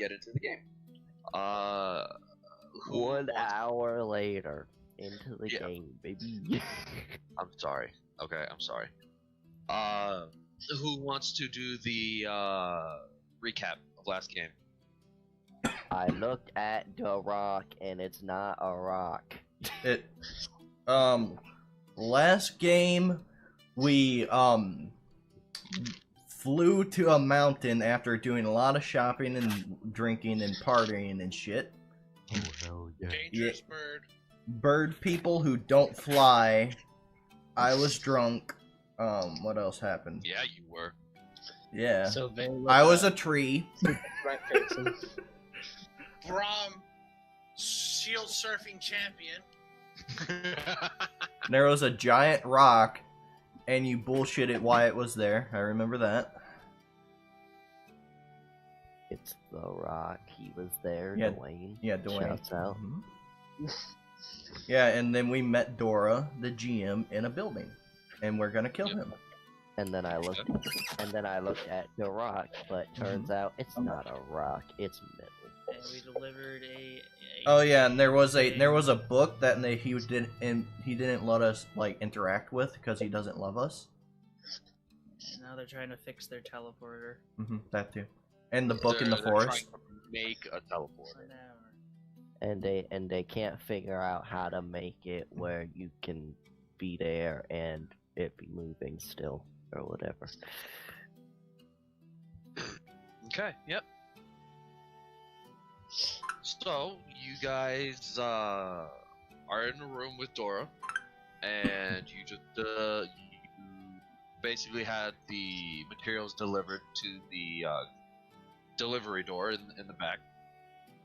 get into the game. Who 1 wants- hour later, into the game, baby. I'm sorry. Okay, I'm sorry. Who wants to do the recap of last game? I looked at the rock, and it's not a rock. It, last game, we, flew to a mountain after doing a lot of shopping and drinking and partying and shit. Oh, hell yeah. Dangerous bird. Bird people who don't fly. I was drunk. What else happened? Yeah, you were. Yeah. So they I was a tree. right facing. Brom, shield surfing champion. There was a giant rock, and you bullshitted why it was there. I remember that. It's the rock. He was there, Yeah, Dwayne. Yeah, Dwayne. Shouts out. Mhm. Yeah, and then we met Dora, the GM, in a building, and we're gonna kill him. And then I looked at the rock, but turns out it's not a rock, it's metal. And we delivered a Oh yeah, and there was a book that he didn't let us like interact with because he doesn't love us. And now they're trying to fix their teleporter. That too, and the book in the They're forest. trying to make a teleporter. For now. And they can't figure out how to make it where you can be there and it be moving still or whatever. Okay, yep. So, you guys are in a room with Dora, and you just you basically had the materials delivered to the delivery door in the back.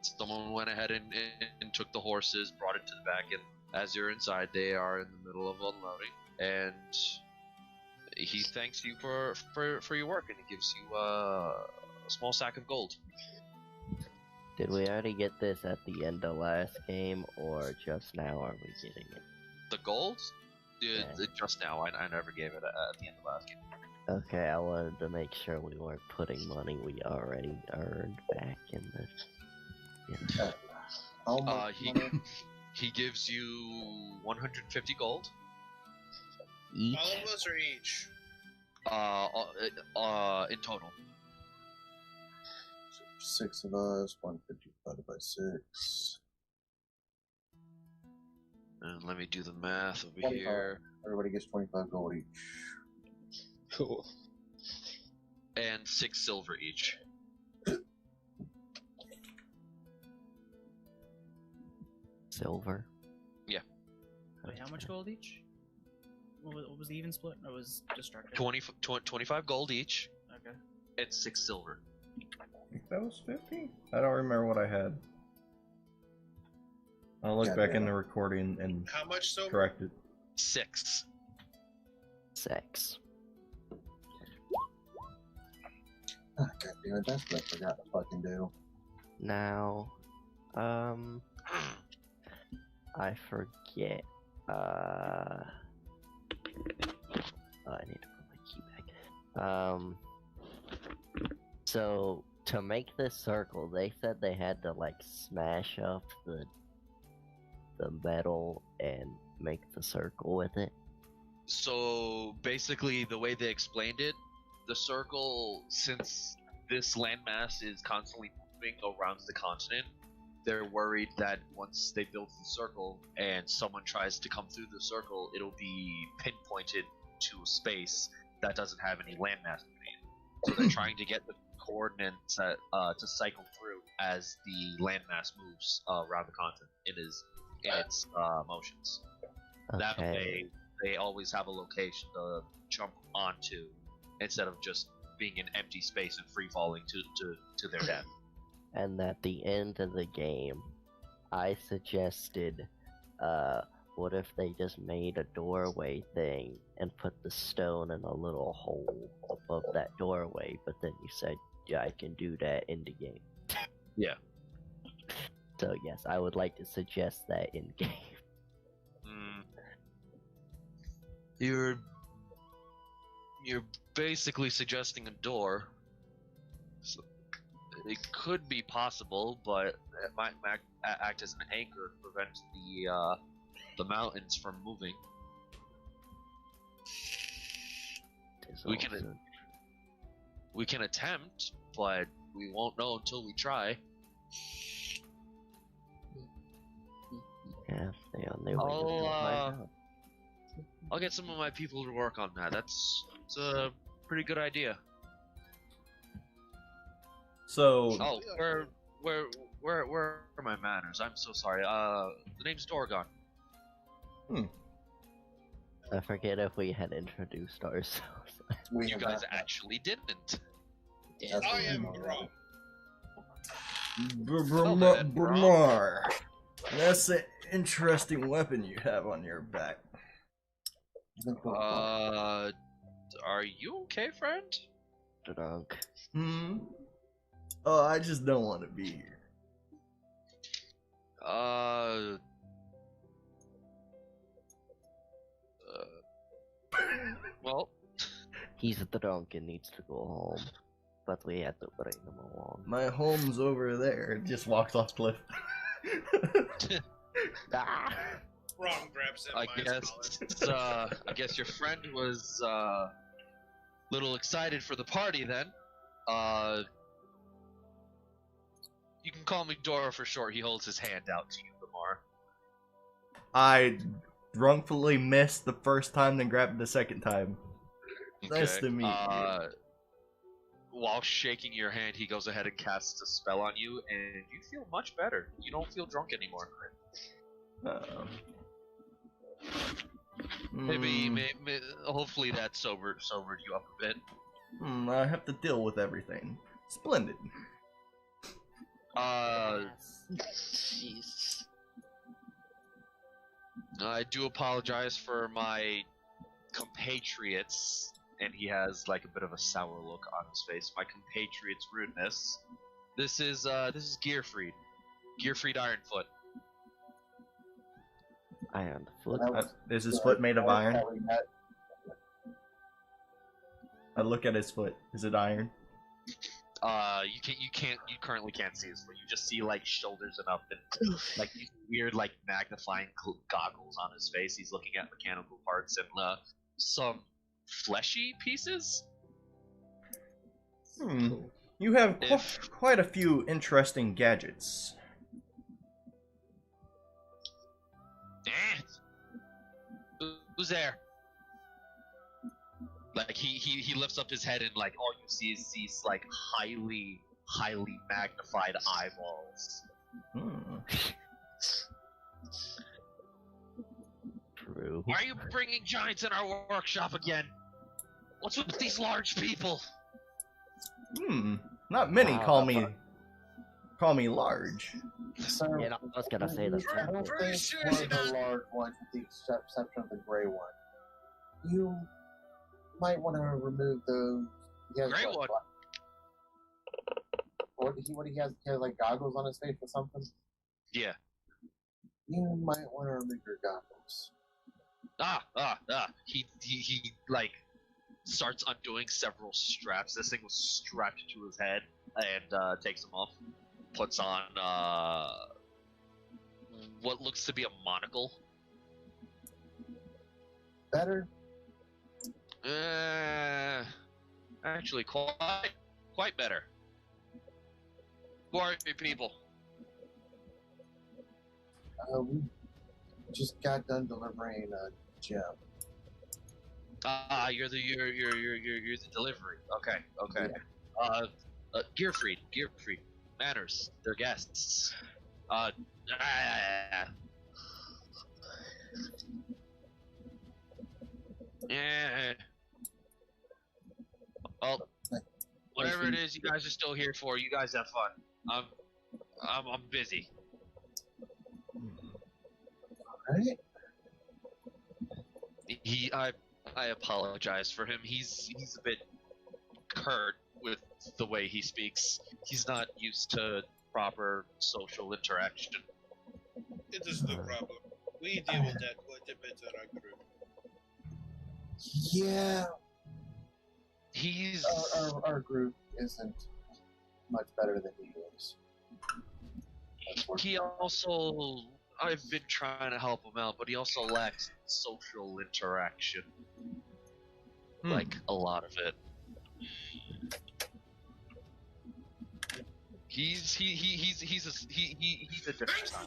Someone went ahead and took the horses, brought it to the back, and as you're inside, they are in the middle of unloading, and he thanks you for your work, and he gives you a small sack of gold. Did we already get this at the end of last game, or just now are we getting it? The gold? Dude, Yeah. just now. I never gave it at the end of last game. Okay, I wanted to make sure we weren't putting money we already earned back in this. Yeah. How much money? He gives you 150 gold. Each? All of us or each? In total. 6 of us, 150 divided by 6. And let me do the math over 25. here. Everybody gets 25 gold each. Cool. And 6 silver each. Silver? Wait, how much gold each? What was the even split? I was distracted. 25 gold each, Okay. and 6 silver. That was 50? I don't remember what I had. I'll look Yeah, back yeah. in the recording and How much silver? correct it. 6. Sex. Ah, God damn it, that's what I forgot to fucking do. Now, I forget, I need to put my key back. So, to make this circle, they said they had to, like, smash up the metal and make the circle with it. So basically, the way they explained it, the circle, since this landmass is constantly moving around the continent, they're worried that once they build the circle and someone tries to come through the circle, it'll be pinpointed to a space that doesn't have any landmass in it. So they're trying to get the coordinates to cycle through as the landmass moves around the continent in its motions. That Okay. way, they always have a location to jump onto instead of just being an empty space and free falling to their death. And at the end of the game, I suggested, what if they just made a doorway thing and put the stone in a little hole above that doorway, but then you said, yeah, I can do that in the game. Yeah. So yes, I would like to suggest that in game. You're basically suggesting a door. So It could be possible, but it might act as an anchor to prevent the mountains from moving. We can attempt, but we won't know until we try. Yeah, they on their way to find out. I'll get some of my people to work on that. It's a pretty good idea. So, Oh, where are my manners? I'm so sorry. The name's Dorgon. I forget if we had introduced ourselves. We You have guys not- actually didn't. That's I what am we know. Brom. Bramar. That's an interesting weapon you have on your back. I think we're fine. Are you okay, friend? Drunk. Oh, I just don't want to be here. Well, He's drunk and needs to go home. But we had to bring him along. My home's over there. Just walks off cliff. Ah! Brom grabs him I by his guess, collar. I guess your friend was, little excited for the party then. You can call me Dora for short. He holds his hand out to you, Lamar. I wrongfully missed the first time, then grabbed it the second time. Nice Okay. to meet you. While shaking your hand, he goes ahead and casts a spell on you, and you feel much better. You don't feel drunk anymore. Maybe, hopefully that sobered you up a bit. I have to deal with everything. Splendid. Yes. I do apologize for my compatriots, and he has like a bit of a sour look on his face. My compatriots' rudeness. This is Gearfried, Ironfoot. Iron foot. That was- Is his foot made of that was iron? how we met. I look at his foot. Is it iron? You currently can't see his foot. You just see like shoulders and up, and like these weird like magnifying goggles on his face. He's looking at mechanical parts and some fleshy pieces. You have If- quite a few interesting gadgets. Who's there? Like he lifts up his head and like all you see is these like highly magnified eyeballs. True. Why are you bringing giants in our workshop again? What's with these large people? Not many Wow, call me large. So, You know, I was gonna say the I same don't thing. think Sure, one of she the does. large ones, with the exception of the gray one. You might want to remove those. He has, Gray what, one? What he has like goggles on his face or something. Yeah. You might want to remove your goggles. He like starts undoing several straps. This thing was strapped to his head and takes them off. Puts on what looks to be a monocle. Better. Actually, quite better. Who are you people? We just got done delivering a gem. You're the delivery. Okay. Gearfried, manners. They're guests. Yeah. Well, whatever it is you guys are still here for, you guys have fun. I'm busy. Alright? I apologize for him. He's a bit curt with the way he speaks. He's not used to proper social interaction. It is no problem. We deal with that quite a bit in our group. Yeah, He's our group isn't much better than he is. He also, I've been trying to help him out, but he also lacks social interaction. Like, a lot of it. He's a different type.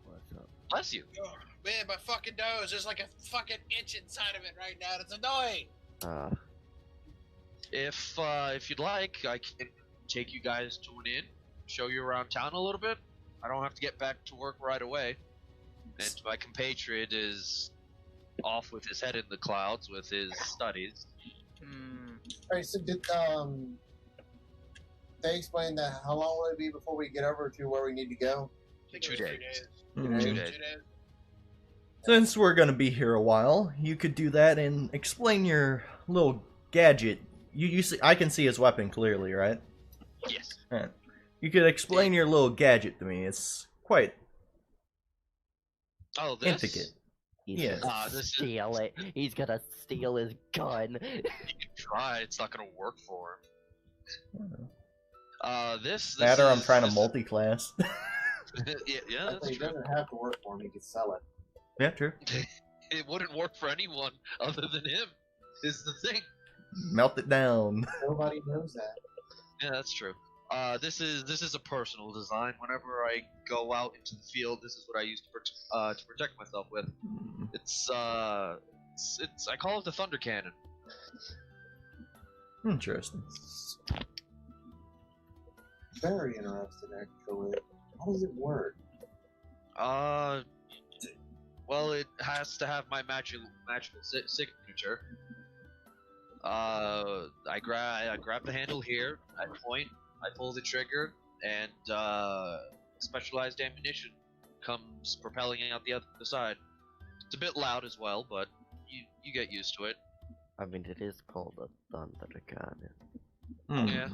What's up? Bless you. Oh, man, my fucking nose. There's like a fucking itch inside of it right now. It's annoying. If you'd like, I can take you guys to an inn, show you around town a little bit. I don't have to get back to work right away. And my compatriot is off with his head in the clouds with his studies. Alright, so did they explain that how long will it be before we get over to where we need to go? I think 2 it was days. 2 days. 2 Hmm. days. 2 days. Since we're gonna be here a while, you could do that and explain your little gadget. You see, I can see his weapon clearly, right? Yes. Right. You could explain your little gadget to me. It's quite Oh, this? intricate. He's Yeah. gonna This is- steal it. He's gonna steal his gun. You can try. It's not gonna work for him. This That or I'm is- trying to this- multi-class. yeah, I that's think it true. doesn't have to work for him, he can sell it. Yeah, true. It wouldn't work for anyone other than him. Is the thing. Melt it down. Nobody knows that. Yeah, that's true. This is a personal design. Whenever I go out into the field, this is what I use to protect myself with. It's I call it the thunder cannon. Interesting. Very interesting, actually. How does it work? Well, it has to have my magical signature. I grab the handle here. I point. I pull the trigger, and specialized ammunition comes propelling out the other side. It's a bit loud as well, but you get used to it. I mean, it is called a thunder cannon. Yeah.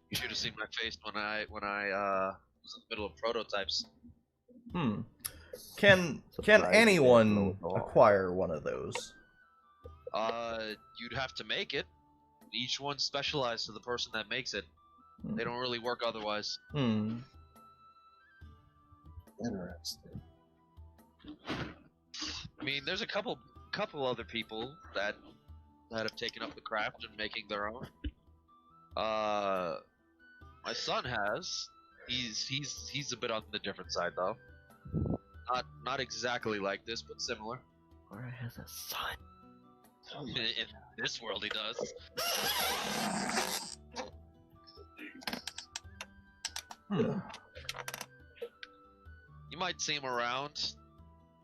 You should have seen my face when I was in the middle of prototypes. Can Surprise, anyone there's no law. acquire one of those? You'd have to make it. Each one's specialized to the person that makes it. They don't really work otherwise. Hmm. Interesting. I mean, there's a couple other people that have taken up the craft and making their own. My son has. He's a bit on the different side though. Not exactly like this, but similar. Or has a son. In this world, he does. You might see him around.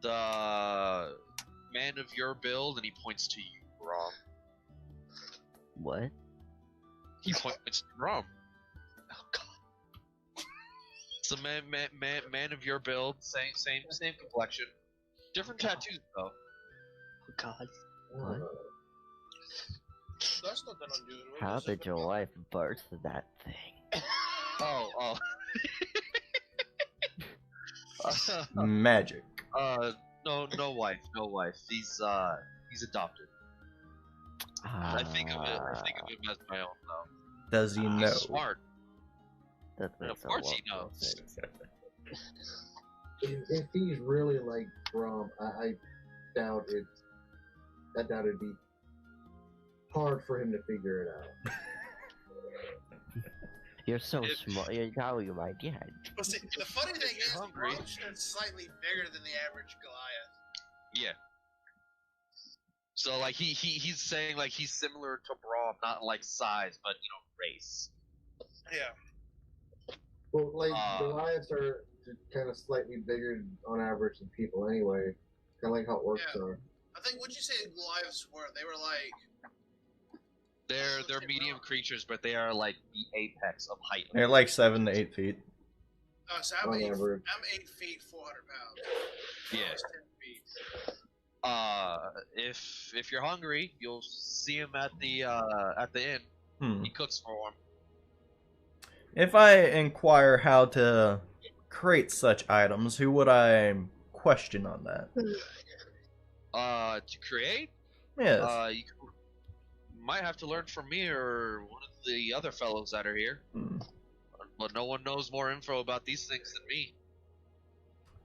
The man of your build, and he points to you, Rom. What? He points to Rom. Oh God. It's a man of your build, same complexion, different tattoos though. Oh God. What? That's nothing unusual. How That's did just- your wife birth that thing? Oh. Magic. No wife. He's adopted. I think of him as my own though. Does he know? He's smart. That And of makes a course lot he more knows. sense. If he's really like Grom, I doubt it. I doubt it'd be hard for him to figure it out. You're so If- smart. You're now you my dad. Well, see, the funny thing is, Hungry. Grom's slightly bigger than the average Goliath. Yeah. So like he's saying like he's similar to Braum, not in like size, but race. Yeah. Well, like Goliaths are kind of slightly bigger on average than people anyway. Kind of like how orcs Yeah. are. I think what you say Goliaths were, they were like. They're medium creatures, but they are like the apex of height. They're like 7 to 8 feet. So I'm On 8, average. I'm 8 feet, 400 pounds. Yeah. Almost 10 feet. If you're hungry, you'll see him at the inn. Hmm. He cooks for him. If I inquire how to create such items, who would I question on that? To create, Yes. you might have to learn from me or one of the other fellows that are here. Hmm. But no one knows more info about these things than me.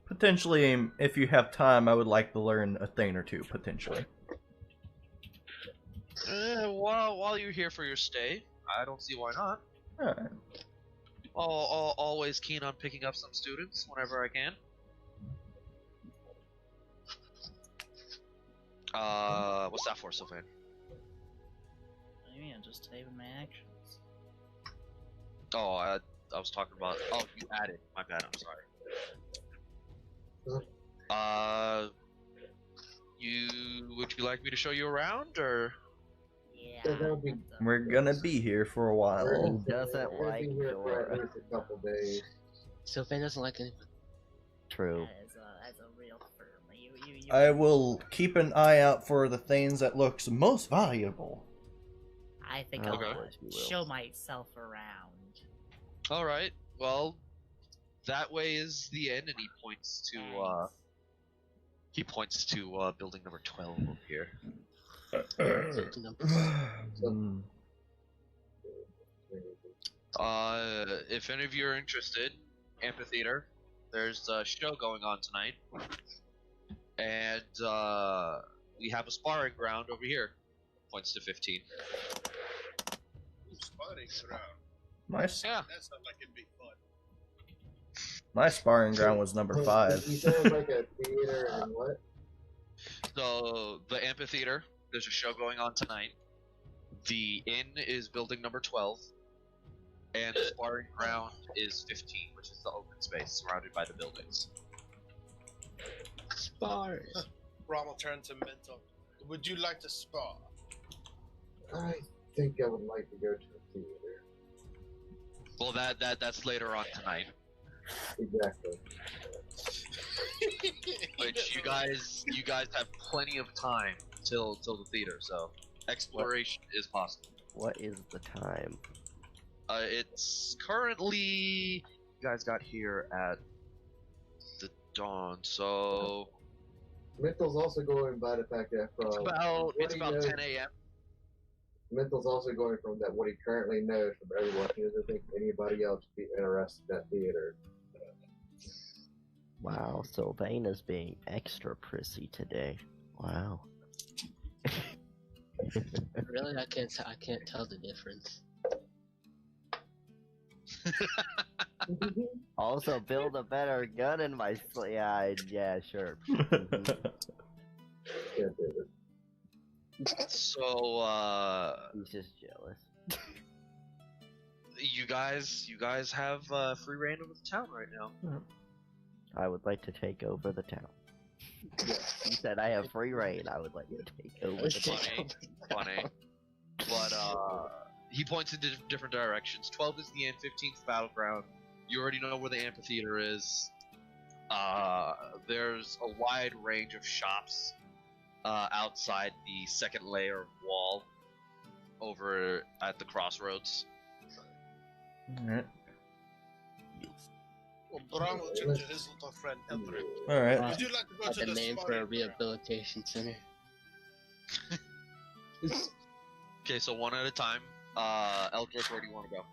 Potentially, if you have time, I would like to learn a thing or two, potentially. While you're here for your stay, I don't see why not. Alright. Always keen on picking up some students whenever I can. What's that for, Sylvain? What do you mean? I'm just saving my actions. Oh, I was talking about. Oh, you added. My bad. I'm sorry. Would you like me to show you around, or? Yeah. So that'll be- We're gonna be here for a while. He doesn't We'll like be here for at Dora. least a couple days. Sylvain doesn't like anyone. True. That's a real firm. You I will keep an eye out for the things that looks most valuable. I think Oh, I'll Okay. of course you will. show myself around. All right. Well, that way is the end, and he points to building number 12 over here. Hmm. If any of you are interested, amphitheater. There's a show going on tonight, and we have a sparring ground over here. Points to 15. Sparring ground. My, Yeah. That sounds like it'd be fun. my sparring ground was number 5. You said it was like a theater and what? So the amphitheater. There's a show going on tonight. The inn is building number 12, and the sparring ground is 15, which is the open space surrounded by the buildings. Spars. Rommel turned to mental. Would you like to spar? I think I would like to go to a theater. Well, that's later on tonight. Exactly. Which you guys have plenty of time till the theater, so exploration is possible. What is the time? It's currently you guys got here at the dawn, so Mental's also going by the fact that from it's about knows, 10 a.m. Mental's also going from that what he currently knows from everyone. He doesn't think anybody else would be interested in that theater. Wow, Sylvain is being extra prissy today. Wow. Really, I can't tell the difference. Also, build a better gun in my yeah, sure. Yeah, David. So He's just jealous. you guys have free reign over the town right now. I would like to take over the town. He said I have free reign. I would like to take over the town. Funny. But he points in different directions. 12 is the inn, 15's the battleground. You already know where the amphitheater is. There's a wide range of shops outside the second layer of wall over at the crossroads. Alright. Well, Bram will turn to his little friend Eldred. Alright. Would you like to go Like to a the name for a sparring ground? rehabilitation center. Okay, so one at a time. Eldrick, where do you want to go?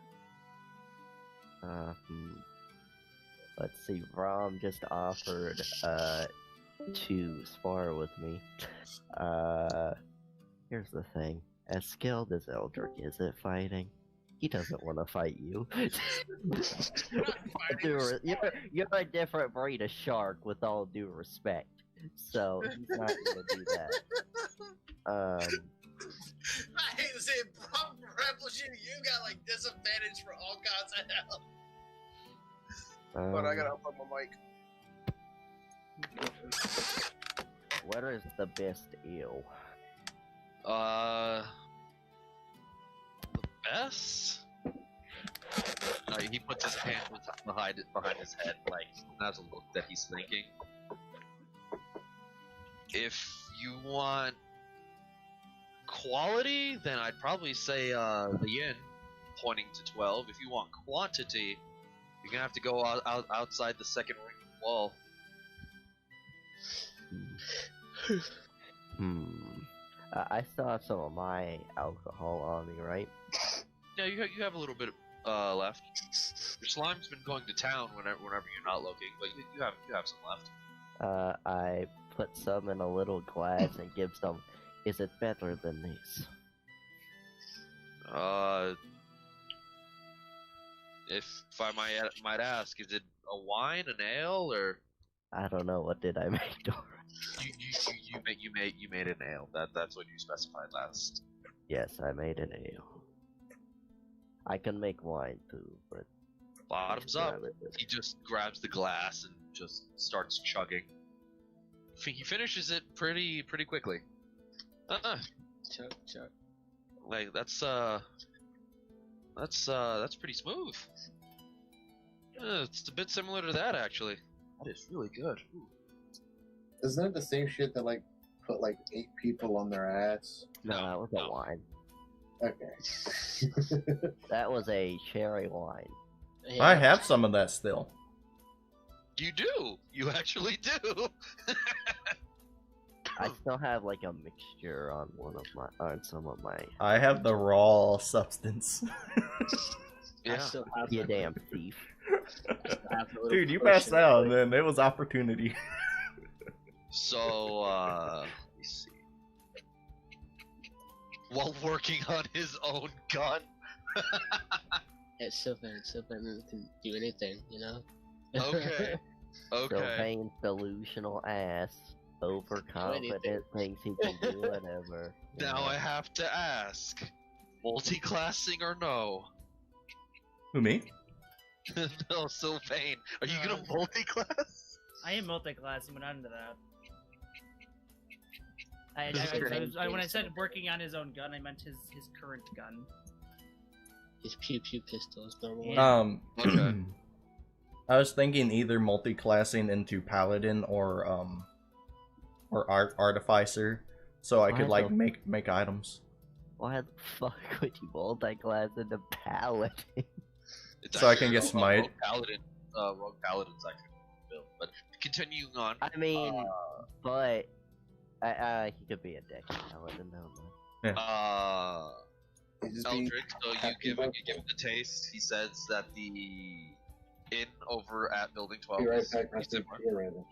Let's see, Rom just offered to spar with me. Here's the thing. As skilled as Eldrick is at fighting, he doesn't want to fight you. You're a different breed of shark, with all due respect. So he's not gonna do that. I hate to say it, Bram rebels you got like disadvantage for all kinds of hell. But I gotta open my mic. What is the best eel? The best? No, he puts his hand behind his head, like, that's a look that he's thinking. If you want quality, then I'd probably say the yin, pointing to 12. If you want quantity, you're gonna have to go outside the second ring I still have some of my alcohol on me, right? Yeah, you have a little bit left. Your slime's been going to town whenever you're not looking, but you have some left. I put some in a little glass and give some. Is it better than this? If I might ask, is it a wine, an ale, or I don't know. What did I make, Dora? you made an ale? That's what you specified last. Yes, I made an ale. I can make wine too, but Bottoms up. He just grabs the glass and just starts chugging. He finishes it pretty quickly. Chug. Like that's pretty smooth. It's a bit similar to that actually. That is really good. Ooh. Isn't that the same shit that like put like 8 people on their ass? No, that was a wine. Okay. That was a cherry wine. Yeah. I have some of that still. You do. You actually do. I still have like a mixture on on some of my. I have the raw substance. I Yeah. still have You the- damn thief. I still have the little Dude, you potion passed out, that, man. It was opportunity. So, let me see. While working on his own gun. Yeah, Sylvan can do anything, you know? Okay. So Okay. Vane's delusional ass, overconfident, thinks he can do whatever. you Now know. I have to ask. Multi-classing or no? Who, me? No, Sylvain. Are you gonna No. multi-class? I am multi-classing, but not into that. When I said working on his own gun, I meant his current gun. His pew pew pistol is normal. Yeah. Okay. I was thinking either multi-classing into paladin or artificer, so I could Why like the- make items. Why the fuck would you multi-class into paladin? It's So I can actually get smite. Rogue Paladin's actually built. But continuing on. I mean, but he could be a deck paladin, no. It just be Eldrick, so you happy give birthday. it the taste. He says that the inn over at Building 12 be right is back. pretty Right similar. here, Randall.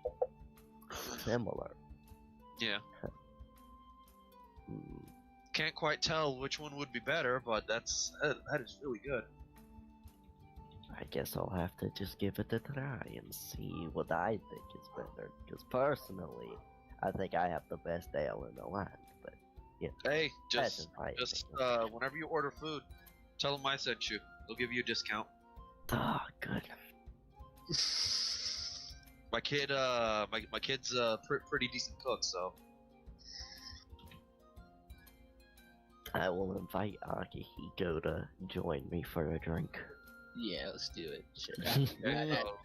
Similar. Yeah. Hmm. Can't quite tell which one would be better, but that is really good. I guess I'll have to just give it a try and see what I think is better. Because personally, I think I have the best ale in the land. But Hey, that's just my whenever you order food, tell them I sent you. They'll give you a discount. Oh, good. My kid's pretty decent cook, so I will invite Akihiko to join me for a drink. Yeah, let's do it. Sure. okay, so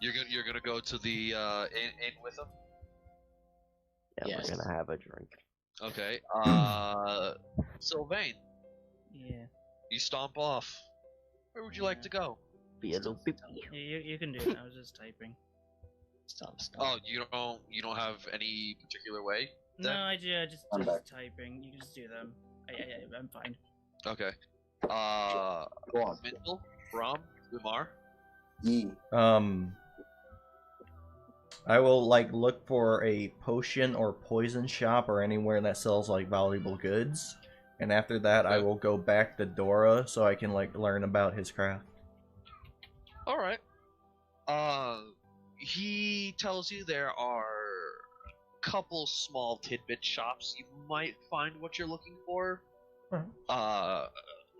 you're gonna go to the inn with him. Yeah, Yes. we're gonna have a drink. Okay. Sylvain, Yeah. you stomp off. Where would you like to go? Be a little pee. You can do it. I was just typing. Stop. Oh, you don't have any particular way? No, Then? I just I'm back. typing. You can just do them. I'm fine. Okay. Go on. Mistel, Ram, Umar. Yee. I will like look for a potion or poison shop or anywhere that sells like valuable goods, and after that I Okay. will go back to Dora so I can like learn about his craft. All right. He tells you there are a couple small tidbit shops. You might find what you're looking for. Alright.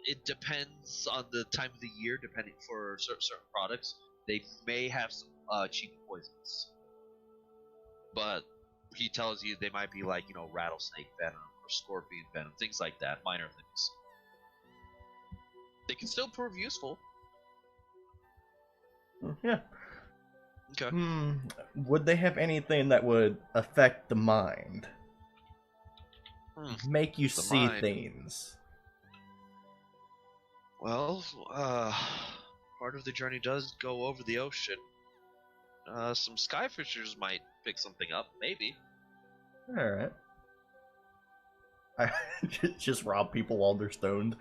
It depends on the time of the year. Depending for certain products, they may have some cheap poisons. But he tells you they might be like rattlesnake venom or scorpion venom, things like that, minor things. They can still prove useful. Yeah. Okay. Would they have anything that would affect the mind? Make you The see mind. things? Well, part of the journey does go over the ocean. Some skyfishers might pick something up, maybe. Alright. I just rob people while they're stoned.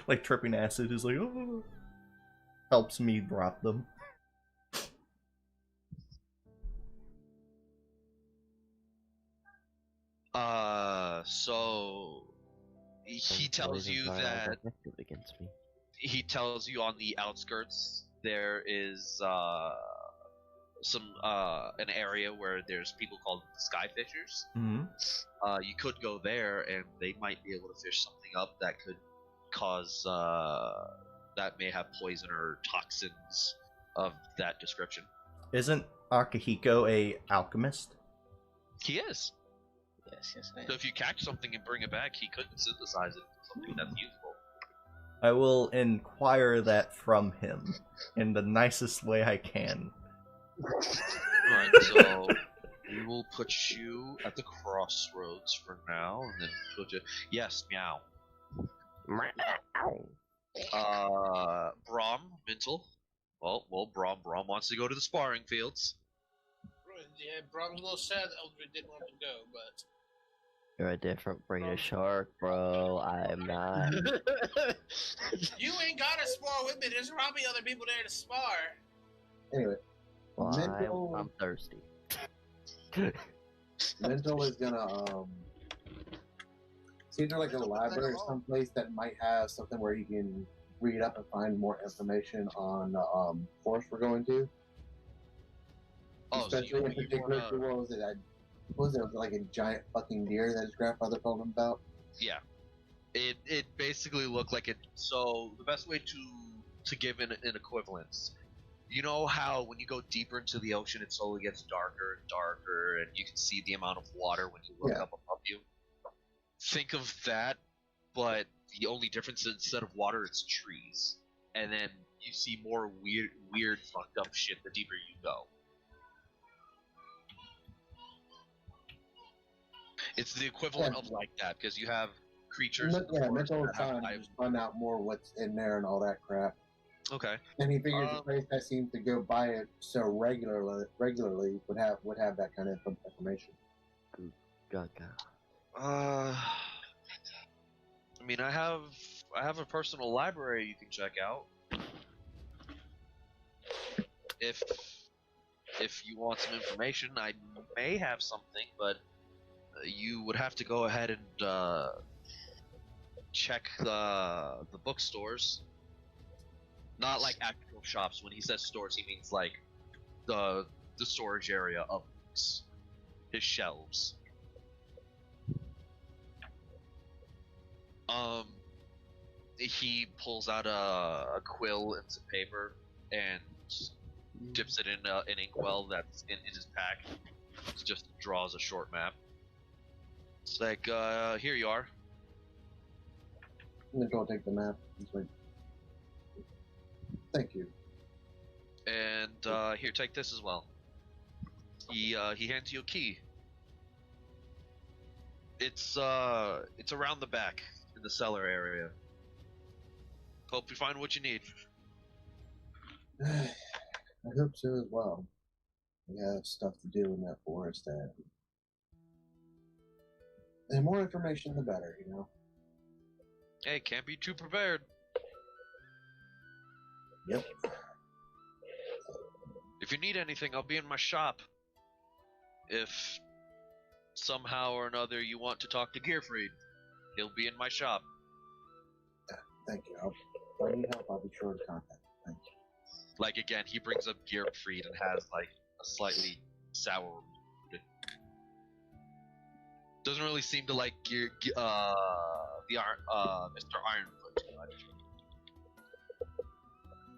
Like tripping acid is like, oh, helps me rob them. So he tells you that against me. he tells you on the outskirts there is some an area where there's people called sky fishers. Mm-hmm. You could go there and they might be able to fish something up that could cause that may have poison or toxins of that description. Isn't Akihiko a alchemist? He is. Yes, I am. So if you catch something and bring it back, he could synthesize it into something that's useful. I will inquire that from him in the nicest way I can. Alright, so we will put you at the crossroads for now, and then put you. Yes, meow. Brom, Mintel. Well, Brom wants to go to the sparring fields. Yeah, Brom's a little sad that Eldred didn't want to go, but You're a different breed of shark, bro. I'm not. you ain't gotta spar with me. There's probably other people there to spar. Anyway, Well, Mental- I'm thirsty. Mental is gonna see if there's like a library or someplace that might have something where you can read up and find more information on the forest we're going to. Oh, so Especially in you particular, wanna... what was it like a giant fucking deer that his grandfather told him about? Yeah. It basically looked like it. So the best way to give an equivalence, you know how when you go deeper into the ocean, it slowly gets darker and darker, and you can see the amount of water when you look Yeah. up above you. Think of that, but the only difference is instead of water, it's trees, and then you see more weird, fucked up shit the deeper you go. It's the equivalent of like that because you have creatures. in the forest Mental that is have trying to life. just find out more what's in there and all that crap. Okay. And he figures a place that seems to go by it so regularly would have that kind of information. Gaga. I mean, I have a personal library you can check out. If you want some information, I may have something, but you would have to go ahead and check the bookstores. Not like actual shops. When he says stores, he means like the storage area of books, his shelves. He pulls out a quill and some paper and dips it in an inkwell that's in his pack. Just draws a short map. It's like, here you are. And then go take the map. He's like, thank you. And here, take this as well. He hands you a key. It's around the back in the cellar area. Hope you find what you need. I hope so as well. We have stuff to do in that forest, and the more information, the better, you know. Hey, can't be too prepared. Yep. If you need anything, I'll be in my shop. If somehow or another you want to talk to Gearfried, he'll be in my shop. Thank you. If I need help, I'll be sure to contact you. Thank you. Like again, he brings up Gearfried and has like a slightly sour mood. Doesn't really seem to like Mr. Ironwood too much.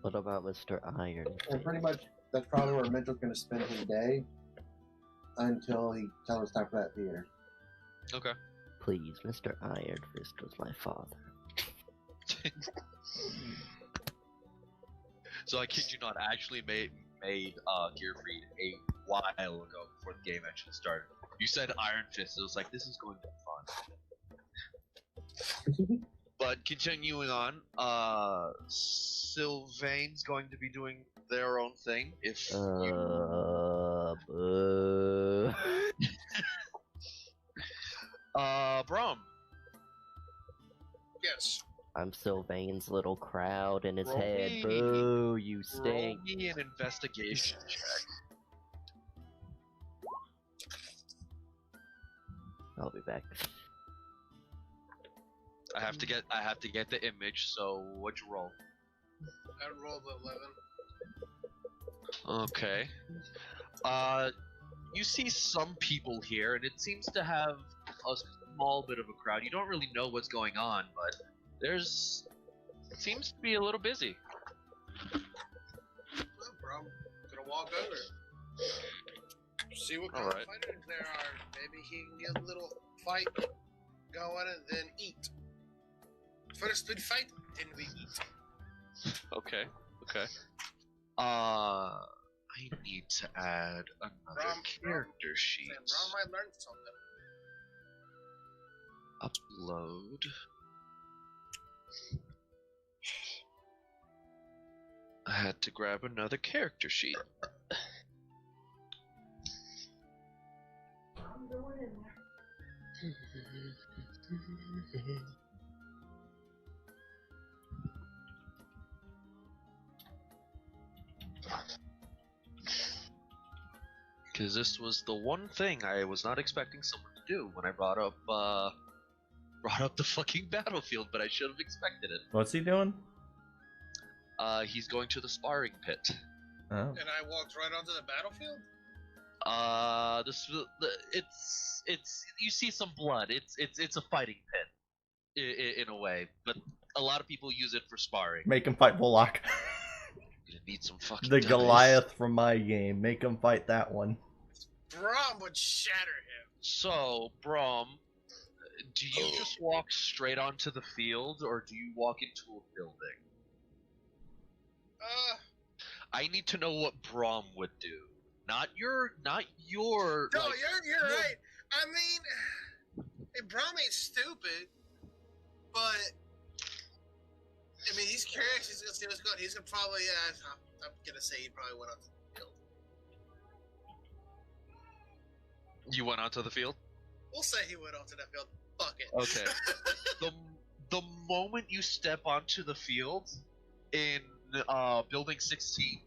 What about Mr. Iron? And pretty much, that's probably where Mitchell's going to spend his day until he tells us time for that theater. Okay. Please, Mr. Iron Fist was my father. So I kid you not, I actually made Gearfried a while ago before the game actually started. You said Iron Fist, it was like, this is going to be fun. But continuing on, Sylvain's going to be doing their own thing. If Brom, Yes. I'm Sylvain's little crowd in his Roll head. me. Boo, you roll stink. me an investigation check. I'll be back. I have to get the image. So what'd you roll? I rolled 11. Okay. You see some people here, and it seems to have a small bit of a crowd. You don't really know what's going on, but it seems to be a little busy. Well, bro, gonna walk over. See what kind Alright. of fighters there are. Maybe he can get a little fight going and then eat. First we fight, then we eat. Okay. I need to add another Brom, character sheet. Then Brom might learn something. Upload. I had to grab another character sheet. Because this was the one thing I was not expecting someone to do when I brought up the fucking battlefield, but I should have expected it. What's he doing? He's going to the sparring pit. Oh. And I walked right onto the battlefield? It's you see some blood. It's a fighting pit, in a way, but a lot of people use it for sparring. Make him fight Volok. You need some fucking The dice. Goliath from my game. Make him fight that one. Brom would shatter him. So, Brom, do you just walk straight onto the field, or do you walk into a building? I need to know what Brom would do. Not your. No, like, you're right. I mean, Brom ain't stupid, but I mean, he's curious. He's gonna see what's going on. He's gonna probably. I'm gonna say he probably went up to the field. You went onto the field? We'll say he went onto that field. Fuck it. Okay. the moment you step onto the field in building 16,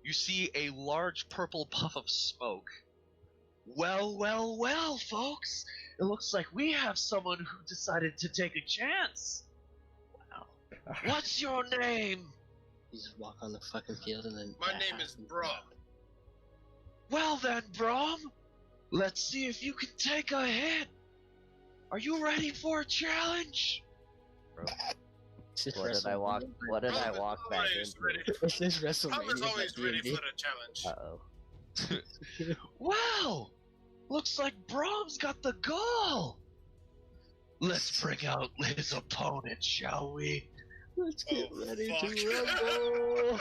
you see a large purple puff of smoke. Well, folks. It looks like we have someone who decided to take a chance. Wow. What's your name? You just walk on the fucking field and then. My name is Brom. Well then, Brom. Let's see if you can take a hit. Are you ready for a challenge? What did I walk back into? It's just Tom is WrestleMania. always ready for the challenge. Uh-oh. Wow! Looks like Brom's got the gall! Let's bring out his opponent, shall we? Let's get ready fuck. to rumble.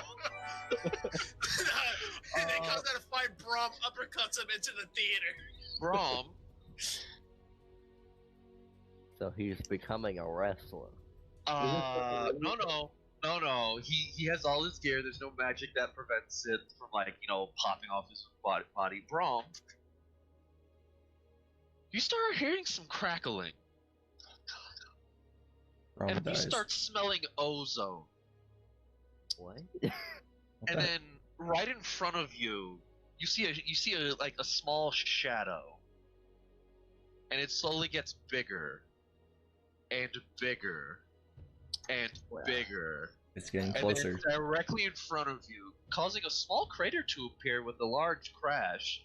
And they comes out to fight Brom, uppercuts him into the theater. Brom, So he's becoming a wrestler. no. He has all his gear. There's no magic that prevents it from, popping off his body. Brom, you start hearing some crackling, and you start smelling ozone. What? And then right in front of you, you see a small shadow, and it slowly gets bigger, and bigger, and bigger. It's getting And closer. then directly in front of you, causing a small crater to appear with a large crash.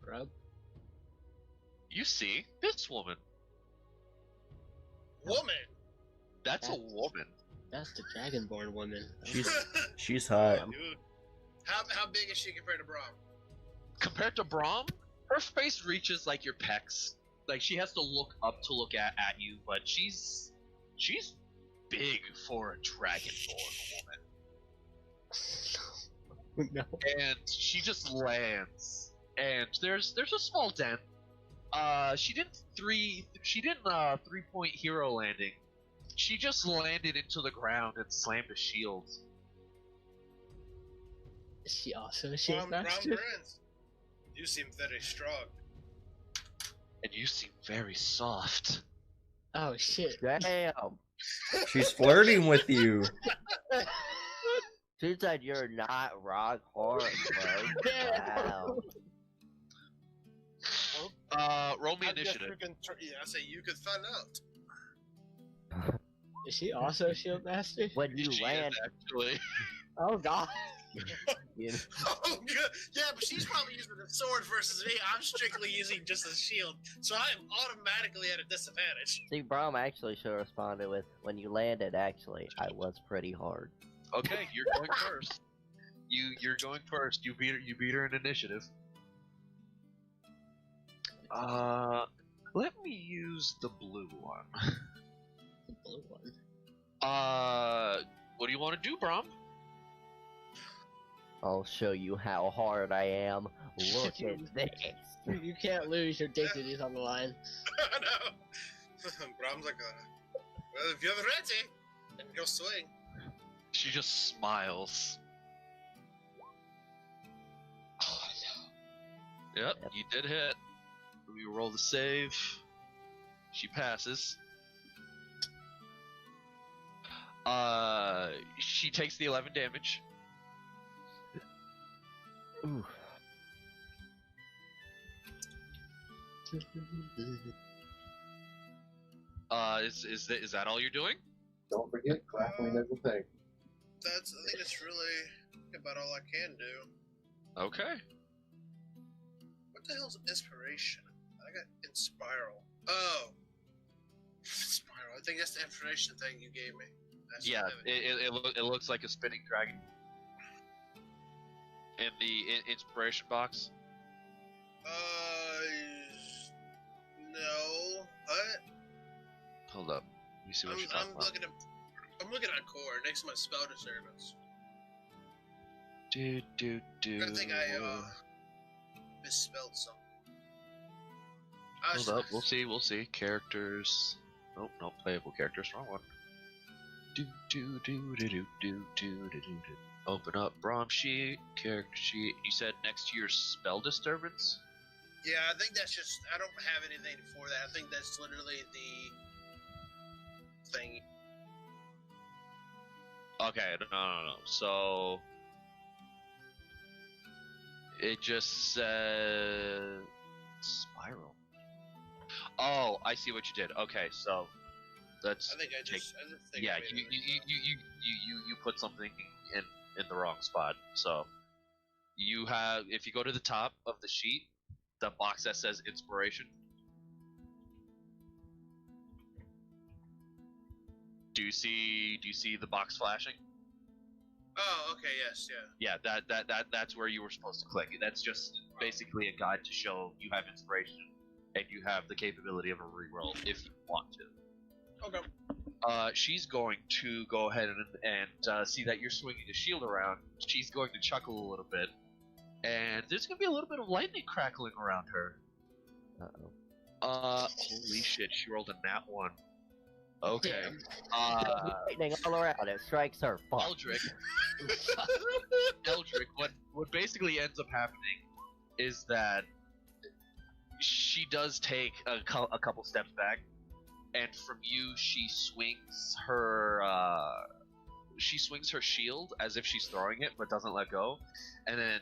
Rob? You see this woman. Woman. That's a woman. That's the Dragonborn woman. She's hot. Dude. How big is she compared to Brom? Compared to Brom, her face reaches like your pecs. Like she has to look up to look at you, but she's big for a Dragonborn woman. No. And she just lands, and there's a small dent. She didn't 3-point hero landing. She just landed into the ground and slammed a shield. Is she also a shield Brom master? grins. You seem very strong. And you seem very soft. Oh shit. Damn. She's flirting with you. She said you're not rock hard, bro. Wow. Roll me I guess initiative. yeah, I say you could find out. Is she also a shield master? When you She land, is actually. Oh god. you know, Oh, good. Yeah, but she's probably using a sword versus me. I'm strictly using just a shield, so I am automatically at a disadvantage. see, Brom actually should have responded with, when you landed, actually, I was pretty hard. Okay, you're going first. You're going first. You beat her in initiative. Let me use the blue one. The blue one. What do you want to do, Brom? I'll show you how hard I am. Look at this. You can't lose. Your dignity's on the line. I know. Brom's like, well, if you're ready, then go swing. She just smiles. Oh no. Yep, you did hit. We roll the save. She passes. She takes the 11 damage. Ooh. Is that all you're doing? Don't forget, crackling is a thing. I think that's really about all I can do. Okay. What the hell's inspiration? I got Inspiral. Oh. Spiral. I think that's the information thing you gave me. That's Yeah, what I have. it looks like a spinning dragon. In the inspiration box. No. What? Hold up. Let me see what you're talking about. I'm looking at core next to my spell disturbance. Do. I think I misspelled something. Hold up. We'll see. Characters. Nope, no playable characters. Wrong one. Do. Open up Brom sheet, character sheet. You said next to your spell disturbance? Yeah, I think that's just. I don't have anything for that. I think that's literally the thing. Okay, no. So it just says spiral. Oh, I see what you did. Okay, so that's. I think I just. Yeah, you put something in the wrong spot. So you have, if you go to the top of the sheet, the box that says inspiration. Do you see the box flashing? Oh, okay, yes, yeah. Yeah, that's where you were supposed to click. That's just basically a guide to show you have inspiration and you have the capability of a reroll if you want to. Okay. She's going to go ahead and see that you're swinging the shield around. She's going to chuckle a little bit, and there's going to be a little bit of lightning crackling around her. Uh-oh. Holy shit, she rolled a nat 1. Okay. Lightning all around, it strikes her. Fuck. Eldrick, what basically ends up happening is that she does take a couple steps back, and from you, she swings her shield as if she's throwing it, but doesn't let go. And then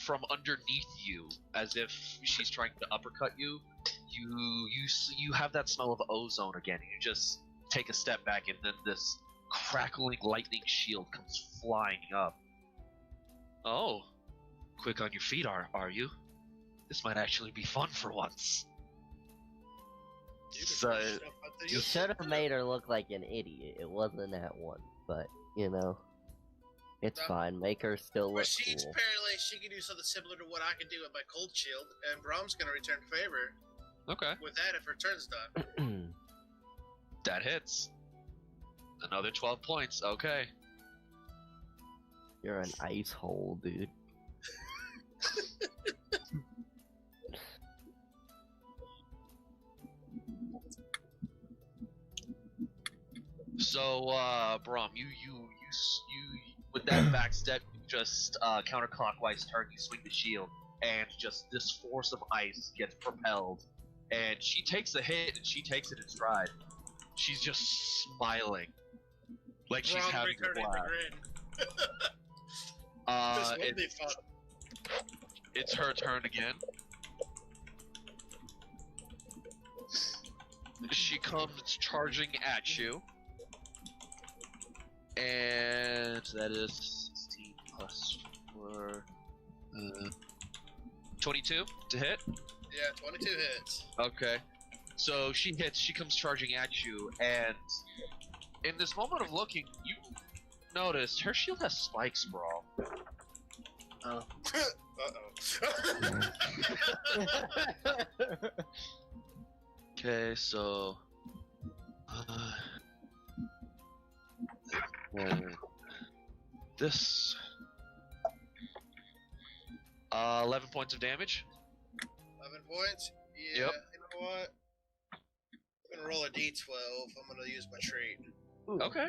from underneath you, as if she's trying to uppercut you, you have that smell of ozone again. You just take a step back, and then this crackling lightning shield comes flying up. Oh, quick on your feet, are you? This might actually be fun for once. So, You should have made her look like an idiot. It wasn't that one, but you know, it's fine. Make her still look She's cool. apparently she can do something similar to what I can do with my cold shield, and Brom's gonna return favor. Okay. With that, if her turn's done. That hits. Another 12 points. Okay. You're an ice hole, dude. So, Brom, you with that back step, you just counterclockwise turn, you swing the shield, and just this force of ice gets propelled and she takes the hit and she takes it in stride. She's just smiling, like she's Brom having a returning the blast. grin. This will be fun. It's her turn again. She comes charging at you. And that is 16 plus 4. 22 to hit? Yeah, 22 hits. Okay. So she hits, she comes charging at you, and in this moment of looking, you noticed her shield has spikes, bro. Oh. Uh-oh. Okay, so this 11 points of damage. 11 points? Yeah, Yep. you know what? I'm gonna roll a d12. I'm gonna use my trait. Okay.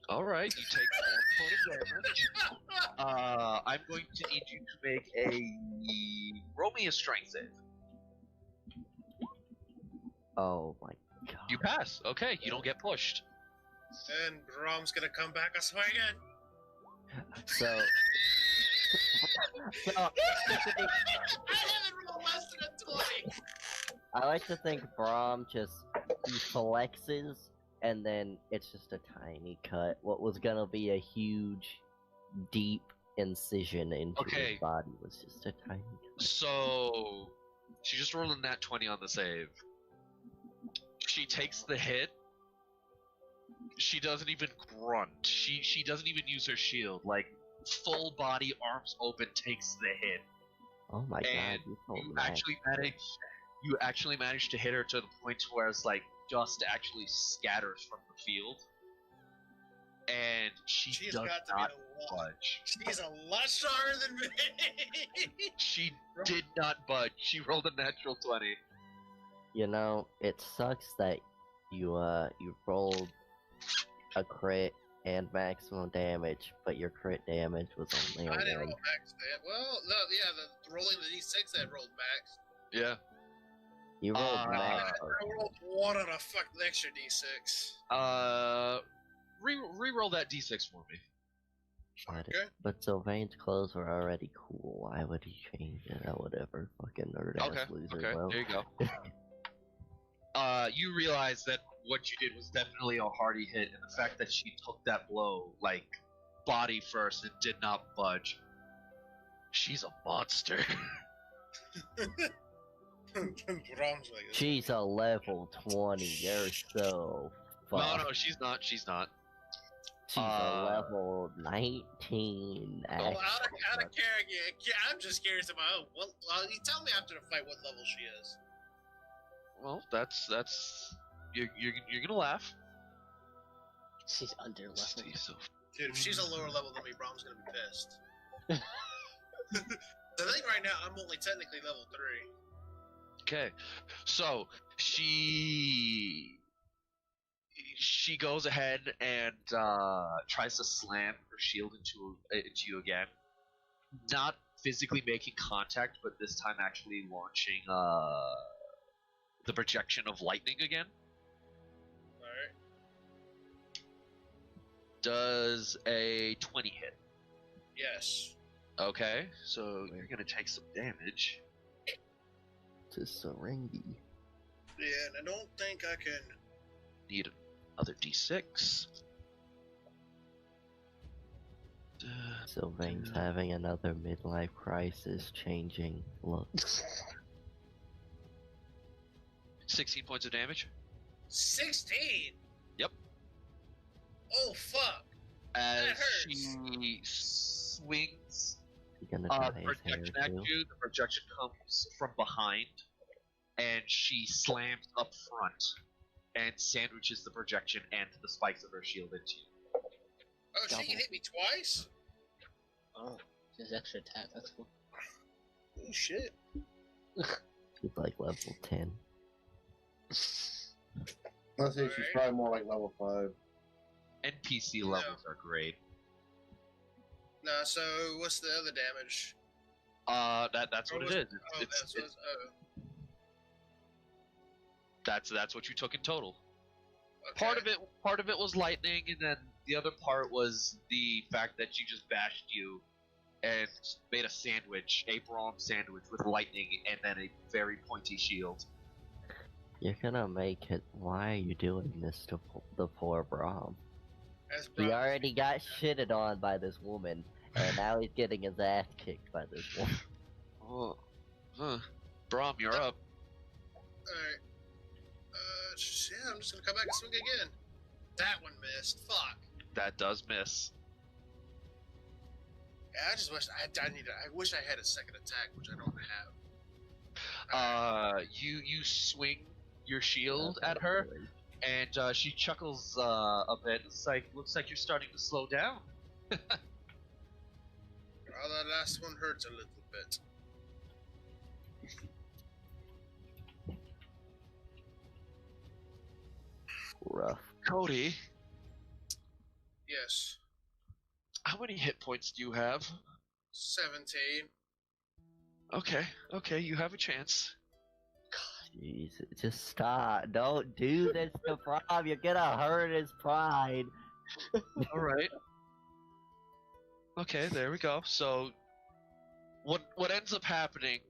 All right, you take 1 point of damage. I'm going to need you to make a roll me a strength save. Oh my god. You pass. Okay, you don't get pushed. And Brom's gonna come back a swinging. So, I haven't rolled less than a 20. I like to think Braum just he flexes and then it's just a tiny cut. What was gonna be a huge, deep incision into Okay. his body was just a tiny cut. So she just rolled a nat 20 on the save. She takes the hit. She doesn't even grunt. She doesn't even use her shield. Like full body, arms open, takes the hit. Oh my god, And you told you me. actually managed to hit her to the point where it's like dust actually scatters from the field, and she She's does got to not be a lot. budge. She's a lot stronger than me. She did not budge. She rolled a natural 20. You know, it sucks that you rolled a crit and maximum damage, but your crit damage was only I a didn't 1. roll max that. Well, no, yeah, the rolling the d6 I rolled max. Yeah. You rolled Uh, max. I rolled one on a fucking extra d6. Re-roll that d6 for me. Okay. But Sylvain's clothes were already cool. Why would he change it? Or whatever. Fucking nerd ass Okay. loser. Okay. Well, There you go. You realize that what you did was definitely a hardy hit, and the fact that she took that blow, like, body first and did not budge. She's a monster. Brom's like this. she's a level 20. You're so fucked. No, she's not. She's not. She's a level 19. Well, out of character, I'm just curious about. Well, you tell me after the fight what level she is. Well, that's you're gonna laugh. She's under level. Stay so Dude, if she's a lower level than me, Brom's gonna be pissed. The thing right now, I'm only technically level 3. Okay, so she goes ahead and tries to slam her shield into you again, not physically making contact, but this time actually launching the projection of lightning again. Alright. Does a 20 hit? Yes. Okay, so you're gonna take some damage. To Serengi. Yeah, and I don't think I can. Need another d6. Sylvain's having another midlife crisis, changing looks. 16 points of damage. 16. Yep. Oh fuck. As That hurts. she swings He's gonna dye his hair projection at too. you, the projection comes from behind, and she slams up front and sandwiches the projection and the spikes of her shield into you. Oh, she can hit me twice? Oh, just extra attack. That's cool. Oh shit. He's like level 10. Let's say she's Alright. probably more like level 5. NPC levels are great. Nah, so what's the other damage? That's what it is. That's what you took in total. Okay. Part of it was lightning, and then the other part was the fact that she just bashed you and made a sandwich, a brawn sandwich with lightning and then a very pointy shield. You're gonna make it. Why are you doing this to the poor Brahm? As He Braum- already got shitted on by this woman, and now he's getting his ass kicked by this woman. Oh, huh. Brahm, you're up. Alright. Yeah, I'm just gonna come back and swing again. That one missed. Fuck. That does miss. Yeah, I just wish I wish I had a second attack, which I don't have. You swing your shield at her, and she chuckles a bit. It's like, looks like you're starting to slow down. Oh, that last one hurts a little bit. Rough. Cody, Yes. how many hit points do you have? 17. Okay, you have a chance. Jeez, just stop. Don't do this to Brahm. You're gonna hurt his pride. Alright. Okay, there we go. So, what ends up happening,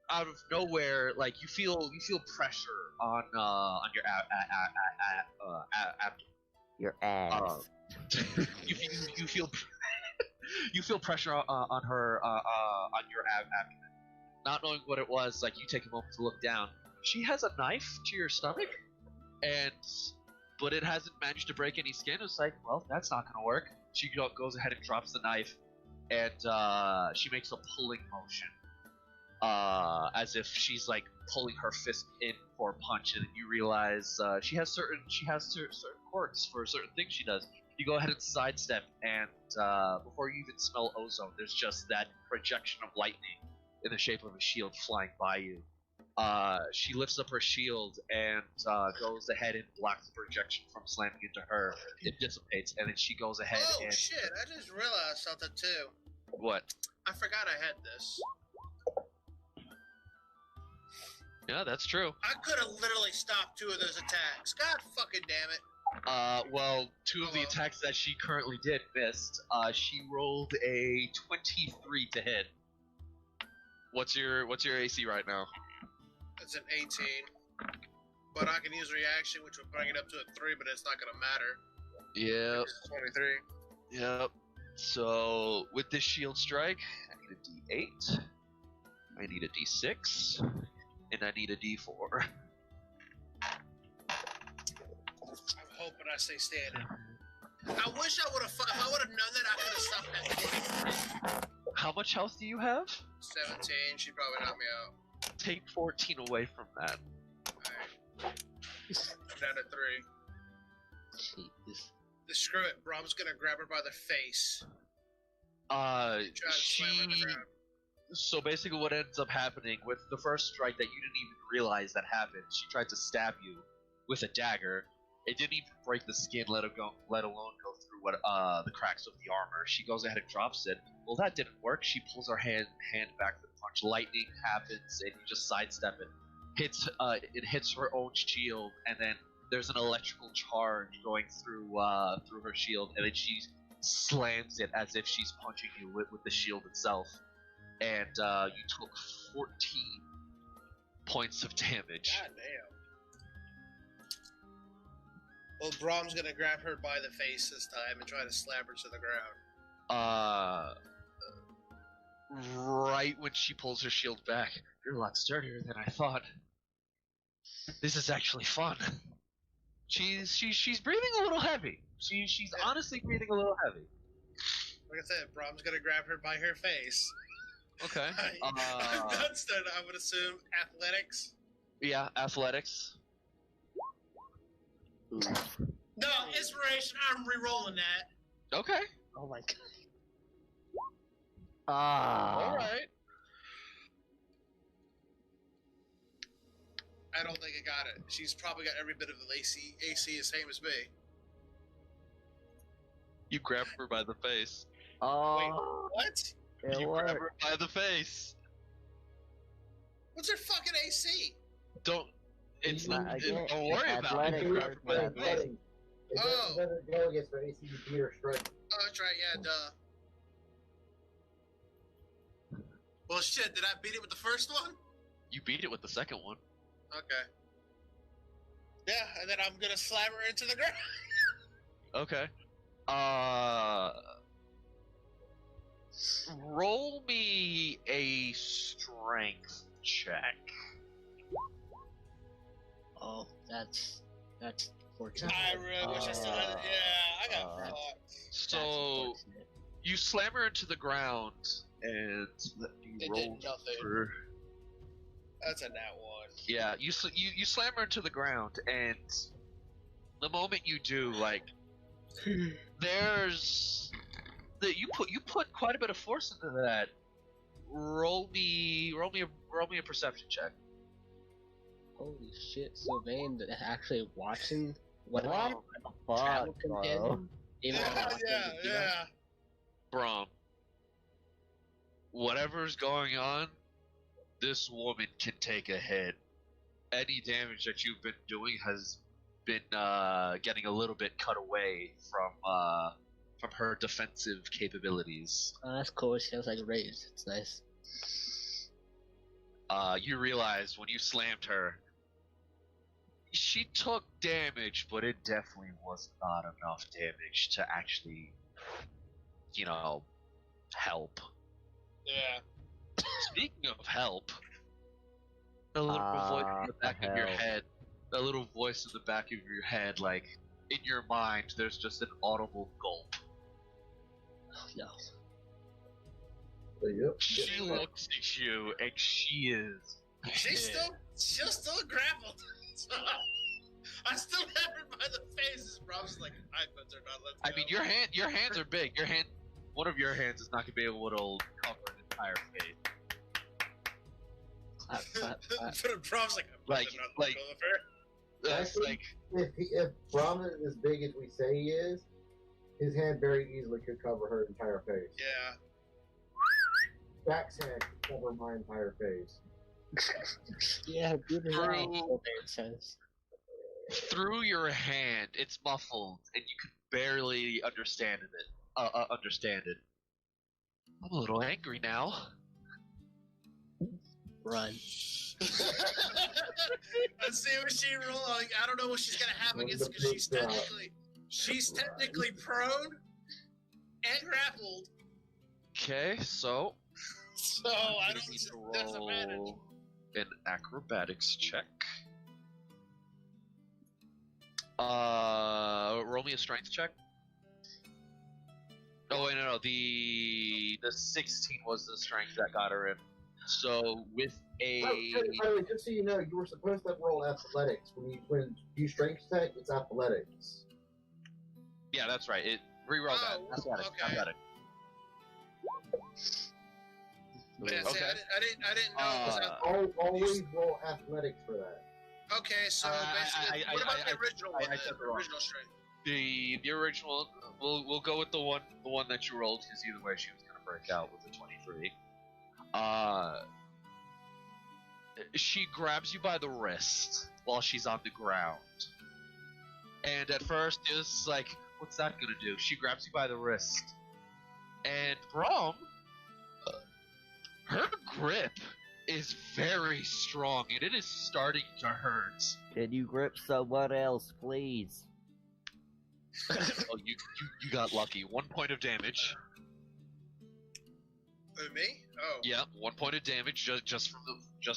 out of nowhere, like you feel pressure on your abdomen. Your ass. you feel you feel pressure on her on your abdomen. Not knowing what it was, like you take a moment to look down. She has a knife to your stomach, but it hasn't managed to break any skin. It's like, well, that's not gonna work. She goes ahead and drops the knife, and she makes a pulling motion, as if she's like pulling her fist in for a punch. And then you realize she has certain quirks for certain things she does. You go ahead and sidestep, and before you even smell ozone, there's just that projection of lightning in the shape of a shield flying by you. She lifts up her shield and goes ahead and blocks the projection from slamming into her. It dissipates, and then she goes ahead Oh and... shit, I just realized something too. What? I forgot I had this. Yeah, that's true. I could have literally stopped 2 of those attacks. God fucking damn it. Well, 2 of the attacks that she currently did missed. She rolled a 23 to hit. What's your AC right now? It's an 18. But I can use reaction, which would bring it up to a 3, but it's not gonna matter. Yep. It's 23. Yep. So, with this shield strike, I need a D8, I need a D6, and I need a D4. I'm hoping I stay standing. I wish I would have. If I would have known that, I could have stopped that thing. How much health do you have? 17. She probably knocked me out. Take 14 away from that. Alright. I'm down to 3. Jeez. Screw it. Brom's gonna grab her by the face. Try to slam her on the ground. So basically what ends up happening with the first strike that you didn't even realize that happened, she tried to stab you with a dagger. It didn't even break the skin, let alone go through the cracks of the armor. She goes ahead and drops it. Well, that didn't work. She pulls her hand back to the punch. Lightning happens, and you just sidestep it. It hits her own shield, and then there's an electrical charge going through her shield, and then she slams it as if she's punching you with the shield itself. And you took 14 points of damage. God damn. Well, Brom's gonna grab her by the face this time and try to slap her to the ground. Right when she pulls her shield back, you're a lot sturdier than I thought. This is actually fun. She's breathing a little heavy. She's honestly breathing a little heavy. Like I said, Brom's gonna grab her by her face. Okay. I'm done studying, I would assume athletics. Yeah, athletics. No, inspiration. I'm re-rolling that. Okay. Oh my god. All right. I don't think I got it. She's probably got every bit of the AC the same as me. You grab her by the face. Oh, What? it You grab worked. her by the face. What's her fucking AC? Don't. It's Not not. again. Don't worry about it. Athletic You grab her by the versus face. athletic. It Oh. doesn't go against their AC beat or strength. Oh, that's right. Yeah, duh. Well, shit. Did I beat it with the first one? You beat it with the second one. Okay. Yeah, and then I'm gonna slam her into the ground. Okay. Roll me a strength check. Oh, that's fortunate. I really wish I still had it. Yeah, I got Uh, fucked. So unfortunate. you slam her into the ground, and let me It roll did nothing. for. That's a nat one. Yeah, you slam her into the ground, and the moment you do, like, there's you put quite a bit of force into that. Roll me a perception check. Holy shit, Sylvain actually watching what What the fuck, travel bro? companion? Even while watching the video? Yeah. Brom, whatever's going on, this woman can take a hit. Any damage that you've been doing has been getting a little bit cut away from her defensive capabilities. Oh, that's cool. She has like raised. It's nice. You realize when you slammed her, she took damage, but it definitely was not enough damage to actually, help. Yeah. Speaking of help, a little voice in the back of your help. head, a little voice in the back of your head, like, in your mind, there's just an audible gulp. Oh, no. Yep. She looks at you, and she is She's pissed. still grappled. So, I still have her by the face. Rob's like, I better not let I mean, your hands are big. One of your hands is not gonna be able to cover an entire face. Clap, clap, clap. But Rob's like, I better not let go of her. That's Actually- like, If Brahm is as big as we say he is, his hand very easily could cover her entire face. Yeah. Jack's hand could cover my entire face. Yeah, do the Through- round, Sylvain says. through your hand, it's muffled, and you can barely understand it. I'm a little angry now. Run. Let's see what she roll. Like, I don't know what she's gonna have against because she's technically prone and grappled. Okay, so So I don't. need to It doesn't matter. roll an acrobatics check. Roll me a strength check. Oh wait, no, the 16 was the strength that got her in. So with a By the way, just so you know, you were supposed to roll athletics. When you strength check, it's athletics. yeah, that's right. It reroll that. Oh, Athletics, okay. athletics. Yeah, see, Okay. I didn't know it was Always roll athletics for that. okay, so basically, what about the original one? I said The wrong. original strength. The original, we'll go with the one that you rolled, because either way she was gonna break out with a 23. She grabs you by the wrist while she's on the ground, and at first it's like, what's that gonna do? She grabs you by the wrist, and Brom, her grip is very strong, and it is starting to hurt. Can you grip someone else, please? Oh, you got lucky. 1 point of damage. Me? Oh. Yeah, 1 point of damage just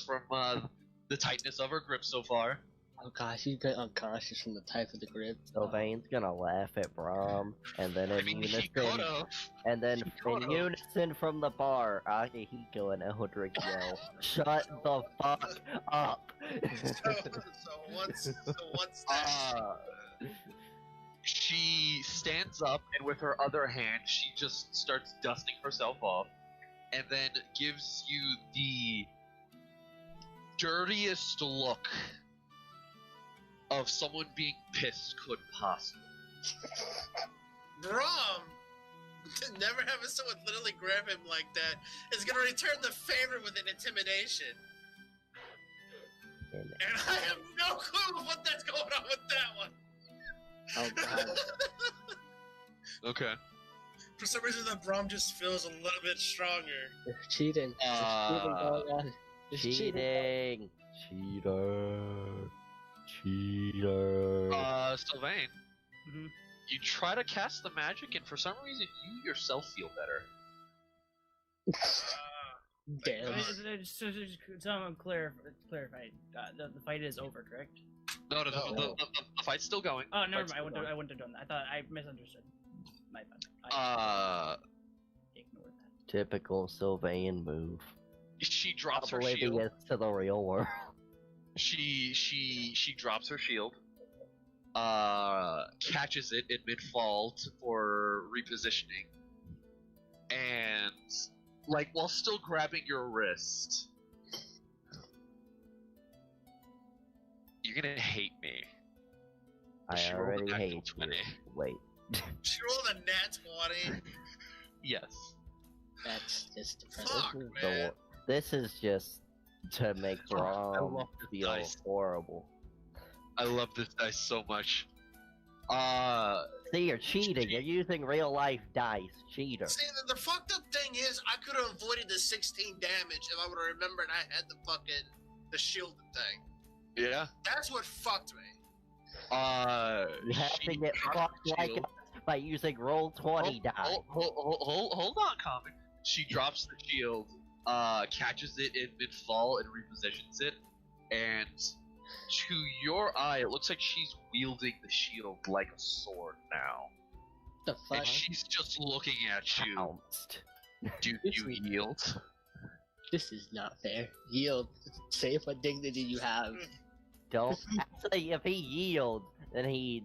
from the tightness of her grip so far. Oh gosh, you get unconscious from the type of the grip. Sylvain's gonna laugh at Brom, and then I in mean, he unison, could've. and then could've. in unison from the bar, Akihiko and Eldrick yell, "Shut the fuck up!" So once that. She stands up, and with her other hand, she just starts dusting herself off, and then gives you the dirtiest look of someone being pissed could possibly. Brom never having someone literally grab him like that is gonna return the favor with an intimidation. And And I have no clue what that's going on with that one. Oh god. Okay. For some reason, the Brom just feels a little bit stronger. There's cheating. There's cheating going on. There's cheating. Cheater. Sylvain, Mhm. you try to cast the magic, and for some reason, you yourself feel better. Damn. So I'm clarified. The fight is over, correct? No, the No. the fight's still going. Oh, never Fight's mind. still I wouldn't have done that. I thought I misunderstood. My bad. going. I ignored that. Typical Sylvain move. She drops her Believing shield. it's to the real world. She drops her shield. Catches it in mid-fall for repositioning, and like while still grabbing your wrist. You're gonna hate me. I She rolled a already natural hate 20. you. Wait. She rolled a nat 20. Yes. That's just depressing. Fuck, This is, man. this is just to make I Brom love this feel dice. horrible. I love this dice so much. See, you're cheating. You're using real life dice. Cheater. See, the fucked up thing is, I could have avoided the 16 damage if I would have remembered I had the shielded thing. Yeah. That's what fucked me. You have she to get dropped fucked her like shield. us by using roll 20 die. Hold on, Common. She drops the shield, catches it in mid-fall and repositions it, and to your eye, it looks like she's wielding the shield like a sword now. The fuck? And she's just looking at you. Pounced. Do you yield? This is not fair. Yield. Save what dignity you have. Don't actually. If he yields, then he's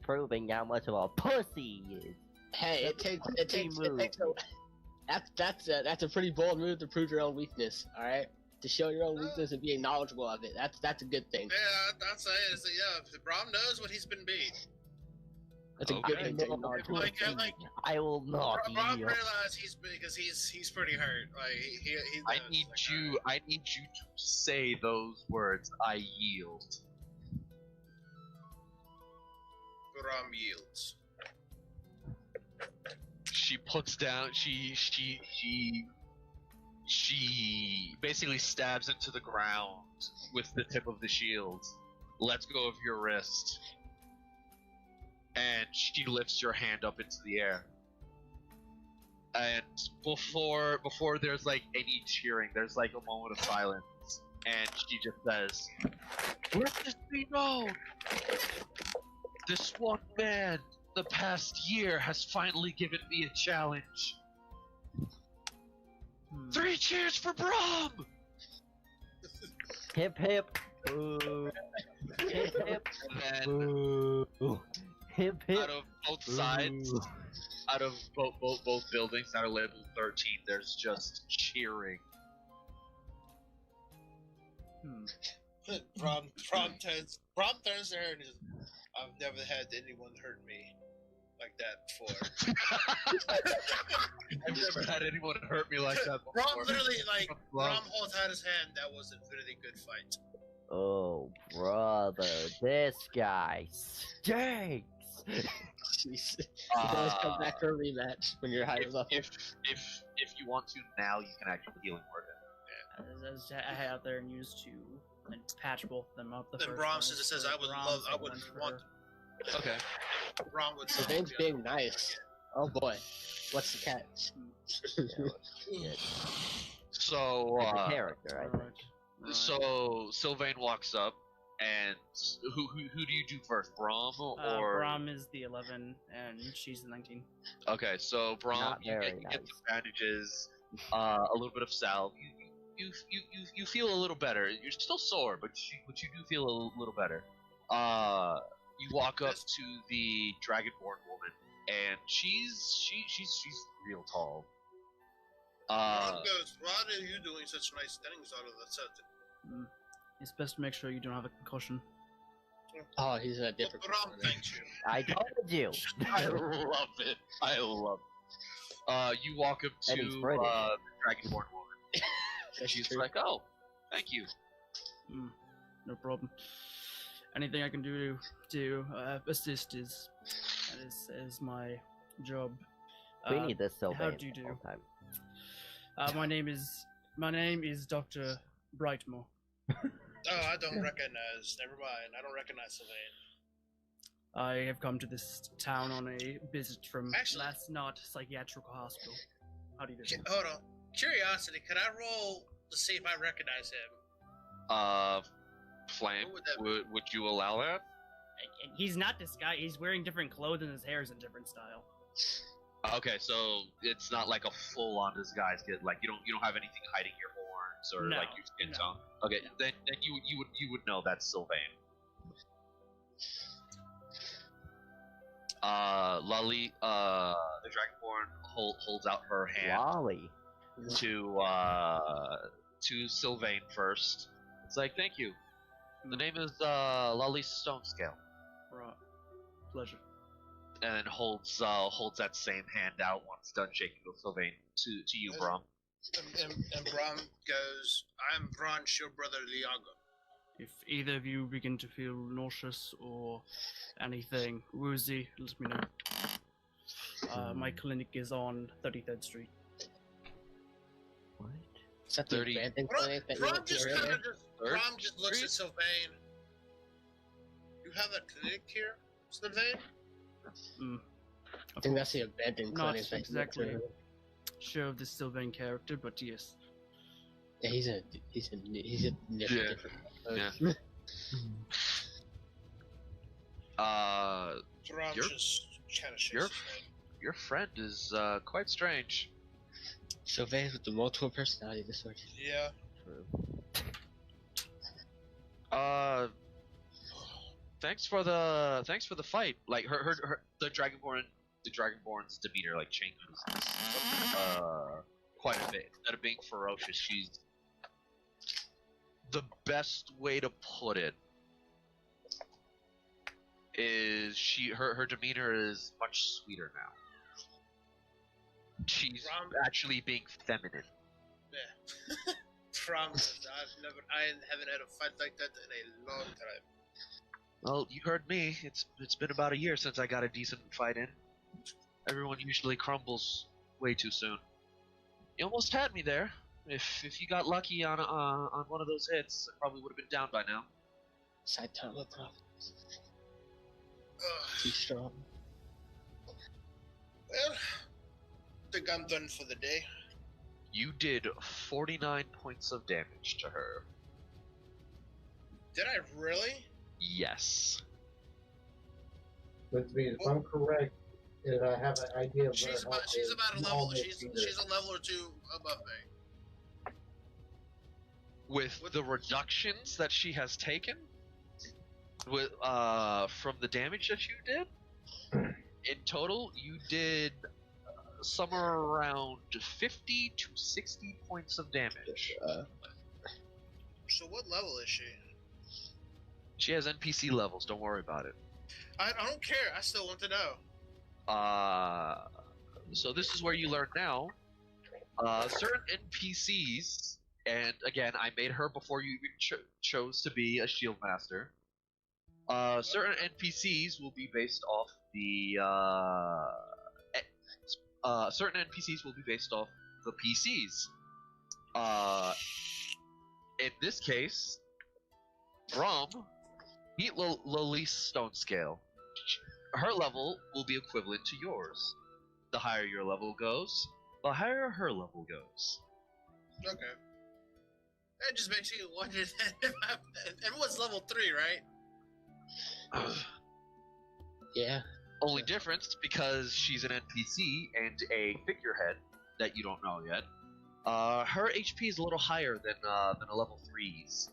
proving how much of a pussy he is. Hey, it takes move. that's a pretty bold move to prove your own weakness. All right, to show your own weakness and being knowledgeable of it. That's a good thing. Yeah, that's it. Yeah, Brom knows what he's been beat. That's a Okay. good thing to acknowledge. Like, I will not Brom yield. realized he's pretty hurt. Like he I knows, need like, you. I need you to say those words. I yield. Brom yields. She puts down. She basically stabs into the ground with the tip of the shield. Lets go of your wrist, and she lifts your hand up into the air. And before there's like any cheering, there's like a moment of silence, and she just says, "Let this be known. This one man, the past year, has finally given me a challenge. 3 cheers for Brom!" Hip hip. Boo. Hip hip. And then Boo. Hip hip. out of both sides, Boo. out of both buildings that are labeled 13, there's just cheering. Brom turns to her and is, I've never had anyone hurt me like that before. I've never had anyone hurt me like that before. Brom literally, like, Brom. Brom holds out his hand. That was a really good fight. Oh, brother, this guy stinks. Jeez. You always come back for a rematch when you're higher level. If you want to now, you can actually healing word it. As I head out there and use to patch both of them up. The Then first Brom one says, is it says, for I would Brom, love, I second would one's for want, her. Okay. Brom would So Vane's being nice. Oh boy. What's the catch? So, It's a character, I think. Right. so Sylvain walks up, and who do you do first, Brom or? Brom is the 11 and she's the 19. Okay, so Brom, Not you very get nice. some bandages, a little bit of salve. You feel a little better. You're still sore, but you do feel a little better. You walk up to the Dragonborn woman, and she's real tall. Brom goes, why are you doing such nice things out of the set? It's best to make sure you don't have a concussion. Oh, he's a different Brom person. thanks you. I told you. I love it. I love You walk up to And he's the British. Dragonborn woman. And That's she's true. like, "Oh, thank you." No problem. Anything I can do to assist is my job. We need this Sylvain how do you the do? whole time. My name is Dr. Brightmore. Oh, I don't recognize. Never mind. I don't recognize Sylvain. I have come to this town on a visit from Actually- last night psychiatrical hospital. How do you do? Hold on. Curiosity. Could I roll to see if I recognize him? Flame, What would that be? would you allow that? And he's not this guy. He's wearing different clothes and his hair is a different style. Okay, so it's not like a full-on disguise. Like you don't have anything hiding your horns or No, like your skin no, tone. Okay, no. then you would know that's Sylvain. Lully, the Dragonborn holds out her hand Lolly. to Sylvain first. It's like, "Thank you. The name is Lully Stonescale," Right. Pleasure. and then holds that same hand out once done shaking with Sylvain to you, Brom. And Brom goes, I'm Bronch, your brother Liago. If either of you begin to feel nauseous or anything woozy, let me know. My clinic is on 33rd Street. What? Is that the 30. abandoned clinic that you Brom went to just kind earlier? of just, Third Brom just looks at Sylvain. You have a clinic here, Sylvain? I think that's the abandoned Not clinic. that you went to exactly. earlier. Sure of the Sylvain character, but yes. Yeah, he's a Yeah. different. Yeah. Brom You're- just kind of shakes you're- his head. Your friend is quite strange. Sylvain with the multiple personality disorder. Yeah. Thanks for the fight. Like the Dragonborn's demeanor like changes quite a bit. Instead of being ferocious, she's the best way to put it is her demeanor is much sweeter now. She's Rom- actually being feminine. Yeah. Brom says, I haven't had a fight like that in a long time. Well, you heard me. It's been about a year since I got a decent fight in. Everyone usually crumbles way too soon. You almost had me there. If you got lucky on one of those hits, I probably would have been down by now. Side tunnel, bro. Ugh. Too strong. Well, I think I'm done for the day. You did 49 points of damage to her. Did I really? Yes. Which means, if I'm correct, if I have an idea of where She's her about health she's is, about a you level almost she's beat her. a level or two above me. With the reductions that she has taken, with from the damage that you did, in total, you did somewhere around 50 to 60 points of damage. So what level is she? She has NPC levels. Don't worry about it. I don't care. I still want to know. So this is where you learn now. Certain NPCs, and again, I made her before you even chose to be a shield master. Certain NPCs will be based off the certain NPCs will be based off the PCs. In this case, Brom beat Lolise Stonescale. Her level will be equivalent to yours. The higher your level goes, the higher her level goes. Okay. That just makes you wonder that everyone's level 3, right? Yeah. Only difference, because she's an NPC and a figurehead that you don't know yet, her HP is a little higher than a level 3's.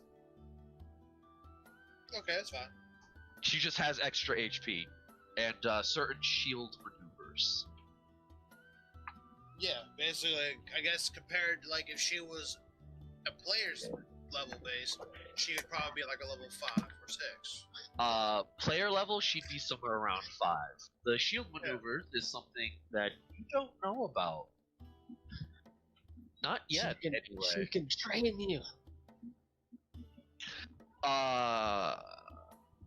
Okay, that's fine. She just has extra HP and certain shield maneuvers. Yeah, basically, I guess compared, like, if she was a player's level base, she'd probably be like a level 5 or 6. Player level, she'd be somewhere around 5. The shield maneuvers is something that you don't know about. Not yet, She anyway. can train you.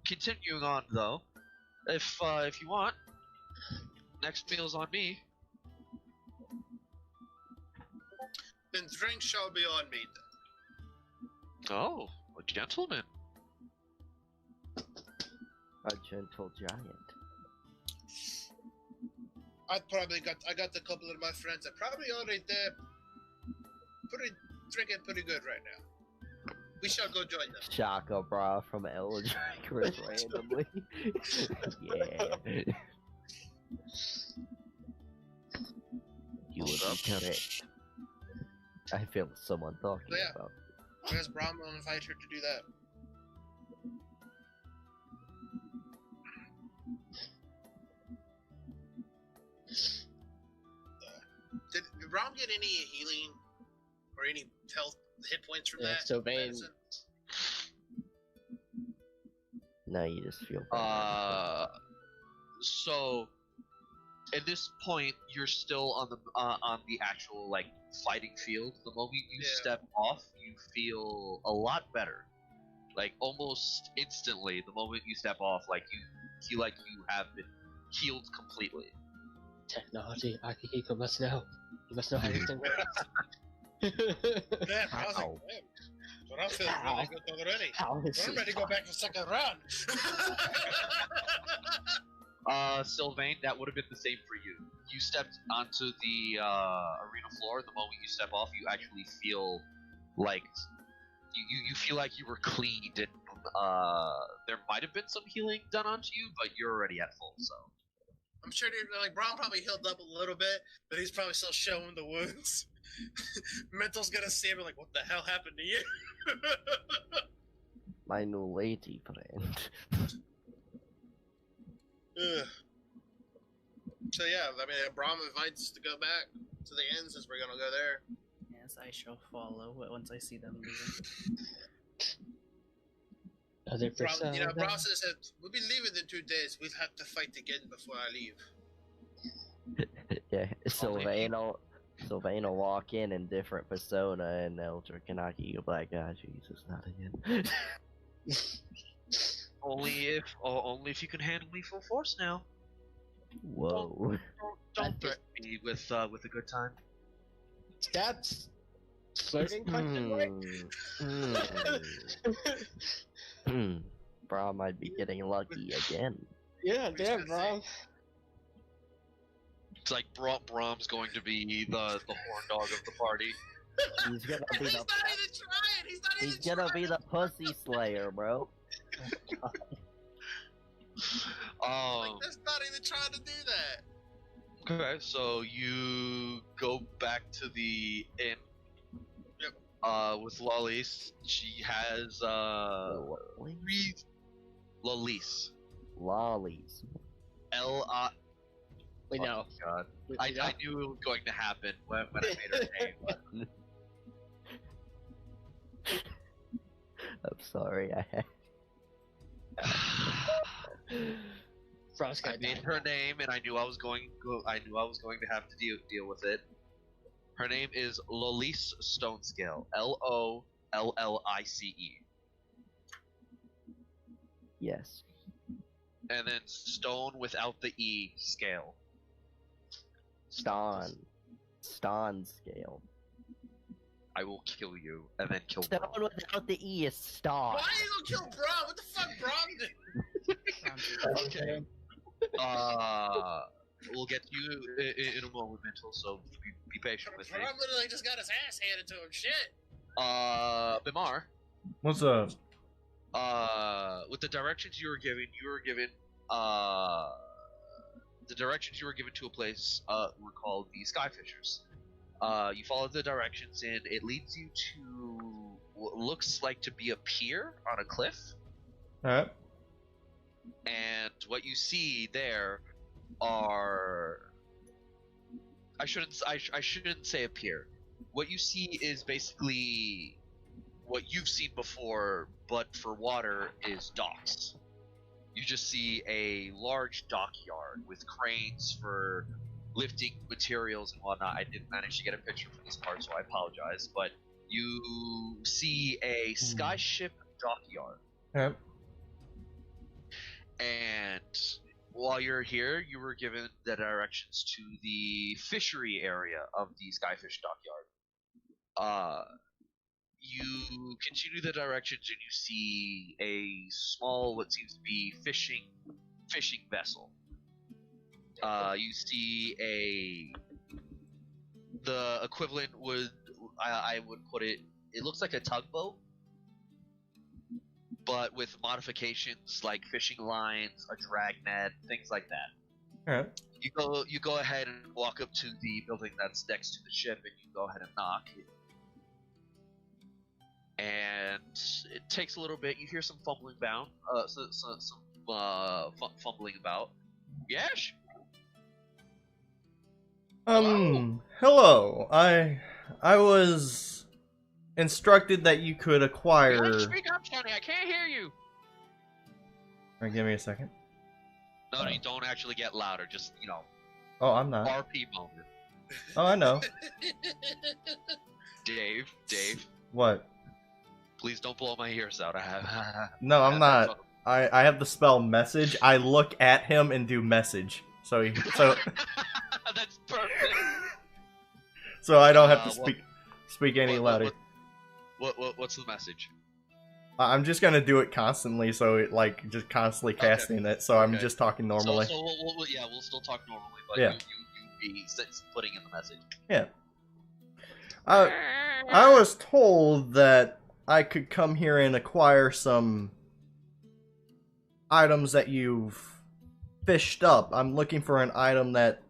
Continuing on though, if you want, next meal's on me. Then drink shall be on me then. Oh, a gentleman. A gentle giant. I got a couple of my friends that probably already there, drinking pretty good right now. We shall go join them. Shaka bra from Eldritch randomly. Yeah. You would be correct. I feel someone talking Yeah. about. I guess Brom will invite her to do that. Did Brom get any healing or any health hit points from Yeah, that? so Vane. medicine? No, you just feel bad. So at this point, you're still on the actual like fighting field. The moment you Yeah. step off, you feel a lot better. Like almost instantly, the moment you step off, like you feel like you have been healed completely. Technology, Akihiko must know. You must know how everything works. Yeah, I was like, Ow. damn. But I feel really good already. How is I'm it ready to go back to second round. Sylvain, that would have been the same for you. You stepped onto the arena floor. The moment you step off, you actually feel like you feel like you were cleaned, and there might have been some healing done onto you, but you're already at full. So I'm sure like Braun probably healed up a little bit, but he's probably still showing the wounds. Mental's gonna see him like, what the hell happened to you? My new lady friend. Ugh. So yeah, I mean, Braum invites to go back to the inn since we're gonna go there. Yes, I shall follow once I see them leaving. other Braum, you know, persona? Braum says that we'll be leaving in 2 days. We'll have to fight again before I leave. Yeah, Sylvain will walk in different persona, and Eldritch Kanaki go like, ah, Jesus, not again. only if you can handle me full force now. Whoa. Don't threaten me with a good time. That's flirting question, right? Bra might be getting lucky again. Yeah, damn, bro. It's like Brom's going to be the horn dog of the party. He's gonna be He's the not even trying. he's gonna be the pussy slayer, bro. Like, that's not even trying to do that. Okay, so you go back to the inn. Yep. With Lollies. She has three Lollies. Lollies. L-I. We know. Oh God. We I know. knew it was going to happen when I made her name. But I'm sorry, Frost I got made her name, and I knew I was going to have to deal with it. Her name is Lollice Stonescale. Lollice. Yes. And then stone without the E scale. Ston scale. I will kill you and then kill Stone Brom. without the E is Ston. Why are you gonna kill Braum? What the fuck Braum did? Okay. We'll get to you in a moment, Mental, so be patient with me. Braum literally just got his ass handed to him. Shit. Bimar, What's up? with the directions you were given, the directions you were given to a place, were called the Skyfishers. You follow the directions and it leads you to what looks like to be a pier on a cliff. Alright. And what you see there are I shouldn't say a pier. What you see is basically what you've seen before, but for water, is docks. You just see a large dockyard with cranes for lifting materials and whatnot. I didn't manage to get a picture for this part, so I apologize. But you see a skyship dockyard. Yep. And while you're here, you were given the directions to the fishery area of the Skyfish dockyard. You continue the directions and you see a small, what seems to be fishing vessel. You see the equivalent would, I would put it, it looks like a tugboat, but with modifications like fishing lines, a dragnet, things like that. Alright. You go ahead and walk up to the building that's next to the ship, and you go ahead and knock. And it takes a little bit. You hear some fumbling about. Fumbling about. Yes. Hello. I was instructed that you could acquire. Speak up, Sonny. I can't hear you. Alright, give me a second. No, you don't actually get louder. Just Oh, I'm not. RP moment. Oh, I know. Dave. What? Please don't blow my ears out. I have. No, I'm not. I have the spell message. I look at him and do message. So That's perfect. So I don't have to speak any louder. What's the message? I'm just gonna do it constantly, so it just constantly casting it. So I'm just talking normally. So we'll still talk normally, but yeah. you be putting in the message. Yeah. I was told that I could come here and acquire some items that you've fished up. I'm looking for an item that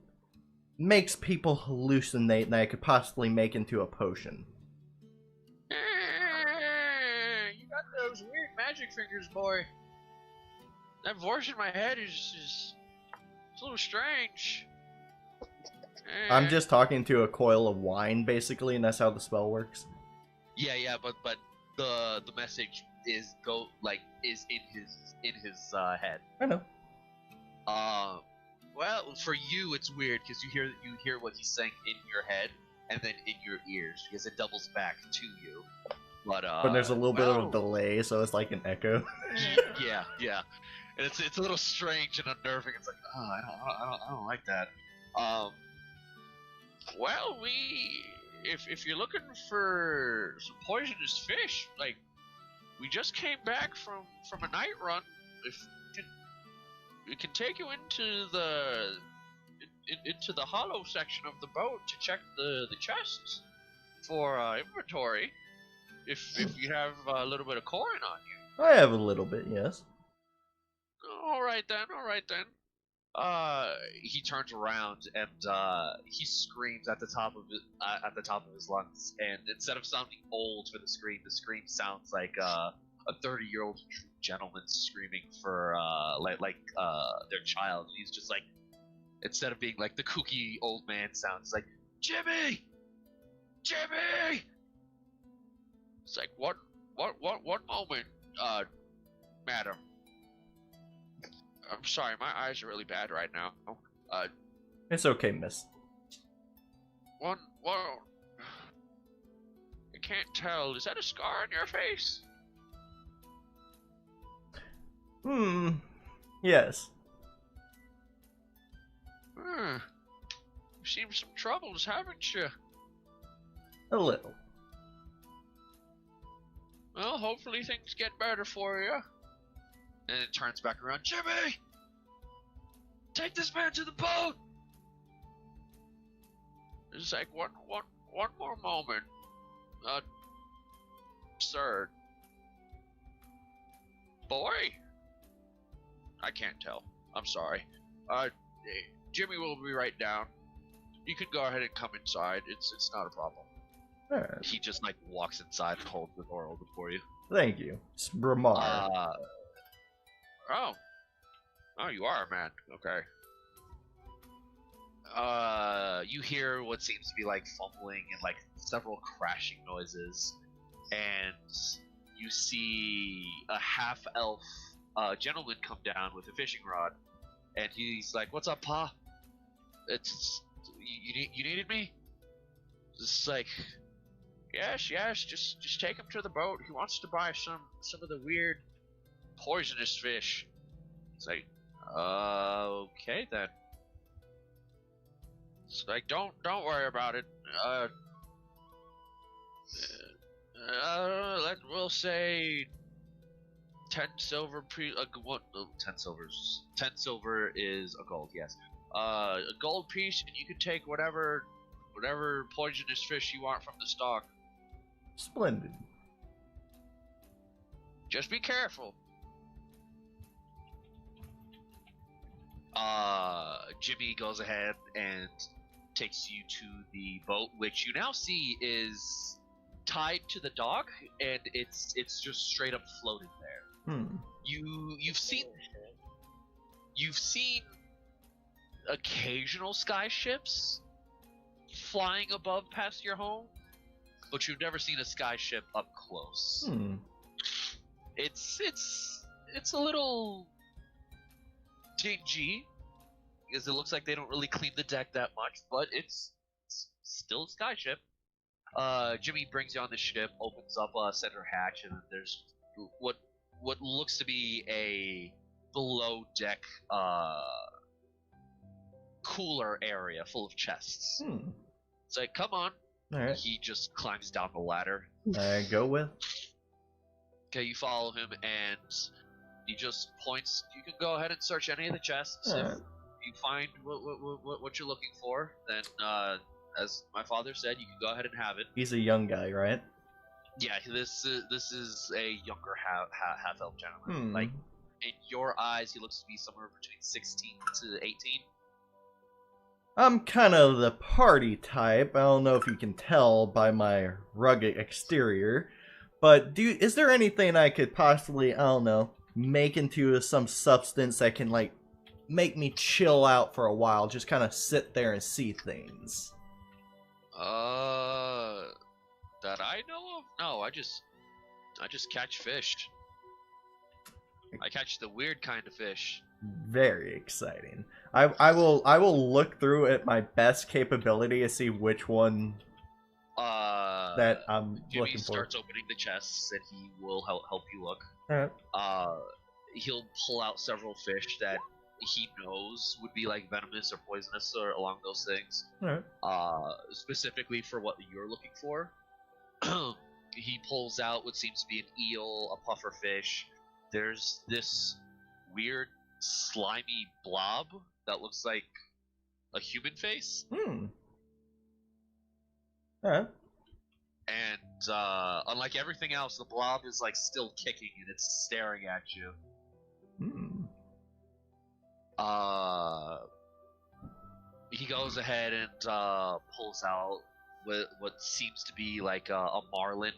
makes people hallucinate that I could possibly make into a potion. You got those weird magic fingers, boy. That voice in my head is just it's a little strange. I'm just talking to a coil of wine, basically, and that's how the spell works. Yeah, but the message is in his head. I know. Well, for you it's weird because you hear what he's saying in your head and then in your ears because it doubles back to you. But there's a little bit of a delay, so it's like an echo. yeah, and it's a little strange and unnerving. It's like, I don't like that. Well, if you're looking for some poisonous fish, we just came back from a night run. If we can take you into the hollow section of the boat to check the chests for inventory. If you have a little bit of coin on you. I have a little bit, yes. All right then. He turns around and he screams at the top of his lungs. And instead of sounding old for the scream sounds like a 30-year-old gentleman screaming for their child. He's just like, instead of being like the kooky old man sounds, like Jimmy. It's like what moment, madam. I'm sorry, my eyes are really bad right now. It's okay, miss. I can't tell. Is that a scar on your face? Yes. You've seen some troubles, haven't you? A little. Well, hopefully things get better for you. And it turns back around. Jimmy! Take this man to the boat! It's like, one more moment. Sir. Boy? I can't tell. I'm sorry. Jimmy will be right down. You can go ahead and come inside. It's not a problem. Alright. He just walks inside and holds the door open for you. Thank you. It's Bramar. Oh, you are a man. Okay. You hear what seems to be fumbling and several crashing noises. and you see a half-elf gentleman come down with a fishing rod, and he's like, "What's up, Pa? It's you needed me?" It's like, yes, just take him to the boat. He wants to buy some of the weird poisonous fish. It's like, okay then. It's like, don't worry about it. We'll say 10 silver 10 silvers. 10 silver is a gold, yes. A gold piece, and you can take whatever poisonous fish you want from the stock. Splendid. Just be careful. Jimmy goes ahead and takes you to the boat, which you now see is tied to the dock, and it's just straight up floating there. You've seen occasional sky ships flying above past your home, but you've never seen a sky ship up close. It's a little dingy because it looks like they don't really clean the deck that much, but it's still a sky ship. Jimmy brings you on the ship, opens up a center hatch, and there's what looks to be a below deck cooler area full of chests. It's like, come on. All right. He just climbs down the ladder. I go with. Okay, you follow him, and he just points. You can go ahead and search any of the chests. All If right. you find what you're looking for, then as my father said, you can go ahead and have it. He's a young guy, right? Yeah, this is a younger half elf gentleman. Hmm. Like, in your eyes, he looks to be somewhere between 16 to 18. I'm kind of the party type. I don't know if you can tell by my rugged exterior, but is there anything I could possibly, I don't know, make into some substance that can, like, make me chill out for a while, just kind of sit there and see things? That I know of? No, I just catch fish. I catch the weird kind of fish. Very exciting. I will look through at my best capability to see which one that I'm Jimmy looking for. starts opening the chests, and he will help you look. Alright. He'll pull out several fish that he knows would be like venomous or poisonous or along those things. Alright. Specifically for what you're looking for. He pulls out what seems to be an eel, a puffer fish. There's this weird slimy blob that looks like a human face. Alright. And unlike everything else, the blob is like still kicking and it's staring at you. He goes ahead and pulls out what seems to be like a marlin.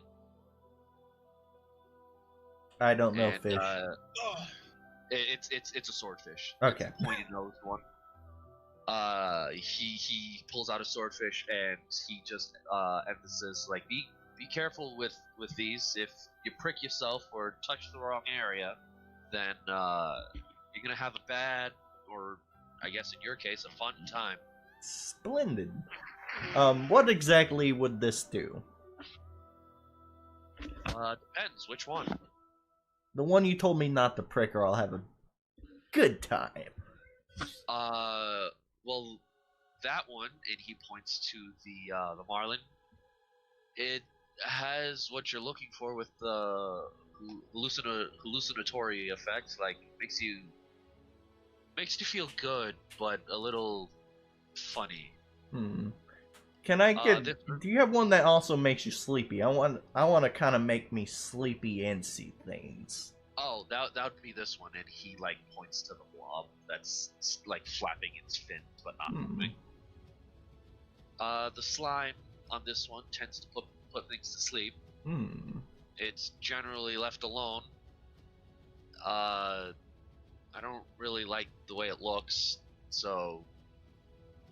I don't know And, fish. It's a swordfish. Okay. It's a pointed nose one. He pulls out a swordfish and he just emphasizes like be careful with these. If you prick yourself or touch the wrong area, then you're gonna have a bad, or I guess in your case, a fun time. Splendid. What exactly would this do? Depends which one. The one you told me not to prick, or I'll have a good time. Well, that one, and he points to the marlin. It has what you're looking for with the hallucinatory effect. Like makes you feel good, but a little funny. Can I get? Different. Do you have one that also makes you sleepy? I want to kind of make me sleepy and see things. Oh, that would be this one, and he like points to the blob that's like flapping its fins but not moving. The slime on this one tends to put things to sleep. It's generally left alone. I don't really like the way it looks, so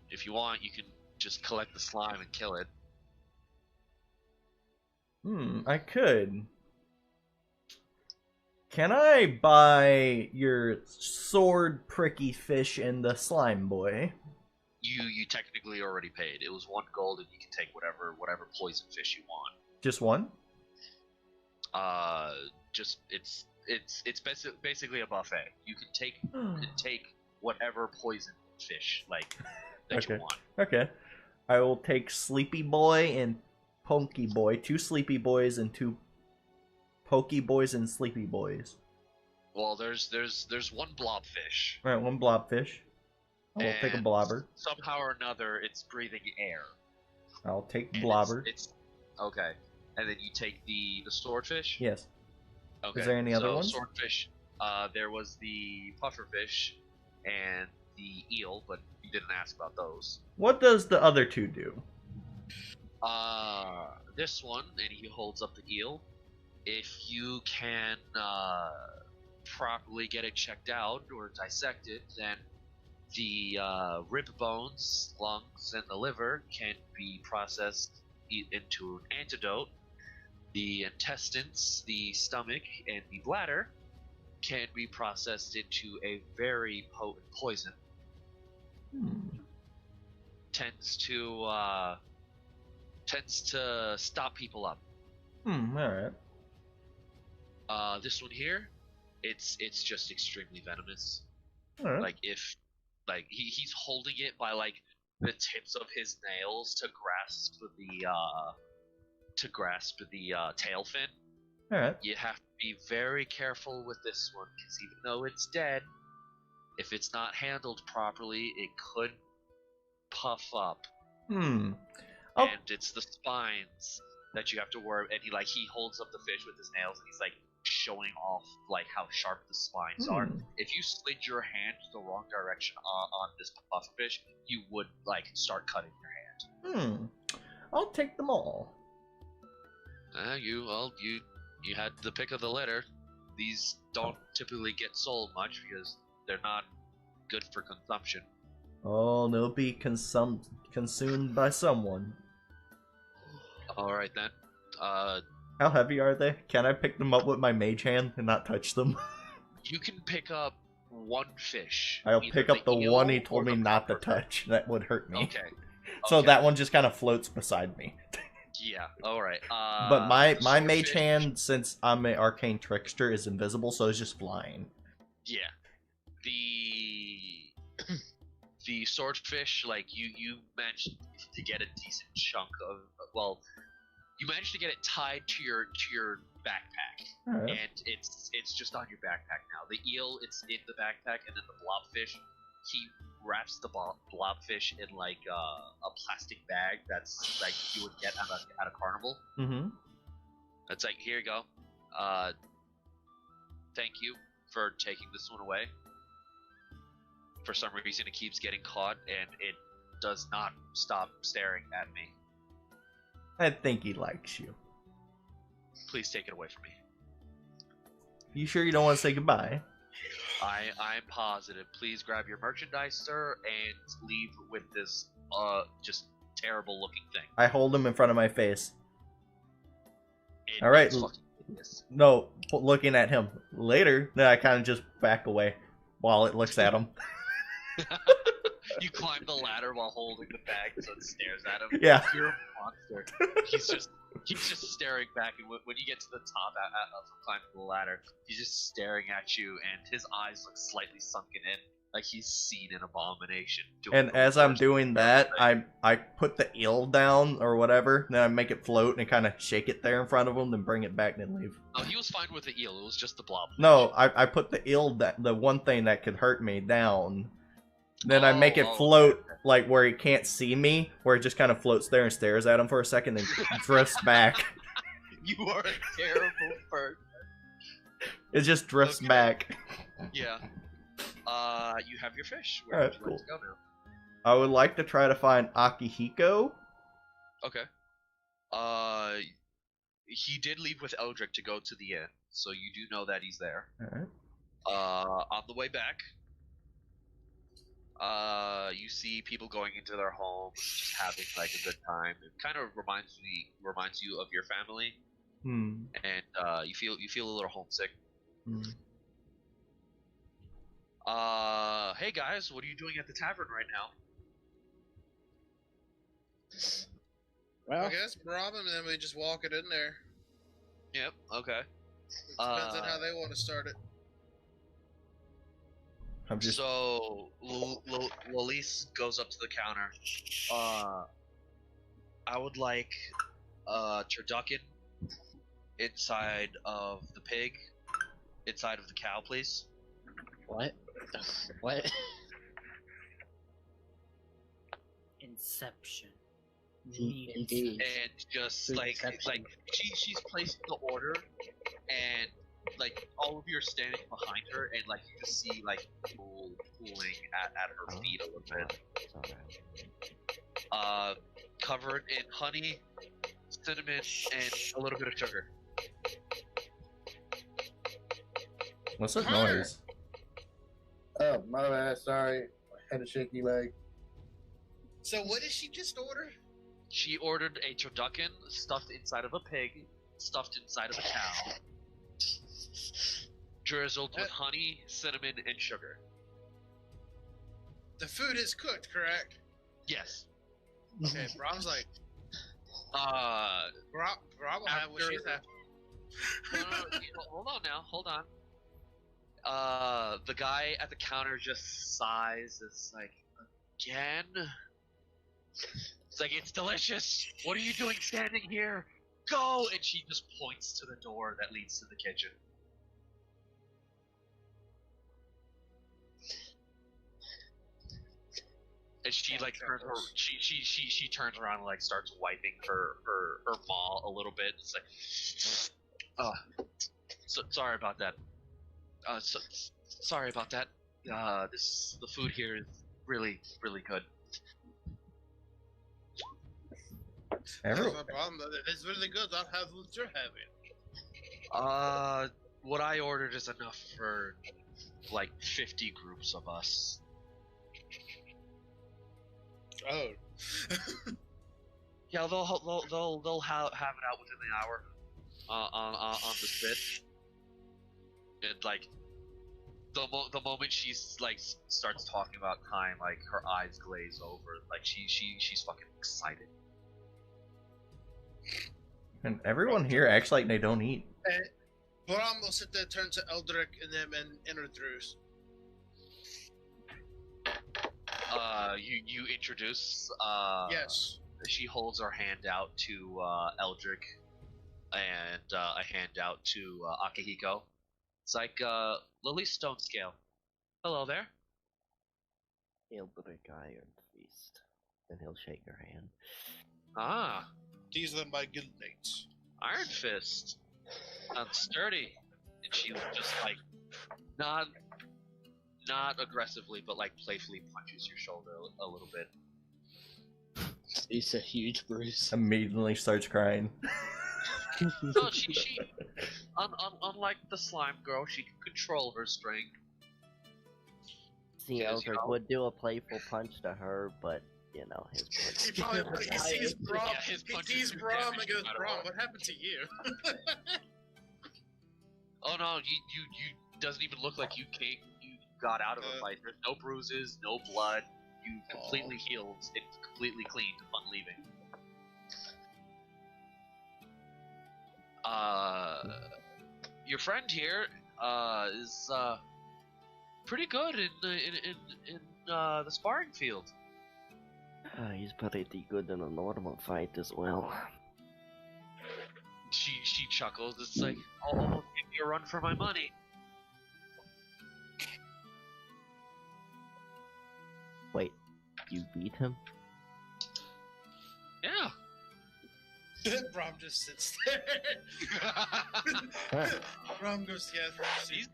if you want, you can just collect the slime and kill it. I could. Can I buy your sword pricky fish and the slime boy? You technically already paid. It was 1 gold, and you can take whatever poison fish you want. Just one? Just it's basically a buffet. You can take whatever poison fish that you want. Okay. I will take Sleepy Boy and Pokey Boy. 2 Sleepy Boys and 2 Pokey Boys and Sleepy Boys. Well, there's 1 blobfish. Alright, 1 blobfish. I will take a blobber. Somehow or another, it's breathing air. I'll take And blobber. It's okay. And then you take the swordfish. Yes. Okay. Is there any other ones? Swordfish. There was the pufferfish and the eel, but you didn't ask about those. What does the other 2 do? This one, and he holds up the eel. If you can properly get it checked out or dissected, then the rib bones, lungs, and the liver can be processed into an antidote. The intestines, the stomach, and the bladder can be processed into a very potent poison. Tends to stop people up. Alright. This one here, it's just extremely venomous. Alright. Like he's holding it by like the tips of his nails to grasp the tail fin. Alright. You have to be very careful with this one, because even though it's dead, if it's not handled properly, it could puff up. Oh. And it's the spines that you have to worry. And he holds up the fish with his nails, and he's like showing off like how sharp the spines are. If you slid your hand the wrong direction on this pufferfish, you would like start cutting your hand. I'll take them all. You had the pick of the litter. These don't typically get sold much because they're not good for consumption. Oh, they'll be consumed by someone. Alright then. How heavy are they? Can I pick them up with my mage hand and not touch them? You can pick up 1 fish. I'll either pick up the eel one he or told me the not to pufferfish. touch. That would hurt me. Okay. So Okay. that one just kind of floats beside me. Yeah, alright. But my the mage swordfish- hand, since I'm an arcane trickster, is invisible, so it's just flying. Yeah. The swordfish, like you managed to get a decent chunk of, well, you managed to get it tied to your backpack, Alright. and it's just on your backpack now. The eel, it's in the backpack, and then the blobfish, he wraps the blobfish in like a plastic bag that's like you would get at a carnival. Mm-hmm. It's like, here you go. Thank you for taking this one away. For some reason, it keeps getting caught, and it does not stop staring at me. I think he likes you. Please take it away from me. You sure you don't want to say goodbye? I'm positive. Please grab your merchandise, sir, and leave with this just terrible looking thing. I hold him in front of my face. It All right. is fucking hideous. No, looking at him. Later, then I kind of just back away while it looks at him. You climb the ladder while holding the bag, so it stares at him. Yeah. You're a monster. He's just staring back, and when you get to the top of climbing the ladder, he's just staring at you, and his eyes look slightly sunken in, like he's seen an abomination. And as I'm doing that, I put the eel down or whatever, then I make it float and kind of shake it there in front of him, then bring it back and leave. Oh, he was fine with the eel. It was just the blob. No, I put the eel, the one thing that could hurt me, down. Then I make it float like where he can't see me, where it just kind of floats there and stares at him for a second, then drifts back. You are a terrible person. It just drifts Okay. back. Yeah. You have your fish. Where Alright, would you like to go now? I would like to try to find Akihiko. Okay. He did leave with Eldrick to go to the inn, so you do know that he's there. Alright. On the way back, you see people going into their homes, just having like a good time. It kind of reminds you of your family. Hmm. and you feel a little homesick. Hmm. Hey guys, what are you doing at the tavern right now? Well, I guess rob him and then we just walk it in there. Yep. Okay. Depends on how they want to start it. I'm just. So Lalise goes up to the counter. I would like turducken inside of the pig, inside of the cow, please. what? What? Inception. Indeed. And just Food like exception. she's placing the order, and like all of you are standing behind her, and like you just see like people pulling at her feet a little bit. It's alright. Covered in honey, cinnamon, and a little bit of sugar. What's that Connor! noise? Oh, my bad. Sorry. I had a shaky leg. So what did she just order? She ordered a turducken stuffed inside of a pig, stuffed inside of a cow, drizzled with honey, cinnamon, and sugar. The food is cooked, correct? Yes. Okay, Brom's like, Uh, Brom will have what she's After- having. no, hold on now, hold on. The guy at the counter just sighs. It's like, again? It's like, it's delicious. What are you doing standing here? Go! And she just points to the door that leads to the kitchen. And she like turns her, she turns around and like starts wiping her maw a little bit. It's like, so sorry about that. Sorry about that. The food here is really good. That's Every- my problem. It's really good. I'll have what you're having. What I ordered is enough for like 50 groups of us. Oh. Yeah, they'll have it out within the hour. On the spit. And like, the moment she's like starts talking about time, like her eyes glaze over. Like she's fucking excited. And everyone here acts like they don't eat. Brom will sit there, turn to Eldrick, and them and introduce. You introduce. Yes. She holds her hand out to Eldrick, and a hand out to Akihiko. It's like Lily's stone scale. Hello there. He'll break Iron Fist. Then he'll shake her hand. Ah, These are my guildmates. Iron Fist. Sturdy. And she just like not aggressively, but like playfully punches your shoulder a little bit. It's a huge bruise. Immediately starts crying. No, she unlike the slime girl, she can control her strength. See, Yes, Eldrick you know. would do a playful punch to her, but, you know, his He punch. probably he sees Brom. Yeah, his He punches sees do Brom damage and goes, no matter Brom, what. what happened to you? Oh no, you doesn't even look like you got out of a fight. There's no bruises, no blood. You completely healed and completely clean upon leaving. Your friend here is pretty good in the sparring field. He's pretty good in a normal fight as well. She chuckles. It's like, I'll almost give you a run for my money. Wait, you beat him? Yeah. Brom just sits there. Brom goes, yeah, He's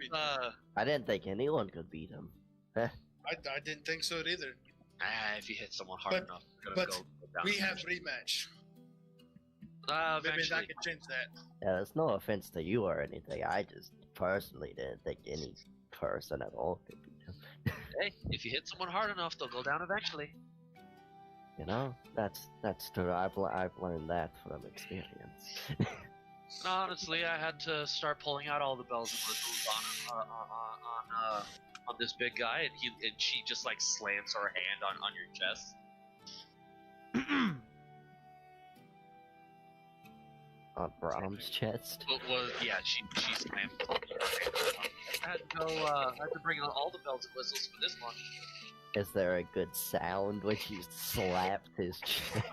I didn't think anyone could beat him. I didn't think so either. if you hit someone hard But- enough, you're gonna but go down. We have rematch. Maybe Eventually. I could change that. Yeah, there's no offense to you or anything. I just personally didn't think any person at all could beat him. Hey, if you hit someone hard enough, they'll go down eventually. You know, that's true. I've learned that from experience. And honestly, I had to start pulling out all the bells and whistles on this big guy, and she just like slams her hand on your chest. On Brahm's chest. Well, yeah, she slammed her hand. I had to bring on all the bells and whistles for this one. Is there a good sound when you slapped his chest?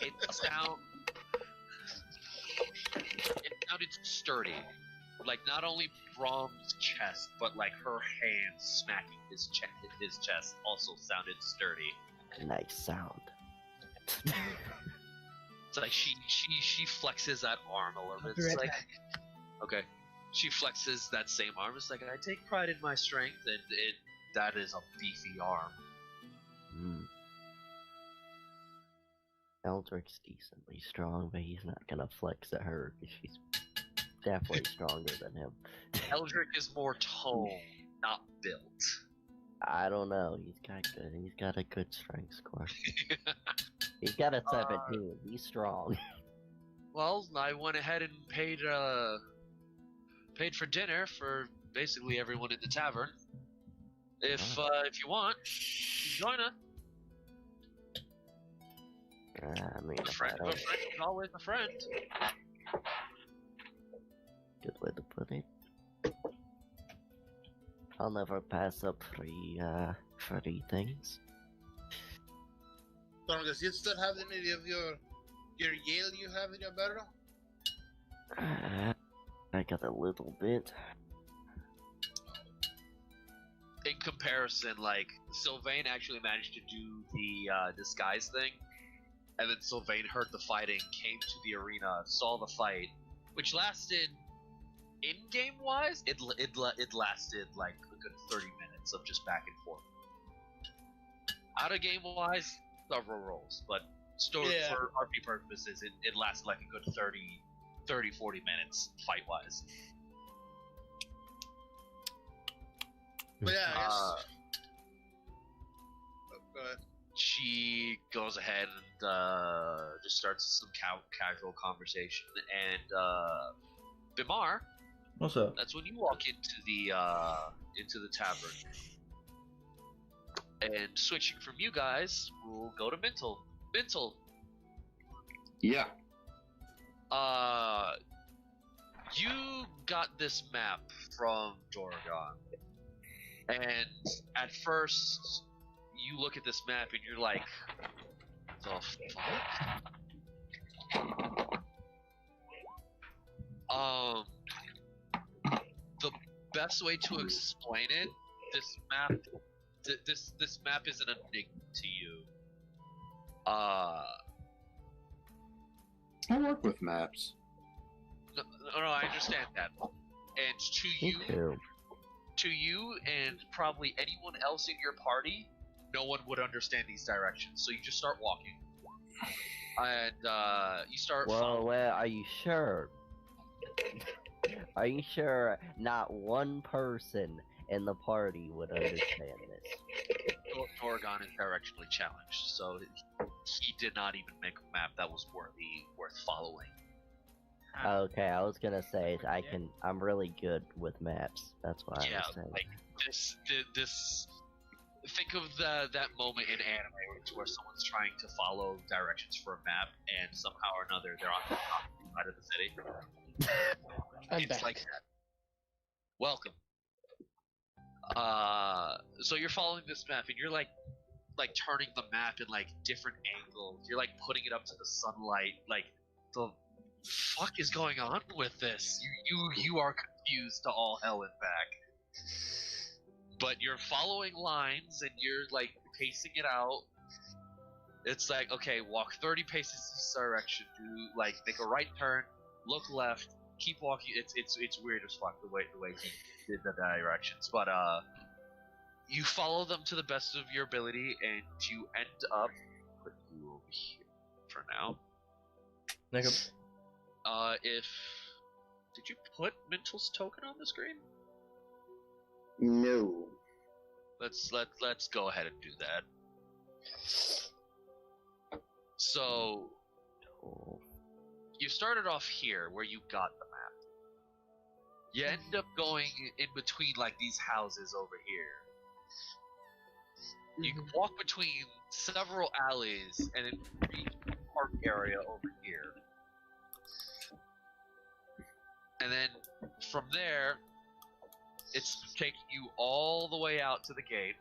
It sounded sturdy. Like, not only Brahm's chest, but like her hand smacking his chest also sounded sturdy. Nice sound. It's like she flexes that arm a little bit. It's like, okay, she flexes that same arm. It's like, I take pride in my strength, and that is a beefy arm. Eldrick's decently strong, but he's not gonna flex at her because she's definitely stronger than him. Eldrick is more tone, not built. I don't know. He's got a good strength score. He's got a 17. He's strong. Well, I went ahead and paid for dinner for basically everyone in the tavern. If you want, join us. I mean, A friend is always a friend. Good way to put it. I'll never pass up free things. Does you still have any of your Yale you have in your barrel? I got a little bit. In comparison, like, Sylvain actually managed to do the disguise thing, and then Sylvain heard the fighting, came to the arena, saw the fight, which lasted, in-game wise, it lasted like a good 30 minutes of just back and forth. Out of game wise, several rolls, but for RP purposes, it lasted like a good 30, 40 minutes fight wise. But yeah, I guess. Go ahead. She goes ahead and just starts some casual conversation, and Bimar, What's up? that's when you walk into the tavern. And switching from you guys, we'll go to Mental. Mental. Yeah. You got this map from Doragon, and at first you look at this map and you're like, the fuck? The best way to explain it, this map is an enigma to you. I work with maps. No, I understand that. And to you and probably anyone else in your party, no one would understand these directions. So you just start walking. And you start following. Well, are you sure? Are you sure not one person in the party would understand this? Oregon is directionally challenged, so he did not even make a map that was worth following. Okay, I was gonna say I'm really good with maps. That's why I was saying. Like this. Think of that moment in anime where someone's trying to follow directions for a map, and somehow or another they're on the opposite side of the city. It's like that. Welcome. So you're following this map, and you're like turning the map in like different angles. You're like putting it up to the sunlight. Like, the fuck is going on with this? You are confused to all hell and back. But you're following lines, and you're like pacing it out. It's like, okay, walk 30 paces this direction. Do like make a right turn, look left, keep walking. It's weird as fuck the way he did the directions, but you follow them to the best of your ability, and you end up. Put you over here for now. Did you put Mental's token on the screen? No. Let's go ahead and do that. you started off here where you got the map. You end up going in between like these houses over here. You can walk between several alleys and then reach the park area over here. And then from there, it's taking you all the way out to the gate.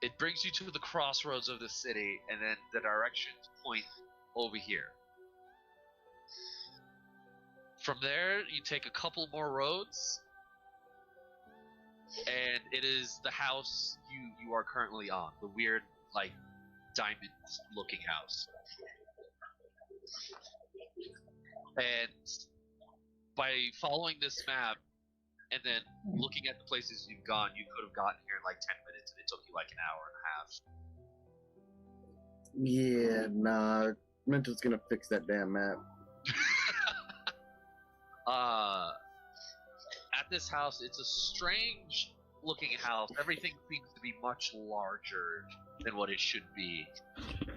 It brings you to the crossroads of the city, and then the directions point over here. From there, you take a couple more roads, and it is the house you are currently on. The weird, like, diamond-looking house. And by following this map, and then looking at the places you've gone, you could have gotten here in like 10 minutes, and it took you like an hour and a half. Yeah, nah. Mental's gonna fix that damn map. At this house, it's a strange looking house. Everything seems to be much larger than what it should be.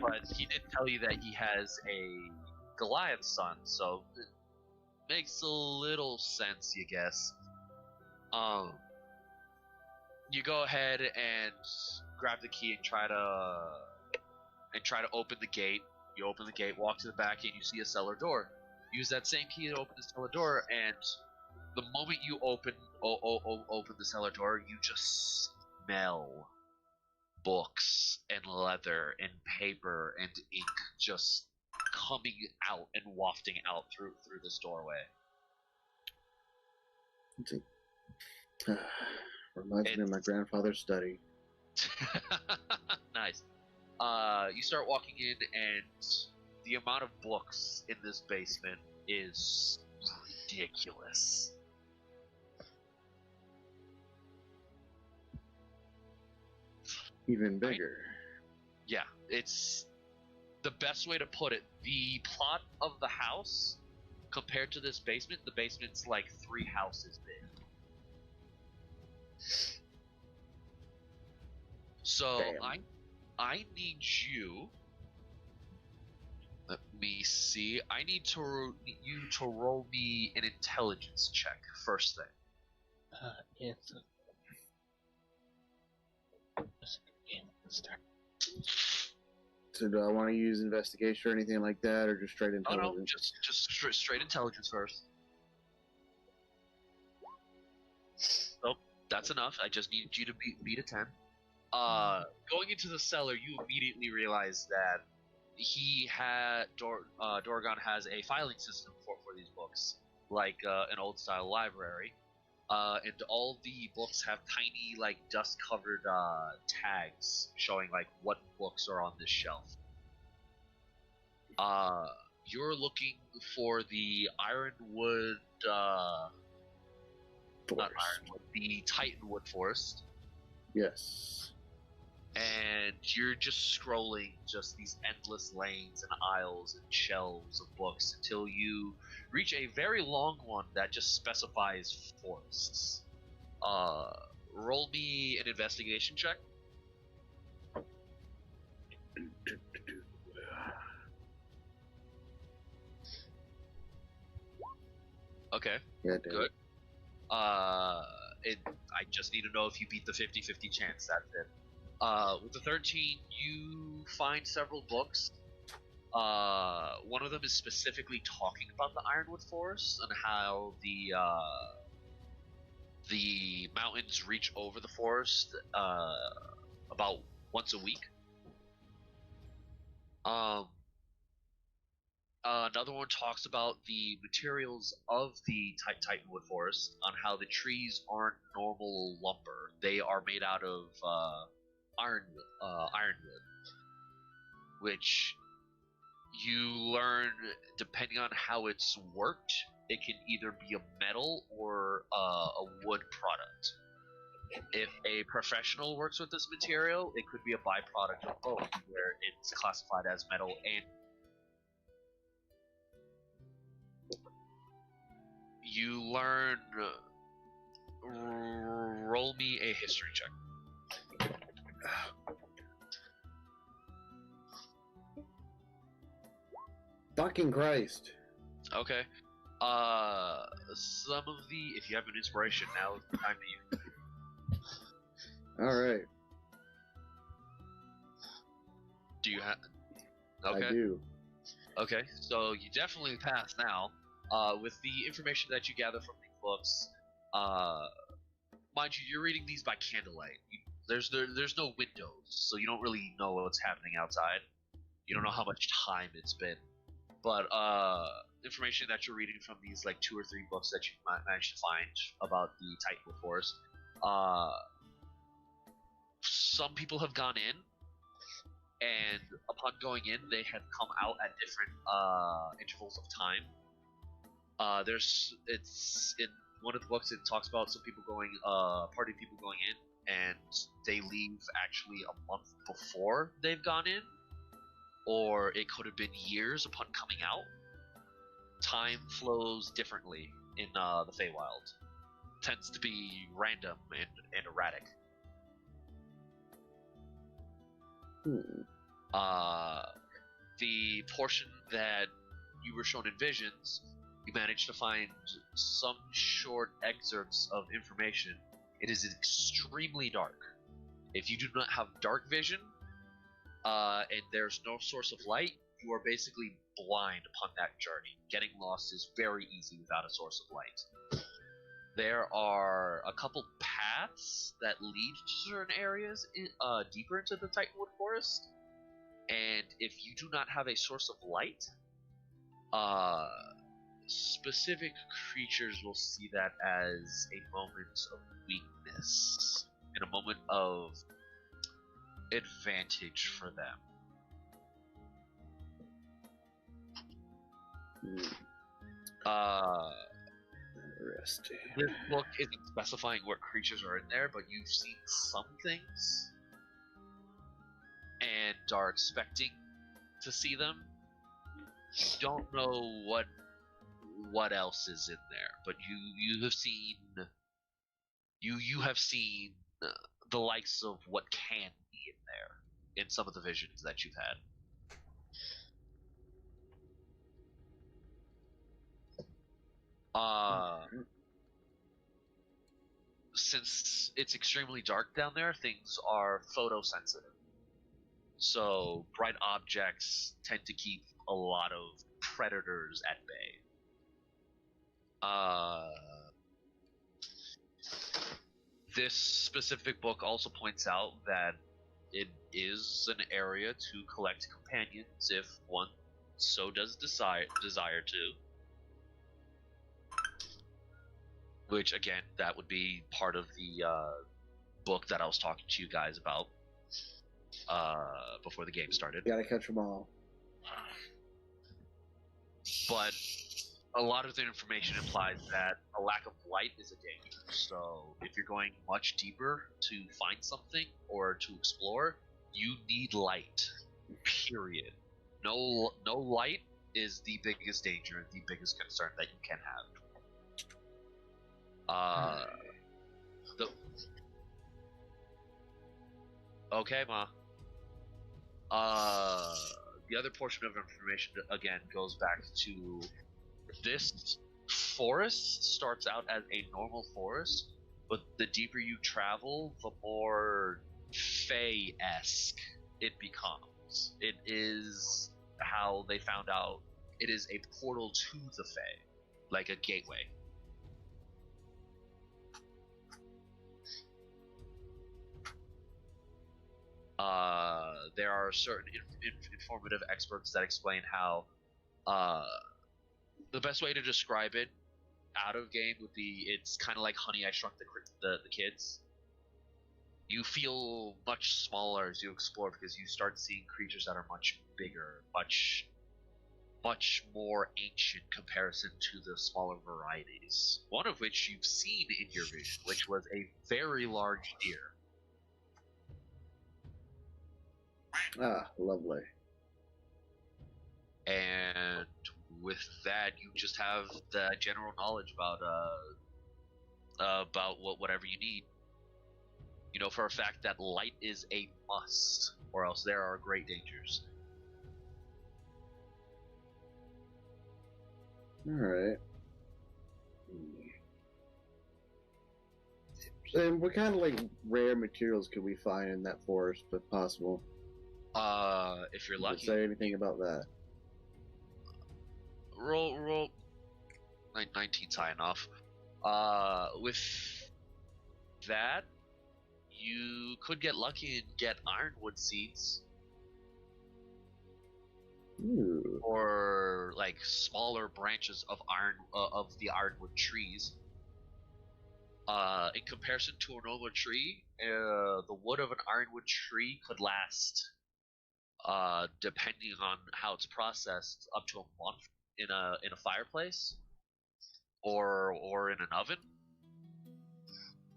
But he did tell you that he has a Goliath son, so it makes a little sense, you guess. You go ahead and grab the key and try to open the gate. You open the gate, walk to the back, and you see a cellar door. Use that same key to open the cellar door, and the moment you open the cellar door, you just smell books and leather and paper and ink just coming out and wafting out through this doorway. Reminds me of my grandfather's study. Nice. You start walking in, and the amount of books in this basement is ridiculous. Even bigger. Yeah, it's the best way to put it. The plot of the house compared to this basement, the basement's like 3 houses big. So Damn. I need you. Let me see. I need you to roll me an intelligence check first thing. Answer. So do I want to use investigation or anything like that, or just straight Oh intelligence? no, just straight intelligence first. Nope, that's enough. I just need you to beat a 10. Going into the cellar, you immediately realize that Dorgon has a filing system for these books, like an old style library. And all the books have tiny, like, dust-covered tags showing like what books are on this shelf. You're looking for the Ironwood, not Ironwood, the Titanwood Forest. Yes. And you're just scrolling just these endless lanes and aisles and shelves of books until you reach a very long one that just specifies forests. Roll me an investigation check. Okay, Yeah, damn. good. I just need to know if you beat the 50-50 chance, that's it. With the 13, you find several books. One of them is specifically talking about the Ironwood Forest and how the mountains reach over the forest about once a week. Another one talks about the materials of the Titanwood Forest, on how the trees aren't normal lumber. They are made out of ironwood, which you learn, depending on how it's worked, it can either be a metal or a wood product. If a professional works with this material, it could be a byproduct of both, where it's classified as metal and you learn. Roll me a history check. Fucking Christ. Okay. Some of the, if you have an inspiration, now is the time to use. Alright. Do you have? Okay. I do. Okay, so you definitely pass now. With the information that you gather from these books, mind you, you're reading these by candlelight. There's no windows, so you don't really know what's happening outside. You don't know how much time it's been. But information that you're reading from these like 2 or 3 books that you might manage to find about the Titanwood Forest, some people have gone in, and upon going in, they have come out at different intervals of time. It's in one of the books. It talks about some people going, party of people going in, and they leave actually a month before they've gone in, or it could have been years upon coming out. Time flows differently in the Feywild. Tends to be random and erratic. The portion that you were shown in visions, you managed to find some short excerpts of information. It is extremely dark. If you do not have dark vision, and there's no source of light, you are basically blind upon that journey. Getting lost is very easy without a source of light. There are a couple paths that lead to certain areas deeper into the Titanwood Forest, and if you do not have a source of light, specific creatures will see that as a moment of weakness and a moment of advantage for them. Interesting. This book isn't specifying what creatures are in there, but you've seen some things and are expecting to see them. You don't know what else is in there, but you have seen the likes of what can be in there in some of the visions that you've had. Since it's extremely dark down there, things are photosensitive. So bright objects tend to keep a lot of predators at bay. This specific book also points out that it is an area to collect companions if one so does desire to. Which, again, that would be part of the book that I was talking to you guys about before the game started. Gotta catch them all. But a lot of the information implies that a lack of light is a danger. So if you're going much deeper to find something or to explore, you need light. Period. No light is the biggest danger, the biggest concern that you can have. Okay, Ma. The other portion of information, again, goes back to this forest starts out as a normal forest, but the deeper you travel, the more Fey-esque it becomes. It is how they found out it is a portal to the Fey, like a gateway. There are certain informative experts that explain how the best way to describe it out of game would be it's kind of like Honey, I Shrunk the Kids. You feel much smaller as you explore because you start seeing creatures that are much bigger, much more ancient comparison to the smaller varieties. One of which you've seen in your vision, which was a very large deer. Ah, lovely. And with that, you just have the general knowledge about whatever you need. You know for a fact that light is a must, or else there are great dangers. Alright. And what kind of like rare materials could we find in that forest, if possible? If you're Does it lucky, say anything about that? roll 19's high enough. With that, you could get lucky and get ironwood seeds, Ooh. or like smaller branches of of the ironwood trees. In comparison to a normal tree, the wood of an ironwood tree could last, depending on how it's processed, up to a month in a fireplace or in an oven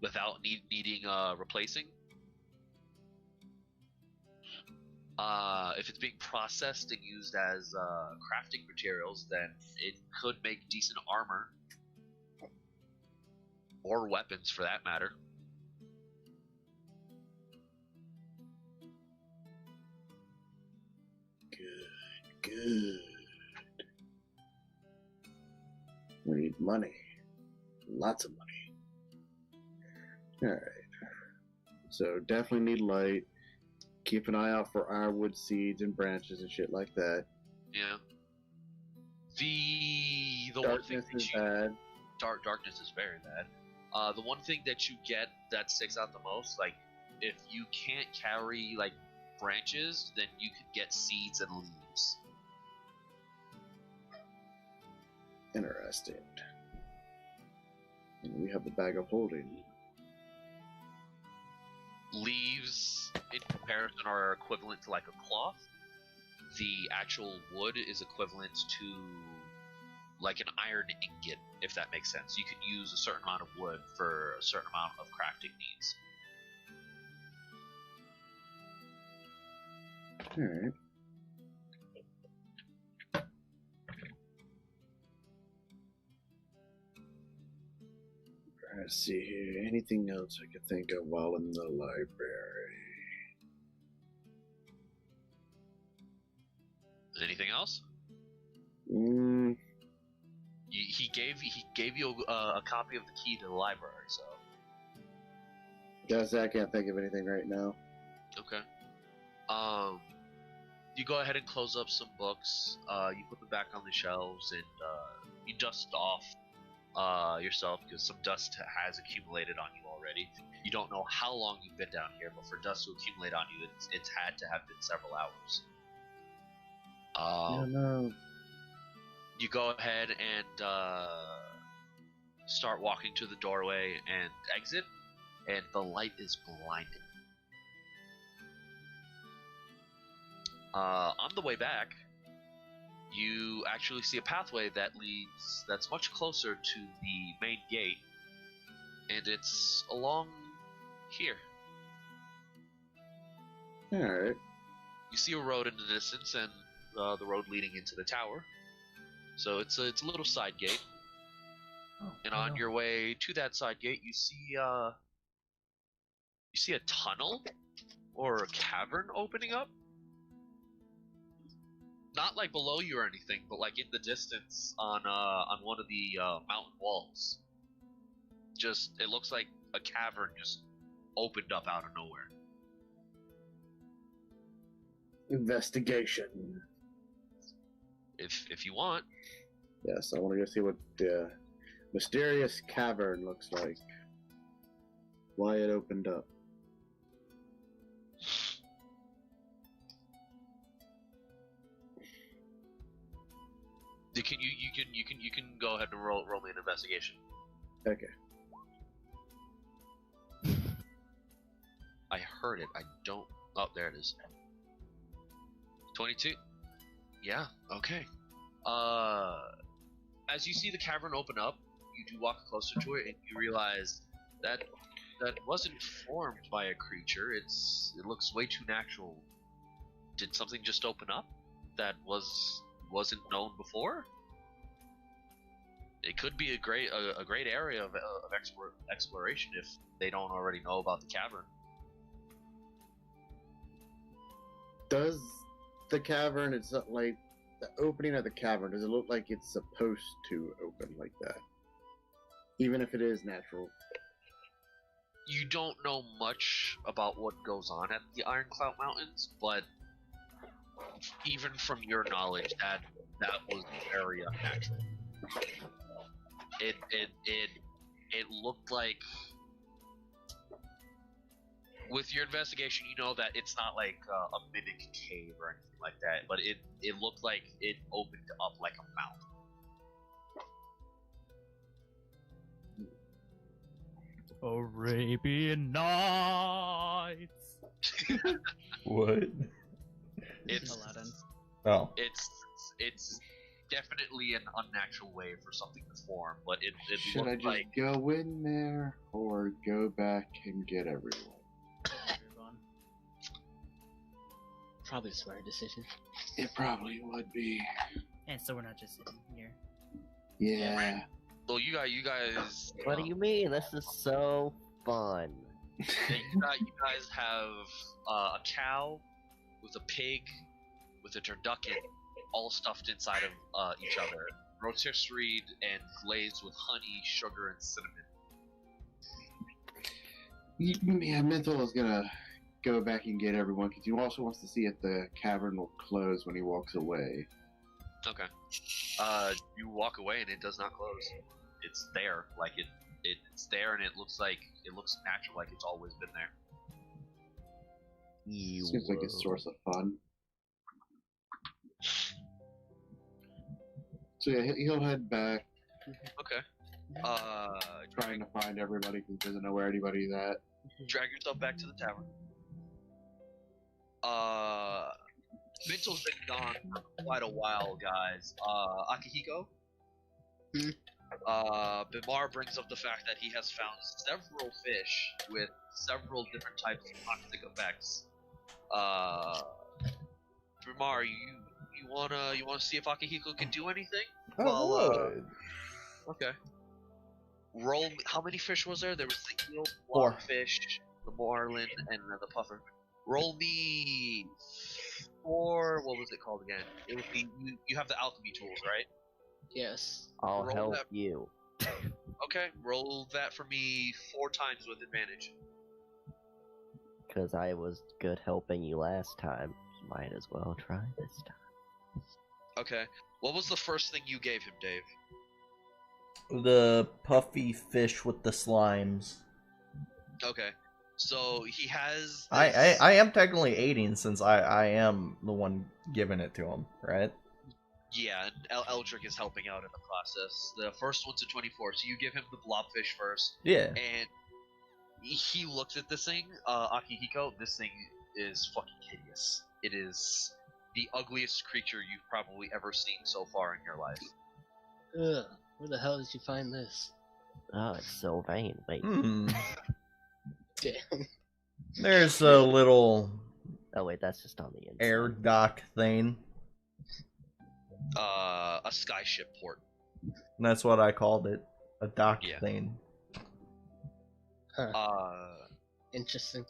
without needing replacing. If it's being processed and used as crafting materials, then it could make decent armor or weapons, for that matter. Good. We need money. Lots of money. Alright. So definitely need light. Keep an eye out for ironwood seeds and branches and shit like that. Yeah. The one thing Darkness that is you, bad. darkness is very bad. The one thing that you get that sticks out the most, like, if you can't carry like branches, then you could get seeds and leaves. Interesting. And we have the bag of holding. Leaves, in comparison, are equivalent to like a cloth. The actual wood is equivalent to like an iron ingot, if that makes sense. You can use a certain amount of wood for a certain amount of crafting needs. Alright. Let's see here. Anything else I could think of while in the library? Anything else? Mm, He gave you a copy of the key to the library, so guess I can't think of anything right now. okay. You go ahead and close up some books. You put them back on the shelves, and you dust off yourself, because some dust has accumulated on you already. You don't know how long you've been down here, but for dust to accumulate on you, it's had to have been several hours. No. You go ahead and start walking to the doorway and exit, and the light is blinding. On the way back, you actually see a pathway that's much closer to the main gate, and it's along here. Alright. You see a road in the distance, and the road leading into the tower. So it's a little side gate, and on your way to that side gate, you see a tunnel or a cavern opening up. Not like below you or anything, but like in the distance on one of the mountain walls. Just, it looks like a cavern just opened up out of nowhere. Investigation. If you want. Yes, I want to go see what the Mysterious Cavern looks like. Why it opened up. You can go ahead and roll me an investigation. Okay. I heard it. I don't. Oh, there it is. 22. Yeah. Okay. As you see the cavern open up, you do walk closer to it, and you realize that wasn't formed by a creature. It looks way too natural. Did something just open up that wasn't known before? It could be a great area of exploration if they don't already know about the cavern. Does the cavern, it's not like the opening of the cavern, does it look like it's supposed to open like that? Even if it is natural. You don't know much about what goes on at the Ironcloud Mountains, but even from your knowledge, that was very unnatural. It looked like, with your investigation, you know that it's not like a mimic cave or anything like that, but it looked like it opened up like a mouth. Arabian Nights. What? It's Aladdin. Oh. it's definitely an unnatural way for something to form, but it Should I looked just like go in there or go back and get everyone? Everyone. Probably a smart decision. It probably would be. And so we're not just sitting here. Yeah. so you guys. What do you mean? This is so fun. You guys have a cow with a pig with a turducken, all stuffed inside of each other, rotisserie and glazed with honey, sugar, and cinnamon. Yeah, Mental is gonna go back and get everyone because he also wants to see if the cavern will close when he walks away. Okay. You walk away and it does not close. It's there, like it's there, and it looks natural, like it's always been there. Seems like a source of fun. So yeah, he'll head back, Okay. trying to find everybody because he doesn't know where anybody's at. Drag yourself back to the tavern. Mitchell's been gone for quite a while, guys. Akihiko? Bimar brings up the fact that he has found several fish with several different types of toxic effects. Bimar, you wanna see if Akihiko can do anything? Okay. Roll. How many fish was there? There was the eel, Four. fish, the marlin, and the puffer. Roll me 4. What was it called again? It would be you have the alchemy tools, right? Yes. I'll roll help that. you. Okay, roll that for me 4 times with advantage. Because I was good helping you last time. Might as well try this time. Okay. What was the first thing you gave him, Dave? The puffy fish with the slimes. Okay. So he has. I am technically aiding since I am the one giving it to him, right? Yeah, and Eldrick is helping out in the process. The first one's a 24, so you give him the blobfish first. Yeah. And he looks at this thing, Akihiko. This thing is fucking hideous. It is the ugliest creature you've probably ever seen so far in your life. Ugh. Where the hell did you find this? Oh, it's Sylvain. Wait. Damn. There's a little Oh, wait, that's just on the inside. air dock thing. A skyship port. And that's what I called it. A dock Yeah. thing. Interesting.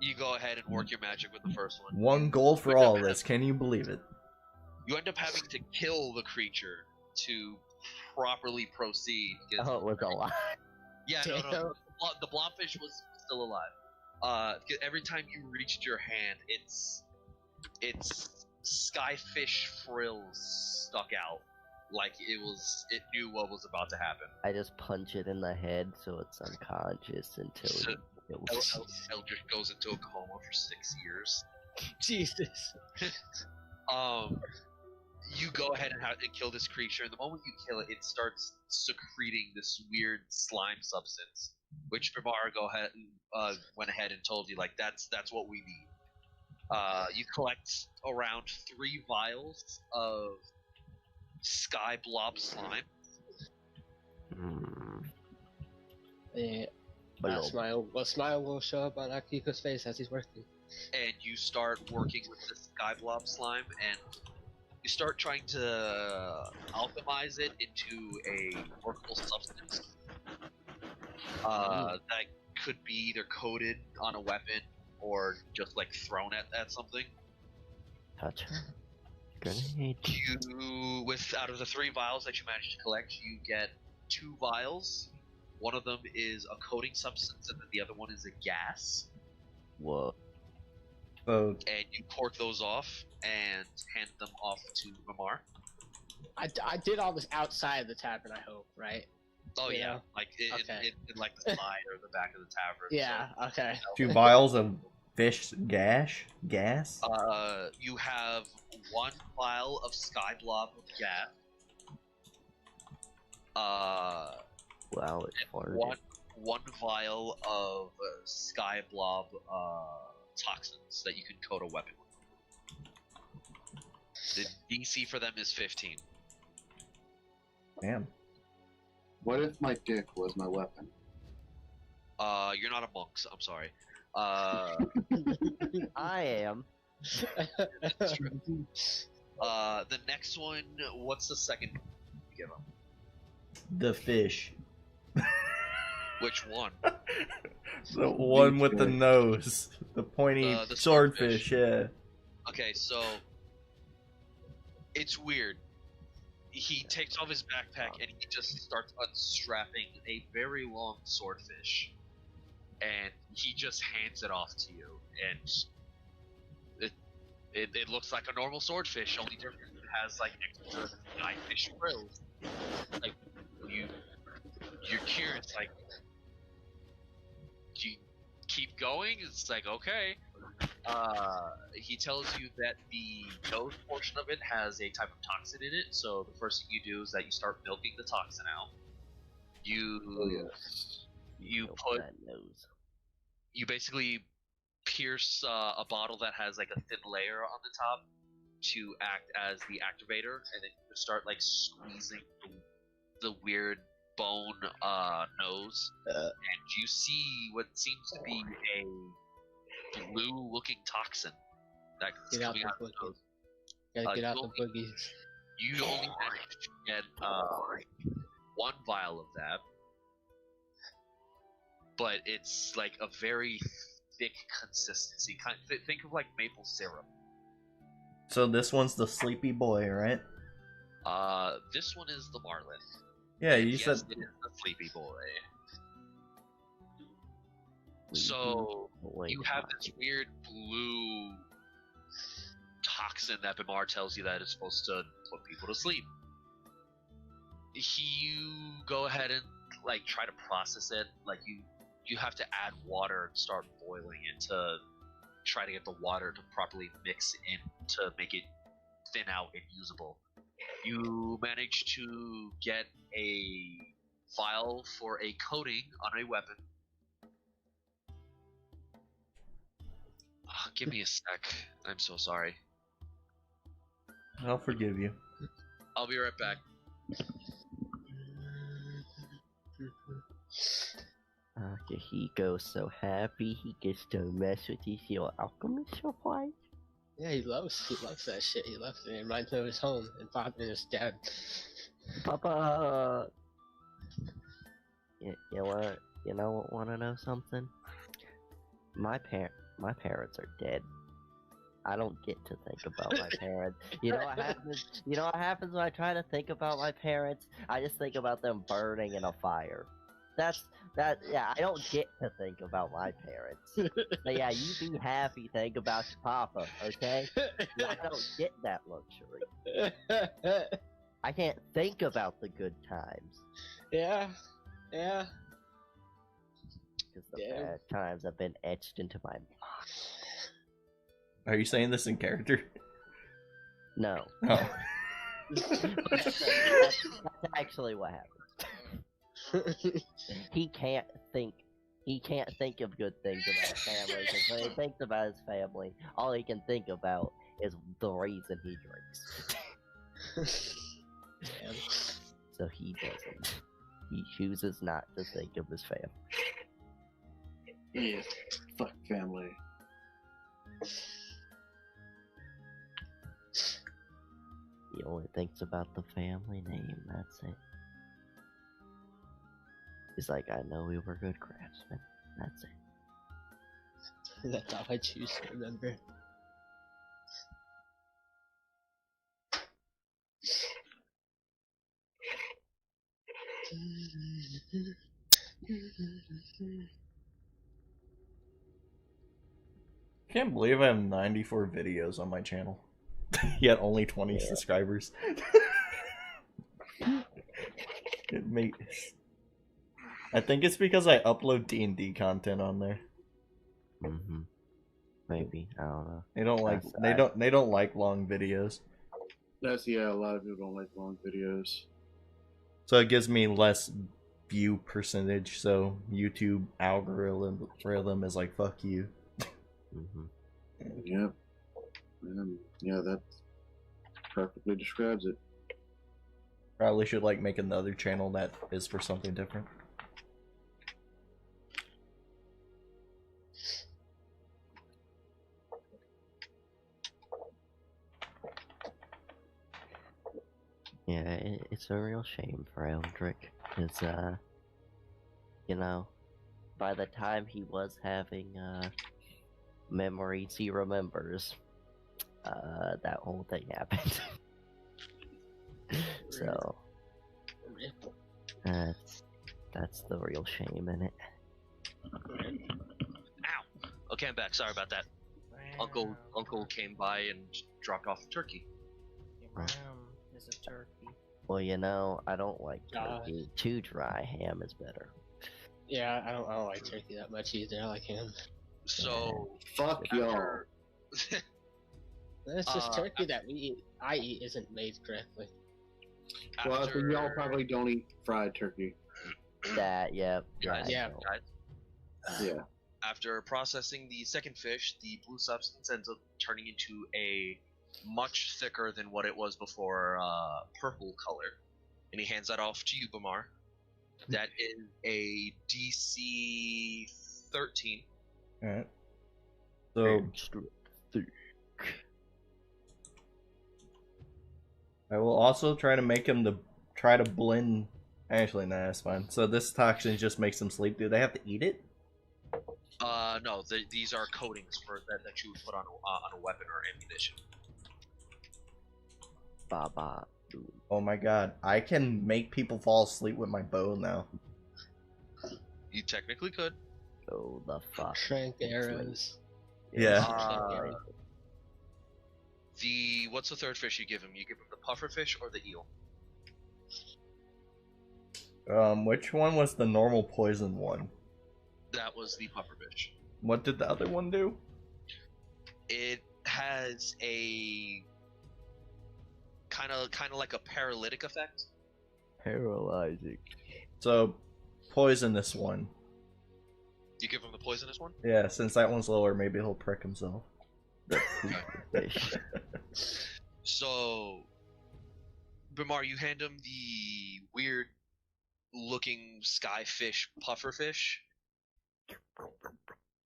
You go ahead and work your magic with the first one. One goal for all this. Can you believe it? You end up having to kill the creature to properly proceed. 'Cause Oh, it was a lot. Yeah, no. The blobfish was still alive. 'Cause every time you reached your hand, its skyfish frills stuck out, like it knew what was about to happen. I just punch it in the head so it's unconscious until So, it was. Eldritch goes into a coma for 6 years. Jesus. You go ahead and kill this creature, and the moment you kill it, it starts secreting this weird slime substance, which Bimar went ahead and told you, like, that's what we need. You collect around 3 vials of sky blob slime. Yeah. But A smile will show up on Akiko's face as he's working. And you start working with the sky blob slime, and you start trying to alchemize it into a workable substance that could be either coated on a weapon or just like thrown at something. touch her. grenade. You, out of the 3 vials that you managed to collect, you get 2 vials. One of them is a coating substance, and then the other one is a gas. Whoa. So And you cork those off and hand them off to Mamar. I did all this outside of the tavern, I hope, right? Oh You yeah, know? like Okay. in like the side or the back of the tavern. Yeah, okay. 2 vials of fish gas. You have 1 vial of sky blob of gas. Wow, it's farted. One vial of sky blob toxins that you can coat a weapon with. The DC for them is 15. Damn. What if my dick was my weapon? You're not a monk, so I'm sorry. I am. That's true. The next one, what's the second you give him? The fish. Which one? The one with the nose. The pointy The swordfish, yeah. Okay, so it's weird. He takes off his backpack and he just starts unstrapping a very long swordfish, and he just hands it off to you. And it looks like a normal swordfish, only different. It has like extra fish frills. Like you're curious, like, do you keep going? It's like, okay. He tells you that the nose portion of it has a type of toxin in it, so the first thing you do is that you start milking the toxin out. You Milk put that nose. you basically pierce a bottle that has like a thin layer on the top to act as the activator, and then you start like squeezing the weird bone nose, and you see what seems to be a blue-looking toxin that's coming out of the nose. Gotta get out the you boogies. You only managed to get 1 vial of that, but it's like a very thick consistency. Think of like maple syrup. So this one's the sleepy boy, right? This one is the marlin. Yeah, And you yes, said. it is the sleepy boy. So you have this weird blue toxin that Bimar tells you that is supposed to put people to sleep. You go ahead and like try to process it. Like you have to add water and start boiling it to try to get the water to properly mix in to make it thin out and usable. You manage to get a vial for a coating on a weapon. Give me a sec. I'm so sorry. I'll forgive you. I'll be right back. Akihiko's so happy he gets to mess with his little alchemist supplies. Yeah, he loves that shit. He loves it. It reminds him of his home and his dad. Papa! You wanna know something? My parents are dead. I don't get to think about my parents. You know what happens? You know what happens when I try to think about my parents? I just think about them burning in a fire. Yeah, I don't get to think about my parents. But yeah, you be happy, think about your papa, okay? I don't get that luxury. I can't think about the good times. Yeah. Because the bad times have been etched into my mind. Are you saying this in character? No. Oh. that's actually what happened. He can't think of good things about his family, because when he thinks about his family, all he can think about is the reason he drinks. So he doesn't. He chooses not to think of his family. Yeah, fuck family. He only thinks about the family name, that's it. He's like, I know we were good craftsmen, that's it. That's all I choose to remember. Can't believe I have 94 videos on my channel, yet only 20 subscribers. I think it's because I upload D&D content on there. Mm-hmm. Maybe, I don't know. They don't like long videos. That's a lot of people don't like long videos. So it gives me less view percentage. So YouTube algorithm is like, fuck you. Mm-hmm. Yep. Yeah, that perfectly describes it. Probably should like make another channel that is for something different. Yeah, it's a real shame for Eldrick, because, you know, by the time he was having, memories he remembers, that whole thing happened. So, that's the real shame in it. Ow! Okay, I'm back. Sorry about that. Uncle came by and dropped off the turkey. Is a turkey. Well, you know, I don't like turkey. Too dry ham is better. Yeah, I don't like turkey that much either. I like ham. So fuck y'all. That's just turkey that I eat isn't made correctly. Well, I think y'all probably don't eat fried turkey. Yeah. Yeah. Yeah. After processing the second fish, the blue substance ends up turning into a much thicker than what it was before purple color. And he hands that off to you, Bamar. That is a DC 13. Alright. So I will also try to make him try to blend. Actually, no, that's fine. So this toxin just makes him sleep. Do they have to eat it? No. These are coatings for that you would put on a weapon or ammunition. Baba. Oh my god, I can make people fall asleep with my bow now. You technically could. Oh, the fuck. Shank arrows. Yeah. What's the third fish you give him? You give him the puffer fish or the eel? Which one was the normal poison one? That was the puffer fish. What did the other one do? It has a kind of like a paralytic effect. Paralyzing. So, poisonous one. You give him the poisonous one? Yeah, since that one's lower, maybe he'll prick himself. Fish. So, Bimar, you hand him the weird looking skyfish pufferfish,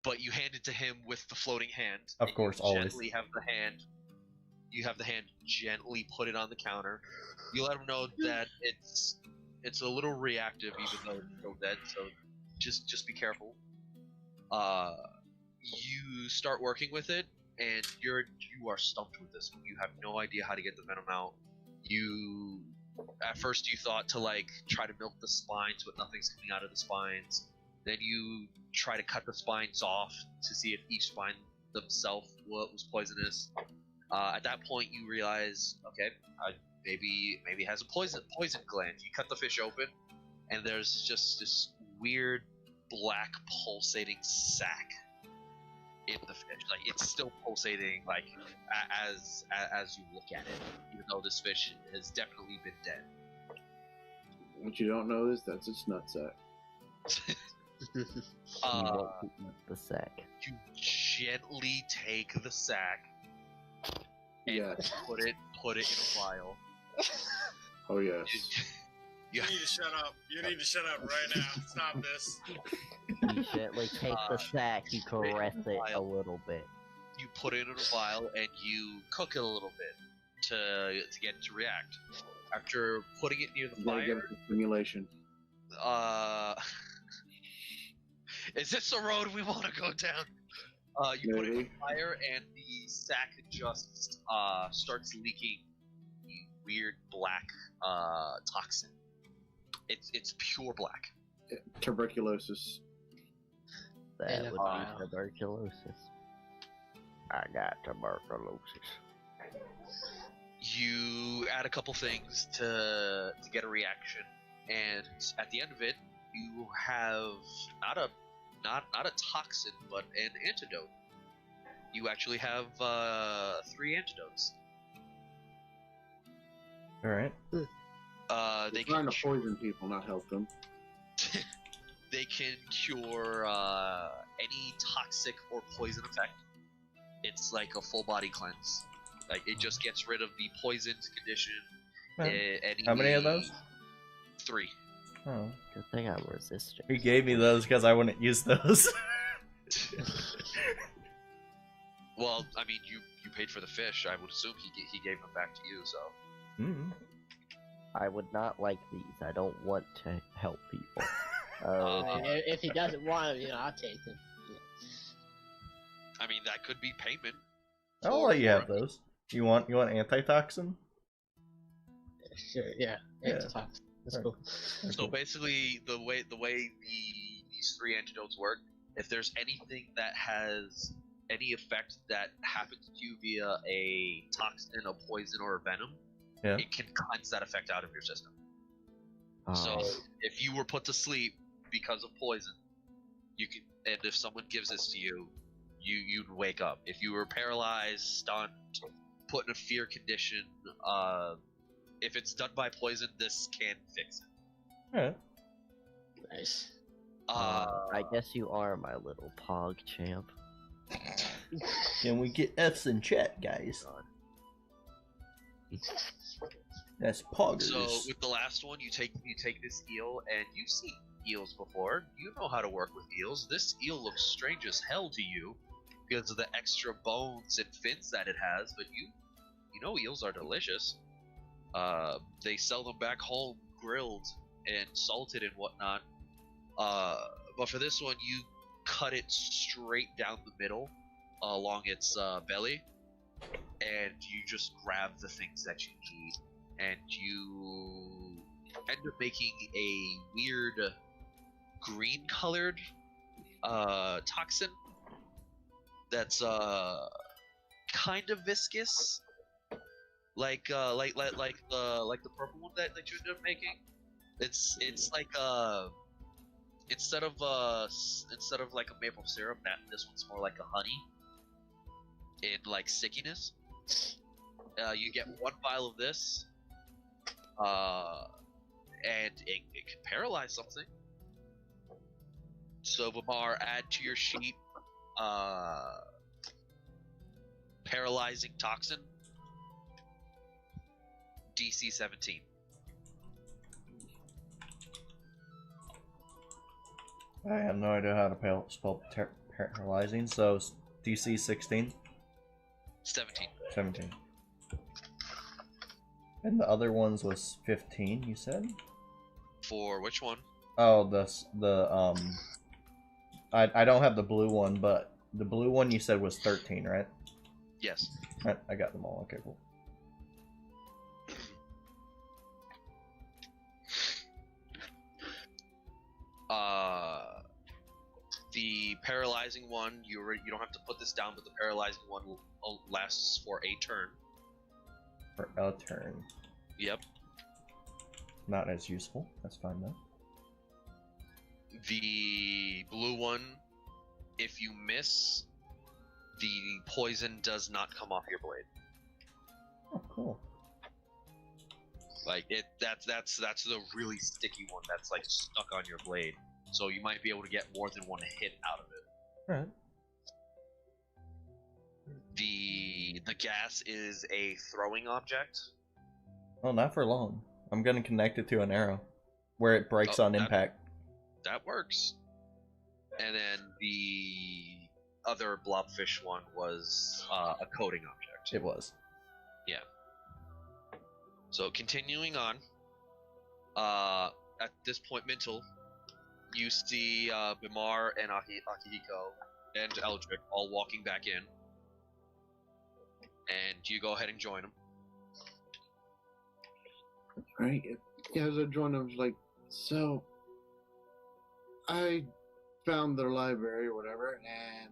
but you hand it to him with the floating hand. Of course, always. You have the hand gently put it on the counter. You let him know that it's a little reactive, even though it's still dead. So just be careful. You start working with it, and you are stumped with this one. You have no idea how to get the venom out. At first you thought to try to milk the spines, but nothing's coming out of the spines. Then you try to cut the spines off to see if each spine themselves was poisonous. At that point you realize, okay, maybe it has a poison gland. You cut the fish open, and there's just this weird black pulsating sac in the fish. It's still pulsating as you look at it, even though this fish has definitely been dead. What you don't know is that's its nutsack. The sack. You gently take the sack and put it in a vial. Oh yes. You need to shut up. You need to shut up right now. Stop this. You gently take the sack, you caress it a little bit. You put it in a vial and you cook it a little bit to get it to react. After putting it near the fire, simulation. Is this the road we want to go down? You put it in the fire and the sack just starts leaking weird black toxin. It's pure black. Tuberculosis. That would Wow. be tuberculosis. I got tuberculosis. You add a couple things to get a reaction, and at the end of it, you have not a toxin, but an antidote. You actually have 3 antidotes. All right. They Trying can to poison people, not help them. they can cure any toxic or poison effect. It's like a full body cleanse. Like it just gets rid of the poisoned condition. How many of those? 3. Oh, Good thing I'm resistant. he gave me those because I wouldn't use those. Well, I mean, you paid for the fish. I would assume he gave them back to you. So I would not like these. I don't want to help people. If he doesn't want them, I'll take them. I mean, that could be payment. I'll let you have those. You want antitoxin? Sure, yeah. Yeah. That's cool. So basically, the way these 3 antidotes work, if there's anything that has any effect that happens to you via a toxin, a poison, or a venom, Yeah. it can cleanse that effect out of your system. Oh, So if you were put to sleep because of poison, you can, and if someone gives this to you, you'd wake up. If you were paralyzed, stunned, put in a fear condition, if it's done by poison, this can fix it. All right. Nice. I guess you are my little pog champ. Can we get F's in chat, guys? That's poggers. So with the last one, you take this eel, and you've seen eels before. You know how to work with eels. This eel looks strange as hell to you because of the extra bones and fins that it has, but you know eels are delicious. They sell them back home grilled and salted and whatnot. But for this one, you cut it straight down the middle along its belly, and you just grab the things that you need, and you end up making a weird green colored toxin that's kind of viscous, like the purple one that you ended up making. It's like instead of like a maple syrup, this one's more like a honey in like stickiness. You get 1 vial of this, and it can paralyze something. So Vamar, add to your sheet Paralyzing Toxin, DC 17. I have no idea how to spell paralyzing, so DC 16? 17. 17. And the other ones was 15, you said? For which one? Oh, I don't have the blue one, but the blue one you said was 13, right? Yes. Right, I got them all. Okay, cool. The paralyzing one, you don't have to put this down, but the paralyzing one will lasts for a turn. For a turn. Yep. Not as useful. That's fine though. The blue one, if you miss, the poison does not come off your blade. Oh, cool. Like that's the really sticky one that's like stuck on your blade. So you might be able to get more than 1 hit out of it. Alright. The gas is a throwing object. Well, not for long. I'm gonna connect it to an arrow, where it breaks on impact. That works. And then the other blobfish one was a coating object. It was. Yeah. So continuing on, at this point, Mintel, you see Bimar and Akihiko and Eldrick all walking back in, and you go ahead and join them. Right? Yeah, as I joined, I was like, So, I found their library or whatever, and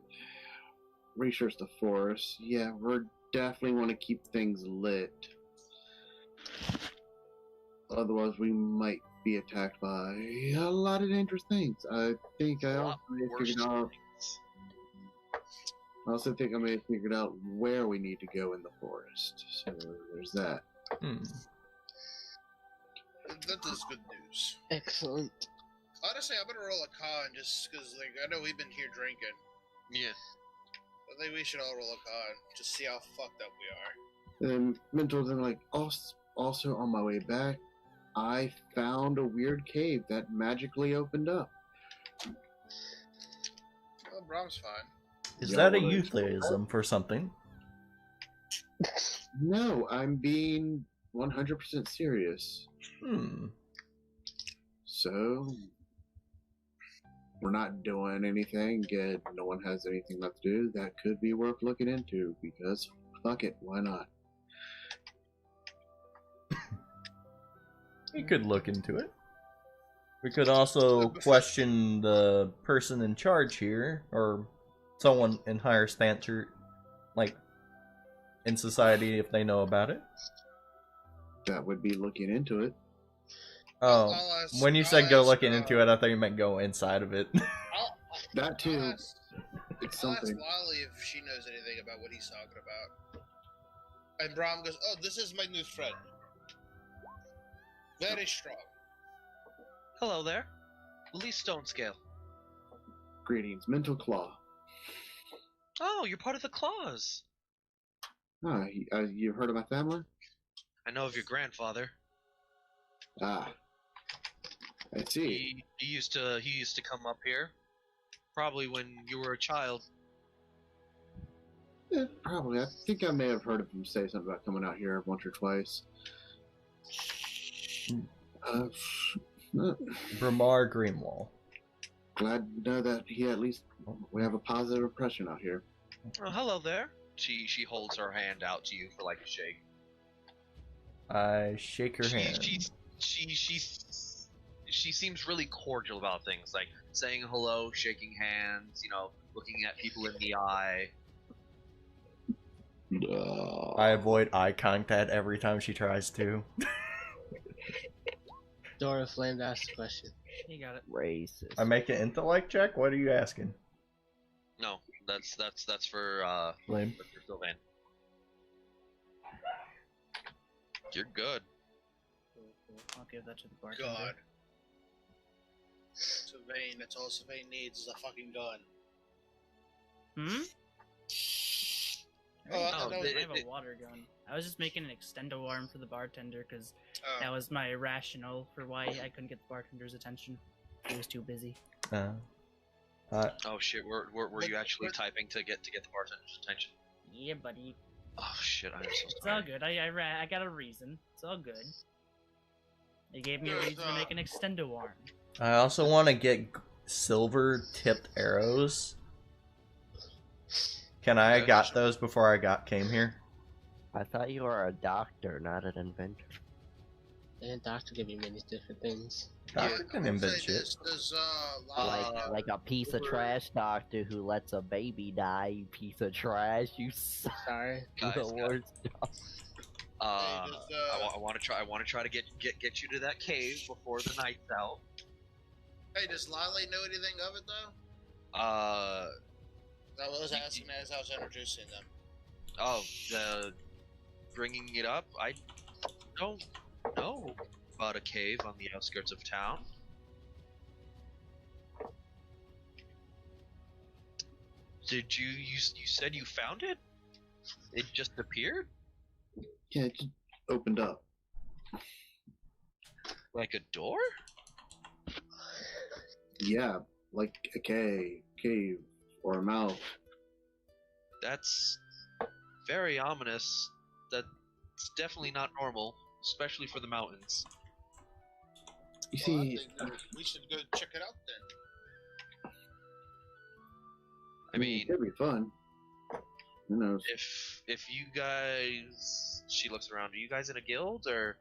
researched the forest. Yeah, we definitely want to keep things lit. Otherwise, we might be attacked by a lot of dangerous things. I think I also may have figured out. I also think I may have figured out where we need to go in the forest. So there's that. That is good news. Excellent. Honestly, I'm gonna roll a con just because, like, I know we've been here drinking. Yeah. I think we should all roll a con just see how fucked up we are. And mental, then like also on my way back, I found a weird cave that magically opened up. Well, Brom's fine. Is that a euphemism for something? No, I'm being 100% serious. So, we're not doing anything, yet no one has anything left to do. That could be worth looking into, because fuck it, why not? We could look into it. We could also question the person in charge here, or someone in higher stature, like, in society, if they know about it. That would be looking into it. Oh, when you said go looking into it, I thought you meant go inside of it. That too. It's I'll ask something. Lolly if she knows anything about what he's talking about. And Brom goes, "Oh, this is my new friend. Very strong." Hello there. Lee Stone Scale. Greetings, Mental Claw. Oh, you're part of the Claws. Ah, you've heard of my family? I know of your grandfather. Ah, I see. He used to come up here, probably when you were a child. Yeah, probably. I think I may have heard of him say something about coming out here once or twice. Bramar Greenwall. Glad to know that we have a positive impression out here. Oh, hello there. She holds her hand out to you for like a shake. I shake her hand. She seems really cordial about things, like saying hello, shaking hands, looking at people in the eye. I avoid eye contact every time she tries to. Dora Flame asked the question. You got it. Racist. I make an intellect check? What are you asking? No, that's for Flame. for Sylvain. You're good. I'll give that to the bartender. God. Sylvain, that's all Sylvain needs is a fucking gun. Hmm? Oh, I thought I that was... have a water gun. I was just making an extendo arm for the bartender because Oh. that was my rationale for why I couldn't get the bartender's attention. He was too busy. Oh shit, were you actually typing to get the bartender's attention? Yeah, buddy. Oh shit, I'm so It's sorry. all good. I got a reason. It's all good. They gave me a reason to make an extendo arm. I also want to get silver tipped arrows. Can I Okay, got sure. those before I came here? I thought you were a doctor, not an inventor. And doctor give you many different things. Doctor can invent shit. Does Lolly know? Like a piece of trash doctor who lets a baby die, you piece of trash, you suck. Sorry. You're the worst. I Hey, want to try to get you to that cave before the night's out. Hey, does Lolly know anything of it though? I was asking as I was introducing them. Oh, bringing it up. I don't know about a cave on the outskirts of town. Did you said you found it? It just appeared? Yeah, it just opened up. Like a door? Yeah, like a cave or a mouth. That's very ominous. That's definitely not normal, especially for the mountains. You Well, I see, think we should go check it out then. I mean, it'd be fun. Who knows? if you guys, she looks around. Are you guys in a guild or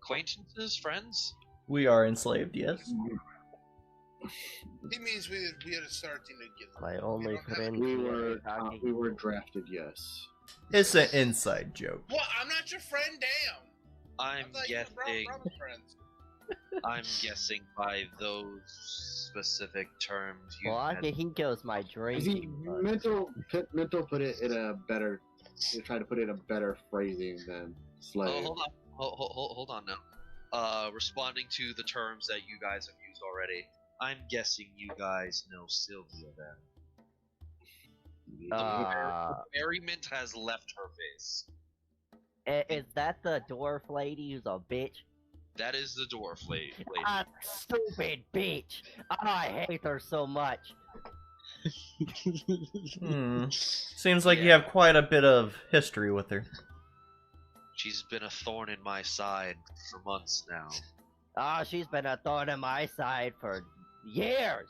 acquaintances, friends? We are enslaved, yes. He means we are starting to get. My only friend We here were drafted, yes. It's an inside joke. What? I'm not your friend. Damn. I'm I thought you were guessing. brother friends. I'm guessing by those specific terms you. Well, he goes my See, drinking. but- mental put it in a better. They try to put it in a better phrasing than slave. Oh, hold on. Hold on now. Responding to the terms that you guys have used already, I'm guessing you guys know Sylvia then. Merriment has left her face. Is that the dwarf lady who's a bitch? That is the dwarf lady. Ah, stupid bitch! Oh, I hate her so much. Seems like you have quite a bit of history with her. She's been a thorn in my side for months now. Oh, she's been a thorn in my side for years.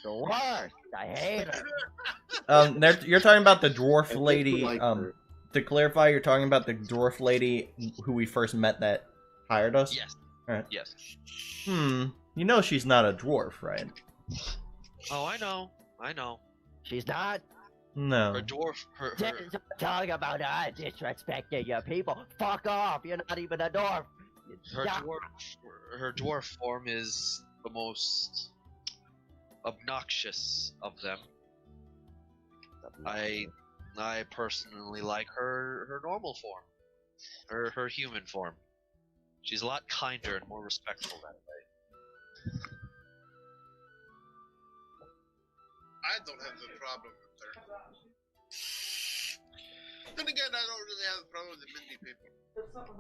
The worst. I hate her. You're talking about the dwarf lady. like her. To clarify, you're talking about the dwarf lady who we first met that hired us. Yes. Alright. Yes. You know she's not a dwarf, right? Oh, I know. I know. She's not. No. Her dwarf. Her. Talking about disrespecting your people. Fuck off. You're not even a dwarf. Her dwarf form is the most obnoxious of them. I personally like her normal form, her human form. She's a lot kinder and more respectful that way. I don't have the problem with her. Then again, I don't really have a problem with the Mindy people.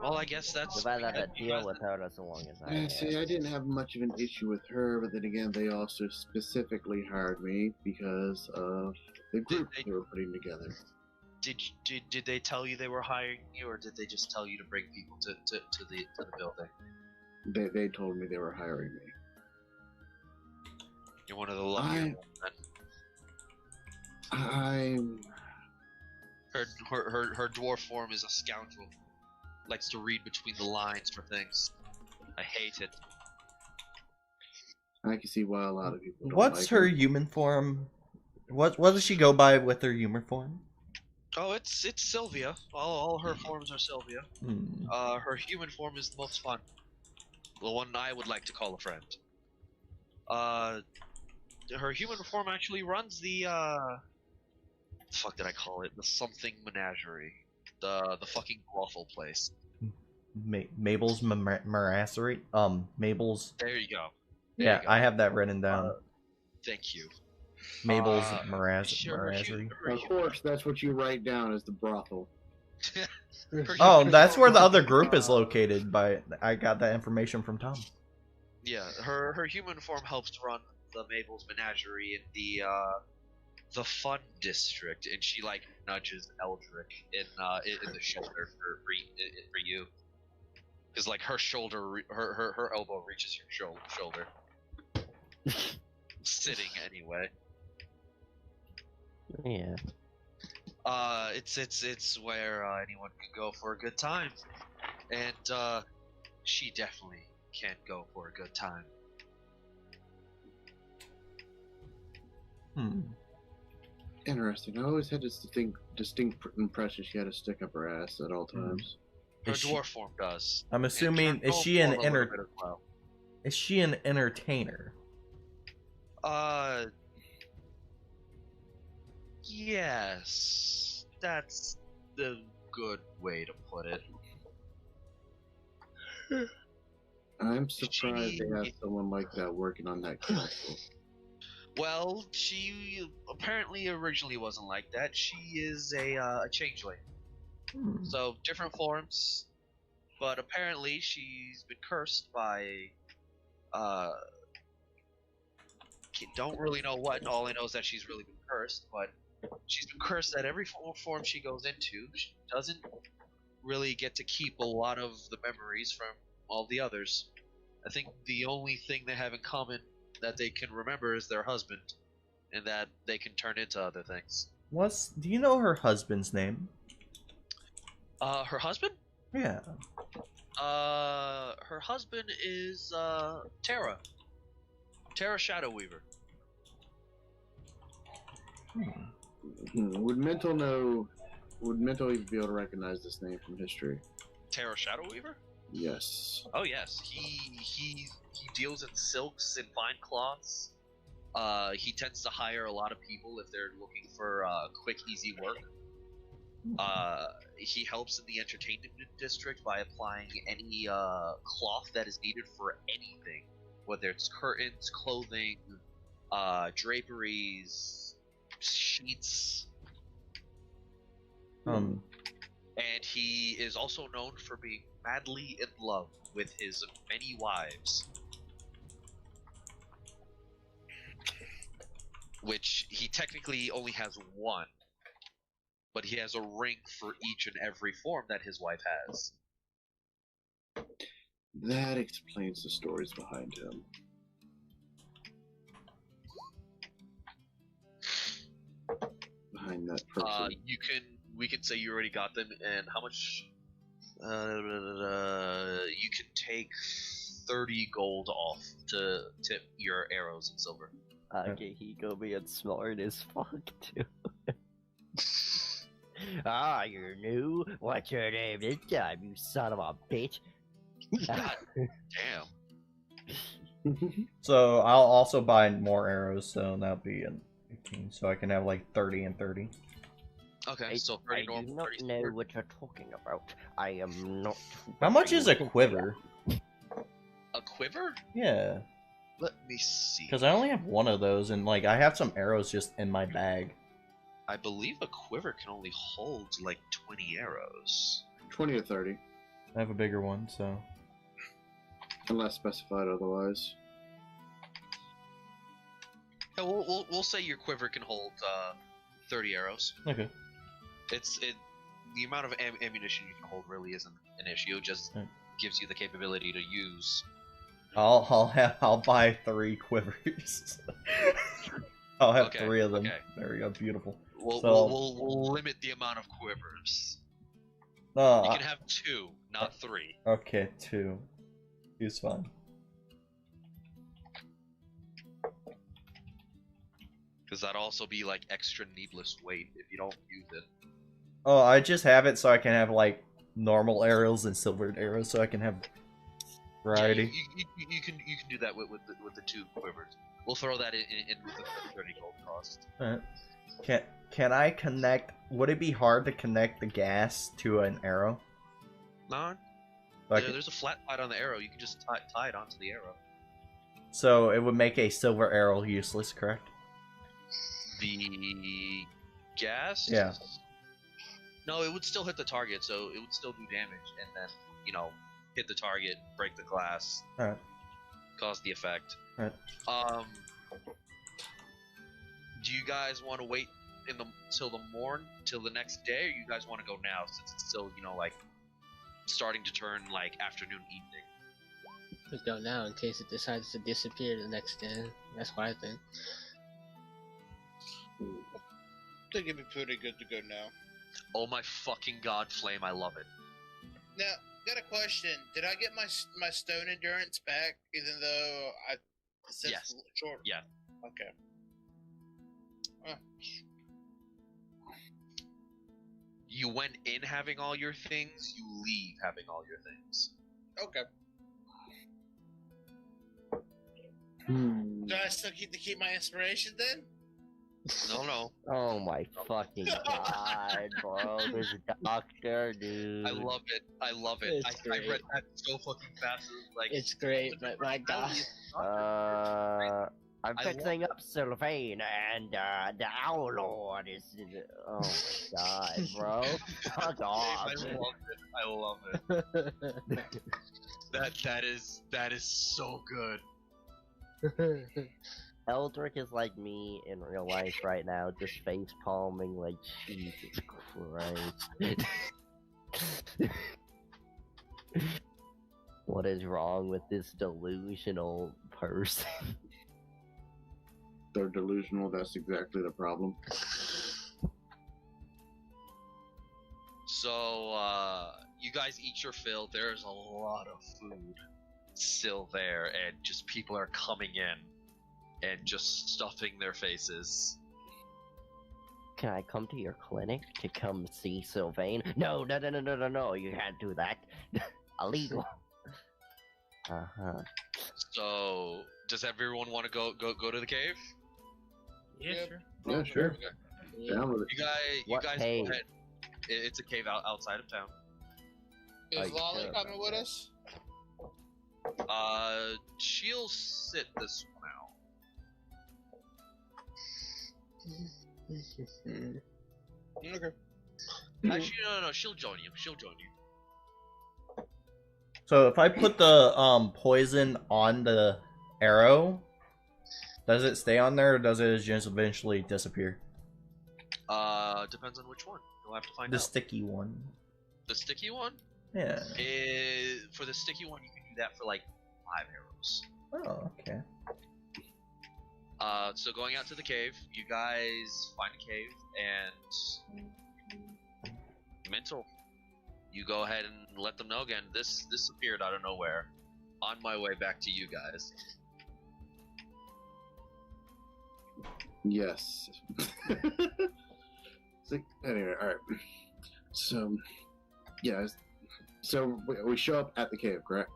Well, I guess that's. If I had to deal with her as long as I See, I didn't have much of an issue with her, but then again, they also specifically hired me because of the group they were putting together. Did they tell you they were hiring you, or did they just tell you to bring people to the building? They told me they were hiring me. You're one of the lucky I'm. Her dwarf form is a scoundrel. Likes to read between the lines for things. I hate it. I can see why a lot of people. Don't What's like her human form? What does she go by with her human form? Oh, it's Sylvia. All her forms are Sylvia. Her human form is the most fun. The one I would like to call a friend. Her human form actually runs the the fuck did I call it? The something menagerie. The fucking brothel place. Mabel's Merassery? Mabel's... There you go. Yeah, I have that written down. Thank you. Mabel's Sure, Merassery. Of course, that's what you write down as the brothel. Oh, that's where the other group is located. I got that information from Tom. Yeah, her human form helps run the Mabel's Menagerie in the fun district, and she like nudges Eldrick in the shoulder for you, because like her shoulder, her elbow reaches your shoulder. Sitting anyway. Yeah. It's where anyone can go for a good time, and she definitely can't go for a good time. Interesting. I always had this distinct impression she had a stick up her ass at all times. Her dwarf form does. I'm assuming Is she an entertainer? Yes. That's the good way to put it. I'm surprised they have someone like that working on that council. Well, she apparently originally wasn't like that. She is a changeling. So, different forms. But apparently she's been cursed by... don't really know what. All I know is that she's really been cursed. But she's been cursed that every form she goes into, she doesn't really get to keep a lot of the memories from all the others. I think the only thing they have in common that they can remember is their husband, and that they can turn into other things. Do you know her husband's name? Her husband? Yeah. Her husband is Terra Shadow Weaver. Would Mental know? Would Mental even be able to recognize this name from history? Terra Shadow Weaver? Yes. Oh yes, he deals in silks and fine cloths. He tends to hire a lot of people if they're looking for quick, easy work. He helps in the entertainment district by applying any cloth that is needed for anything, whether it's curtains, clothing, draperies, sheets. And he is also known for being madly in love with his many wives. Which he technically only has one, but he has a ring for each and every form that his wife has. That explains the stories behind him. Behind that person. We can say you already got them, and how much? You can take 30 gold off to tip your arrows in silver. Okay, he go being smart as fuck too. Ah, you're new? What's your name this time, you son of a bitch? God damn. So I'll also buy more arrows, so that'll be an 18, so I can have like 30 and 30. Okay, so 30 I normal, do not 30 know silver. what you're talking about. I am not. How much is a quiver? A quiver? Yeah, Let me see. because I only have one of those, and like I have some arrows just in my bag. I believe a quiver can only hold like 20 arrows. 20 or 30, I have a bigger one, so unless specified otherwise. Yeah, we'll say your quiver can hold 30 arrows. okay. The amount of ammunition you can hold really isn't an issue. It just gives you the capability to use. I'll buy 3 quivers. I'll have Okay, 3 of them. okay. There we go, beautiful. We'll So- we'll limit the amount of quivers. No, You can have 2, not 3. okay, 2. 2's fine. Because that'd also be like extra needless weight if you don't use it. Oh, I just have it so I can have like normal arrows and silvered arrows, so I can have variety. Yeah, you can do that with the 2 quivers. We'll throw that in with the 30 gold cost. Alright. Can I connect? Would it be hard to connect the gas to an arrow? No, Like, there's a flat side on the arrow. You can just tie it onto the arrow. so it would make a silver arrow useless, correct? The gas? Yeah. No, it would still hit the target, so it would still do damage, and then, hit the target, break the glass, Alright. cause the effect. Alright. Do you guys want to wait till the next day, or you guys want to go now, since it's still, like, starting to turn, like, afternoon, evening? Let's go now in case it decides to disappear the next day. That's what I think. I think it'd be pretty good to go now. Oh my fucking god, Flame, I love it. Now, got a question. Did I get my stone endurance back, even though I said Yes. short? Yeah. Okay. You went in having all your things, you leave having all your things. Okay. Do I still keep my inspiration then? No. Oh my fucking god, bro. This doctor, dude. I love it. It's I great. read that so fucking fast. It was like, It's great, but my god. I'm I fixing up Sylvain, and the Owl Lord is. Oh my god, bro. Fuck off. I love it. That is so good. Eldrick is like me in real life right now, just face palming like Jesus Christ. What is wrong with this delusional person? They're delusional, that's exactly the problem. So You guys eat your fill. There's a lot of food still there, and just people are coming in and just stuffing their faces. Can I come to your clinic to come see Sylvain? No, you can't do that. Illegal. So, does everyone want to go to the cave? Yeah, Yep. sure. Yeah, sure. Yeah. Down with it. You What guys cave? go ahead. It's a cave outside of town. Is you Lolly care coming about with that. us? She'll sit this one out. Okay. Actually, no, she'll join you. She'll join you. So if I put the poison on the arrow, does it stay on there or does it just eventually disappear? Depends on which one. You'll have to find The out. sticky one. The sticky one? Yeah. For the sticky one, you can do that for like 5 arrows. Oh, okay. So going out to the cave, you guys find a cave and mental. You go ahead and let them know again. This appeared out of nowhere. On my way back to you guys. Yes. So, anyway, all right. So, yeah. So we show up at the cave, correct?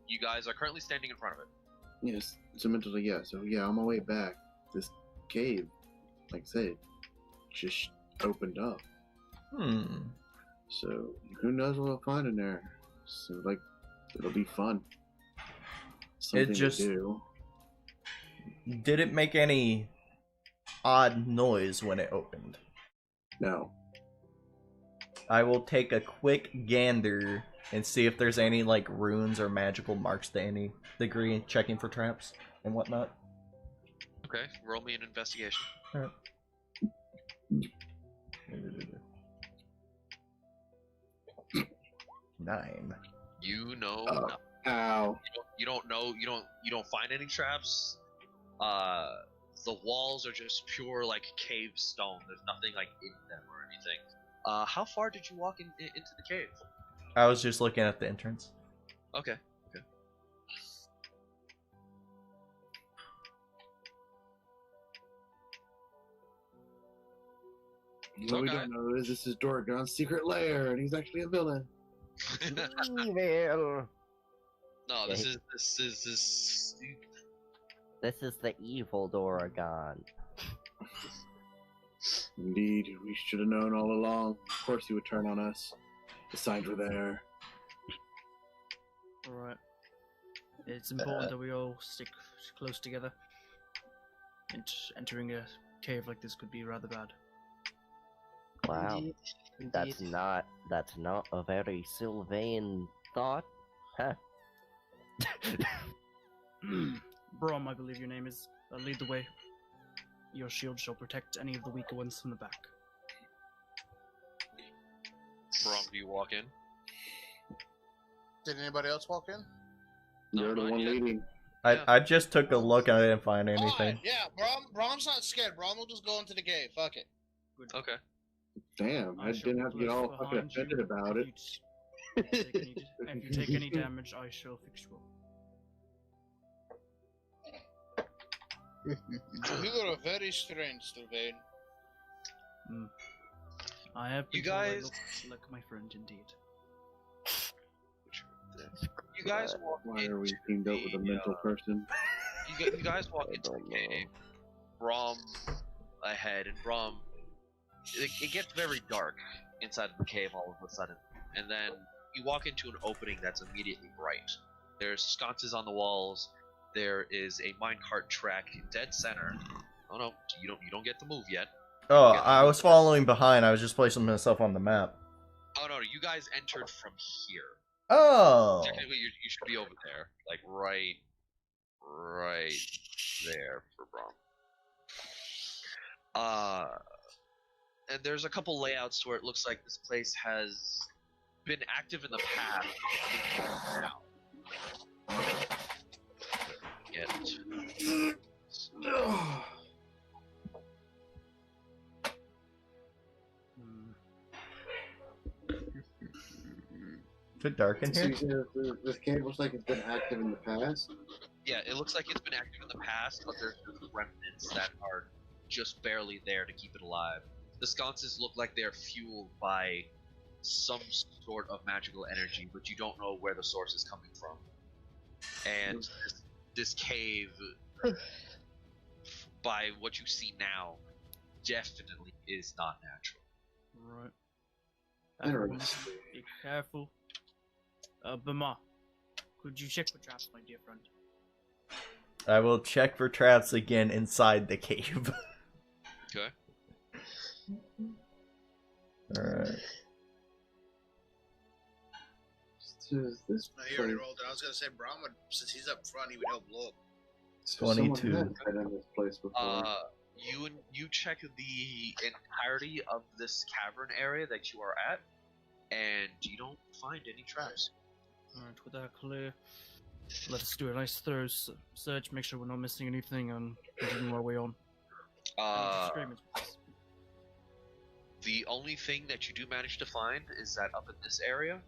You guys are currently standing in front of it. Yes. So mentally, yeah. So yeah, on my way back, this cave, like I said, just opened up. So who knows what we'll find in there? So like, it'll be fun. Something just- to do. Did it make any odd noise when it opened? No. I will take a quick gander and see if there's any like runes or magical marks to any degree, checking for traps and whatnot. Okay, roll me an investigation. Nine. You know, Oh. Ow. you don't find any traps. The walls are just pure like cave stone. There's nothing like in them or anything. How far did you walk into the cave? I was just looking at the entrance. Okay. What we Okay. don't know is this is Dorgon's secret lair, and he's actually a villain. Evil. No, Yeah, this is This is the evil Doragon. Indeed, we should have known all along. Of course he would turn on us. The signs were there. Alright. It's important that we all stick close together. Entering a cave like this could be rather bad. Wow. Indeed. That's not a very Sylvain thought. Huh. Brom, I believe your name is. Lead the way. Your shield shall protect any of the weaker ones from the back. Brom, do you walk in? Did anybody else walk in? No, You're the not one yet. leading. I just took a look and I didn't find anything. Fine, yeah, Brom's not scared. Brom will just go into the cave. Fuck it. Good. Okay. Damn, I shall didn't have to be get all close fucking behind you. offended about it. If you take any damage, I shall fix you up. You are very strange, Sylvain. I have You been told I guys- look like my friend indeed. You guys walk Why are we into teamed up with a the, mental person? You guys walk I into the don't cave. know. Brom ahead, and Brom. It gets very dark inside of the cave all of a sudden, and then you walk into an opening that's immediately bright. There's sconces on the walls. There is a minecart track dead center. Oh no, you don't get to move yet. Oh, Yeah. I was following behind. I was just placing myself on the map. Oh no, you guys entered from here. Oh. Technically, you should be over there, like right there for Brom. And there's a couple layouts where it looks like this place has been active in the past. Now. Get. Is it dark in So here? you said this cave looks like it's been active in the past. Yeah, it looks like it's been active in the past, but there's just remnants that are just barely there to keep it alive. The sconces look like they're fueled by some sort of magical energy, but you don't know where the source is coming from. And this cave, by what you see now, definitely is not natural. Right. Interesting. Be careful. Bama, could you check for traps, my dear friend? I will check for traps again inside the cave. Okay. Alright. So is this No, he already place- rolled it. I was gonna say Brahma, since he's up front, he would help look. so someone 22. has been in this place before. You check the entirety of this cavern area that you are at, and you don't find any traps. Alright, with that clear, let us do a nice thorough search, make sure we're not missing anything, and continue our way on. Disagreements, please. The only thing that you do manage to find is that up in this area,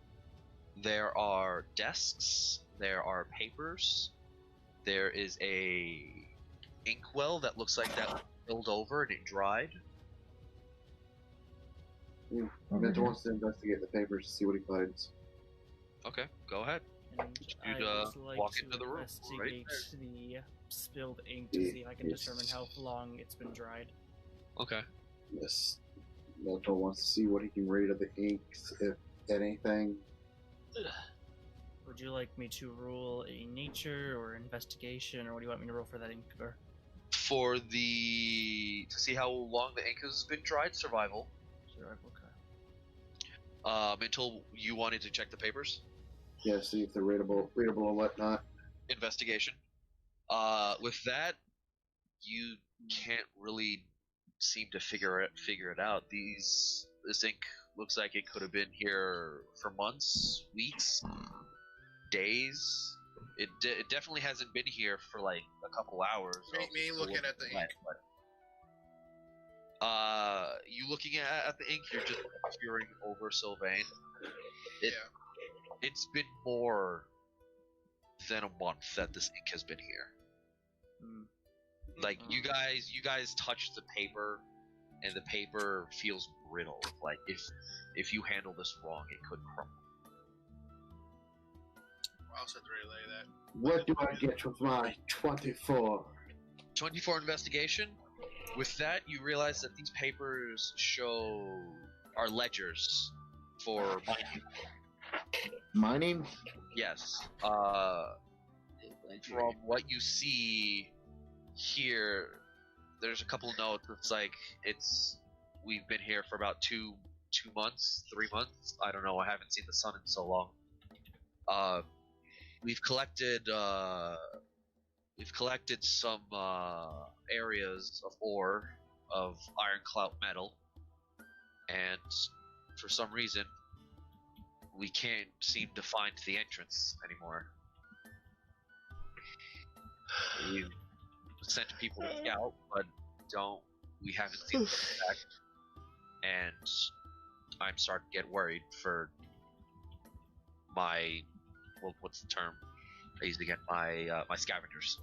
there are desks, there are papers, there is a inkwell that looks like that filled over and it dried. Mentor wants to investigate the papers to see what he finds. Okay, go ahead. And You'd, I would like walk to into the room, right? investigate the spilled ink to see if I can Yes. determine how long it's been dried. Okay. Yes. Mentor wants to see what he can read of the inks, if anything. Would you like me to roll a nature or investigation, or what do you want me to roll for that ink? Or For to see how long the ink has been dried, survival. survival? Okay. Until you wanted to check the papers. Yeah, see if they're readable and whatnot. Investigation. With that, you can't really seem to figure it out. This ink looks like it could have been here for months, weeks, days. It definitely hasn't been here for like a couple hours. Me looking at the ink. You looking at the ink, you're just peering over Sylvain. Yeah. It's been more than a month that this ink has been here. Like you guys touch the paper, and the paper feels brittle. Like if you handle this wrong, it could crumble. I'll set to relay that. What do I get with my 24? 24 investigation. With that, you realize that these papers are ledgers for mining. Mining? Yes. From what you see here, there's a couple notes. It's like we've been here for about 2 months, 3 months. I don't know. I haven't seen the sun in so long. We've collected some areas of ore of iron clout metal, and for some reason we can't seem to find the entrance anymore. We've sent people to scout, but we haven't seen them back, and I'm starting to get worried for my what's the term I used again? My scavengers.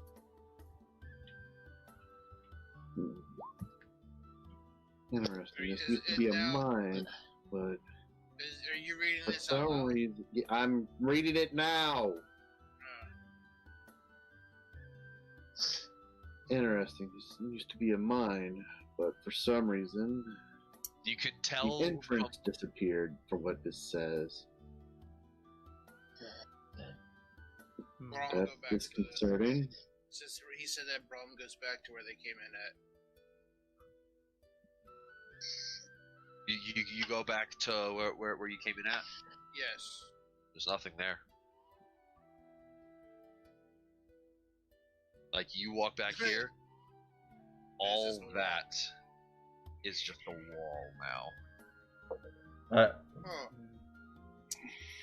Interesting. This Is used to it be a now- mine, but Are you reading for this out some loud? reason, I'm reading it now. Interesting. This used to be a mine, but for some reason, You can tell the entrance disappeared. For what this says, Or I'll go that's back to disconcerting. Since he said that Brom goes back to where they came in at. you go back to where you came in at. Yes. There's nothing there. Like you walk back here, all just a wall. that is just a wall now. Oh.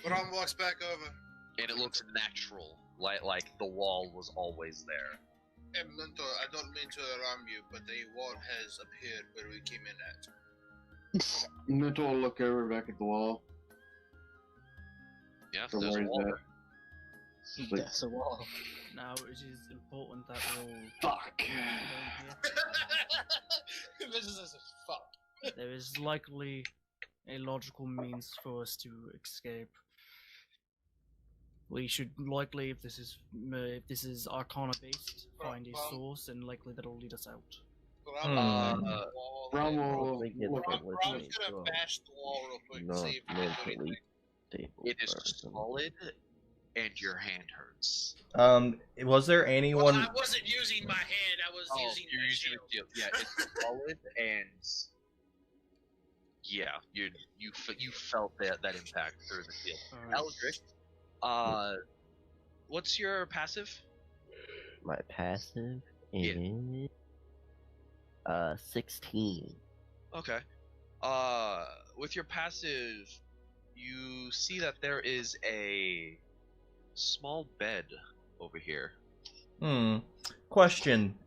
Brom walks back over. And it looks natural, like the wall was always there. Hey, Mentor, I don't mean to alarm you, but the wall has appeared where we came in at. Mentor will look over back at the wall. Yeah, So there's a where's wall. that? Like- That's a wall. Now it is important that we all Fuck. This is fuck. there is likely a logical means for us to escape. We should likely, if this is Arcana based, find a source, and likely that'll lead us out. But I'm gonna bash the wall. Brom I will think it's look the up. listening Brom's gonna to bash the wall real quick and not see if he can do mentally anything. stable It is person. solid, and your hand hurts. Was there Well, anyone? I wasn't using my hand. I was using you're my using shield. your shield. Yeah, it's solid, and yeah, you felt that impact through the field. Alright. Eldrick, what's your passive? My passive Yeah. is 16. Okay. With your passive, you see that there is a small bed over here. Question.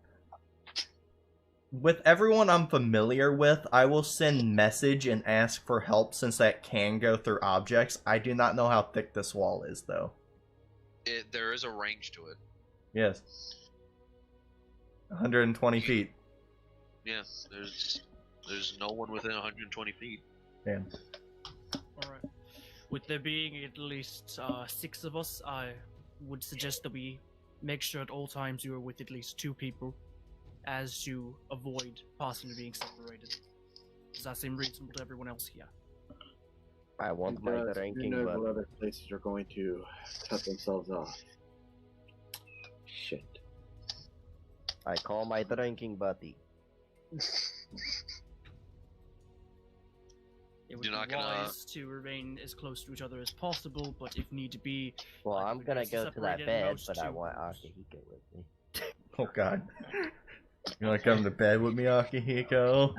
With everyone I'm familiar with, I will send message and ask for help since that can go through objects. I do not know how thick this wall is, though. There is a range to it. Yes. 120 feet. Yeah, there's no one within 120 feet. Damn. Alright. With there being at least 6 of us, I would suggest that we make sure at all times you are with at least 2 people, as to avoid possibly being separated. Does that seem reasonable to everyone else here? I want my drinking Who knows buddy. what other places are going to cut themselves off? Shit. I call my drinking buddy. It would You're be not gonna- wise to remain as close to each other as possible, but if need to be, Well, I I'm would gonna best go to that separate it bed, those but I 2. want Akihiko with me. Oh god. You wanna come to bed with me, Akihiko?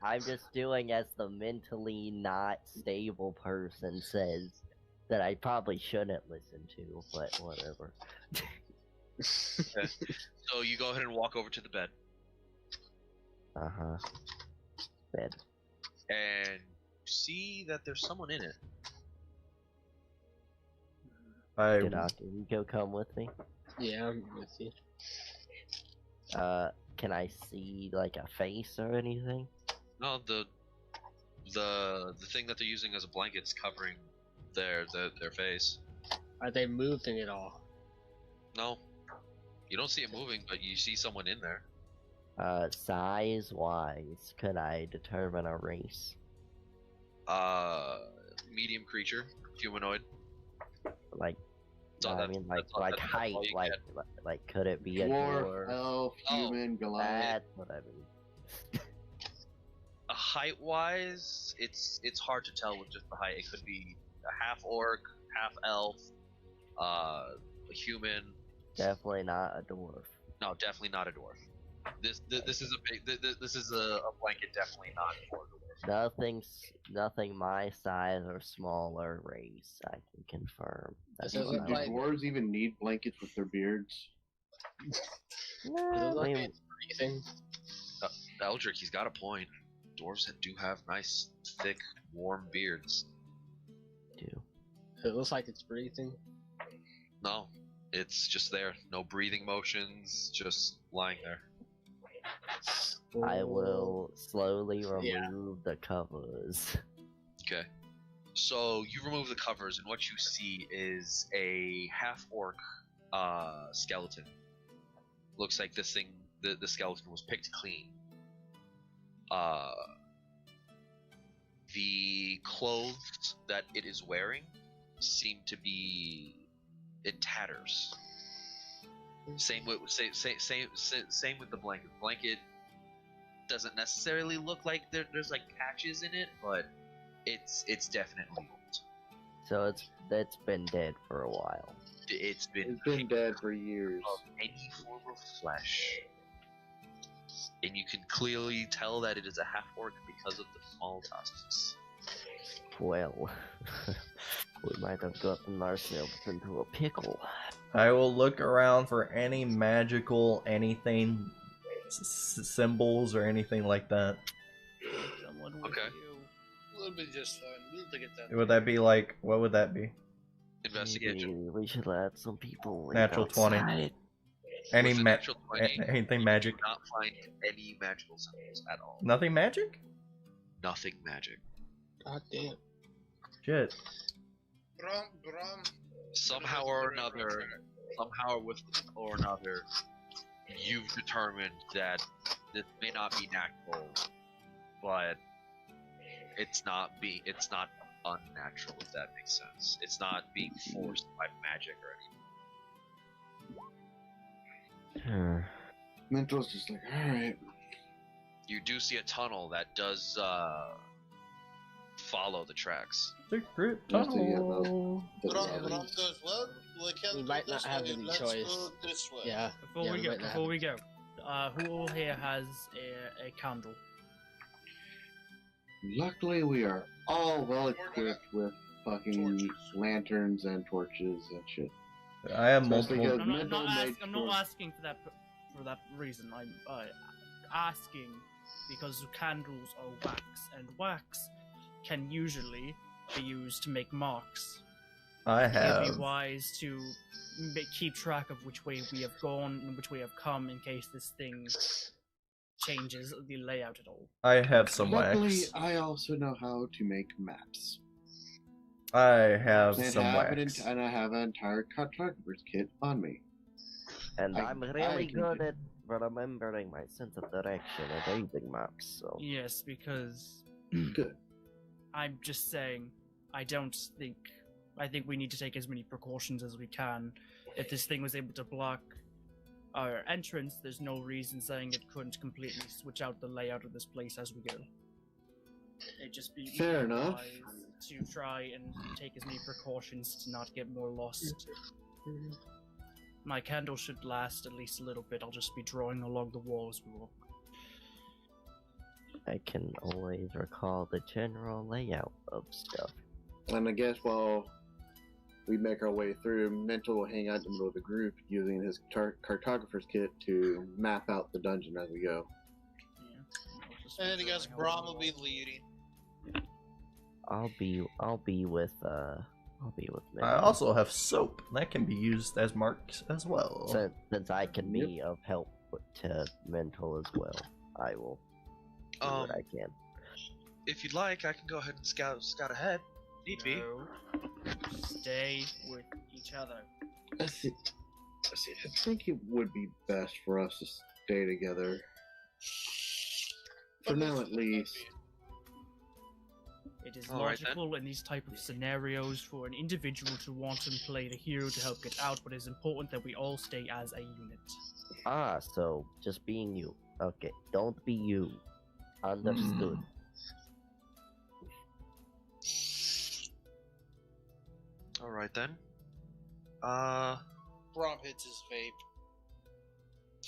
I'm just doing as the mentally not stable person says that I probably shouldn't listen to, but whatever. So you go ahead and walk over to the bed, Bed. and see that there's someone in it. Did Akihiko come with me? Yeah, I'm with you. Can I see like a face or anything? No, the thing that they're using as a blanket's covering their face. Are they moving at all? No, you don't see it moving, but you see someone in there. Size-wise, could I determine a race? Medium creature, humanoid. Like, So I that's- mean, like, that's all- like that's all height, you like, get. like, could it be a Dwarf, dwarf? elf, human, Goliath. That's what I mean. Height wise, it's hard to tell with just the height. It could be a half orc, half elf, a human. Definitely not a dwarf. No, definitely not a dwarf. This is a big. This is a blanket. Definitely not for dwarf. Nothing my size or smaller race, I can confirm. That's Does it what look I Do like- dwarves even need blankets with their beards? Does it I look like mean, it's breathing? Eldrick, he's got a point. Dwarves do have nice, thick, warm beards. do. It looks like it's breathing. No, it's just there. No breathing motions, just lying there. I will slowly Yeah. remove the covers. Okay. So you remove the covers, and what you see is a half-orc skeleton. Looks like this thing, the skeleton was picked clean. The clothes that it is wearing seem to be in tatters. Same with same with the blanket. Blanket doesn't necessarily look like there's like patches in it, but it's definitely old. So it's been dead for a while. It's been It's been dead for years. of any form of flesh, and you can clearly tell that it is a half orc because of the small tusks. Well, we might have gotten ourselves into a pickle. I will look around for any magical anything, symbols or anything like that. Someone with Okay. you. It'll be just fine. We'll get that. Would that be like, what would that be? Investigation. Maybe we should let some people wait Natural 20. outside. Any With a natural 20, anything magic? do not find any magical symbols at all. Nothing magic? Nothing magic. God damn. Shit. Brom. Somehow or another, you've determined that this may not be natural, but it's not unnatural, if that makes sense. It's not being forced by magic or anything. Mental's just like, alright. You do see a tunnel that does follow the tracks. Secret Just a tunnel. Brom goes, well, we can't We go might this not have way. any Let's choice. go this way. Yeah. Before might not we go, who all here has a candle? Luckily, we are all well equipped with fucking Torches. lanterns and torches and shit. I have Especially multiple. because Mental made I'm sure- not asking for that reason. I'm asking because candles are wax, and wax can usually be used to make marks. I It'd have. be wise to keep track of which way we have gone and which way have come in case this thing changes the layout at all. I have some Luckily, wax. I also know how to make maps. I have And, some have wax. and I have an entire cartographer's kit on me. And I- I'm I really can good do- at remembering my sense of direction and reading maps, so... Yes, because Good. I'm just saying, I think we need to take as many precautions as we can. If this thing was able to block our entrance, there's no reason saying it couldn't completely switch out the layout of this place as we go. It'd just be Fair enough. wise to try and take as many precautions to not get more lost. My candle should last at least a little bit. I'll just be drawing along the wall as we walk. I can always recall the general layout of stuff. And I guess while we make our way through, Mental will hang out in the middle of the group using his cartographer's kit to map out the dungeon as we go. Yeah. I'll just be And I guess drawing Brom along will the be wall. leading. I'll be with Mitchell. I also have soap that can be used as marks as well. Since I can be of help to Mental as well, I will do what I can. If you'd like, I can go ahead and scout ahead. Need be. No. Stay with each other. I think it would be best for us to stay together. For now, at least. It is All right, then. logical in these type of scenarios for an individual to want and play the hero to help get out, but it's important that we all stay as a unit. Ah, so just being you. Okay, don't be you. Understood. Alright then. Brom hits his vape.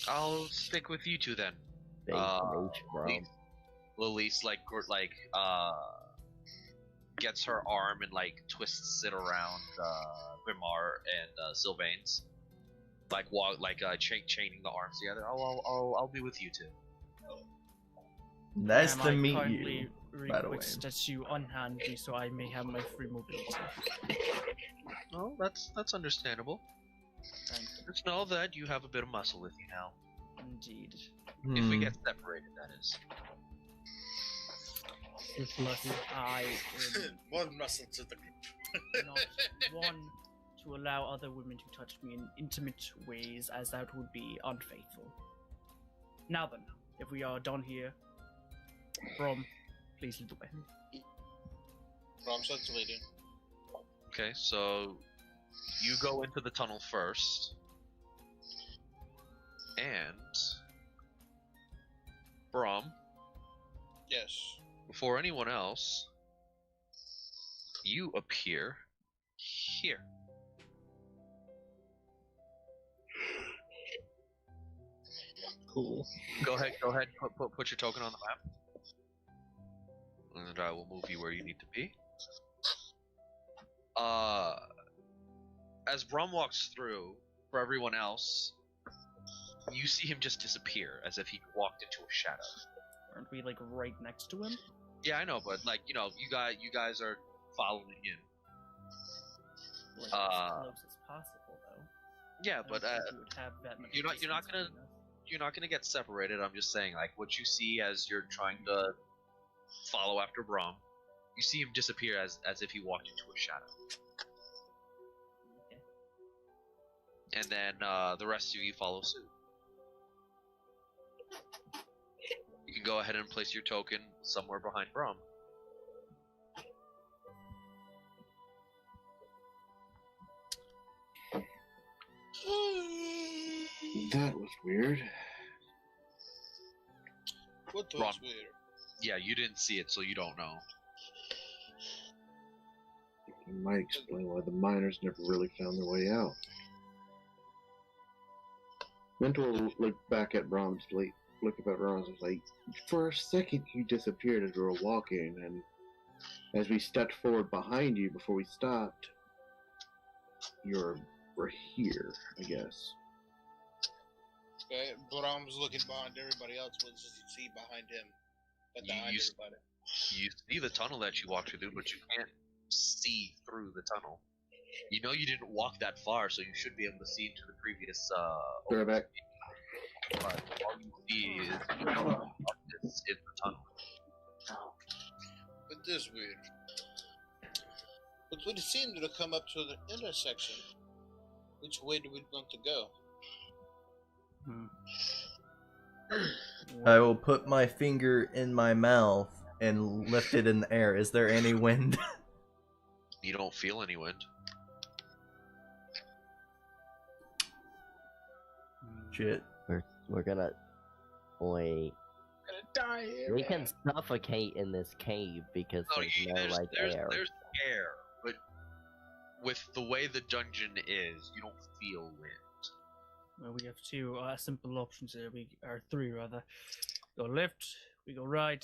I'll stick with you two then. Thank you, bro. Lilise gets her arm and twists it around Vimar and Sylvain's. Chaining the arms together. I'll be with you two. Nice Ma'am, to I meet kindly you, by the way. request that you unhand me so I may have my free mobility. Oh, that's understandable. Thank you. Just know that you have a bit of muscle with you now. Indeed. If we get separated, that is. Plus, I One muscle to the group. not one to allow other women to touch me in intimate ways, as that would be unfaithful. Now then, if we are done here, Brom, please lead the way. Brom starts leading. Okay, so you go into the tunnel first, and Brom, Yes. before anyone else, you appear here. Cool. Go ahead. Put your token on the map, and I will move you where you need to be. As Brom walks through, for everyone else, you see him just disappear, as if he walked into a shadow. Aren't we right next to him? Yeah, I know, but like you guys are following him. We're as close as possible, though. Yeah, I but don't think we would have that much you're not distance gonna between us. you're not gonna get separated. I'm just saying, like what you see as you're trying to follow after Brahm, you see him disappear as if he walked into a shadow. Okay. And then the rest of you follow suit. You can go ahead and place your token somewhere behind Brahm. That was weird. What was Wrong. weird? Yeah, you didn't see it, so you don't know. It might explain why the miners never really found their way out. Mental look back at Brahms, look up at Brahms, was like, for a second you disappeared as we were walking, and as we stepped forward behind you before we stopped, we're here, I guess. Okay, Brahm's looking behind everybody else. What does he see behind him? But behind everybody. You see the tunnel that you walked through, but you can't see through the tunnel. You know you didn't walk that far, so you should be able to see into the previous Throw back. But all you see is the tunnel. But this is weird. But we seem to come up to the intersection. Which way do we want to go? I will put my finger in my mouth and lift it in the air. Is there any wind? You don't feel any wind. Shit. We're gonna wait. Gonna die here. We can suffocate in this cave because No, there's no air. There's air, but with the way the dungeon is, you don't feel wind. Well, we have two simple options here. Three rather. Go left, we go right,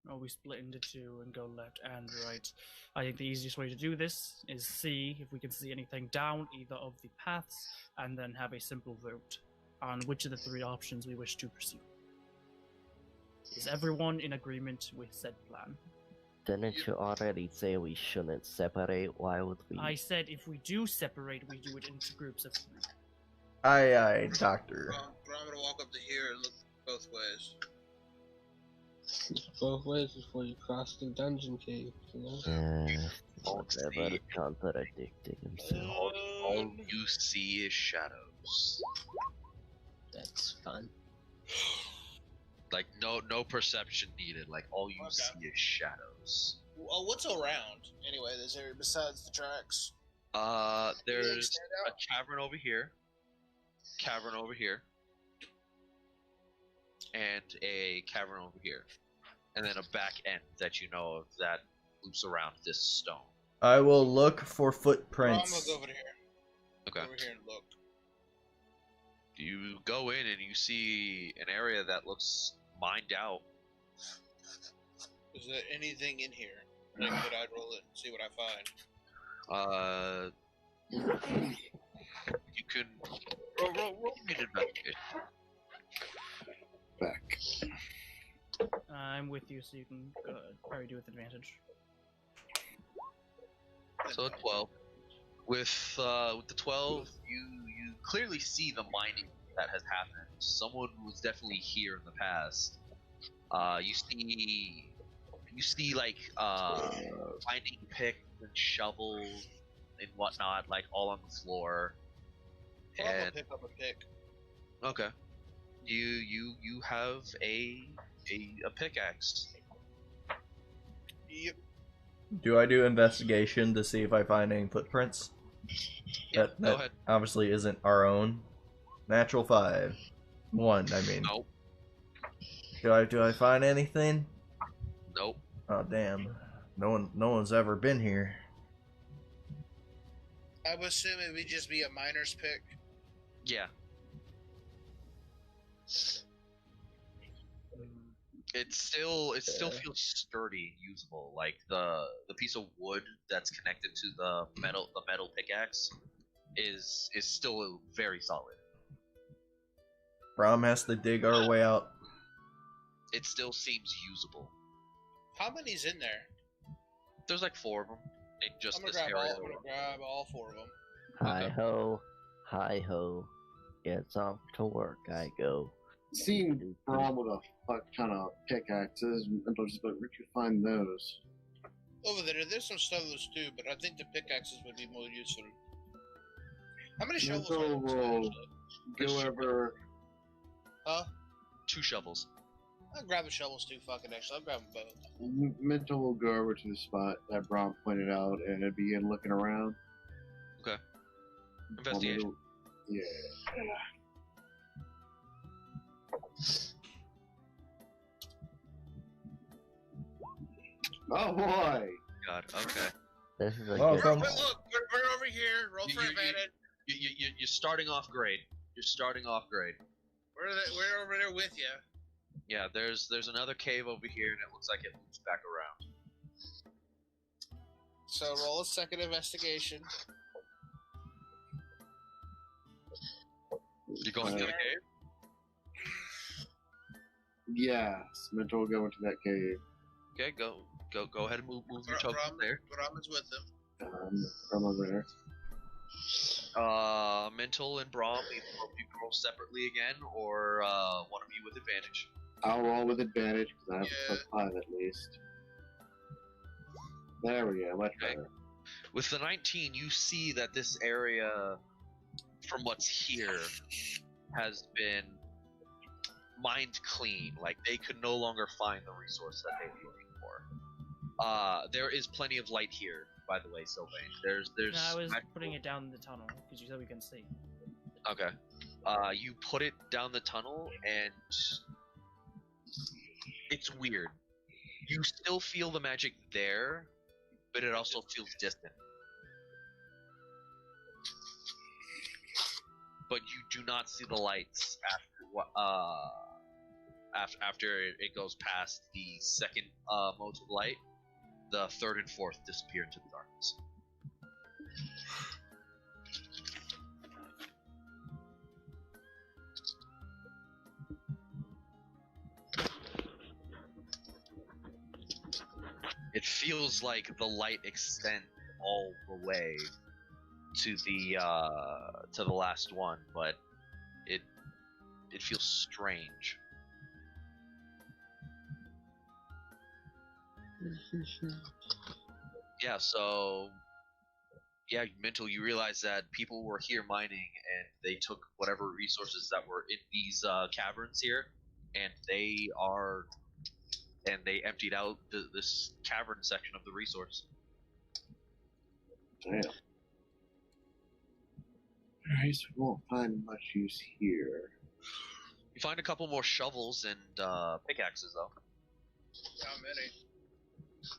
or we split into two and go left and right. I think the easiest way to do this is see if we can see anything down either of the paths, and then have a simple vote on which of the three options we wish to pursue. Is everyone in agreement with said plan? Didn't you already say we shouldn't separate? Why would we? I said if we do separate, we do it into groups of three. Aye, doctor. Bro, I'm gonna walk up to here and look both ways. Both ways before you cross the dungeon cave, you know? Whatever, contradicting himself. All you see is shadows. That's fun. Like no perception needed. Like all you see is shadows. Well, what's around anyway? This area besides the tracks. There's stand a out? cavern over here. And a cavern over here. And then a back end that you know of that loops around this stone. I will look for I'm footprints. gonna go over here. Okay. Over here and look. You go in and you see an area that looks mined out. Is there anything in here? Like, could I roll it and see what I find? You can roll me an investigation. Back. I'm with you, so you can probably do with advantage. So a 12. With the 12, you clearly see the mining that has happened. Someone was definitely here in the past. You see like mining picks and shovels and whatnot, like all on the floor. I'm gonna And pick up a pick. okay, you have a pickaxe. Yep. Do I do investigation to see if I find any footprints? Yeah, That go ahead. obviously isn't our own. Natural 5. 1, I mean. Nope. Do I find anything? Nope. Oh damn. No one's ever been here. I would assume it would just be a miner's pick. Yeah. It still feels sturdy and usable. Like the piece of wood that's connected to the metal pickaxe is still very solid. Brahm has to dig our way out. It still seems usable. How many's in there? There's like 4 of them in just I'm gonna this grab area. all. I'm gonna grab all 4 of them. Hi ho, it's off to work I go. Seeing Braum with a fuck ton of pickaxes, and I'll just like, where'd you find those? Over there, there's some shovels too, but I think the pickaxes would be more useful. How many shovels are Mental there? will go over. Huh? 2 shovels. I'll grab the shovels too, fucking actually. I'll grab them both. Mental will go over to the spot that Braum pointed out and begin looking around. Okay. Investigation. Yeah. Oh boy! God, okay. This is a Well, good from- Look, we're over here. Roll for advantage. You're starting off grade. You're starting off grade. We're over there with you. Yeah, there's another cave over here, and it looks like it loops back around. So roll a second investigation. You're going to the cave? Yes, Mental will go into that cave. Okay, go ahead and move your token there. Brahman's with them. From over there. Mental and Braum, you can roll separately again, or one of you with advantage. I'll roll with advantage because I have Yeah. +5 at least. There we go, much Okay. better. With the 19, you see that this area, from what's here, has been mined clean. Like, they could no longer find the resource that they were looking for. There is plenty of light here, by the way, Sylvain. There's No, I was putting it down the tunnel because you said we can see. Okay. You put it down the tunnel, and it's weird. You still feel the magic there, but it also feels distant. But you do not see the lights after it goes past the second modes of light. The third and fourth disappear into the darkness. It feels like the light extends all the way to the last one, but it feels strange. Yeah, so Mental, you realize that people were here mining, and they took whatever resources that were in these caverns here, and they emptied out this cavern section of the resource. Damn. Alright, so we won't find much use here. You find a couple more shovels and pickaxes, though. How many?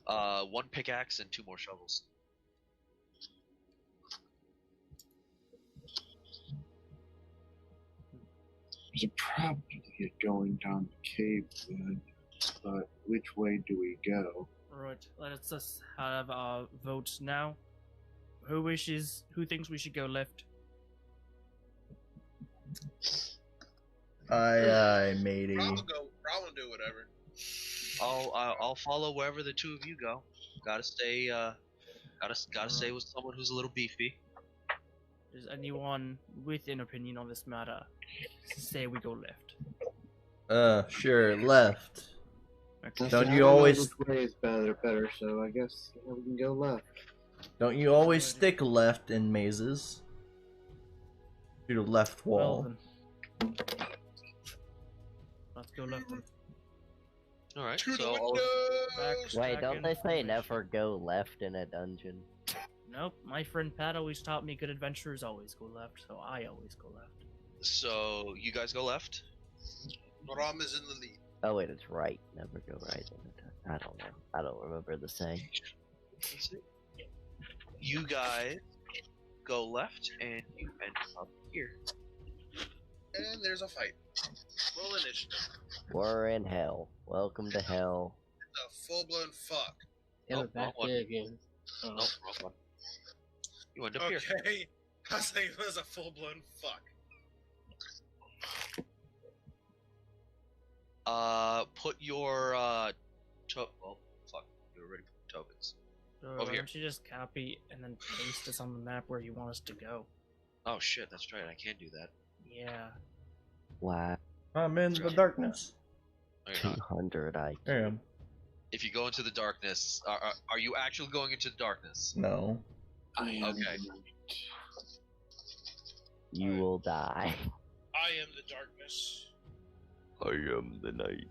1 pickaxe and 2 more shovels. There's a probability of going down the cave then, but which way do we go? Right, let's just have our vote now. Who thinks we should go left? Aye, matey. Brahman do whatever. I'll follow wherever the 2 of you go. Gotta stay with someone who's a little beefy. Does anyone with an opinion on this matter say we go left? Sure, left. Okay. Don't I you know always which way is better, so I guess we can go left. don't you always stick left in mazes? To the left wall. Well, then. Let's go left then. Alright, To the so windows! Wait, don't they say information. never go left in a dungeon? Nope, my friend Pat always taught me good adventurers always go left, so I always go left. so you guys go left? Brahman's in the lead. Oh wait, it's right. Never go right in a dungeon. I don't know. I don't remember the saying. You guys go left, and you end up here. And there's a fight. Roll initiative. We're in hell. Welcome to hell. It's a full-blown fuck. Yeah, Oh, we're back wrong one. there again. No, wrong one. You end up here. Okay. I was saying it was a full-blown fuck. Put your well, fuck. already put the tokens. Why Over here. don't you just copy and then paste us on the map where you want us to go? Oh shit, that's right. I can't do that. Yeah. Wow. I'm in the darkness. No, you're not. 200 IQ. I am. If you go into the darkness, are you actually going into the darkness? No. I am. Okay. You will die. I am the darkness. I am the night.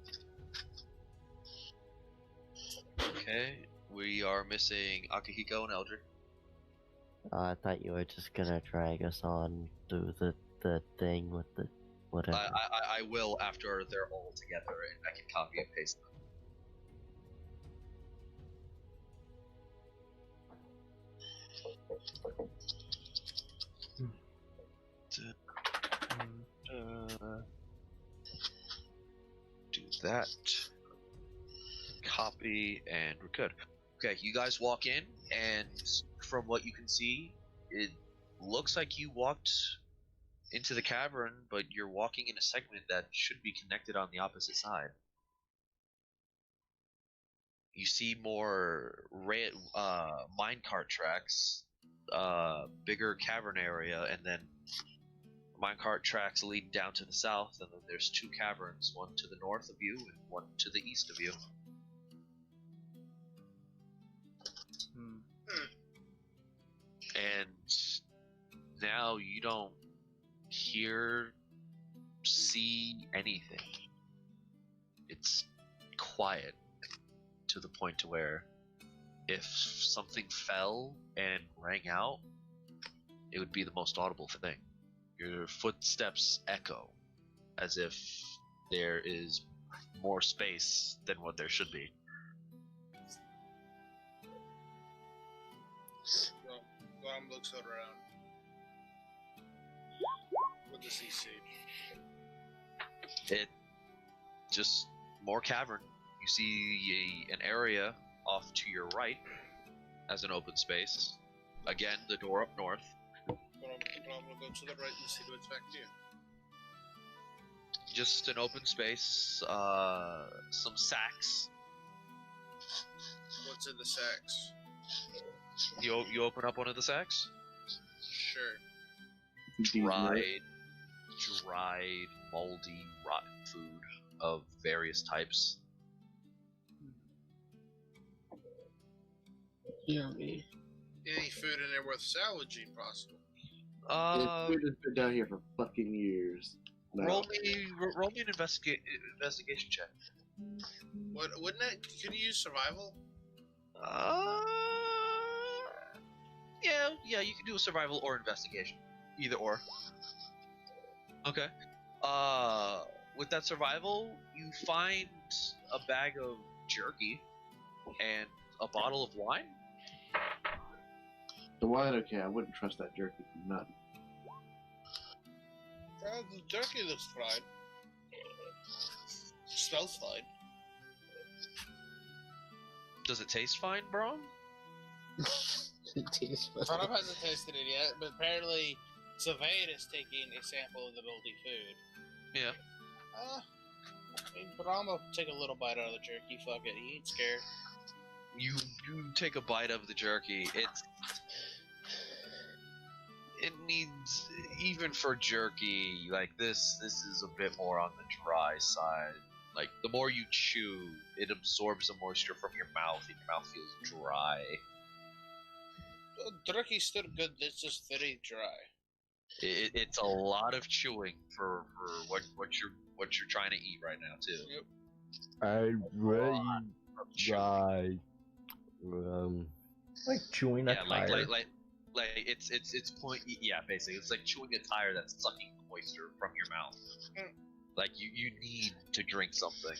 Okay, we are missing Akihiko and Eldrick. I thought you were just gonna drag us on through the thing with the whatever. I will after they're all together, and I can copy and paste them. Do that. Copy, and we're good. Okay, you guys walk in, and from what you can see, it looks like you walked into the cavern, but you're walking in a segment that should be connected on the opposite side. You see more minecart tracks, bigger cavern area, and then minecart tracks lead down to the south, and then there's two caverns, one to the north of you and one to the east of you. And now you don't hear, see anything. It's quiet to the point to where if something fell and rang out, it would be the most audible thing. Your footsteps echo as if there is more space than what there should be. Grom looks around. What does he see? It just more cavern. You see an area off to your right as an open space. Again, the door up north. Grom will go to the right and see what's back here. Just an open space. Some sacks. What's in the sacks? You open up one of the sacks. Sure. Dried, moldy, rotten food of various types. Yummy. Any food in there worth salvaging, possible? Food has been down here for fucking years. No. Roll me an investigation check. Wouldn't that? Could you use survival? Yeah, you can do a survival or investigation. Either or. Okay. With that survival, you find a bag of jerky and a bottle of wine. The wine, okay, I wouldn't trust that jerky for nothing. The jerky looks fine. Smells fine. Does it taste fine, bro? Pranav hasn't tasted it yet, but apparently Sylvain is taking a sample of the moldy food. Yeah. I mean, Bram will take a little bite out of the jerky. Fuck it, he ain't scared. You take a bite of the jerky. It needs, even for jerky like this is a bit more on the dry side. Like, the more you chew, it absorbs the moisture from your mouth, and your mouth feels dry. Jerky's still good, it's just very dry. It's a lot of chewing for what you're trying to eat right now too. Yep. I'm ready to die. Like chewing a Yeah, tire. like it's point. Yeah, basically, it's like chewing a tire that's sucking moisture from your mouth. Like you need to drink something.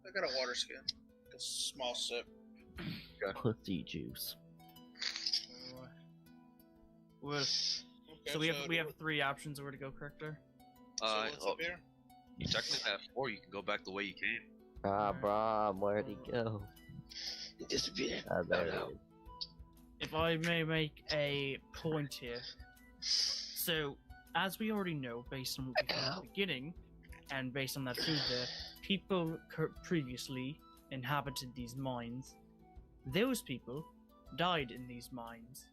I got a water skin. A small sip. Pussy juice. Well, Okay, so we have three options of where to go, correct there? So what's up here? You technically have 4. You can go back the way you came. Bro, where'd he go? It disappeared. There he is. If I may make a point here. So, as we already know, based on what we found at the beginning, and based on that food there, people previously inhabited these mines, those people died in these mines.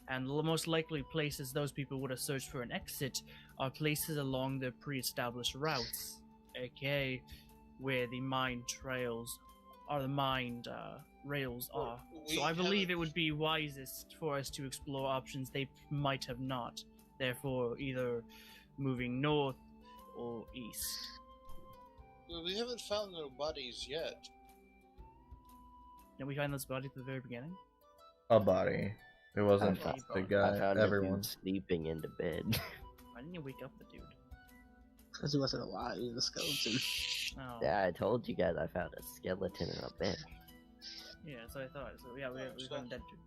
And the most likely places those people would have searched for an exit are places along the pre-established routes, aka where the mine trails or the mined rails are. So I believe it would be wisest for us to explore options they might have not. Therefore, either moving north or east. Well, we haven't found their bodies yet. Did we find those bodies at the very beginning? A body. It wasn't I the found- guy. I found Everyone. a dude sleeping in the bed. Why didn't you wake up the dude? Because he wasn't alive, he was a skeleton. Oh, Yeah, I told you guys I found a skeleton in a bed. yeah, that's what I thought. So yeah, we found a dead dude.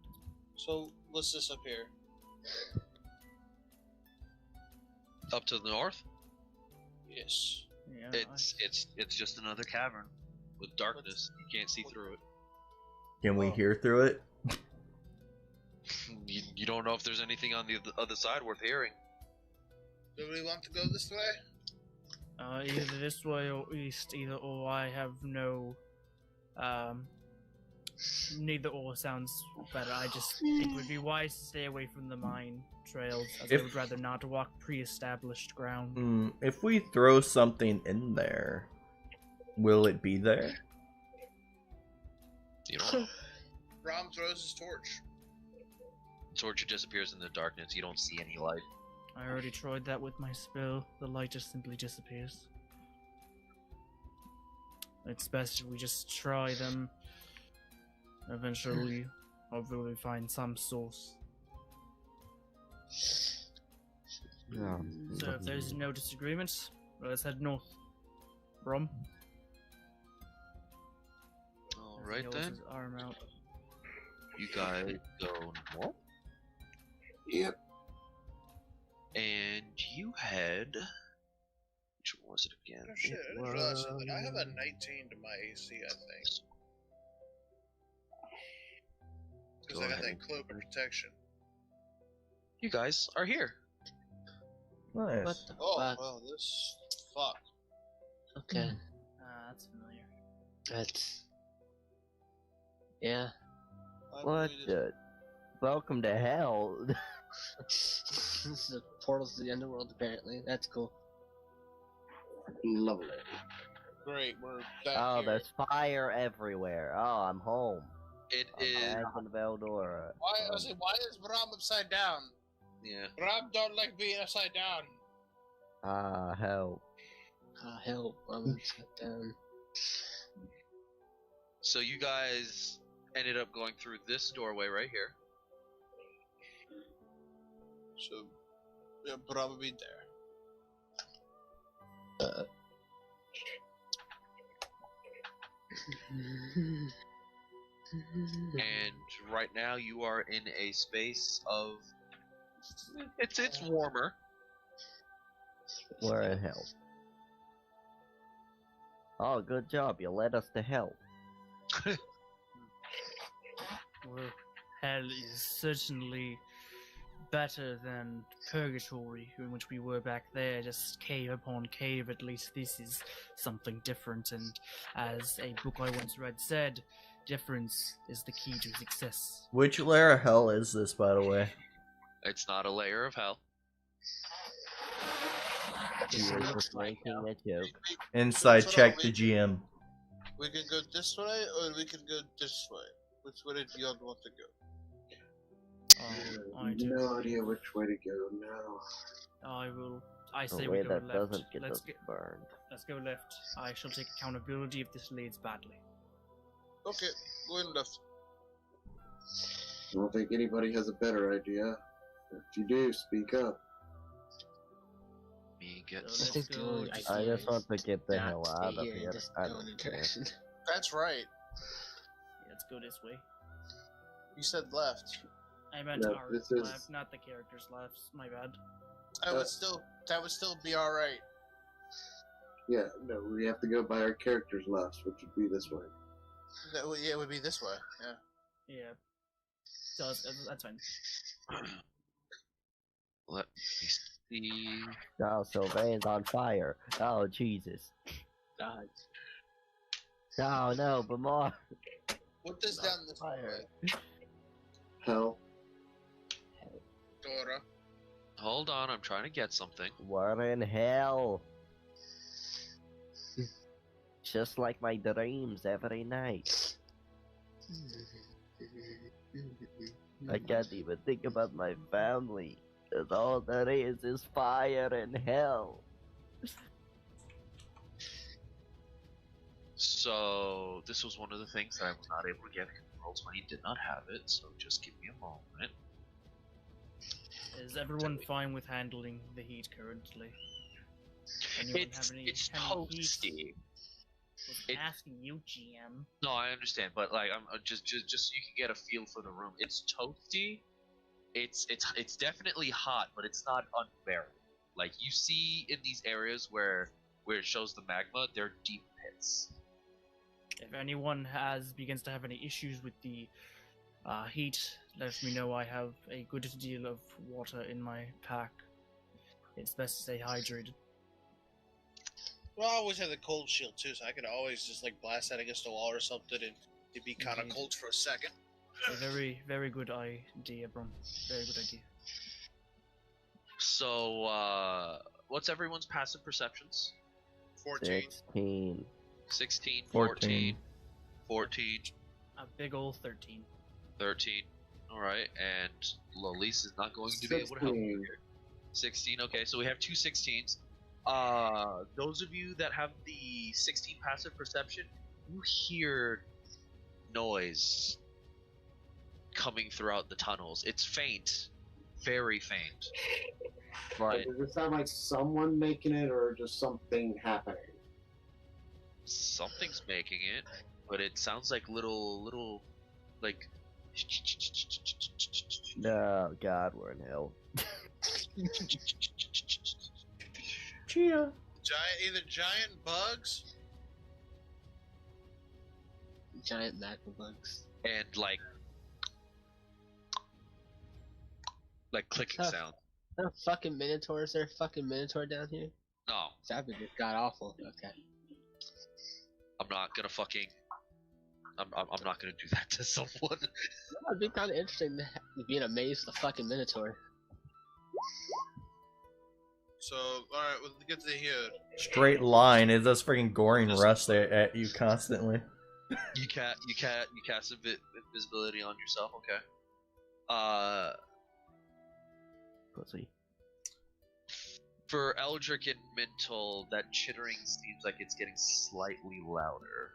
So, what's this up here? Up to the north, Yes. Yeah, it's just another cavern with darkness. You can't see through it. Can we hear through it? You don't know if there's anything on the other side worth hearing. Do we want to go this way? Either this way or east, either or. I have no. Neither or sounds better. I just think it would be wise to stay away from the mine trails, as I would rather not walk pre-established ground. If we throw something in there, will it be there? You know, Rom throws his torch. torch disappears in the darkness. You don't see any light. I already tried that with my spell. The light just simply disappears. It's best if we just try them. Eventually, hopefully we find some source. Yeah. So if there's no disagreements, let's head north. Brom? Alright As he holds then. his arm out. You guys go north. Yep. And you head. Which one was it again? Oh shit, I didn't realize that. I have a 19 to my AC, I think. Because I got that cloak of protection. You guys are here. Nice. What the Oh, fuck? well, this. Fuck. Okay, That's familiar. that's... Yeah. What the? Welcome to hell. This is the portals to the Underworld, apparently. That's cool. Lovely. Great, we're back Oh, here. there's fire everywhere. Oh, I'm home. It I'm is. back in Veldora. Why is Bram upside down? Yeah. Bram don't like being upside down. Help. Help, I'm upside down. So you guys ended up going through this doorway right here. So, yeah, Bram will be there. And right now you are in a space of. It's warmer. We're in hell. Oh, good job. You led us to hell. Well, hell is certainly better than purgatory, in which we were back there, just cave upon cave. At least this is something different, and as a book I once read said, difference is the key to success. Which layer of hell is this, by the way? It's not a layer of hell. You were just making a joke. Inside That's what check I'll to read. GM. We can go this way, or we can go this way. Which way did you all want to go? I do. No idea which way to go now. I will. I A say way we go that left. doesn't get Let's us go. burned. Let's go left. I shall take accountability if this leads badly. Okay, going left. I don't think anybody has a better idea. If you do, speak up. Me get. So I think the only just- I idea just want to get the not hell stay out of here and here. just I go don't in a care. direction. That's right. Yeah, let's go this way. You said left. I meant No, our this is- left, not the character's left. My bad. That would still be all right. Yeah, no, we have to go by our character's left, which would be this way. Yeah, it would be this way. Yeah. Yeah. So that's fine. Let me see. Oh, Sylvain's on fire. Oh, Jesus. God. Oh no, but more. What does down this Fire. way? Hell. Dora. Hold on, I'm trying to get something. We're in hell. Just like my dreams every night. I can't even think about my family. Cause all there is fire and hell. So this was one of the things that I was not able to get in Worlds when he did not have it. So just give me a moment. Is everyone fine with handling the heat currently? Anyone It's have any it's heat? toasty. Was It- asking you, GM. No, I understand, but like I'm just so you can get a feel for the room. It's toasty. It's definitely hot, but it's not unbearable. Like you see in these areas where it shows the magma, they're deep pits. If anyone begins to have any issues with the heat, let me know. I have a good deal of water in my pack. It's best to stay hydrated. Well, I always have the cold shield too, so I could always just like blast that against the wall or something, and it'd be kind of Indeed. cold for a second. A very, very good idea, Brum. Very good idea. So what's everyone's passive perceptions? 14. 16. 16, 14. 14, A big ol' 13. 13. Alright, and Lolise is not going to be able to help you 16. here. 16, okay, so we have two 16s. Those of you that have the 16 passive perception, you hear noise coming throughout the tunnels. It's faint, very faint. But Does it sound like someone making it or just something happening? something's making it, but it sounds like little, like. No, God, we're in hell. Chia. Either giant bugs. Giant magma bugs. And like clicking Huh. sound. No fucking minotaurs. There a fucking minotaur down here? No, That would just got awful. Okay. I'm not gonna fucking. I'm not gonna do that to someone. It'd be kind of interesting to be in a maze with a fucking minotaur. So, alright, we'll get to here. Straight line is just freaking goring Just- rust at you constantly. You cast invisibility on yourself. Okay. Pussy. For Eldrick and Mental, that chittering seems like it's getting slightly louder.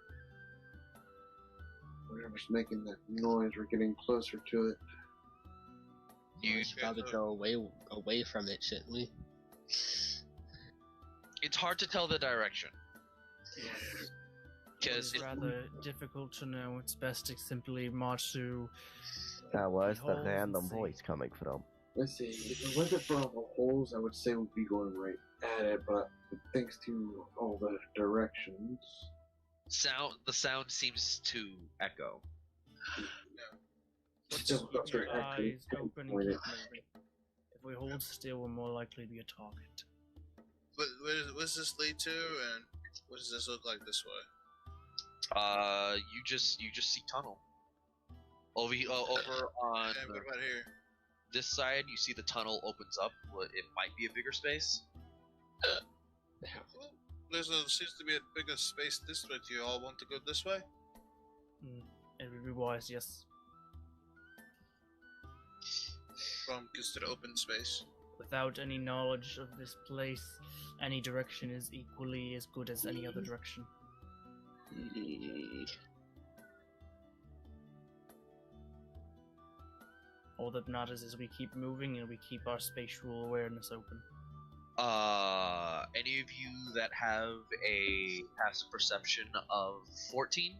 Whatever's making that noise, we're getting closer to it. You, We should probably go away from it, shouldn't we? it's hard to tell the direction. Because It's rather difficult to know. It's best to simply march through. Now, where's the Behold, random see. voice coming from? Let's see. If it wasn't for all the holes, I would say we'd be going right at it, but thanks to all the directions. the sound seems to echo. Still Keep your actually eyes open and keep pinpoint it. moving. If we hold still, we're more likely to be a target. But what does this lead to, and what does this look like this way? You just see tunnel. Over on And what about here? this side, you see the tunnel opens up. It might be a bigger space. Well, seems to be a bigger space this way. Do you all want to go this way? It would be wise, yes. From just to the open space. Without any knowledge of this place, any direction is equally as good as any other direction. All that matters is we keep moving and we keep our spatial awareness open. Any of you that have a passive perception of 14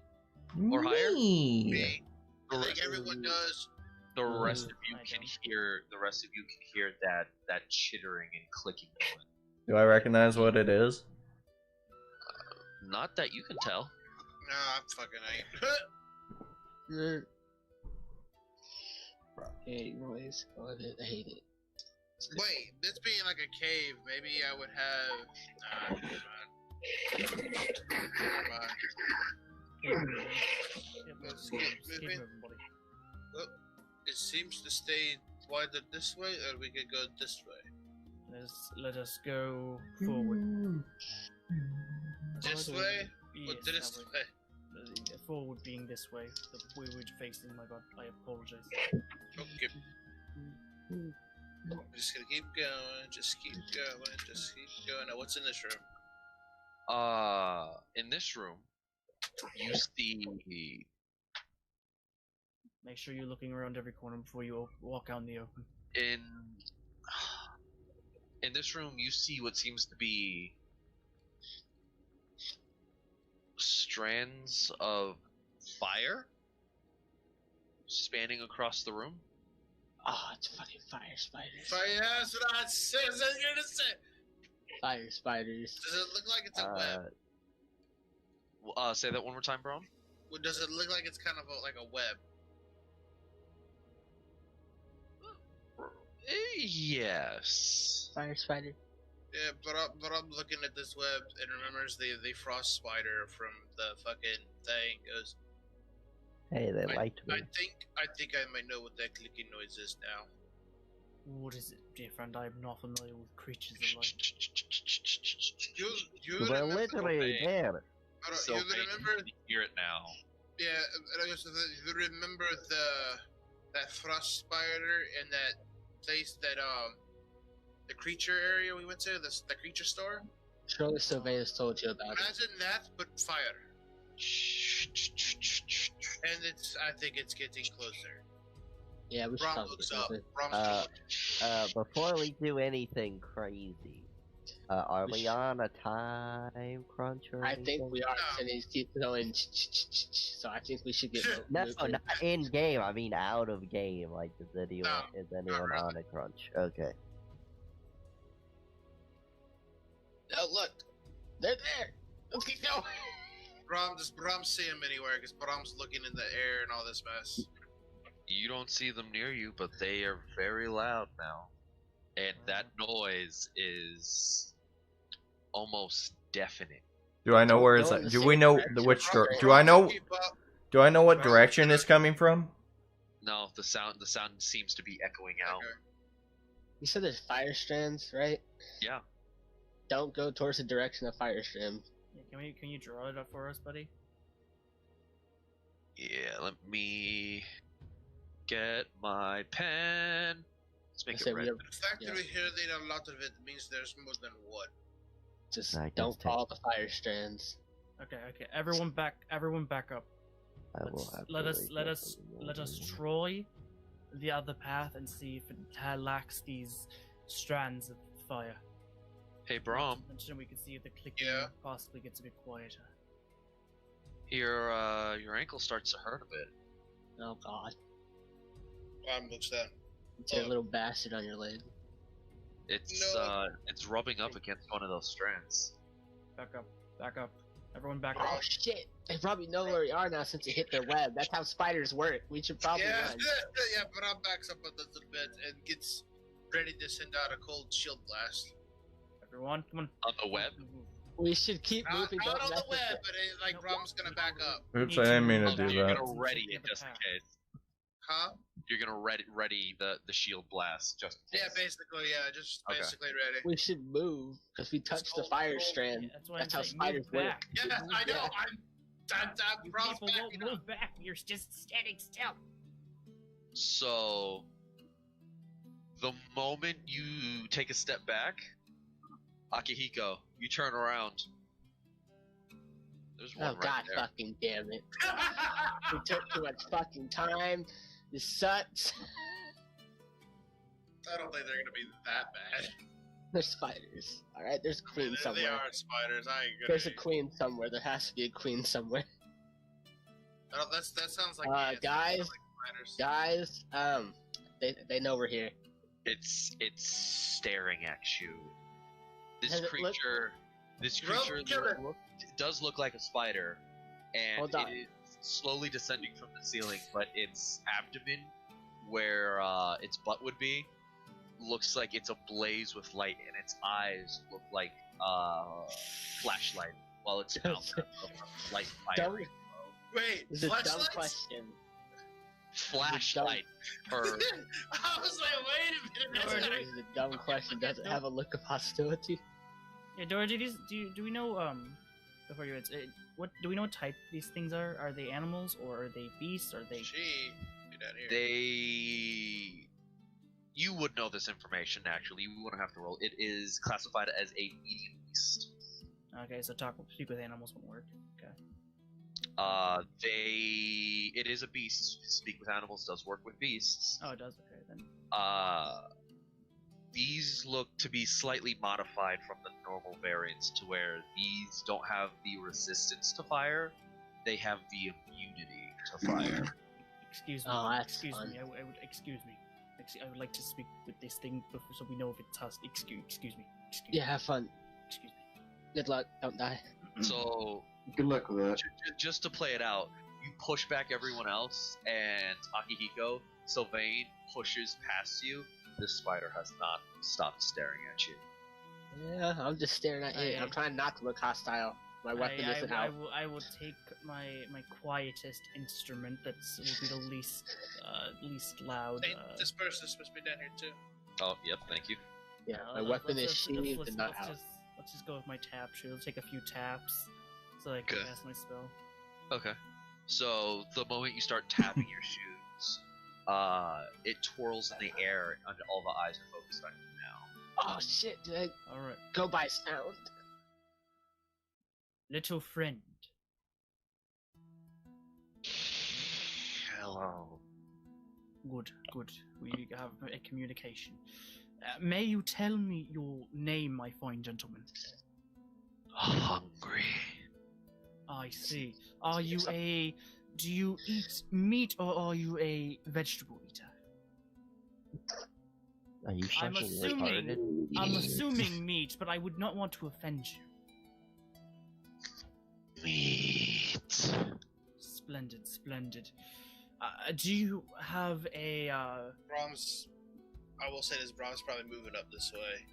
or higher? Me. Me. The I rest, think everyone does. the rest of you I can don't. hear. The rest of you can hear that chittering and clicking noise. Do I recognize what it is? Not that you can tell. Nah, I'm fucking ain't. Hey, noise. I love it. I hate it. Wait, this being like a cave, maybe I would have. Nah, never mind. Never mind. Keep moving. Let's keep Keep moving. moving, buddy. Well, it seems to stay wider this way, or we could go this way. Let us go forward. This Forward. way? Or Yes, this that way. way? Forward being this way. The way we're facing, my god, I apologize. Okay. I'm just gonna keep going, just keep going, just keep going. Now, what's in this room? In this room, you see. Make sure you're looking around every corner before you walk out in the open. In this room, you see what seems to be strands of fire spanning across the room. Oh, it's fucking fire spiders. Fire, that's what I said. That's what you're gonna say. Fire spiders. Does it look like it's a web? Say that one more time, Brom. Does it look like it's kind of like a web? Yes. Fire spider. Yeah, but I'm looking at this web and remembers the frost spider from the fucking thing. Goes. Hey, they liked me. I think I might know what that clicking noise is now. What is it, dear friend? I am not familiar with creatures of light. You We're remember, literally there. So you remember? you hear it now. Yeah, you remember that frost spider in that place that the creature area we went to, the creature store? Surely Sylvain's told you about it. Imagine that, but fire. And I think it's getting closer. Yeah, we should Brom probably looks get up. closer. Brom's Before we do anything crazy, are we on a time crunch or I anything? think we are, No. and he's keep going. So I think we should get. No, moving. not in game. I mean out of game. Like, is anyone really. on a crunch? Okay. Oh look, they're there. Let's keep going. Does Brom see him anywhere? Because Brom's looking in the air and all this mess. You don't see them near you, but they are very loud now. And that noise is almost deafening. Do I know where it's Going at? the Do we same know direction. which Brom- do I know keep up. do I know what direction it's coming from? No, the sound seems to be echoing out. Okay. You said there's fire strands, right? Yeah. Don't go towards the direction of fire strand. Yeah, can you draw it up for us, buddy? Yeah, let me get my pen. Let's make I it said we red. have- The fact Yeah. that we hear that a lot of it means there's more than one. Just I guess don't take- follow the fire strands. Okay. Everyone back up. I will Let's- have to let us wake let up us in the let us morning. try the other path and see if it lacks these strands of fire. Hey, Brom, And then we can see if the clicking Yeah. possibly gets a bit quieter. your ankle starts to hurt a bit. Oh god, Brom looks down. it's a little bastard on your leg. It's rubbing up against one of those strands. Back up. Everyone back Oh up. shit! They probably know where we are now since it hit their web. That's how spiders work. We should probably Yeah, run. yeah, Brom backs up a little bit and gets ready to send out a cold shield blast. Everyone, come on. On the web? Move. We should keep moving. Not don't on mess the with web, it. but like No, Brom's gonna back up. Oops, Need I didn't mean to move do back. You're that. gonna ready The it just in path. case. Huh? You're gonna ready the shield blast just in Yeah, case. basically, yeah, just Okay. basically ready. We should move because we touched the cold, fire cold. strand. Yeah, that's why That's I'm how saying spiders move work. back. Yes, I know. Yeah. You Brom's people won't backing up. move back. You're just standing still. So, the moment you take a step back, Akihiko, you turn around. There's one Oh right god, there. fucking damn it! We took too much fucking time. This sucks. I don't think they're gonna be that bad. There's spiders. All right, there's a queen They somewhere. are spiders. I ain't gonna. There's a queen somewhere. There has to be a queen somewhere. Oh, that sounds like ants. That Guys, sounds like spiders. Guys, they know we're here. It's staring at you. This Does it look- creature, Rope killer. does look like a spider, and Hold on. it is slowly descending from the ceiling. But its abdomen, where its butt would be, looks like it's ablaze with light, and its eyes look like flashlight, while its mouth has a light fire. Wait, This is a dumb flashlights? question. Flashlight. Per. I was like, wait a minute. That's This is a dumb question. Does it have a look of hostility? Yeah, Dora, do we know before you what do we know what type these things are? Are they animals or are they beasts? Are they? Get out here. You would know this information actually. You wouldn't have to roll. It is classified as a medium beast. Okay, so speak with animals won't work. Okay. It is a beast. Speak with animals does work with beasts. Oh, it does. Okay, then. These look to be slightly modified from the normal variants to where these don't have the resistance to fire. They have the immunity to fire. Excuse me. Oh, that's excuse fun. me. I would excuse me. I would like to speak with this thing before, so we know if it's hostile. Excuse me. Yeah, have fun. Excuse me. Good luck. Don't die. So, Good luck with that. just to play it out, you push back everyone else, and Akihiko, Sylvain pushes past you. This spider has not stopped staring at you. Yeah, I'm just staring at you. I'm trying not to look hostile. My weapon isn't out. I will take my quietest instrument that will be the least loud. Hey, this person's supposed to be down here too. Oh, yep, thank you. Yeah, my weapon is sheathed and not out. Let's just go with my tap shoe. Let's take a few taps so I can Good. cast my spell. Okay. So, the moment you start tapping your shoes, it twirls in the air, and all the eyes are focused on you now. Oh shit, did I Alright. go by sound? Little friend. Hello. Good. We have a communication. May you tell me your name, my fine gentleman? Hungry. I see. Do you eat meat or are you a vegetable eater? Are you I'm fucking assuming- retarded? I'm assuming meat, but I would not want to offend you. Meat. Splendid. Do you have a, Brahms, I will say this, Brahms probably moving up this way.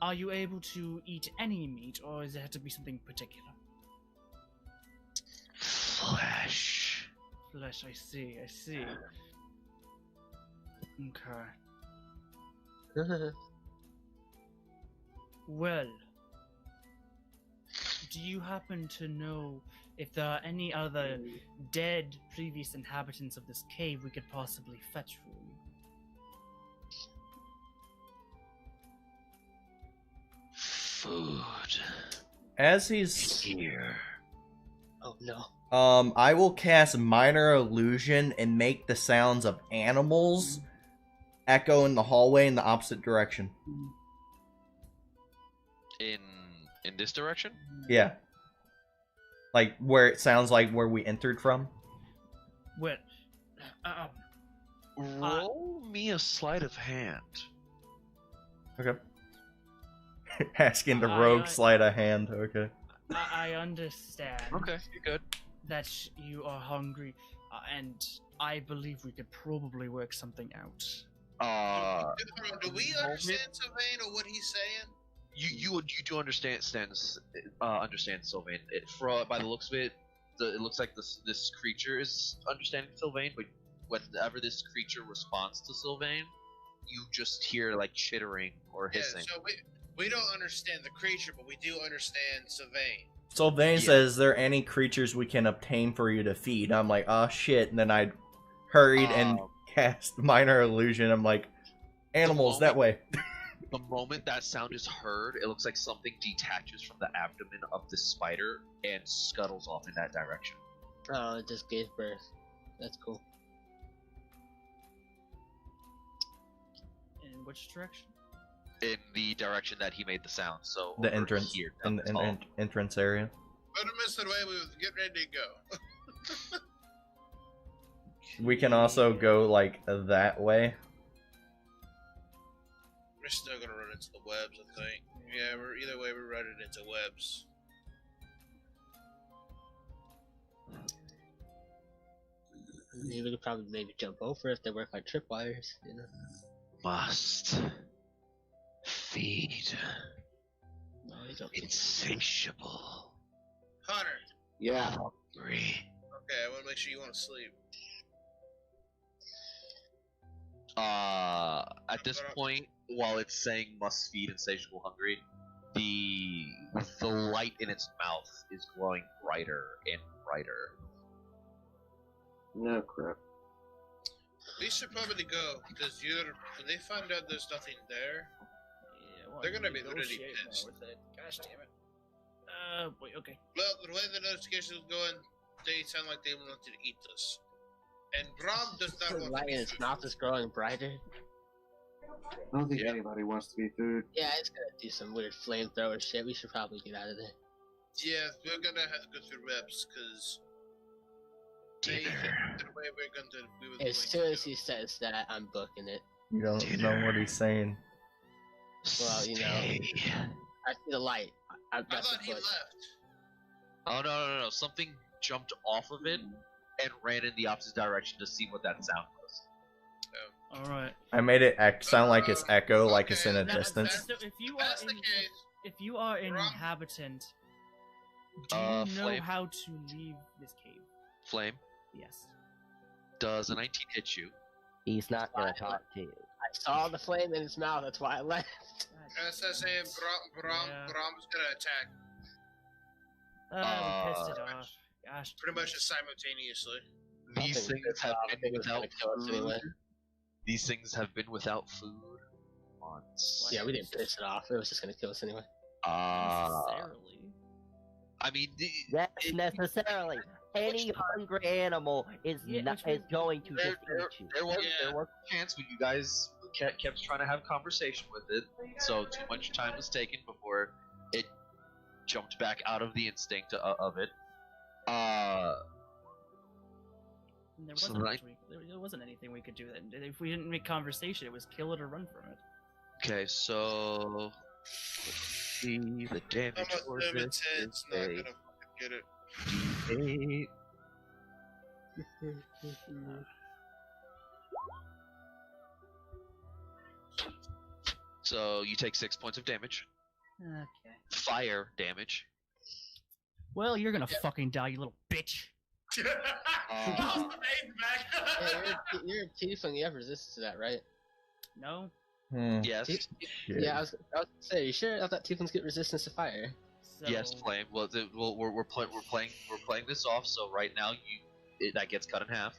are you able to eat any meat, or does it have to be something particular? Flesh. Flesh, I see. Okay. Well, do you happen to know if there are any other dead previous inhabitants of this cave we could possibly fetch for you? Food. As he's Here. Oh no. I will cast Minor Illusion and make the sounds of animals echo in the hallway in the opposite direction. In this direction? Yeah. Like, where it sounds like where we entered from. Well, Roll me a sleight of hand. Okay. Asking the rogue sleight of hand, okay. I understand Okay, you're good. that you are hungry, and I believe we could probably work something out. Do we understand Sylvain or what he's saying? You do understand Sylvain. By the looks of it, it looks like this creature is understanding Sylvain, but whenever this creature responds to Sylvain, you just hear like chittering or hissing. Yeah, so we don't understand the creature, but we do understand Sylvain. Sylvain says, there any creatures we can obtain for you to feed? I'm like, oh shit, and then I hurried and cast Minor Illusion. I'm like, animals, that way. The moment that sound is heard, it looks like something detaches from the abdomen of the spider and scuttles off in that direction. Oh, it just gave birth. That's cool. In which direction? In the direction that he made the sound, so The over entrance, here, in that's the all. entrance area. Put him in the way we was getting ready to go. We can also go, like, that way. We're still gonna run into the webs, I think. Yeah, either way we're running into webs. Maybe we could probably maybe jump over if they work like tripwires, you know. Must feed. No, they don't. Insatiable. Hunter, Yeah. Hungry. Okay, I want to make sure you want to sleep. At this point, while it's saying must feed insatiable hungry, the light in its mouth is glowing brighter and brighter. No crap. We should probably go, because when they find out there's nothing there, Yeah, well, they're gonna be really negotiate more pissed. with it. Gosh damn it. Wait, okay. Well, the way the notification was going, they sound like they wanted to eat us. And Brom does not The want light to in be its food. mouth is growing brighter. I don't think anybody wants to be food. Yeah, it's gonna do some weird flamethrower shit. We should probably get out of there. Yeah, we're gonna have to go through reps, because the way we're going to we were As soon as he says that, I'm booking it. You don't know what he's saying. Well, you know. I see the light. I That's thought the he foot. left. Oh no! Something jumped off of it and ran in the opposite direction to see what that sound was. Alright. I made it sound like it's echo, like it's in a Okay, distance. So if you are That's the in, case. if you are an Wrong. inhabitant, do you know Flame. how to leave this cave? Flame, Yes. does a 19 hit you? He's not gonna talk to you. I saw the flame in his mouth. That's why I left. As I saying, Yeah. Brom's gonna attack We pissed it off. Gosh. pretty much simultaneously. These Nothing things pissed have off. I been think it's gonna without kill us food. anyway. These things have been without food months. Yeah, we didn't piss it off. It was just gonna kill us anyway. Necessarily. I mean, Yes, necessarily. Any hungry animal is Yeah, not, which is going to there, just there, eat you. there was Yeah. there was a chance when you guys kept trying to have conversation with it, so too much time was taken before it jumped back out of the instinct of it. There So wasn't, like- there wasn't anything we could do. That if we didn't make conversation, it was kill it or run from it. Okay, so let's see the damage Almost for this limited's is not a gonna fucking get it. 8. So you take 6 points of damage. Okay. Fire damage. Well, you're gonna fucking die, you little bitch. Uh, Hey, you're a tiefling. You have resistance to that, right? No. yes, Shit. Yeah, I was gonna say, you sure? I thought tieflings get resistance to fire. So, yes, flame. Well, we're playing this off. So right now, that gets cut in half.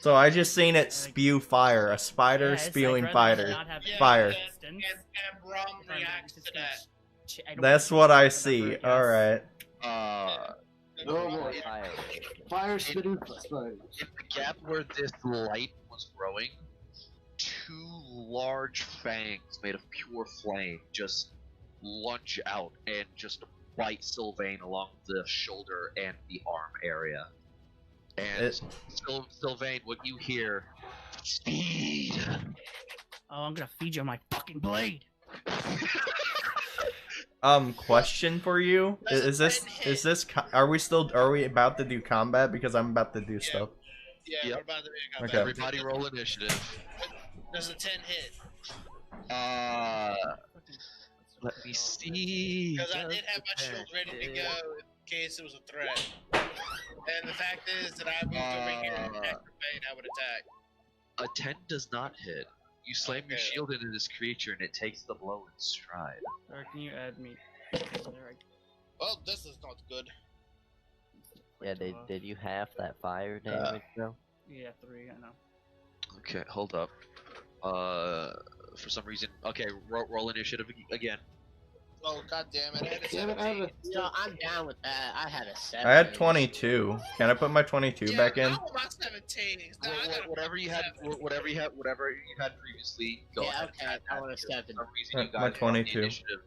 So I just seen it spew fire. A spider yeah, it's- I'd spewing rather fire. not have Yeah, Fire. resistance. And Brom If I'm reacts to just that. I don't That's think what I I've ever see. guessed. Alright. Oh boy. Fire. Fire spitting spiders. In the gap where this light was growing, 2 large fangs made of pure flame just lunge out and just bite Sylvain along the shoulder and the arm area. And Sylvain, what you hear? Speed. Oh, I'm gonna feed you on my fucking blade. Question for you. Is this are we about to do combat, because I'm about to do stuff. Yeah, Yep. we're about to make Okay. Everybody roll initiative. Does a 10 hit? Let me see. Because I did have my shield ready to go in case it was a threat. And the fact is that I moved over here and activate, I would attack. A 10 does not hit. You slam your Okay. shield into this creature and it takes the blow in stride. Or can you add me? There, Well, this is not good. Yeah, did you have that fire damage though? Yeah, 3. I know. Okay, hold up. For some reason, okay, roll initiative again. Oh, god damn it. I had a Damn it, I have 17. No, I'm down with that. I had a 7. I had 22. Can I put my 22 Yeah, back in? I want my 17. Now I gotta Whatever you had, 7. whatever you had previously. Go Yeah, ahead. okay, and add I that want a to it. 7. For some reason, you My guys were on the 22. initiative.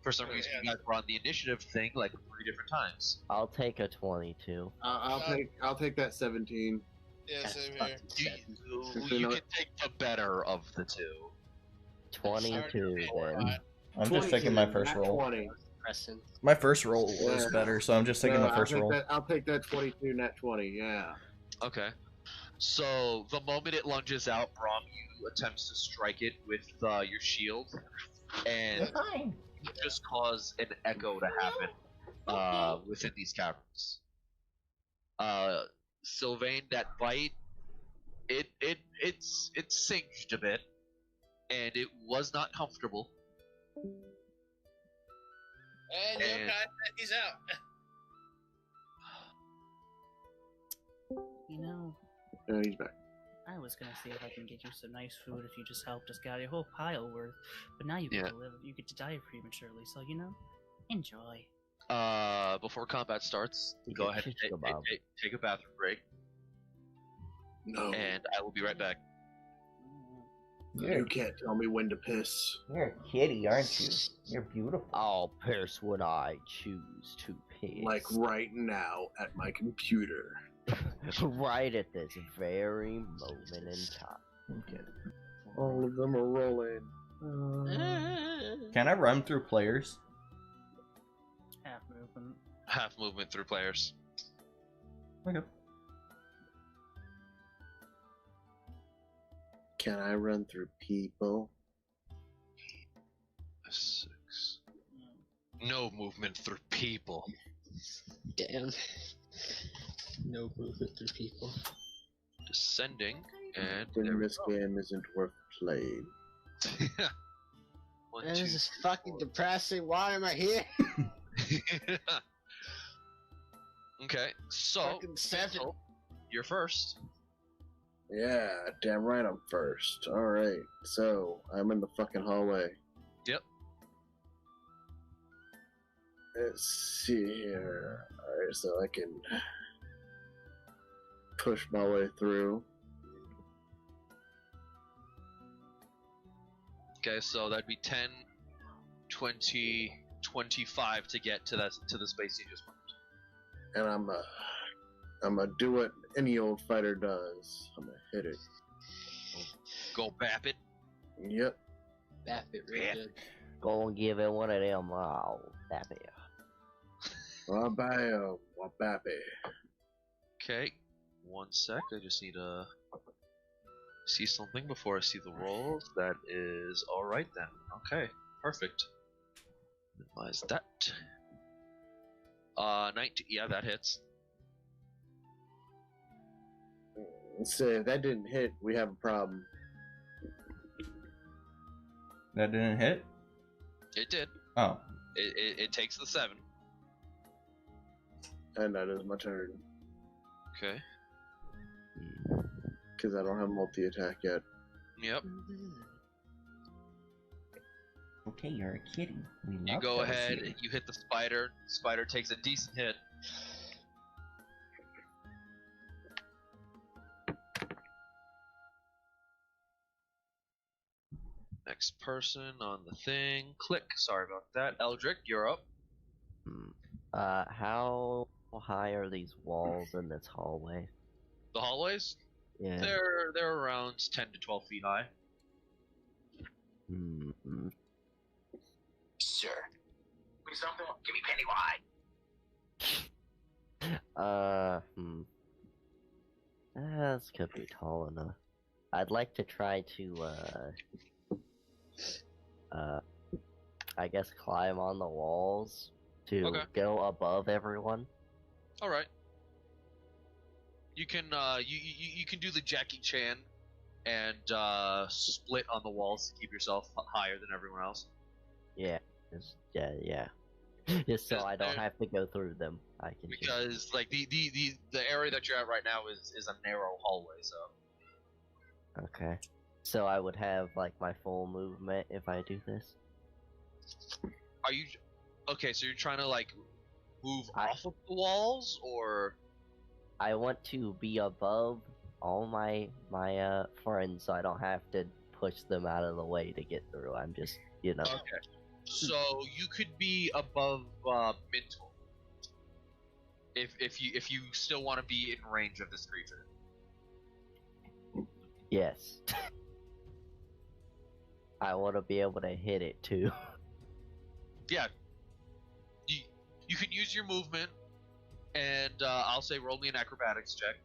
For some reason, you guys were on the initiative thing like 3 different times. I'll take a 22. I'll take that 17. Yeah, That's same fucking here. You can take the better of the 2. 22 then. I'm just taking my first not roll. 20. Preston. My first roll was Yeah. better, so I'm just taking No, the first roll. I'll take that 22, not 20. Yeah. Okay. So the moment it lunges out, Brom, you attempts to strike it with your shield, and you just cause an echo to happen within these caverns. Sylvain, that bite, it's singed a bit, and it was not comfortable. And he's out. You know, And he's back. I was gonna see if I can get you some nice food if you just helped us gather a whole pile worth, but now you get Yeah. to live. You get to die prematurely, so you know, enjoy. Before combat starts, You go get ahead and shish kebab. take a bathroom break, No, and I will be right back. you can't tell me when to piss. You're a kitty, aren't you? You're beautiful. I'll piss when I choose to piss. Like right now at my computer. right at this very moment in time. Okay. All of them are rolling. Can I run through players? Half movement. Half movement through players. Okay. Can I run through people? 6. No movement through people. Damn. No movement through people. Descending, and Then there we this game isn't worth playing. go. 1, Man, 2, this is fucking depressing. Why am I here? Okay, so Fucking 7. so, you're first. Yeah, damn right I'm first. Alright, so I'm in the fucking hallway. Yep. Let's see here. Alright, so I can push my way through. Okay, so that'd be 10, 20, 25 to get to the space you just moved. And I'm gonna do what any old fighter does. I'm gonna hit it. Go bap it. Yep. That bit real Yeah. good. Go and give it one of them. Oh, that be. Wabam, wabappy. Okay, 1 sec. I just need to see something before I see the rolls. That is all right then. Okay, perfect. Minimize that. 19. Yeah, that hits. So if that didn't hit, we have a problem. That didn't hit? It did. Oh. It takes the 7. And that is my turn. Okay. Because I don't have multi-attack yet. Yep. Okay, you're a kitty. We You love go those ahead. here. You hit the spider. Spider takes a decent hit. Next person on the thing. Click. Sorry about that. Eldrick, you're up. How high are these walls in this hallway? The hallways. Yeah. They're around 10 to 12 feet high. Mm-hmm. Sir. Please something. Give me Pennywise. This could be tall enough. I'd like to try to, I guess climb on the walls to Okay. go above everyone. All right. You can you can do the Jackie Chan and split on the walls to keep yourself higher than everyone else. Yeah. Yeah. Just so Is I don't there- have to go through them. I can just... Because like the area that you're at right now is a narrow hallway, so Okay. So I would have like my full movement if I do this. are you okay? So you're trying to like move I- off of the walls, or I want to be above all my friends, so I don't have to push them out of the way to get through. I'm just, okay? So you could be above mental if you still want to be in range of this creature. yes. I want to be able to hit it too. Yeah. You can use your movement, and I'll say roll me an acrobatics check.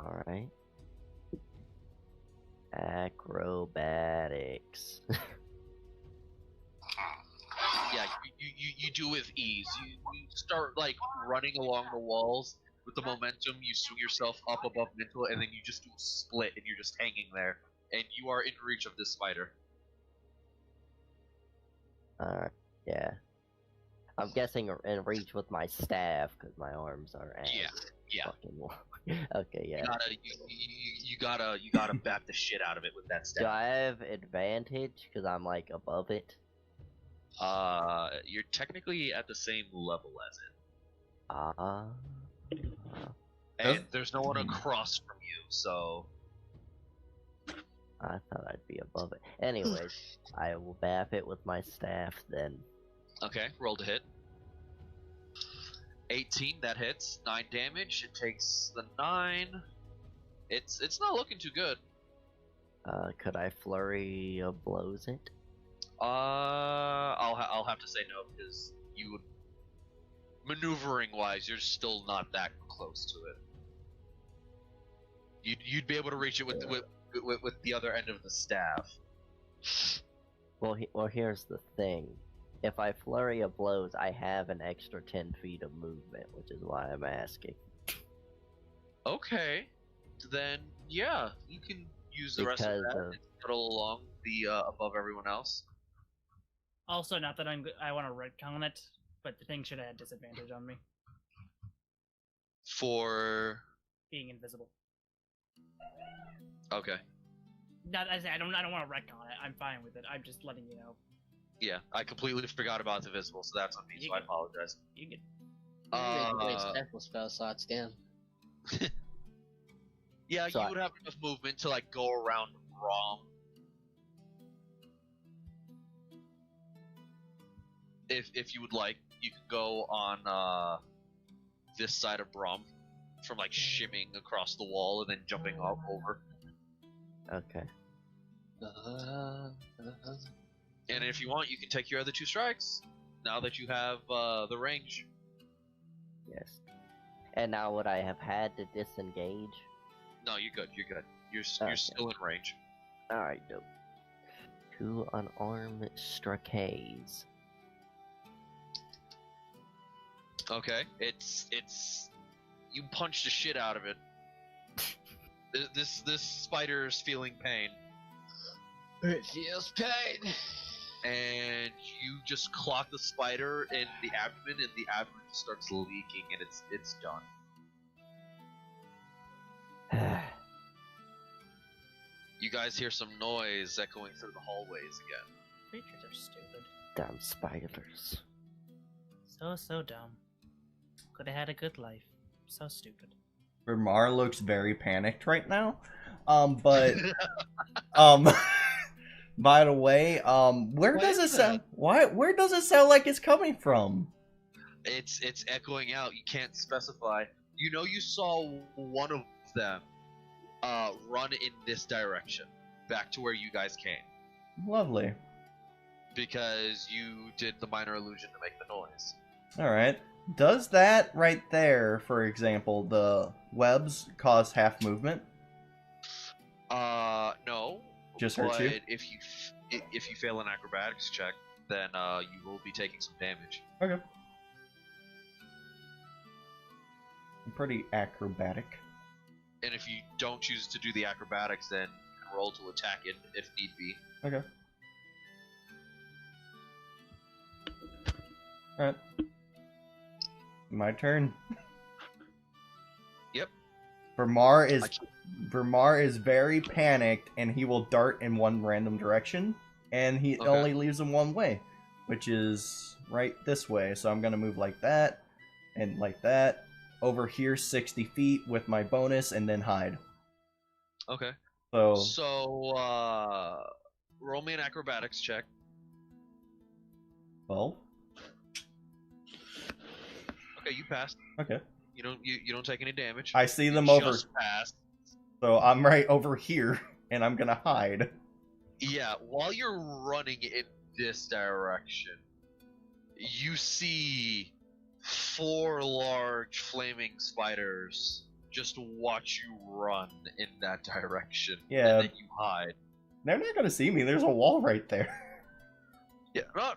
All right. Acrobatics. Yeah, you do with ease. You start like running along the walls, With the momentum, you swing yourself up above Mental, and then you just do a split, and you're just hanging there. And you are in reach of this spider. Alright, yeah. I'm guessing in reach with my staff, because my arms are ass. Yeah. Fucking long. Okay, yeah. You gotta bat the shit out of it with that Do staff. I have advantage, because I'm, like, above it? You're technically at the same level as it. And there's no one across from you, so... I thought I'd be above it. Anyways, I will bap it with my staff then. Okay, roll to hit. 18, that hits. 9 damage. It takes the 9. It's not looking too good. Could I flurry of blows it? I'll have to say no, because you would... Maneuvering wise, you're still not that close to it. You'd be able to reach it with the other end of the staff. Well, here's the thing. If I flurry of blows, I have an extra 10 feet of movement, which is why I'm asking. Okay, then yeah, you can use the rest of that and scuttle along the above everyone else. Also, not that I want to retcon it, but the thing should have had disadvantage on me. For being invisible. Okay. Not, I don't want to retcon it. I'm fine with it. I'm just letting you know. Yeah, I completely forgot about the visible, so that's on me. So I apologize. You get. Special spell slots down. Yeah, So you would have enough movement to like go around Rom. If you would like, you could go on this side of Brom, from like shimming across the wall and then jumping up over. Okay. And if you want, you can take your other 2 strikes. Now that you have the range. Yes. And now would I have had to disengage? No, you're good. You're good. You're still in range. Alright, dope. 2 unarmed strays. Okay, it's you punch the shit out of it. This spider's feeling pain. It feels pain. And you just clock the spider in the abdomen, and the abdomen starts leaking, and it's done. You guys hear some noise echoing through the hallways again. Creatures are stupid. Damn spiders. So dumb. Could have had a good life. So stupid. Vermar looks very panicked right now. But by the way, where does it sound? Where does it sound like it's coming from? It's echoing out. You can't specify. You know, you saw one of them run in this direction, back to where you guys came. Lovely. Because you did the minor illusion to make the noise. All right. Does that right there, for example, the webs cause half movement? No. Just hurt you? If you fail an acrobatics check, then you will be taking some damage. Okay. I'm pretty acrobatic. And if you don't choose to do the acrobatics, then you can roll to attack it if need be. Okay. Alright. My turn. Yep. Vermar is very panicked, and he will dart in one random direction, and he only leaves him one way, which is right this way. So I'm gonna move like that, and like that, over here 60 feet with my bonus, and then hide. Okay. So roll me an acrobatics check. 12. Okay, you passed. Okay. You don't take any damage. I see them You over. just passed. So I'm right over here, and I'm gonna hide. Yeah, while you're running in this direction, you see 4 large flaming spiders just watch you run in that direction. Yeah. And then you hide. They're not gonna see me. There's a wall right there. Yeah, no,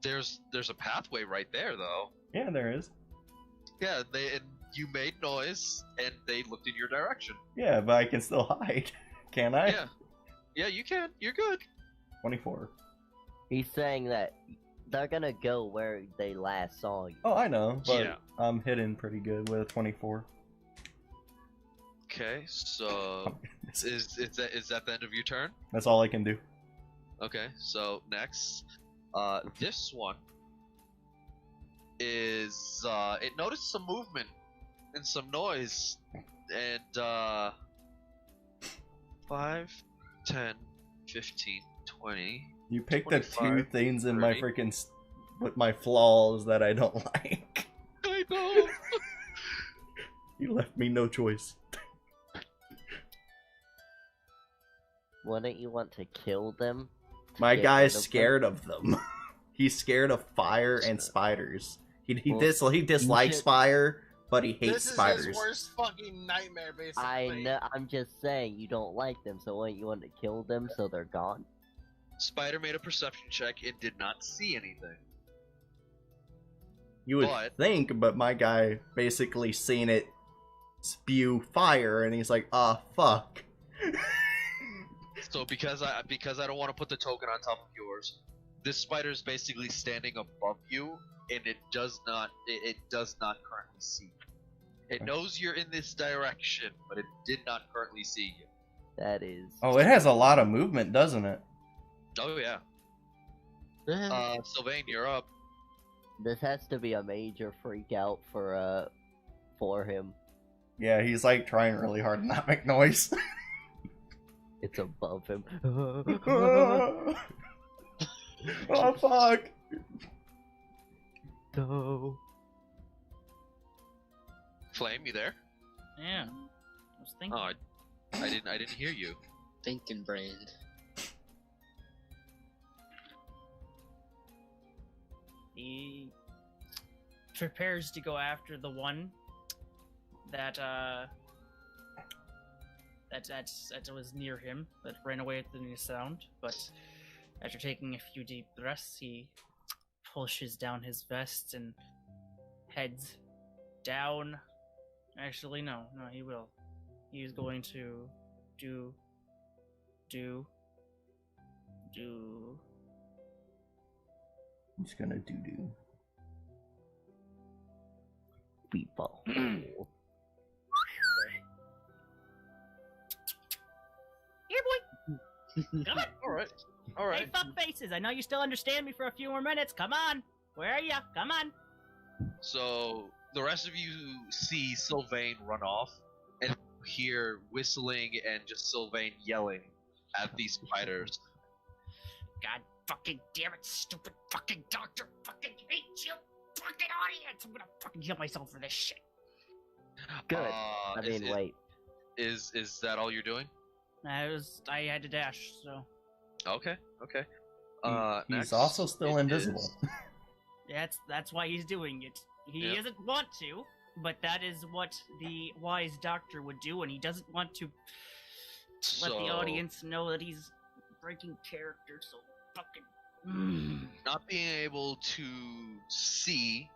there's a pathway right there, though. Yeah, there is. Yeah, and you made noise, and they looked in your direction. Yeah, but I can still hide. Can I? Yeah. Yeah, you can. You're good. 24. He's saying that they're gonna go where they last saw you. Oh, I know, but Yeah. I'm hidden pretty good with a 24. Okay, so is that the end of your turn? That's all I can do. Okay, so next, this one is it noticed some movement and some noise, and 5, 10, 15, 20. You picked the 25, two things in my 30. freaking with my flaws that I don't like. I know. You left me no choice. Wouldn't you want to kill them? My Get guy's rid of them? scared of them. He's scared of fire and spiders. He Well, dislikes should- fire, but he hates This is spiders. his worst fucking nightmare, basically. I know. I'm just saying you don't like them, so wouldn't you want to kill them so they're gone? Spider made a perception check and did not see anything. You would But- think, but my guy basically seen it spew fire, and he's like, "Ah, fuck." So because I don't want to put the token on top of yours, this spider is basically standing above you, and it does not currently see you. It knows you're in this direction, but it did not currently see you. That is. Oh, it has a lot of movement, doesn't it? Oh yeah. Sylvain, you're up. This has to be a major freak out for him. Yeah, he's like trying really hard to not make noise. It's above him. Oh fuck! No. Flame, you there? Yeah. I was thinking. Oh, I didn't hear you. Thinking brain. He prepares to go after the one that was near him, that ran away at the sound. But after taking a few deep breaths, he pushes down his vest and heads down. Actually, no, he will. He's going to do. He's gonna do. People. Here, boy. Come on. All right. Hey, fuck faces. I know you still understand me for a few more minutes. Come on. Where are ya? Come on. So the rest of you see Sylvain run off, and hear whistling and just Sylvain yelling at these spiders. God fucking damn it, stupid fucking doctor. Fucking hate you. Fucking audience. I'm gonna fucking kill myself for this shit. Good. I mean, wait. Is that all you're doing? I had to dash, so. Okay. He's Next also still it invisible. That's why he's doing it. He Yeah. doesn't want to, but that is what the wise doctor would do, and he doesn't want to let the audience know that he's breaking character, so fucking. Not being able to see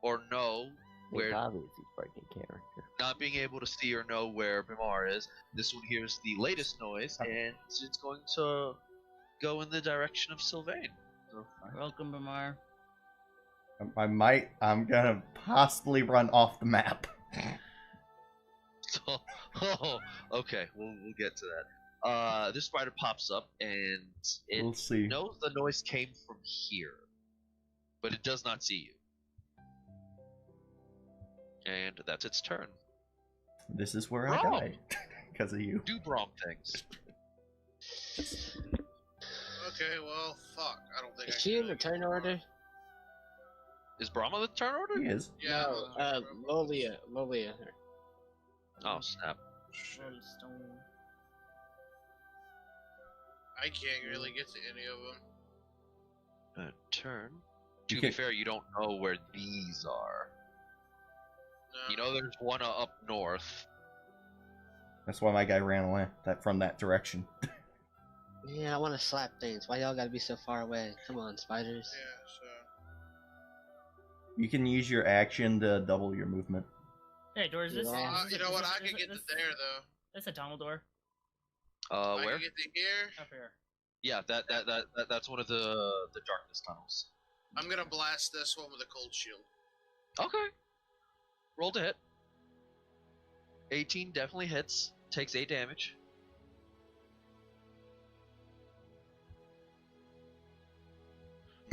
or know It's where, obvious he's breaking character. not being able to see or know where Bimar is, this one hears the latest noise, and it's going to go in the direction of Sylvain. So, Welcome, Bamar. I'm gonna possibly run off the map. okay, we'll get to that. This spider pops up, and it We'll see. knows the noise came from here, but it does not see you. And that's its turn. This is where Wrong. I die. Because of you. Do wrong things. Okay, well, fuck. I don't think Is I she can in the turn order? Is Brahma the turn order? He is. Yeah. No, Lolia. Oh, snap. Stone. I can't really get to any of them. Turn. To You be can- fair, you don't know where these are. No. You know there's one up north. That's why my guy ran away from that direction. Yeah, I want to slap things. Why y'all gotta be so far away? Come on, spiders. Yeah, so. You can use your action to double your movement. Hey, door, is this? Yeah. You know what? I can get to there though. That's a tunnel door. I Where? can get to here. Up here. Yeah, that's one of the darkness tunnels. I'm gonna blast this one with a cold shield. Okay. Roll to hit. 18 definitely hits. Takes 8 damage.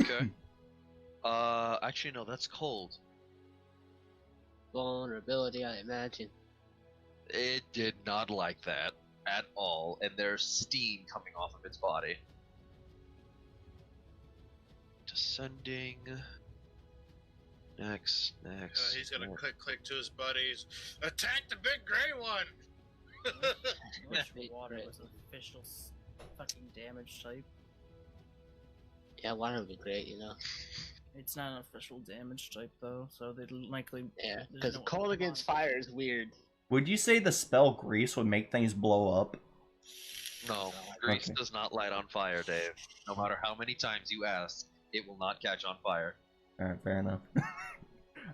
Okay. Actually no, that's cold. Vulnerability, I imagine. It did not like that at all, and there's steam coming off of its body. Descending. Next. He's gonna click to his buddies. Attack the big gray one! I wish Yeah. water was an official fucking damage type. Yeah, water would be great, you know. It's not an official damage type though, so they'd likely. Yeah, there's because no cold other against mod. fire is weird. Would you say the spell Grease would make things blow up? No, grease Okay. does not light on fire, Dave. No matter how many times you ask, it will not catch on fire. Alright, fair enough.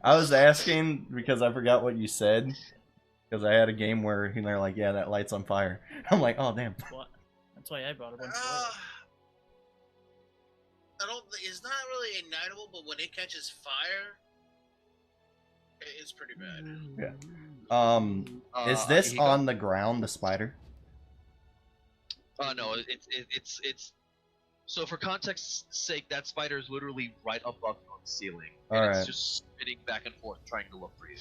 I was asking because I forgot what you said. Because I had a game where they're like, yeah, that light's on fire. I'm like, oh, damn. What? That's why I brought a bunch of I don't think it's not really ignitable, but when it catches fire, it's pretty bad. Yeah. Is this Ego? on the ground, the spider? No, it's. So for context's sake, that spider is literally right above you on the ceiling, and Alright. it's just spinning back and forth trying to look for you.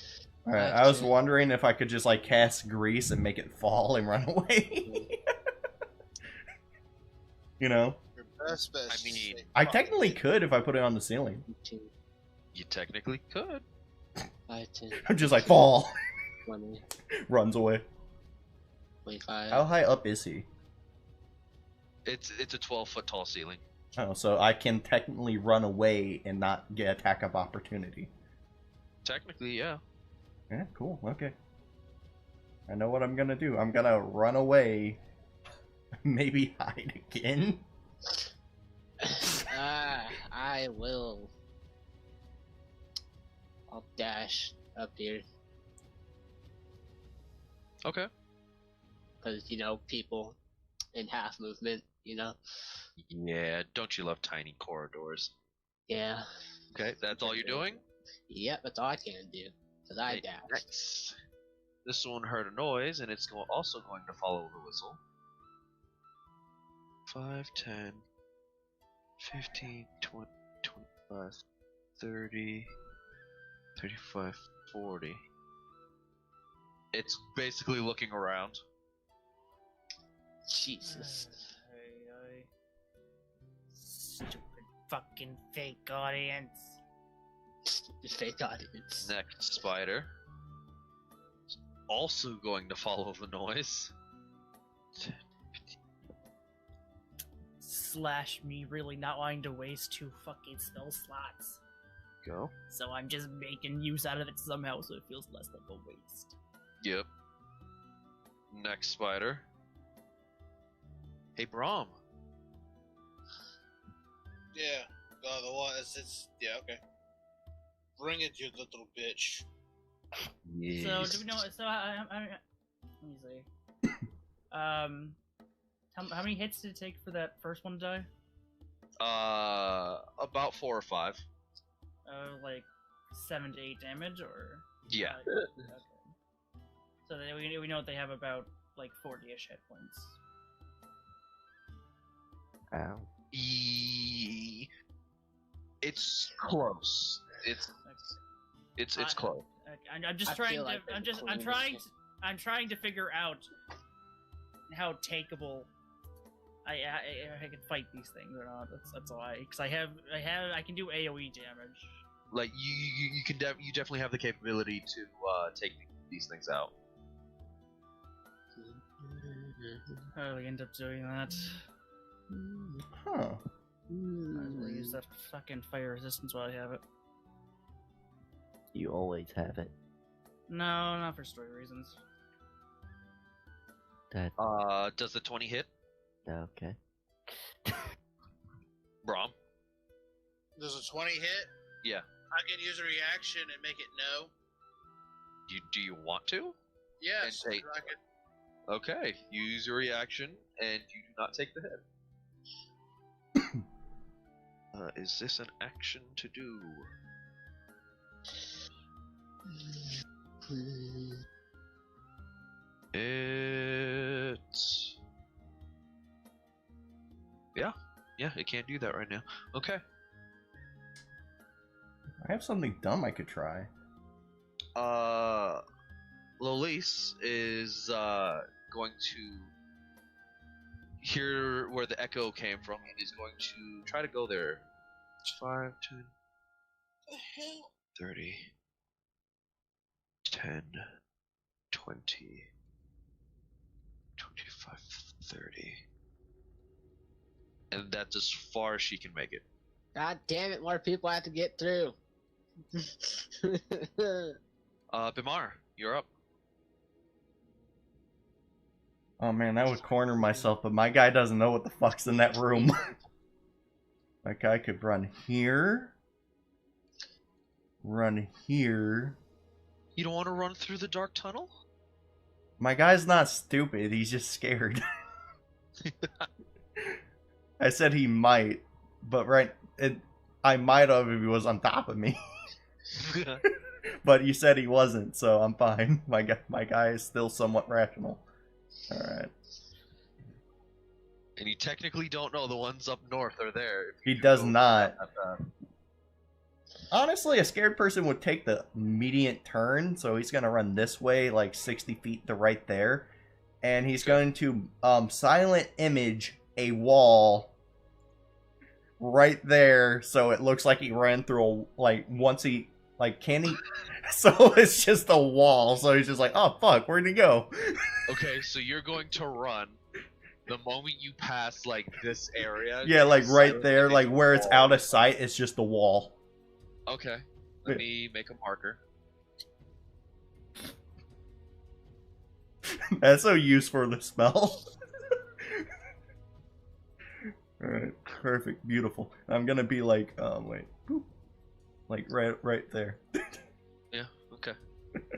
Alright, I was wondering if I could just like cast Grease and make it fall and run away. You know? Your best bet. I mean, I technically could if I put it on the ceiling. 15, You technically could. 5, 10, I'm just like, fall! 20, Runs away. 25. How high up is he? It's a 12-foot tall ceiling. Oh, so I can technically run away and not get attack of opportunity. Technically, yeah. Yeah, cool, okay. I know what I'm gonna do. I'm gonna run away. Maybe hide again. I will. I'll dash up here. Okay. Because, you know, people in half movement, you know? Yeah, don't you love tiny corridors? Yeah. Okay, that's all you're doing? Yep, that's all I can do. Because I Right, dash. Next. This one heard a noise, and it's also going to follow the whistle. 5, 10, 15, 20, 25, 30, 35, 40. It's basically looking around. Jesus. Stupid fucking fake audience. The fake audience. Next spider. Is also going to follow the noise. Slash me really not wanting to waste 2 fucking spell slots. Go. So I'm just making use out of it somehow so it feels less like a waste. Yep. Next spider. Hey, Brahm. Yeah. The one. It's yeah. Okay. Bring it, you little bitch. So do we know? So let me see. How many hits did it take for that first one to die? About 4 or 5. Like 7 to 8 damage, or Yeah. okay. So we know they have about like 40-ish hit points. Ow. It's close. It's close. I'm just I trying feel to. like I'm they're just. close. I'm trying to figure out how takeable I can fight these things or not. That's all because I can do AOE damage. Like you can you definitely have the capability to take these things out. I really end up doing that. Huh. Might as well use that fucking fire resistance while I have it. You always have it. No, not for story reasons. That Does the 20 hit? okay. Brahm? Does a 20 hit? Yeah. I can use a reaction and make it no. Do you want to? Yes, And take- I could. Okay, use your reaction, and you do not take the hit. Is this an action to do? It's... Yeah, it can't do that right now. Okay. I have something dumb I could try. Lolise is going to hear where the echo came from and is going to try to go there. It's 5, 10, 30, 10, 20, 25, 30. And that's as far as she can make it. God damn it! More people have to get through. Bimar, you're up. Oh man, I would corner myself, but my guy doesn't know what the fuck's in that room. My guy could run here. Run here. You don't want to run through the dark tunnel? My guy's not stupid, he's just scared. I said he might, but I might have if he was on top of me. But you said he wasn't, so I'm fine. My guy is still somewhat rational. Alright. And you technically don't know the ones up north are there. He does not. Honestly, a scared person would take the immediate turn, so he's going to run this way, like 60 feet to right there. And he's going to silent image a wall right there, so it looks like he ran through can he? So it's just a wall, so he's just like, oh fuck, where'd he go? Okay, so you're going to run the moment you pass, like, this area. Yeah, like right there, image like where it's wall. out of sight, it's just a wall. Okay, let me make a marker. That's no use for the spell. Alright, perfect, beautiful. I'm gonna be like, wait, boop. Like right there. Yeah, okay.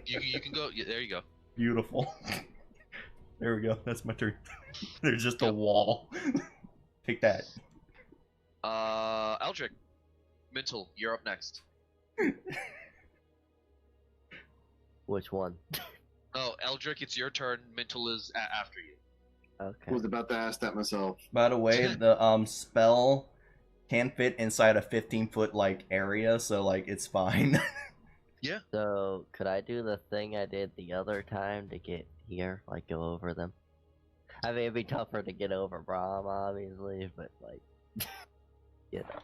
You can go, yeah, there you go. Beautiful. There we go, that's my turn. There's just a wall. Take that. Eldrick, Mental, you're up next. Which one? Oh, Eldrick, it's your turn. Mental is after you. Okay. I was about to ask that myself. By the way, the spell can fit inside a 15-foot like area, so like it's fine. Yeah. So, could I do the thing I did the other time to get here? Like, go over them? I mean, it'd be tougher to get over Brahm, obviously, but, like, you know.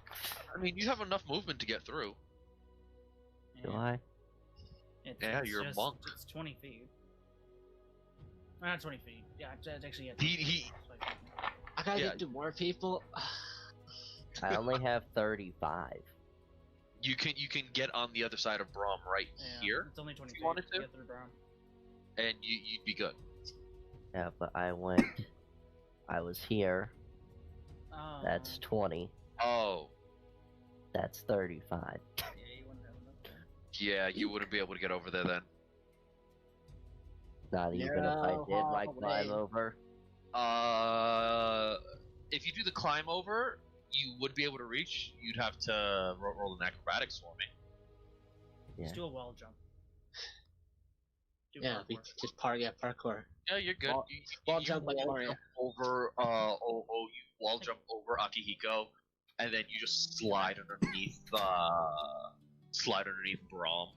I mean, you have enough movement to get through. Do I? Yeah, you're a monk. It's 20 feet. Not 20 feet. Yeah, it's actually... I gotta Yeah. get to more people. I only have 35. You can get on the other side of Brahm right here, It's only 20 if feet you wanted to. get through Brown. and you'd be good. Yeah, but I was here. Oh. That's 20. Oh, That's 35. Yeah, you wouldn't have enough. yeah, you wouldn't be able to get over there then. Not even if I did, like, climb over. If you do the climb over, you would be able to reach. You'd have to roll an acrobatics for me. Yeah. Just do a wall jump. Do Yeah, we parkour. just parkour. Yeah, you're good. Wall- wall jump like Mario. jump over, you wall jump over Akihiko, and then you just slide underneath Brahm.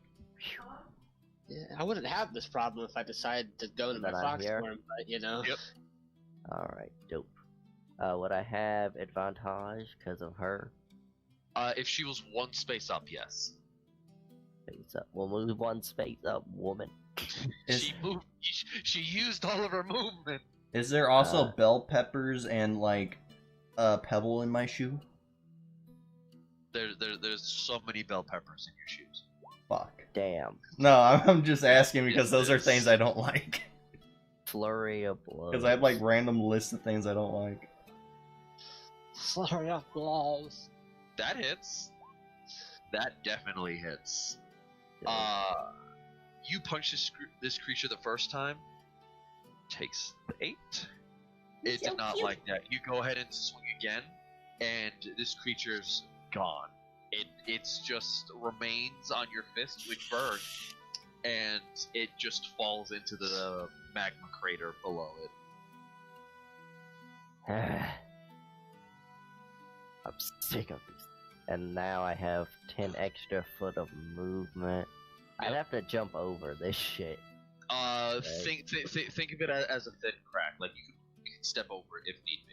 Yeah, I wouldn't have this problem if I decided to go into my But I'm fox here. form, but you know. Yep. Alright, dope. Would I have advantage because of her? If she was one space up, yes. Space up. We'll move one space up, woman. Is, She used all of her movement. is there also bell peppers and like a pebble in my shoe? There's so many bell peppers in your shoes. Fuck. Damn. No, I'm just asking because Yes, those are there's- things I don't like. Flurry of blows. Because I have like random lists of things I don't like. Flurry of blows. That hits. That definitely hits. you punch this creature the first time, takes 8. It did not like that. You go ahead and swing again, and this creature's gone. It's just remains on your fist, which burns, and it just falls into the magma crater below it. I'm sick of these. And now I have 10 extra foot of movement. I'd have to jump over this shit. Think of it as a thin crack. Like you can step over it if need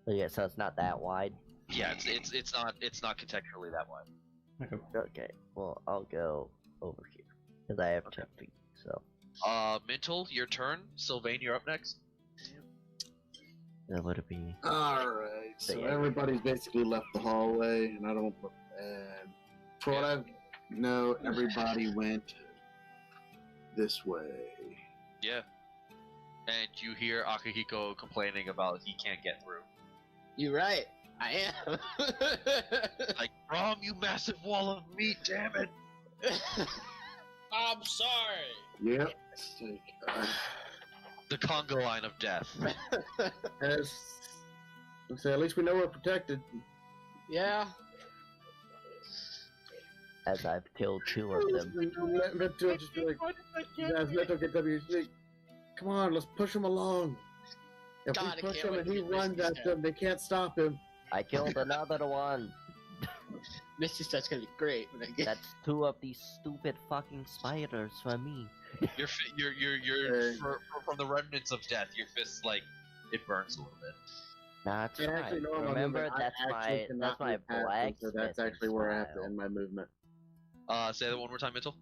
be. Yeah, so it's not that wide. Yeah, it's not contextually that wide. Okay, well I'll go over here because I have 10 feet. So. Mental, your turn. Sylvain, you're up next. That would be. Alright, so everybody's basically left the hallway, and I don't. And for what I know, everybody went this way. Yeah. And you hear Akihiko complaining about he can't get through. You're right. I am. Like, Rom, you massive wall of meat, damn it! I'm sorry. Yep. The Congo line of death. At least we know we're protected. Yeah. As I've killed 2 of them. Mental just be like, Mental get WC. Come on, let's push him along. If God, we push him and he runs at them, they can't stop him. I killed another one. Misty Touch gonna be great when I get. That's 2 of these stupid fucking spiders for me. You're from the remnants of death. Your fist, like, it burns a little bit. Nah, it's And fine. actually, no, Remember, I that's my cannot move past them, black. so that's actually where I have to end my movement. Say that one more time, Mental.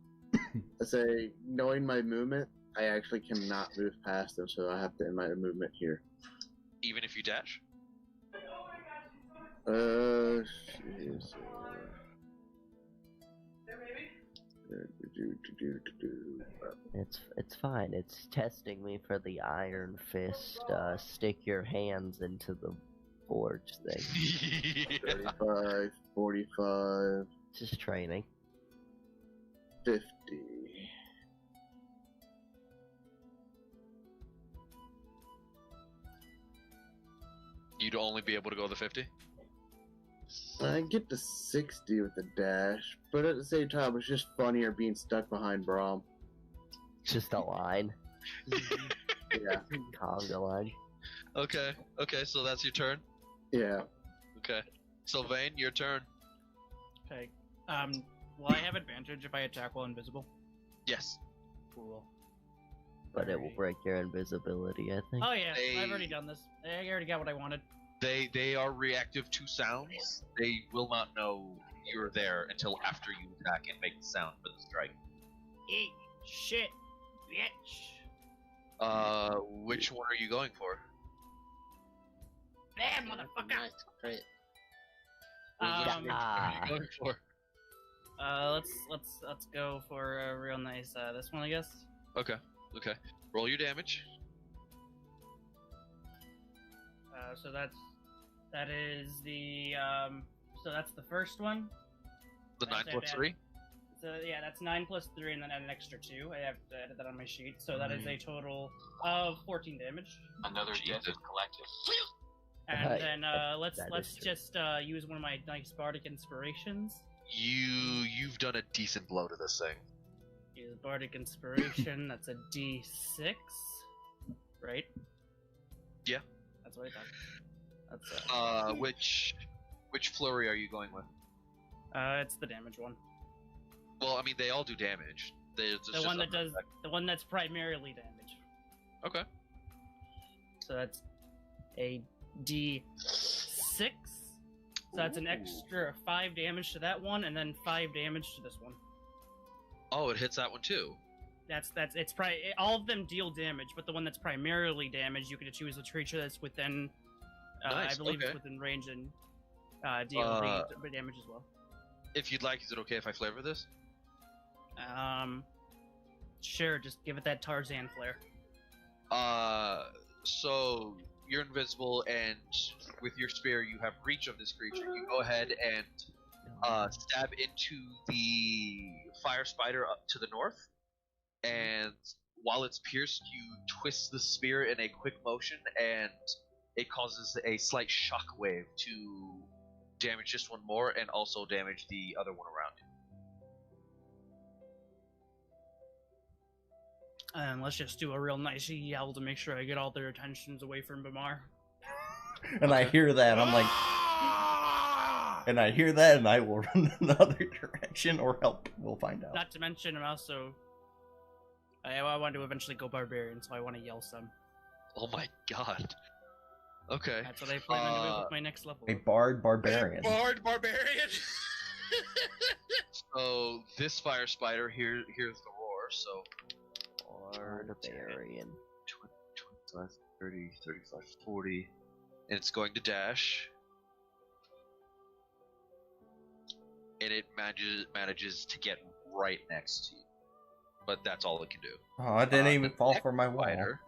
I say, knowing my movement, I actually cannot move past them, so I have to end my movement here. Even if you dash? Jeez. It's fine. It's testing me for the Iron Fist. Stick your hands into the forge thing. 35, 45, Just training. 50. You'd only be able to go the 50? I get to 60 with the dash, but at the same time, it's just funnier being stuck behind Braum. Just a line. Yeah. Conga line. Okay, so that's your turn? Yeah. Okay. Sylvain, your turn. Okay. Will I have advantage if I attack while invisible? Yes. Cool. But it will break your invisibility, I think. Oh yeah, They- I've already done this. I already got what I wanted. They are reactive to sounds. They will not know you're there until after you attack and make the sound for the strike. Eat shit, bitch. Which one are you going for? Bad motherfucker. Nice, great. Which one are you going for? Let's go for a real nice this one, I guess. Okay. Roll your damage. So that is the so that's the first one. The 9 That's plus it, 3? So yeah, that's 9 plus 3, and then add an extra 2. I have to edit that on my sheet. So that is a total of 14 damage. Another death is collected. And then let's That is true. just use one of my nice bardic inspirations. You've done a decent blow to this thing. Use bardic inspiration. That's a D6, right? Yeah. That's what I thought. That's Which flurry are you going with? it's the damage one. Well, I mean, they all do damage. The one that does the one that's primarily damage. Okay. So that's a D6. So that's an extra 5 damage to that one, and then 5 damage to this one. Oh, it hits that one too. It's probably all of them deal damage, but the one that's primarily damaged, you can choose a creature that's within. Nice, I believe okay. it's within range and deal damage as well. If you'd like, is it okay if I flavor this? Sure. Just give it that Tarzan flair. So you're invisible, and with your spear, you have reach of this creature. You go ahead and stab into the fire spider up to the north, and while it's pierced, you twist the spear in a quick motion, and it causes a slight shockwave to damage this one more, and also damage the other one around it. And let's just do a real nice yell to make sure I get all their attentions away from Bamar. And I hear that, I'm like, and I hear that, and I will run another direction or help. We'll find out. Not to mention, I'm also... I want to eventually go barbarian, so I want to yell some. Oh my god. Okay. That's what I plan on doing with my next level. A bard barbarian. Bard barbarian. So this fire spider hears the roar, so Barbarian. 25, 30, 35, 40. And it's going to dash. And it manages to get right next to you. But that's all it can do. Oh, I didn't even fall for my wall. Spider,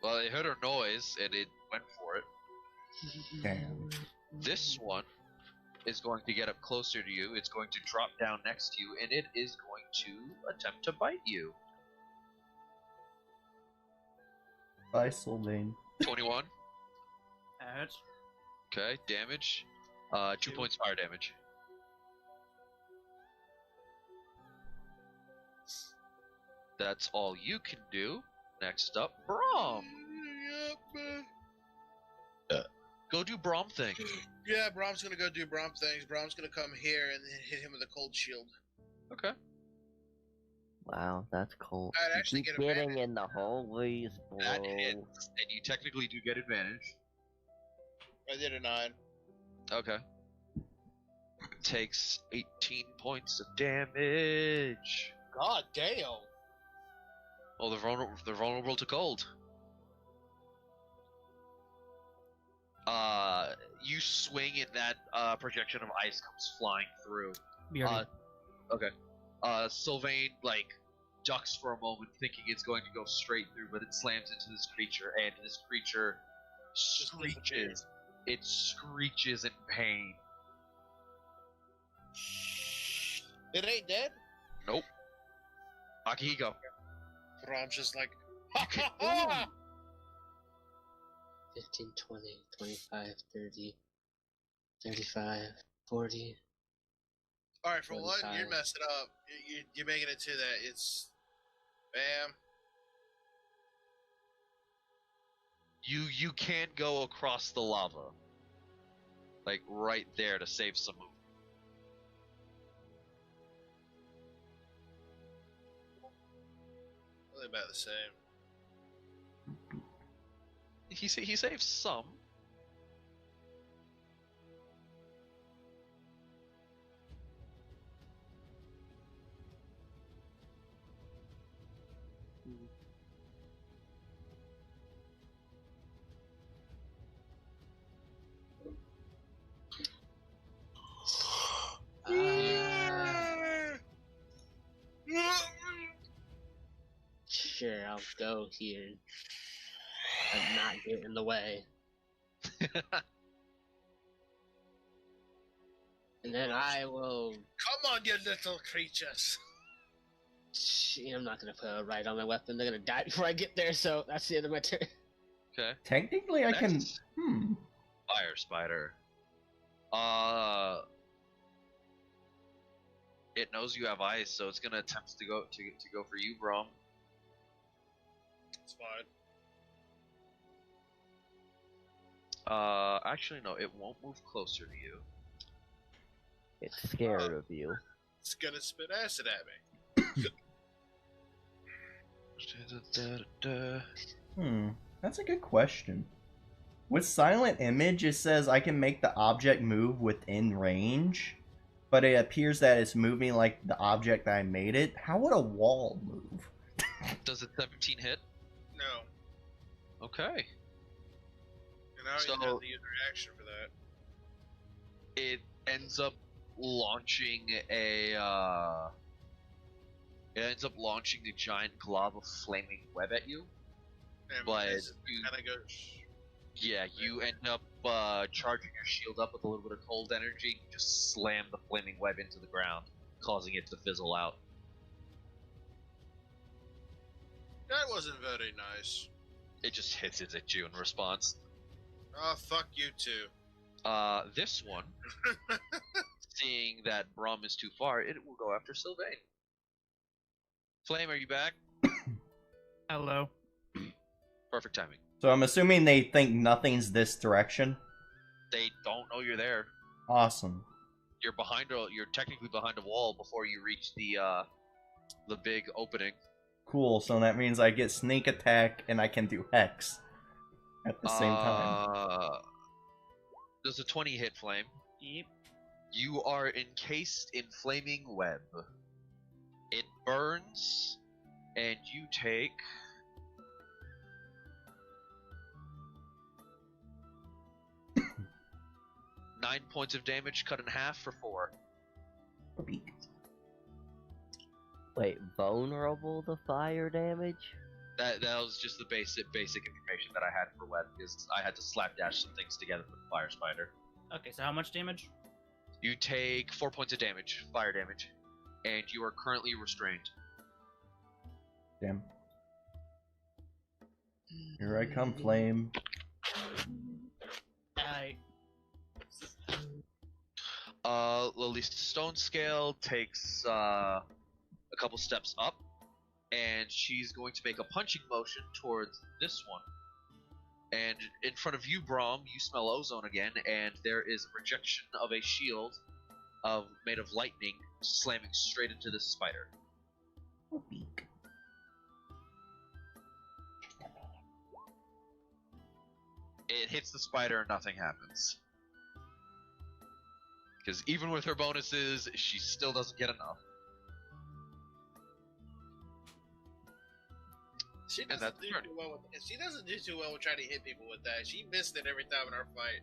well, it heard a noise and it went for it. Damn. This one is going to get up closer to you. It's going to drop down next to you, and it is going to attempt to bite you. Bye, Sylvain. 21. Alright. Okay, damage. 2 points fire damage. That's all you can do. Next up, Brom. Go do Brom thing. Yeah, Brom's gonna go do Brom things. Brom's gonna come here and then hit him with a cold shield. Okay. Wow, that's cool. I'd actually Keep get getting advantage. in the hallways, bro. That hits, and you technically do get advantage. I did a 9. Okay. Takes 18 points of damage. God damn. Oh, they're vulnerable to cold. You swing and that projection of ice comes flying through. Okay. Sylvain ducks for a moment, thinking it's going to go straight through, but it slams into this creature, and this creature screeches. It screeches in pain. It ain't dead? Nope. Akihiko. Brom's just like, You can ha! 15, 20, 25, 30, 35, 40. Alright, for one, 45. you're messing up. You're making it to that. It's. Bam. You can't go across the lava. Like, right there to save some movement. Really about the same. He saves some. Sure, I'll go here. And not get in the way. And then I will... Come on, you little creatures. I'm not gonna put a right on my weapon. They're gonna die before I get there, so that's the end of my turn. Okay. Technically, I can. Next. Fire spider. It knows you have ice, so it's gonna attempt to go for you, Brom. It's fine. Actually, no, it won't move closer to you. It's scared of you. It's gonna spit acid at me. That's a good question. With Silent Image, it says I can make the object move within range, but it appears that it's moving like the object that I made it. How would a wall move? Does it 17 hit? No. Okay. And I don't even have to use a reaction for that. It ends up launching a giant glob of flaming web at you. And But you kind of go. Yeah, you end up charging your shield up with a little bit of cold energy. You just slam the flaming web into the ground, causing it to fizzle out. That wasn't very nice. It just hisses at you in response. Oh, fuck you too. This one, seeing that Brom is too far, it will go after Sylvain. Flame, are you back? Hello. Perfect timing. So I'm assuming they think nothing's this direction. They don't know you're there. Awesome. You're technically behind a wall before you reach the big opening. Cool, so that means I get sneak attack and I can do hex at the same time. Does a 20 hit, Flame? Yep. You are encased in flaming web. It burns, and you take... nine points of damage, cut in half for 4. Wait, vulnerable to fire damage? That was just the basic information that I had for web, because I had to slapdash some things together for the fire spider. Okay, so how much damage? You take 4 points of damage, fire damage, and you are currently restrained. Damn. Here I come, Flame. Lily's stone scale takes a couple steps up, and she's going to make a punching motion towards this one. And in front of you, Brom, you smell ozone again, and there is a projection of a shield made of lightning slamming straight into this spider. It hits the spider and nothing happens. Because even with her bonuses, she still doesn't get enough. She doesn't do too well with. She doesn't do too well with trying to hit people with that. She missed it every time in our fight.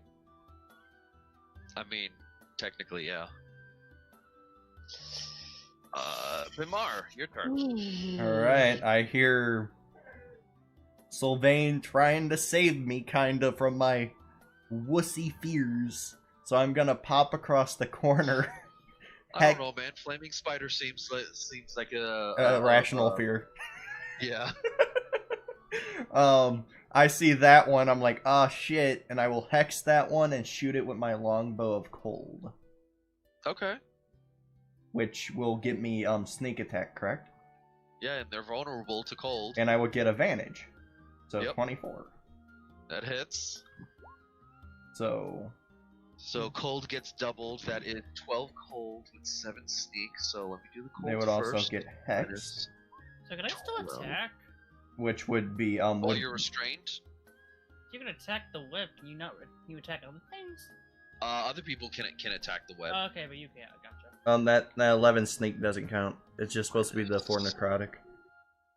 I mean, technically, yeah. Bimar, your turn. Alright, I hear Sylvain trying to save me, kinda, from my wussy fears. So I'm gonna pop across the corner. I don't know, man. Flaming spider seems like a rational fear. Yeah. I see that one, I'm like, ah, shit, and I will hex that one and shoot it with my longbow of cold. Okay. Which will get me, sneak attack, correct? Yeah, and they're vulnerable to cold. And I would get advantage. So, Yep. 24. That hits. So cold gets doubled. That is 12 cold with 7 sneak. So let me do the cold they would first. also get hexed. So can I still attack? Which would be, While you're restrained? You can attack the web. Can you not? Can you attack other things? Other people can attack the web. Oh, okay, but you can't. Gotcha. that 11 sneak doesn't count. It's just supposed to be the 4 necrotic.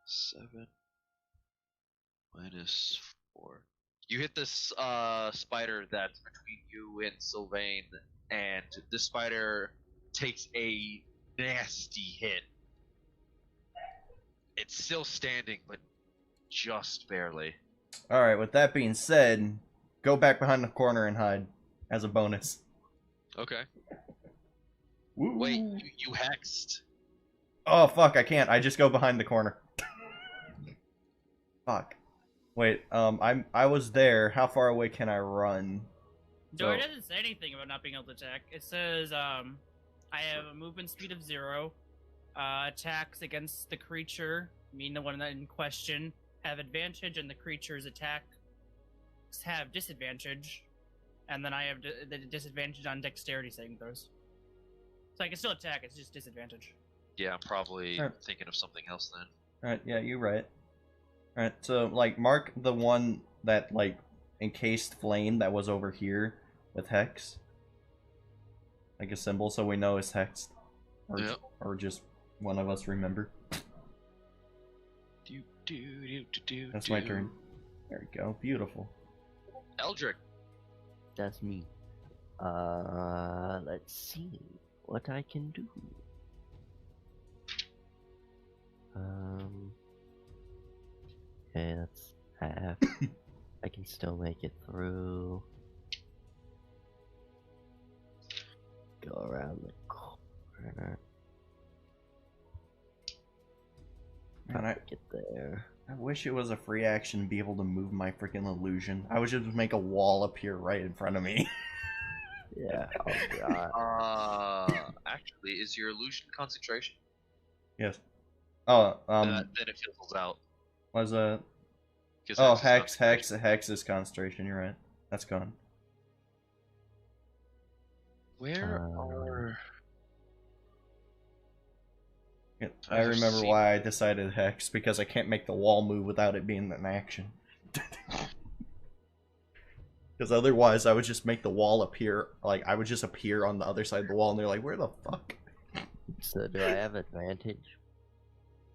7 minus 4. You hit this spider that's between you and Sylvain, and this spider takes a nasty hit. It's still standing, but just barely. Alright, with that being said, go back behind the corner and hide as a bonus. Okay. Woo. Wait, you hexed. Oh, fuck, I can't. I just go behind the corner. Fuck. Wait, I was there. How far away can I run? Dory doesn't say anything about not being able to attack. It says, I have a movement speed of 0. Attacks against the creature, mean the one in question, have advantage, and the creature's attacks have disadvantage. And then I have the disadvantage on dexterity saving throws. So I can still attack, it's just disadvantage. Yeah, I'm probably thinking of something else then. Alright, yeah, you're right. Alright, so, like, mark the one that, like, encased flame that was over here with hex. Like a symbol, so we know it's hexed. Or just one of us remember. That's my turn. There we go, beautiful. Eldrick. That's me. Let's see what I can do. Okay, that's half. I can still make it through. Go around the corner. Man, I Get there. wish it was a free action to be able to move my freaking illusion. I would just make a wall appear right in front of me. Yeah. Oh god. Actually, is your illusion concentration? Yes. Oh, Then it fizzles out. was a 'Cause oh is hex concentration. is concentration. You're right. That's gone. Where are? Yeah, I remember seen- why I decided hex, because I can't make the wall move without it being an action. Because otherwise I would just make the wall appear, like I would just appear on the other side of the wall and they're like, where the fuck? So do I have advantage?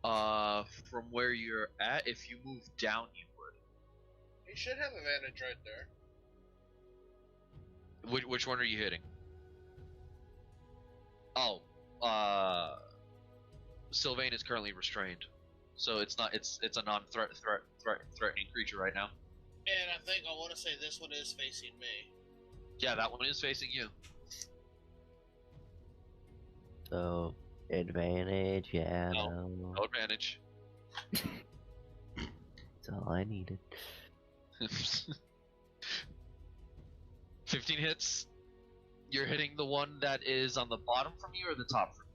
From where you're at, if you move down, you would. You should have advantage right there. Which one are you hitting? Oh, Sylvain is currently restrained, so it's a non-threatening creature right now. And I think I want to say this one is facing me. Yeah, that one is facing you. So advantage, yeah. No advantage. That's all I needed. 15 hits. You're hitting the one that is on the bottom from you or the top from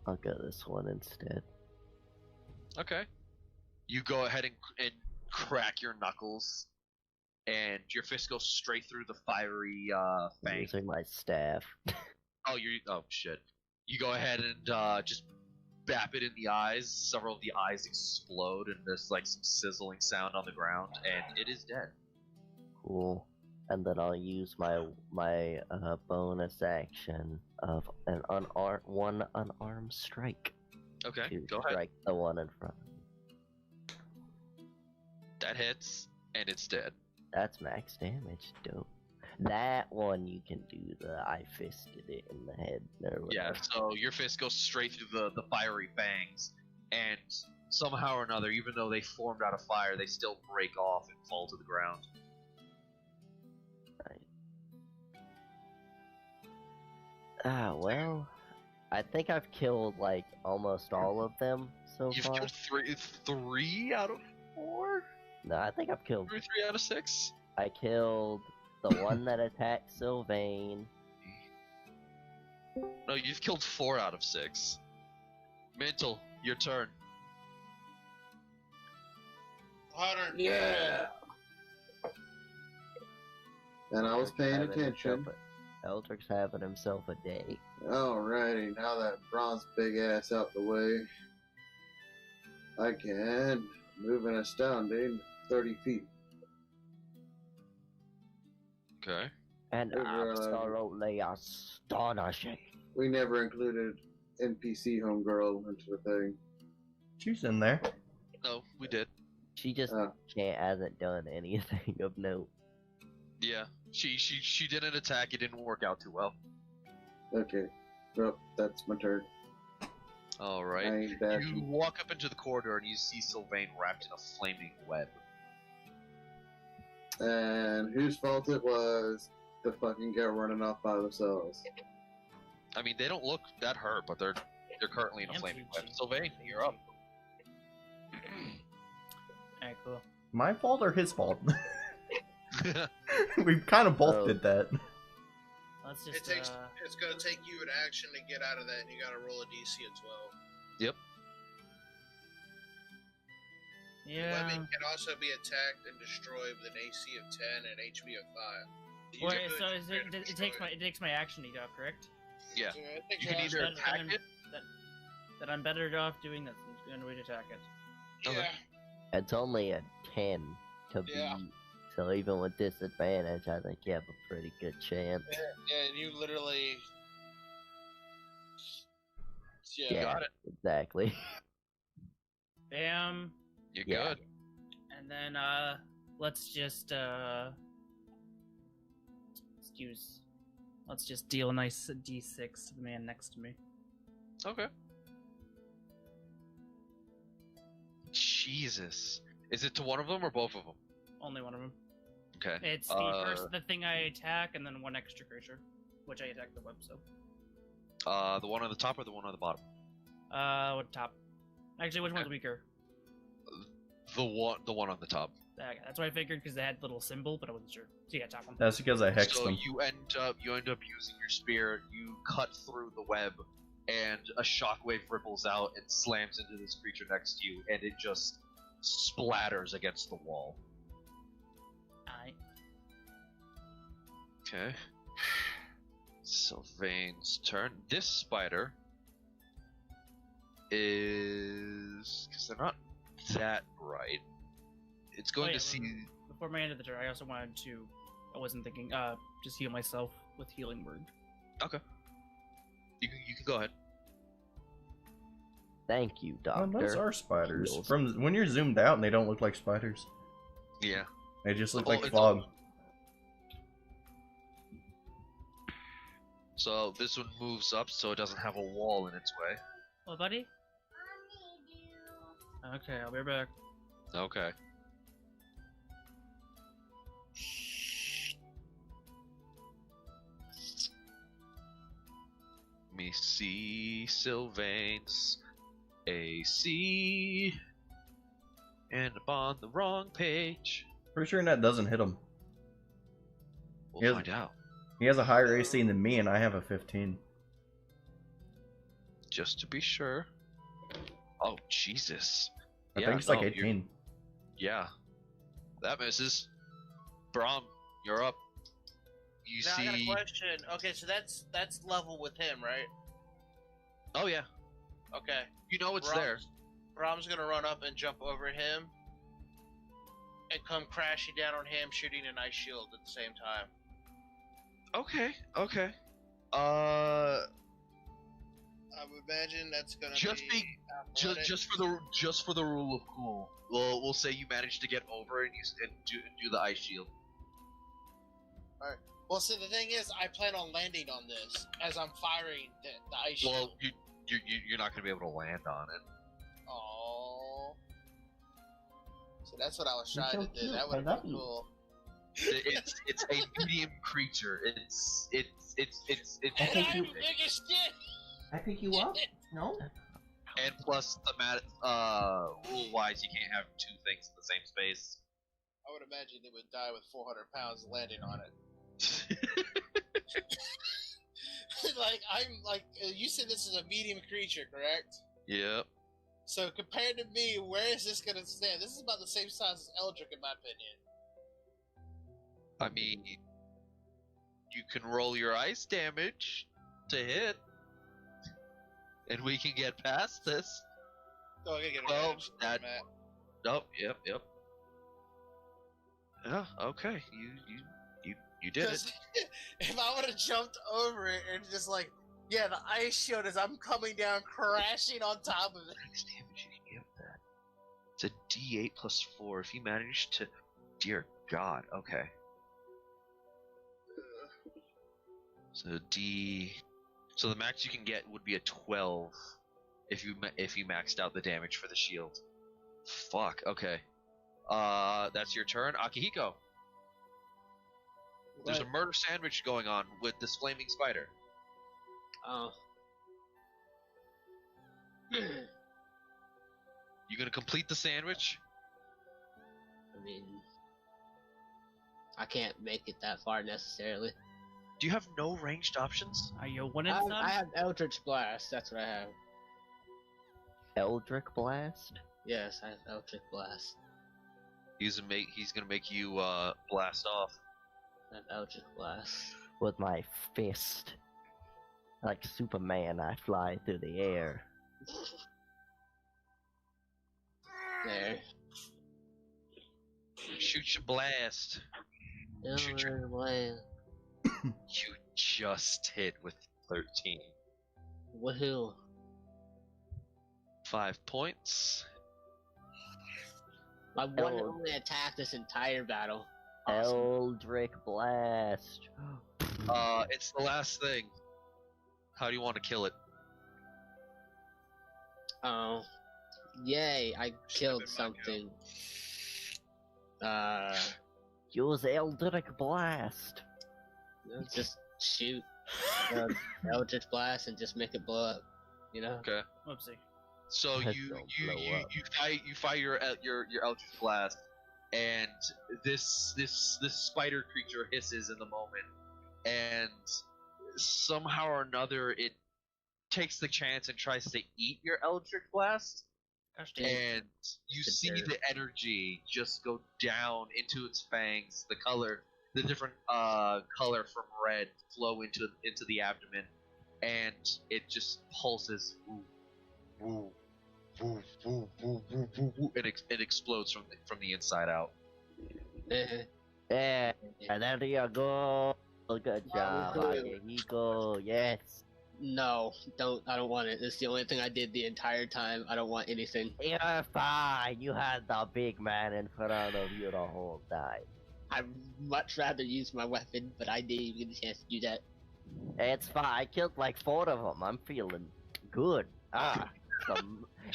I'll go this one instead. you? Okay. You go ahead and crack your knuckles, and your fist goes straight through the fiery I'm fang. using my staff. Oh shit. You go ahead and just bap it in the eyes. Several of the eyes explode, and there's like some sizzling sound on the ground, and it is dead. Cool. And then I'll use my bonus action of an unarmed strike Okay, to go ahead. strike the one in front. That hits, and it's dead. That's max damage. Dope. That one you can do I fisted it in the head. Or Yeah, whatever. so your fist goes straight through the fiery fangs, and somehow or another, even though they formed out of fire, they still break off and fall to the ground. Well, I think I've killed like almost all of them so You've far. killed three out of 4? No, I think I've killed. 3 out of 6? I killed the one that attacked Sylvain. No, you've killed 4 out of 6. Mental, your turn. Hunter. Yeah. And I was paying attention. Eldrick's having himself a day. Alrighty, now that bronze big ass out the way, I can move an astounding 30 feet. Okay. And absolutely astonishing. We never included NPC homegirl into the thing. She's in there. No, we did. She just hasn't done anything of note. Yeah, she did an attack. It didn't work out too well. Okay, well, that's my turn. All I right. ain't You dashing. walk up into the corridor and you see Sylvain wrapped in a flaming web. And whose fault it was to fucking get running off by themselves. I mean, they don't look that hurt, but they're currently in a flaming web. Sylvain, you're up. Alright, cool. My fault or his fault? We kind of both Oh. did that. Let's It just takes. It's gonna take you an action to get out of that, and you gotta roll a DC of 12. Yep. yeah. Webbing can also be attacked and destroyed with an AC of 10 and HP of 5. You Wait, can so really is try to it takes my action to go, correct? Yeah. destroy it. I think You can either then- attack then- it. That I'm better off doing that than going to attack it. Yeah. It's only a 10 to Yeah. beat. So even with disadvantage, I think you have a pretty good chance. Yeah, and you literally. Yeah. Yeah. Got it. Exactly. Bam. You're Yeah. good. And then let's just let's just deal a nice D6 to the man next to me. Okay. Jesus. Is it to one of them or both of them? Only one of them. Okay. It's the thing I attack, and then one extra creature, which I attack the web. So. The one on the top or the one on the bottom? What top? Actually, which one's weaker? The one on the top. Okay, that's what I figured because they had the little symbol, but I wasn't sure. So yeah, top one. That's because I hexed So them. you end up using your spear. You cut through the web, and a shockwave ripples out and slams into this creature next to you, and it just splatters against the wall. Alright. Okay. Sylvain's turn. This spider is, because they're not that bright. It's going to see. Before my end of the turn, I also wanted to. I wasn't thinking. Just heal myself with healing word. Okay. You can go ahead. Thank you, Oh, Doctor. those are spiders. Heals. From when you're zoomed out, and they don't look like spiders. Yeah. They just look Oh, like it's fog. So this one moves up, so it doesn't have a wall in its way. Well, buddy. Okay, I'll be right back. Okay. Let me see Sylvain's AC. And I'm on the wrong page. Pretty sure that doesn't hit him. We'll Yes. find out. He has a higher AC than me, and I have a 15. Just to be sure. Oh, Jesus. I Yeah, think it's like no, you're- 18. Yeah. That misses. Brom, you're up. You Now I got a see. question. Okay, so that's level with him, right? Oh, yeah. Okay. You know it's Brahms- there. Brahms gonna run up and jump over him and come crashing down on him, shooting an ice shield at the same time. Okay, okay. I would imagine that's gonna Just be athletic. just for the rule of cool. We'll say you managed to get over and do the ice shield. Well, see, the thing is, I plan on landing on this as I'm firing the ice Well, shield. you're not gonna be able to land on it. Oh. So that's what I was You're trying so to do. cute, That I would have love been you. cool. It's a medium creature. It's I think I'm you- the biggest shit. I pick you up? No? and plus rule wise you can't have two things in the same space. I would imagine it would die with 400 pounds landing on it. You said this is a medium creature, correct? Yep. So compared to me, where is this gonna stand? This is about the same size as Eldrick, in my opinion. I mean, you can roll your ice damage to hit, and we can get past this. Oh, I gotta get Well, advantage from that- Matt. Oh, yep. Yeah. Okay. You did it. 'Cause if I would have jumped over it and just like, yeah, the ice shield as I'm coming down, crashing on top of it. Max damage you can give that. It's a D8 plus 4. If you manage to, dear God. Okay. So So the max you can get would be a 12 if you maxed out the damage for the shield. Fuck. Okay. That's your turn, Akihiko. There's a murder sandwich going on with this flaming spider. Oh. You gonna complete the sandwich? I mean, I can't make it that far necessarily. Do you have no ranged options? Are you one and I done? have Eldritch Blast. That's what I have. Eldritch Blast? Yes, I have Eldritch Blast. He's gonna make you blast off. I have Eldritch Blast. With my fist. Like Superman, I fly through the air. There. Shoot your blast. Shoot your- Eldritch Blast. You just hit with 13. Woohoo. 5 points. My one and only attack this entire battle. Awesome. Eldritch Blast. It's the last thing. How do you want to kill it? Oh. Yay! I killed something. Use Eldritch Blast. Just shoot Eldritch Blast and just make it blow up. You know. Okay. Whoopsie. So That you don't you blow you, up. you fire your Eldritch Blast, and this spider creature hisses in the moment, and somehow or another it takes the chance and tries to eat your Eldritch Blast, and you see the energy just go down into its fangs. The different color from red flow into the abdomen, and it just pulses. Woo, woo, woo, woo, woo, woo, woo. It explodes from the inside out. Yeah, and there you go. Good job, Akihiko. Yes. No, I don't want it. It's the only thing I did the entire time. I don't want anything. You're fine. You had the big man in front of you the whole time. I'd much rather use my weapon, but I didn't even get a chance to do that. It's fine. I killed like 4 of them. I'm feeling good.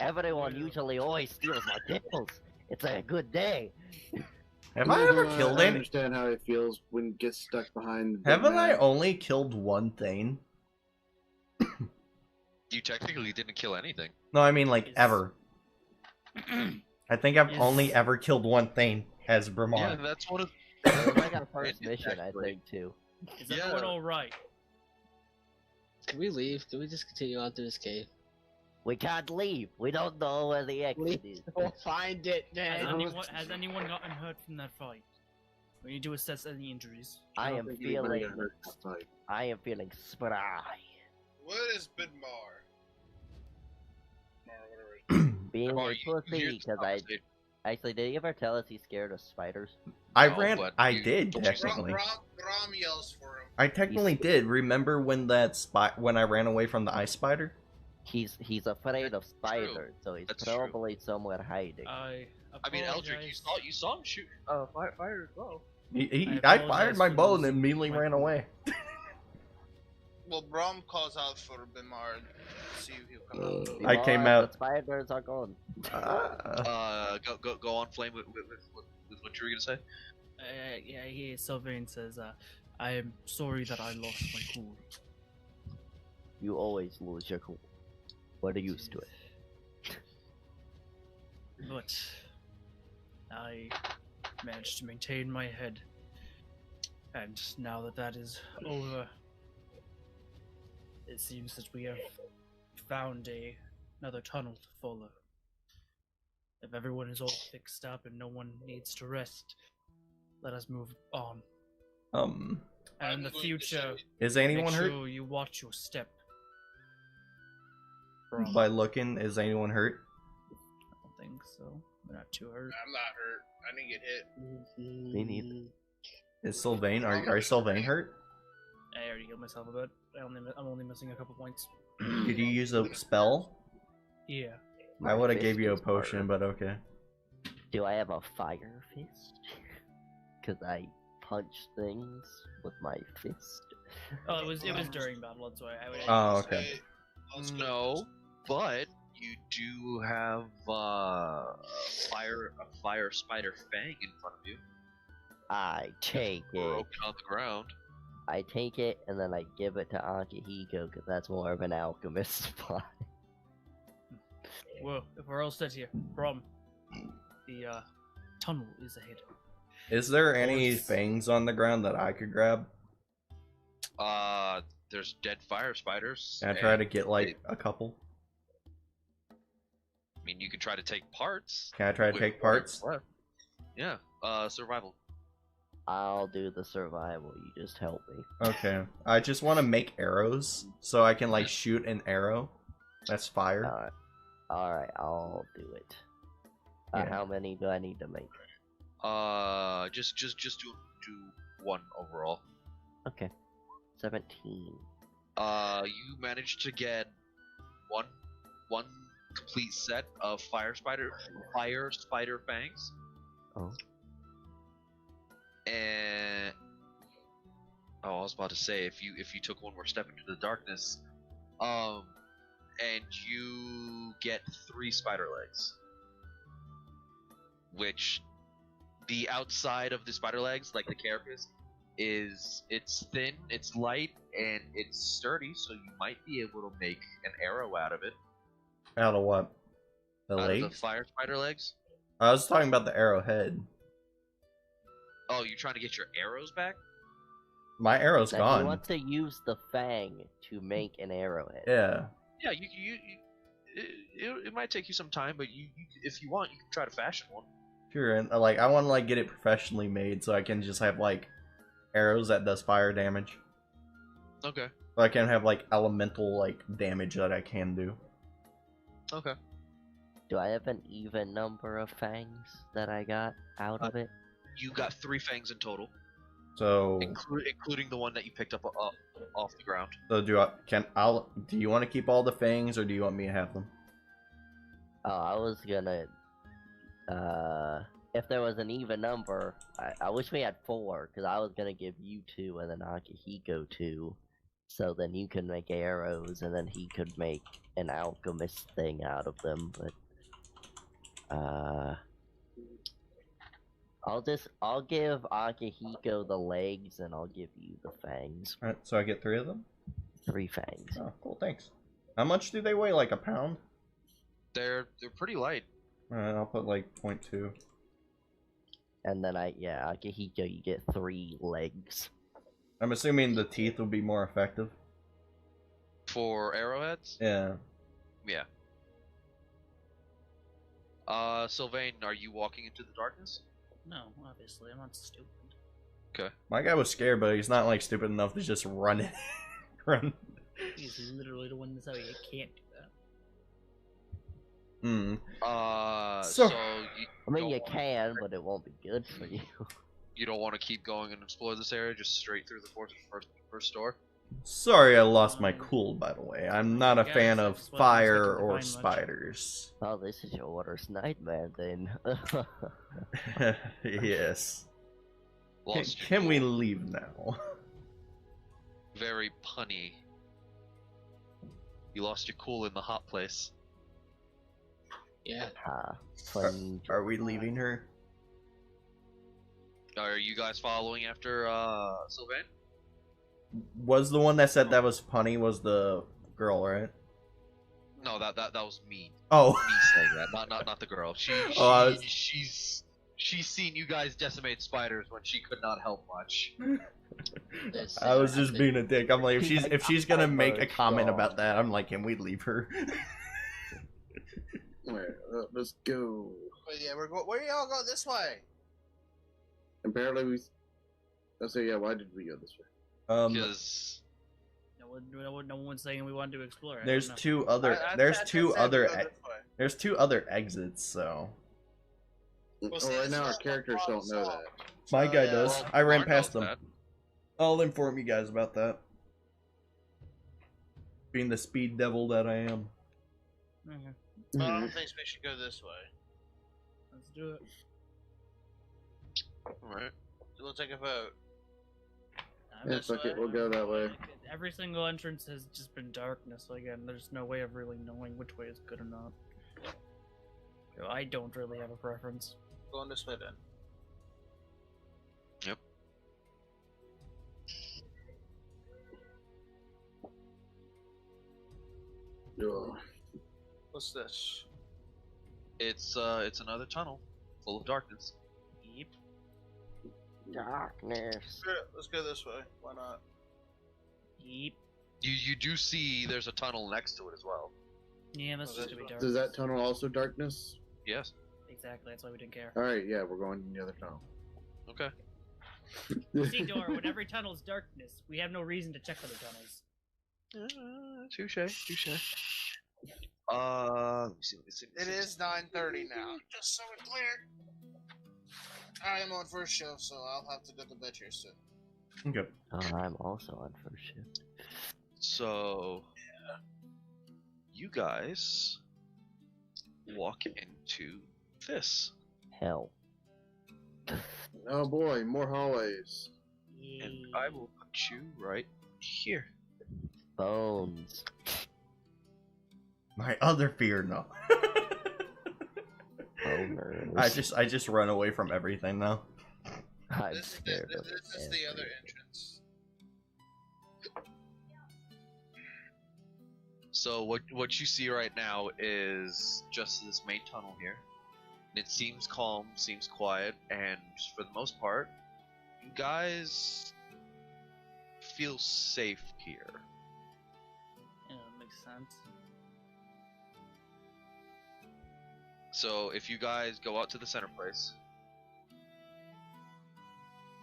Everyone usually always steals my kills. It's a good day. Have I ever killed I any? understand how it feels when it gets stuck behind. the Haven't man. I only killed one thing? You technically didn't kill anything. No, I mean like ever. I think I've Yes. only ever killed one thing as Yeah, Bramar. that's one of. It was like our first mission, I think, too. Is everyone alright? Can we leave? Can we just continue on through this cave? We can't leave. We don't know where the exit is. We'll find it Has then. anyone gotten hurt from that fight? We need to assess any injuries. I don't am think anybody feeling. got hurt that fight. I am feeling spry. What is Bidmar? Mar, whatever it is. Being Bramar, a you hear pussy, this because conversation. Actually, did he ever tell us he's scared of spiders? I No, ran. but I you- did but you- technically. Rom yells for him. I technically did. Remember when when I ran away from the ice spider? He's afraid of spiders, so he's That's true. probably somewhere hiding. I I mean, Eldrick, you saw him shoot fire as well. I apologize fired my for bow and losing immediately my ran cool. away. Well, Brom calls out for Bidmar and see if he'll come out. I came Alright, out- The spiders are gone. Go on, Flame. With what you were gonna say? Yeah, here Sylvain says, I am sorry that I lost my cool. You always lose your cool. We're used to it. But I managed to maintain my head. And now that that is over, it seems that we have found another tunnel to follow. If everyone is all fixed up and no one needs to rest, let us move on. And in I'm the going to future, say- Is anyone make hurt? sure you watch your step. By looking, is anyone hurt? I don't think so. We're not too hurt. I'm not hurt. I didn't get hit. Me neither. Is Sylvain? Are Sylvain hurt? I already healed myself a bit. I'm only missing a couple points. Did you use a spell? Yeah. I would have fist gave you a is potion, harder. but okay. Do I have a fire fist? Because I punch things with my fist. Oh, it was during battle. That's why I would. Oh, okay. Hey, let's go. No, but you do have a fire spider fang in front of you, I take it. broken on the ground. I take it and then I give it to Akihiko because that's more of an alchemist spot. Well, if we're all set here, Brom, the tunnel is ahead. Is there any Horse. fangs on the ground that I could grab? There's dead fire spiders. Can I try to and get like a couple? I mean, you can try to take parts. Can I try to with take what's parts? left. Yeah. Survival. I'll do the survival, you just help me. Okay. I just want to make arrows so I can like shoot an arrow. That's fire. Alright, I'll do it. Yeah. How many do I need to make? Just do one overall. Okay. 17. You managed to get one complete set of fire spider fangs. Oh. And I was about to say if you took one more step into the darkness, and you get 3 spider legs. Which, the outside of the spider legs, like the carapace, it's thin, it's light, and it's sturdy, so you might be able to make an arrow out of it. Out of what? The Out legs? of the fire spider legs? I was talking about the arrowhead. Oh, you're trying to get your arrows back? My arrow's Now, gone. you want to use the fang to make an arrowhead. Yeah. Yeah, it might take you some time, but you if you want, you can try to fashion one. Sure, and like I want to like get it professionally made so I can just have like arrows that does fire damage. Okay. So I can have like elemental like damage that I can do. Okay. Do I have an even number of fangs that I got out of it? You got 3 fangs in total, So including the one that you picked up off the ground. do you want to keep all the fangs or do you want me to have them? Oh, I was gonna. If there was an even number, I wish we had 4, because I was gonna give you 2 and then Akihiko 2, so then you could make arrows and then he could make an alchemist thing out of them. But I'll give Akihiko the legs and I'll give you the fangs. Alright, so I get 3 of them? 3 fangs. Oh, cool, thanks. How much do they weigh? Like a pound? They're pretty light. Alright, I'll put like 0.2. And then Akihiko, you get 3 legs. I'm assuming the teeth will be more effective. For arrowheads? Yeah. Yeah. Sylvain, are you walking into the darkness? No, obviously, I'm not stupid. Okay. My guy was scared, but he's not like stupid enough to just run it. Run. He's literally the one that's how you can't do that. Hmm. So you, I mean, you don't can, but it won't be good for you. you don't want to keep going and explore this area, just straight through the first door? Sorry, I lost my cool, by the way. I'm not a Yeah, fan it's of like, well, fire I'm or expecting to find much. spiders. Oh, this is your worst nightmare, then. Yes. Lost your Can we cool. leave now? Very punny. You lost your cool in the hot place. Yeah. Fun. Are we leaving her? Are you guys following after Sylvain? Was the one that said that was punny was the girl, right? No, that was me. Oh. Me saying that, not the girl. Oh, She's seen you guys decimate spiders when she could not help much. I was just being a dick. I'm like, if she's gonna make a comment strong. about that, I'm like, can we leave her? Let's go. But yeah, where y'all go this way? Apparently we. Let's say, yeah. Why did we go this way? Because No one's saying we wanted to explore. I there's don't know. two other I there's said two we other go this way. there's 2 other exits, so Well, see, Oh, right this now our is characters the don't know problem that. my guy yeah, does. well, I ran Mark past knows them. that. I'll inform you guys about that. Being the speed devil that I am. Okay, But I don't think we should go this way. let's do it. Alright. So we'll take a vote. Yeah, fuck it. We'll go that way. Every single entrance has just been darkness again. There's no way of really knowing which way is good or not. So I don't really have a preference. Going this way then. Yep. Ugh. What's this? It's another tunnel full of darkness. Yep. Darkness. Screw it, let's go this way. Why not? Yep. You do see there's a tunnel next to it as well. Yeah, that's Oh, just that's gonna be fine. dark. Does that tunnel also darkness? Yes. Exactly, that's why we didn't care. All right, yeah, we're going in the other tunnel. Okay. See, Dora, when every tunnel's darkness, we have no reason to check other tunnels. Touche. Let me see. It is 9:30 now. Just so we're clear. I am on first shift, so I'll have to go to bed here soon. Okay. Oh, I'm also on first shift. So, you guys walk into this, Hell. Oh boy, more hallways. and I will put you right here. Bones. My other fear, no. Boners. I just run away from everything now. I'm This scared of is the other everything. entrance. So what you see right now is just this main tunnel here. And it seems calm, seems quiet, and for the most part, you guys feel safe here. Yeah, makes sense. So if you guys go out to the center place,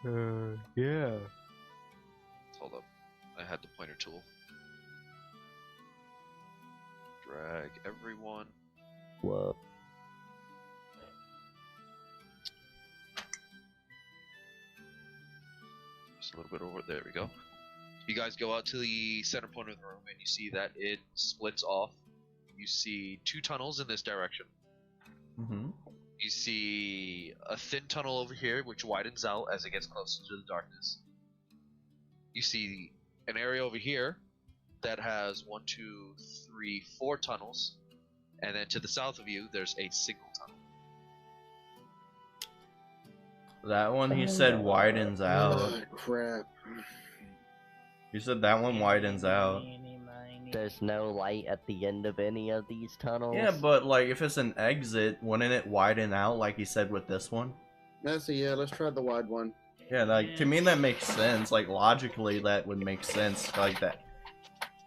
Yeah. hold up, I had the pointer tool. Drag everyone. Whoa. Just a little bit over. There we go. You guys go out to the center point of the room, and you see that it splits off. You see two tunnels in this direction. Mm-hmm. You see a thin tunnel over here, which widens out as it gets closer to the darkness. You see an area over here that has 1, 2, 3, 4 tunnels, and then to the south of you, there's a single tunnel. That one you said widens out. Oh, crap. You said that one widens out. There's no light at the end of any of these tunnels. Yeah, but like if it's an exit, wouldn't it widen out like you said with this one? Yeah, let's try the wide one. Yeah, like to me that makes sense. Like logically that would make sense. Like that,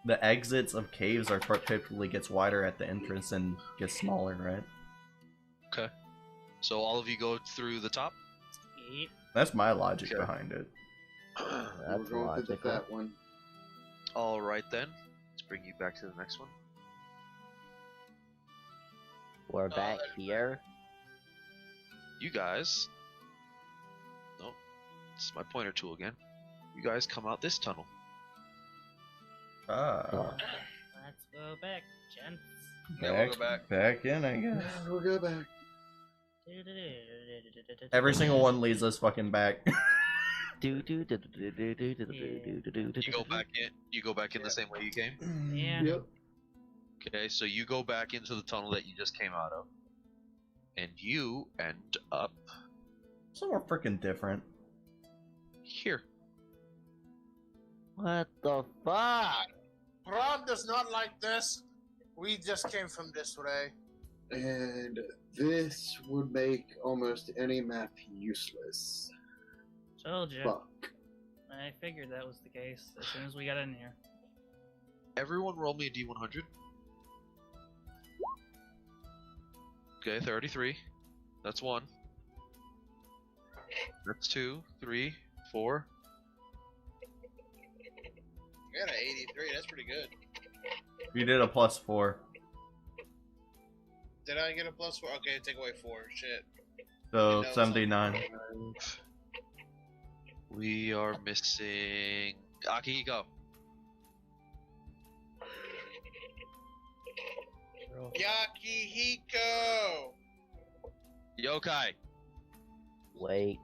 the exits of caves are typically gets wider at the entrance and gets smaller, right? Okay. So all of you go through the top? That's my logic Okay. behind it. We're That's going through the logical. fat one. Alright then. Let's bring you back to the next one. We're back that's here. You guys... Nope. This is my pointer tool again. You guys come out this tunnel. Ah, Let's go back, gents. Yeah, we'll go back. back in, I guess. We'll go back. Every single one leads us fucking back. You go back in. You go back in the same way you came. Yeah. Yep. Okay, so you go back into the tunnel that you just came out of, and you end up Somewhere freaking different. here. What the fuck? Rob does not like this. We just came from this way. And this would make almost any map useless. Told you. Fuck. I figured that was the case as soon as we got in here. Everyone roll me a d100. Okay, 33. That's 1. That's 2, 3, 4. I got an 83. That's pretty good. You did a +4. Did I get a +4? Okay, take away 4. Shit. So You know, 79. We are missing Akihiko. Yakihiko! Yokai. Wait.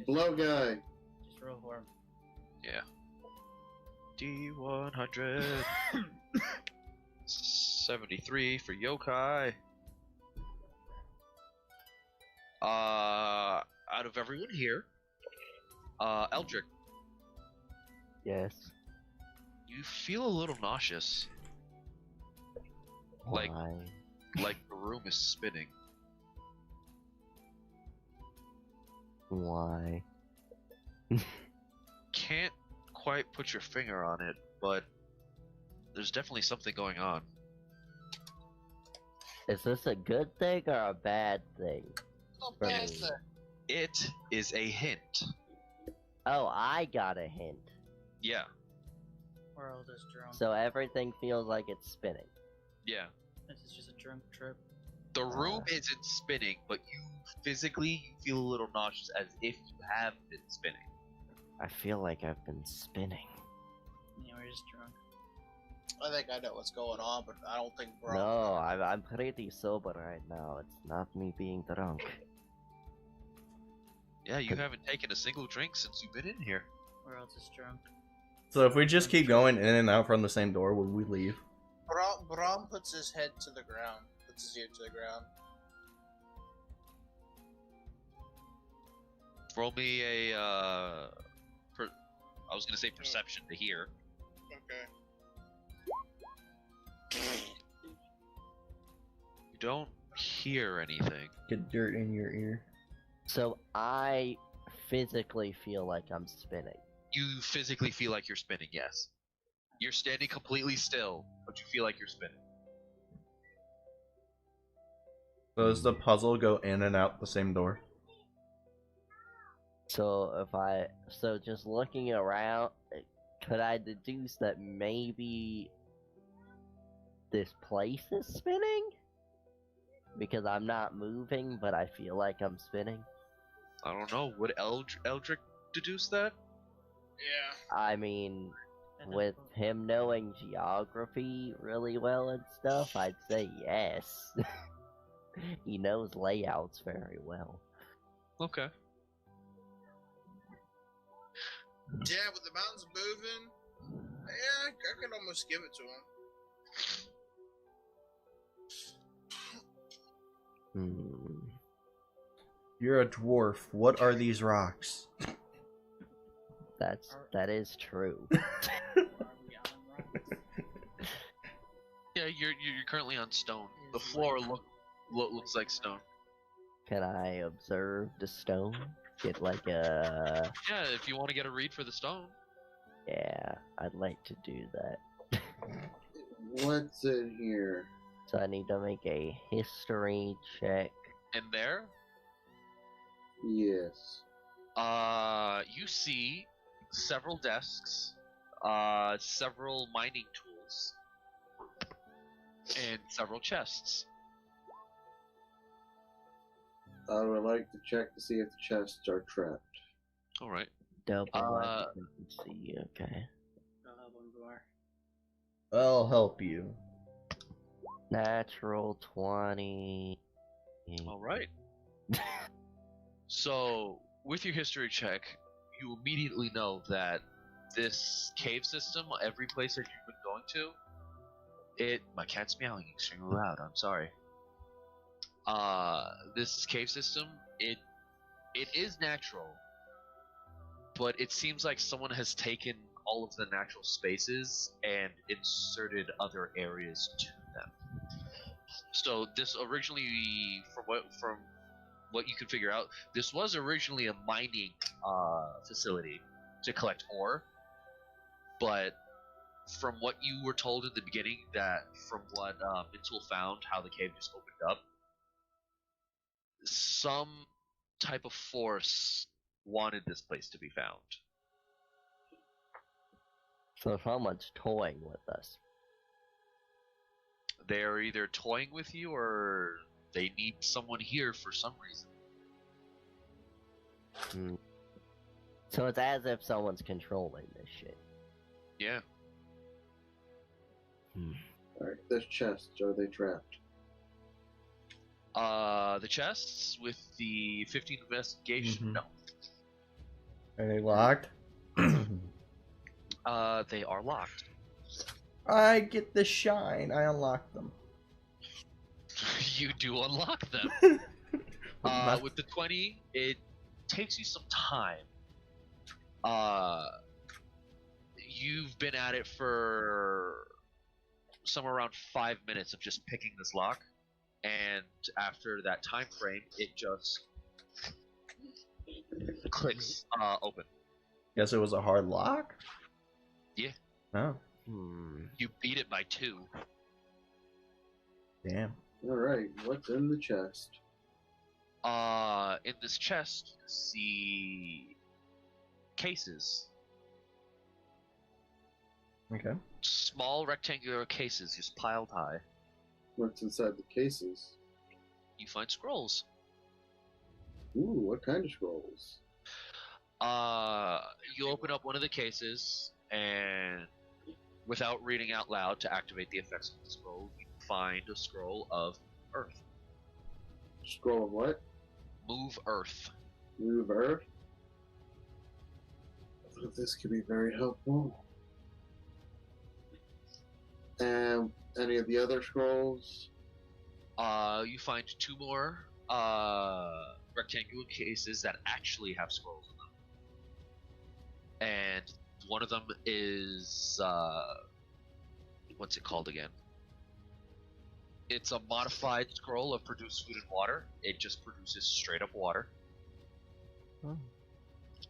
Blow guy. Just roll for him. Yeah. D100. 73 for Yokai. Out of everyone here, Eldrick, Yes. you feel a little nauseous. Like- Why? Like the room is spinning. Why? Can't quite put your finger on it, but there's definitely something going on. Is this a good thing or a bad thing? Oh, For me. bastard. It is a hint. Oh, I got a hint. Yeah, We're all just drunk. So everything feels like it's spinning. yeah. This is just a drunk trip. The room isn't spinning, but you physically you feel a little nauseous as if you have been spinning. I feel like I've been spinning. Yeah, we're just drunk. I think I know what's going on, but I don't think Bro. No, I'm pretty sober right now. It's not me being drunk. Yeah, you haven't taken a single drink since you've been in here. We're all just drunk. So if we just keep going in and out from the same door, would we leave? Braum puts his head to the ground. Puts his ear to the ground. Roll me a, I was gonna say perception to hear. Okay. You don't hear anything. Get dirt in your ear. So I physically feel like I'm spinning. You physically feel like you're spinning, yes. You're standing completely still, but you feel like you're spinning. So does the puzzle go in and out the same door? So just looking around, could I deduce that maybe this place is spinning? Because I'm not moving, but I feel like I'm spinning. I don't know. Would Eldrick deduce that? Yeah. I mean, with him knowing geography really well and stuff, I'd say yes. He knows layouts very well. Okay. Yeah, with the mountains moving, yeah, I could almost give it to him. You're a dwarf. What are these rocks? That is true. Yeah, you're currently on stone. The floor looks like stone. Can I observe the stone? Get like a... Yeah, if you want to get a read for the stone. Yeah, I'd like to do that. What's in here? So I need to make a history check. In there? Yes. You see several desks, several mining tools, and several chests. I would like to check to see if the chests are trapped. Alright. Double see, okay. I'll help you. Natural 20. Alright. So, with your history check, you immediately know that this cave system, every place that you've been going to, my cat's meowing extremely loud, I'm sorry. This cave system, it is natural, but it seems like someone has taken all of the natural spaces and inserted other areas to them. So this originally, from what you can figure out, this was originally a mining facility to collect ore, but from what you were told in the beginning, that from what Mistel found, how the cave just opened up, some type of force wanted this place to be found. So someone's toying with us. They're either toying with you or they need someone here for some reason. So it's as if someone's controlling this shit. Yeah. Alright, those chests, are they trapped? The chests with the 15 investigation, no. Are they locked? They are locked. I get the shine. I unlock them. You do unlock them. With the 20, it takes you some time. You've been at it for somewhere around 5 minutes of just picking this lock, and after that time frame, it just clicks open. Guess it was a hard lock? Yeah. Oh. You beat it by 2. Damn. Alright, what's in the chest? In this chest, you see cases. Okay. Small rectangular cases just piled high. What's inside the cases? You find scrolls. Ooh, what kind of scrolls? You open up one of the cases, and without reading out loud to activate the effects of the scroll, you find a scroll of Earth. Scroll of what? Move Earth. Move Earth? I thought this could be very helpful. And any of the other scrolls? You find 2 more rectangular cases that actually have scrolls in them, and one of them is what's it called again? It's a modified scroll of produce food and water. It just produces straight up water. Oh.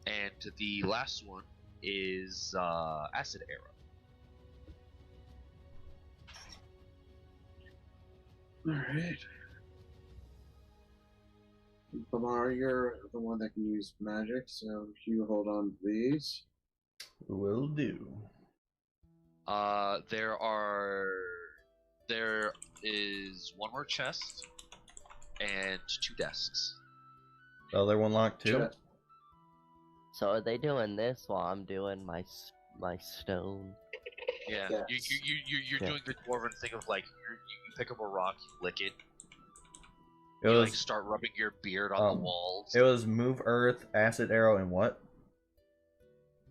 And the last one is acid arrow. Alright. Bamar, you're the one that can use magic, so you hold on to these. Will do. There is 1 more chest and 2 desks. The other one locked too? Chest. So are they doing this while I'm doing my stone? Yeah, Yes. you're Yeah. doing the dwarven thing of like you pick up a rock, you lick it, It you was like start rubbing your beard on the walls, it was move earth, acid arrow, and what?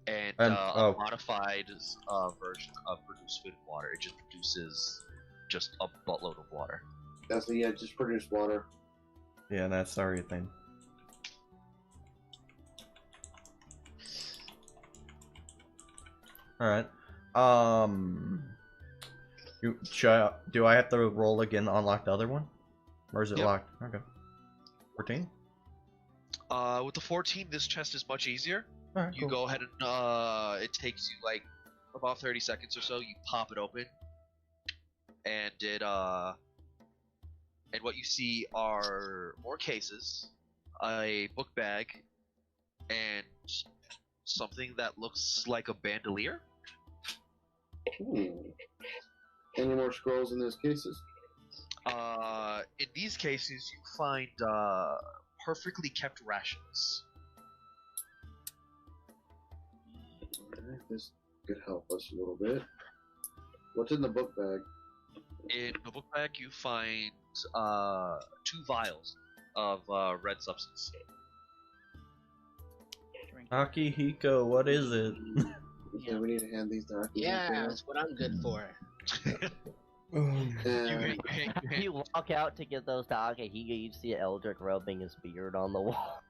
and and- a modified version of produce food and water. It just produces just a buttload of water. That's the just produce water. Yeah, that's everything. Alright. Do I have to roll again to unlock the other one? Or is it Yep. locked? Okay. 14? With the 14, this chest is much easier. Alright, You cool. go ahead and it takes you like about 30 seconds or so. You pop it open, and and what you see are more cases, a book bag, and something that looks like a bandolier. Any more scrolls in those cases? In these cases, you find perfectly kept rations. Alright, this could help us a little bit. What's in the book bag? In the book bag, you find 2 vials of red substance. Akihiko, what is it? Yeah, we need to hand these to Aki. Yeah, that's what I'm good for. You walk out to get those to Akihiko, you see Eldrick rubbing his beard on the wall.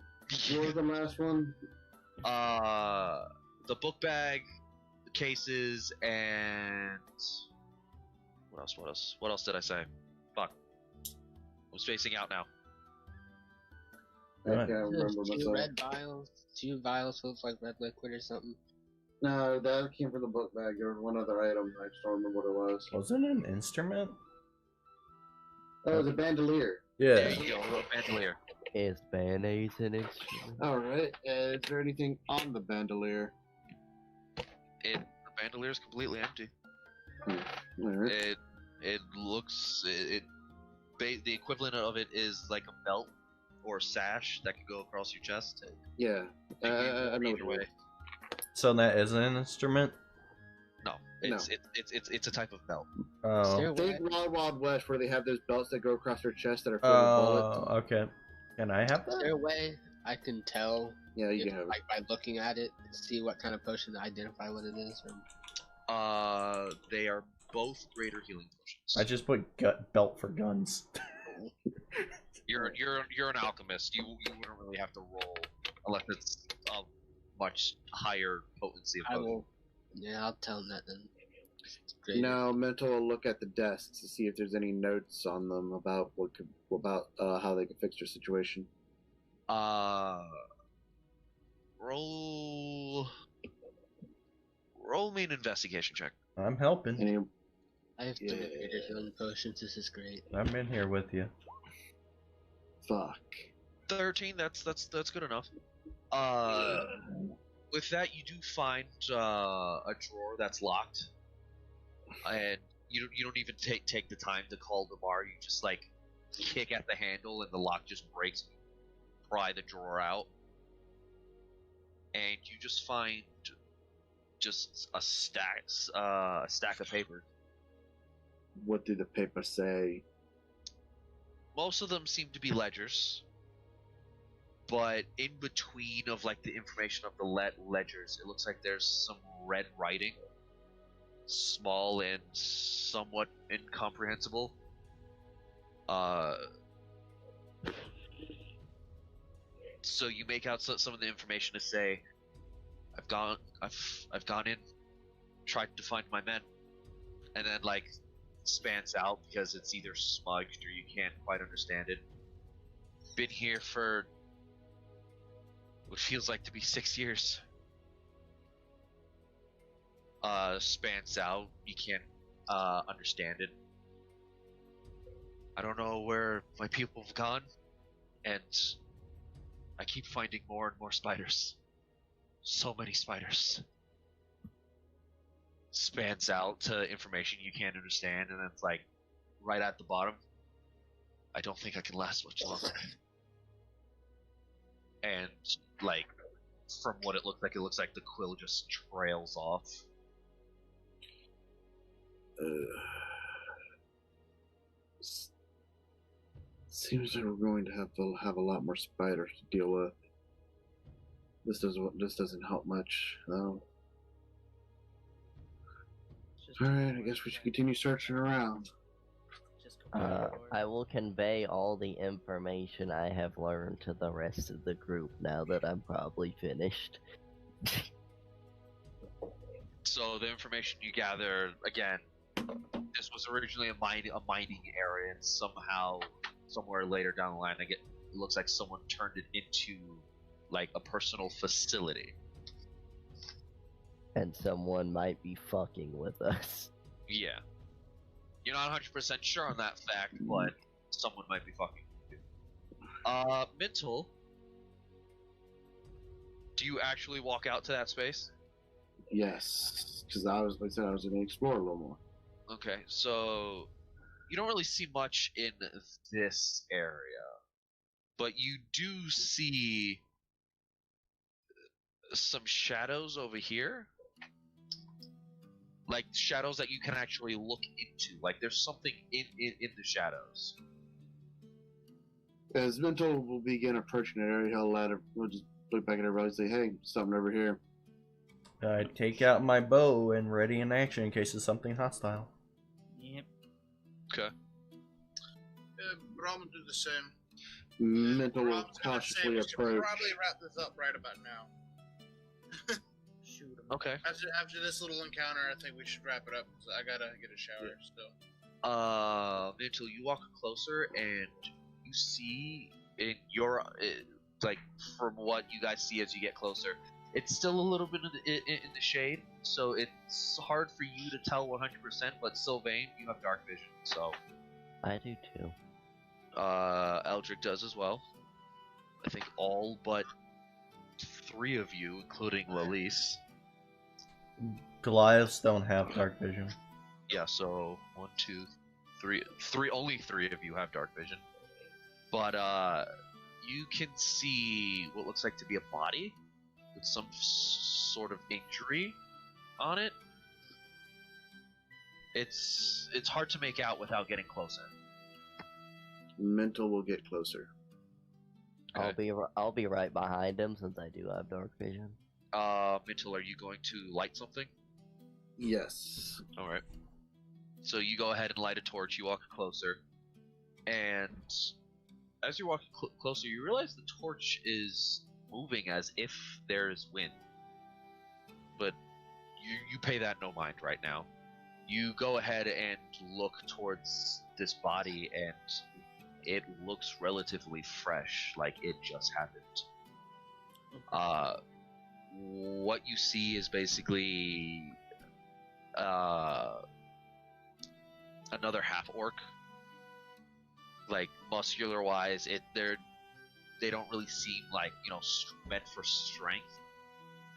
What was the last one? The book bag, the cases, and what else did I say? Fuck. I'm spacing out now. I can't remember Two myself. red vials, 2 vials full of like red liquid or something. No, that came from the book bag. There was one other item. I just don't remember what it was. Wasn't it an instrument? Oh, it was a bandolier. Yeah. There you go, a little bandolier. Is mayonnaise an instrument? Alright, is there anything on the bandolier? The bandolier is completely empty. Alright. It looks the equivalent of it is like a belt or sash that could go across your chest. Yeah, I know what Either it way. is. So that is an instrument? No, it's a type of belt. Oh. Think Wild Wild West where they have those belts that go across their chest that are filled with bullets. Oh, okay. Can I have Is that? there a way I can tell, Yeah, you if, can have it. like by looking at it, see what kind of potion to identify what it is? Or... They are both greater healing potions. I just put belt for guns. You're an alchemist. You wouldn't really have to roll unless it's a much higher potency of I potion. will. Yeah, I'll tell him that then. Great. Now, Mental will look at the desks to see if there's any notes on them about how they can fix your situation. Roll me an investigation check. I'm helping. Any? I have 3 greater healing potions. This is great. I'm in here with you. Fuck. 13. That's good enough. With that, you do find a drawer that's locked, and you don't even take the time to call the bar. You just like kick at the handle, and the lock just breaks. And you pry the drawer out, and you just find just a stack of papers. What did the paper say? Most of them seem to be ledgers, but in between of like the information of the ledgers, it looks like there's some red writing, small and somewhat incomprehensible. So you make out some of the information to say, I've gone in, tried to find my men, and then like spans out because it's either smudged or you can't quite understand it. Been here for what feels like to be 6 years. Spans out, you can't understand it. I don't know where my people have gone, and I keep finding more and more spiders. So many spiders. Spans out to information you can't understand, and then it's like, right at the bottom, I don't think I can last much longer. And, like, from what it looks like the quill just trails off. Seems like we're going to have a lot more spiders to deal with. This doesn't help much, though. Alright, I guess we should continue searching around. I will convey all the information I have learned to the rest of the group now that I'm probably finished. So the information you gather, again, this was originally a mining area, and somehow, somewhere later down the line, it looks like someone turned it into, like, a personal facility. And someone might be fucking with us. Yeah. You're not 100% sure on that fact, but someone might be fucking with you. Mental, do you actually walk out to that space? Yes, because I was going to explore a little more. Okay, so you don't really see much in this area, but you do see some shadows over here. Like, shadows that you can actually look into. Like, there's something in the shadows. As Mental will begin approaching the area, we'll just look back at everybody and say, hey, something over here. I take out my bow and ready in action in case it's something hostile. Yep. Okay. Brom will do the same. Mental will Brom's gonna say cautiously we should approach. probably wrap this up right about now. Shoot 'em. Okay. After this little encounter, I think we should wrap it up. So I gotta get a shower still. Until you walk closer and you see in your, like, from what you guys see as you get closer, it's still a little bit in the shade, so it's hard for you to tell 100%, but Sylvain, you have dark vision, so. I do too. Eldrick does as well. I think all but 3 of you, including Lalise. Goliaths don't have dark vision. Yeah, so 1, 2, 3. Only 3 of you have dark vision. But you can see what looks like to be a body with some sort of injury on it. It's hard to make out without getting closer. Mental will get closer. Okay. I'll be right behind him since I do have dark vision. Mental, are you going to light something? Yes. Alright. So you go ahead and light a torch, you walk closer, and as you're walking closer, you realize the torch is moving as if there's wind. But you pay that no mind right now. You go ahead and look towards this body, and it looks relatively fresh, like it just happened. What you see is basically another half orc. Like, muscular wise, they don't really seem like, you know, meant for strength.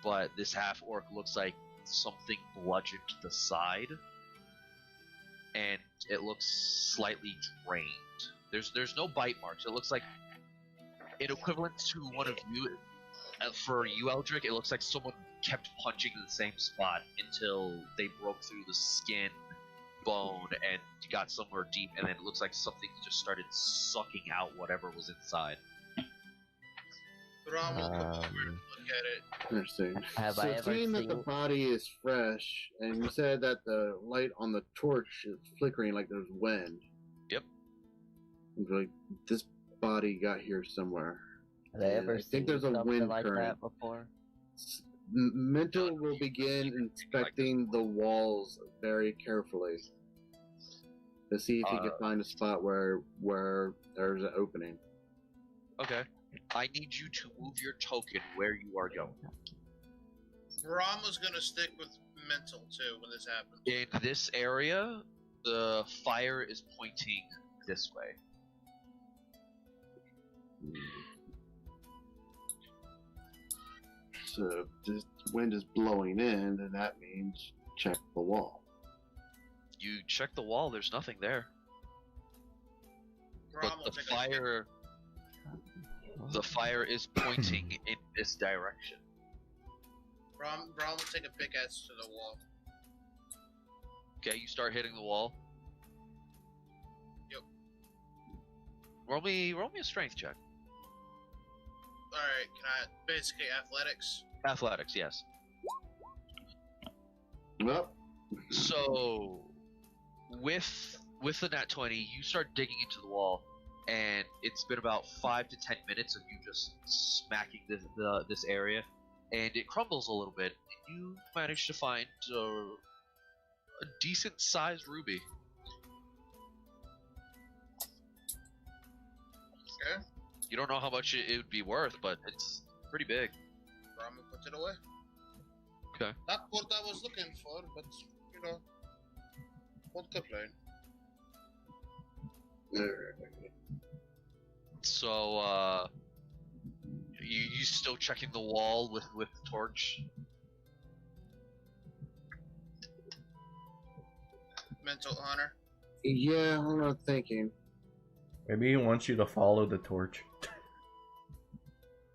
But this half orc looks like something bludgeoned to the side, and it looks slightly drained. There's no bite marks. It looks like an equivalent to one of you. For you, Eldrick, it looks like someone kept punching in the same spot until they broke through the skin, bone, and got somewhere deep, and then it looks like something just started sucking out whatever was inside. Ron will come over and look at it. Interesting. Have so I ever seeing that the seen- body is fresh, and you said that the light on the torch is flickering like there's wind. Yep. It's like this body got here somewhere. Have I And ever I think there's a seen something wind like current. that before? Mental will begin inspecting the walls very carefully to see if he can find a spot where there's an opening. Okay. I need you to move your token where you are going. Ron was gonna stick with mental too when this happens. In this area, the fire is pointing this way. So if this wind is blowing in, then that means check the wall. You check the wall, there's nothing there. Ron But will the take the fire is pointing in this direction. Ron will take a pickaxe to the wall. Okay, you start hitting the wall. Yep. Roll me a strength check. Alright, can I basically athletics? Athletics, yes. Well, So with the nat 20, you start digging into the wall, and it's been about 5 to 10 minutes of you just smacking this area, and it crumbles a little bit. And you manage to find a decent sized ruby. Okay. You don't know how much it would be worth, but it's pretty big. Ron will put it away. Okay. Not what I was looking for, but you know, won't complain. So you still checking the wall with the torch? Mental honor. yeah, I'm not thinking. Maybe he wants you to follow the torch.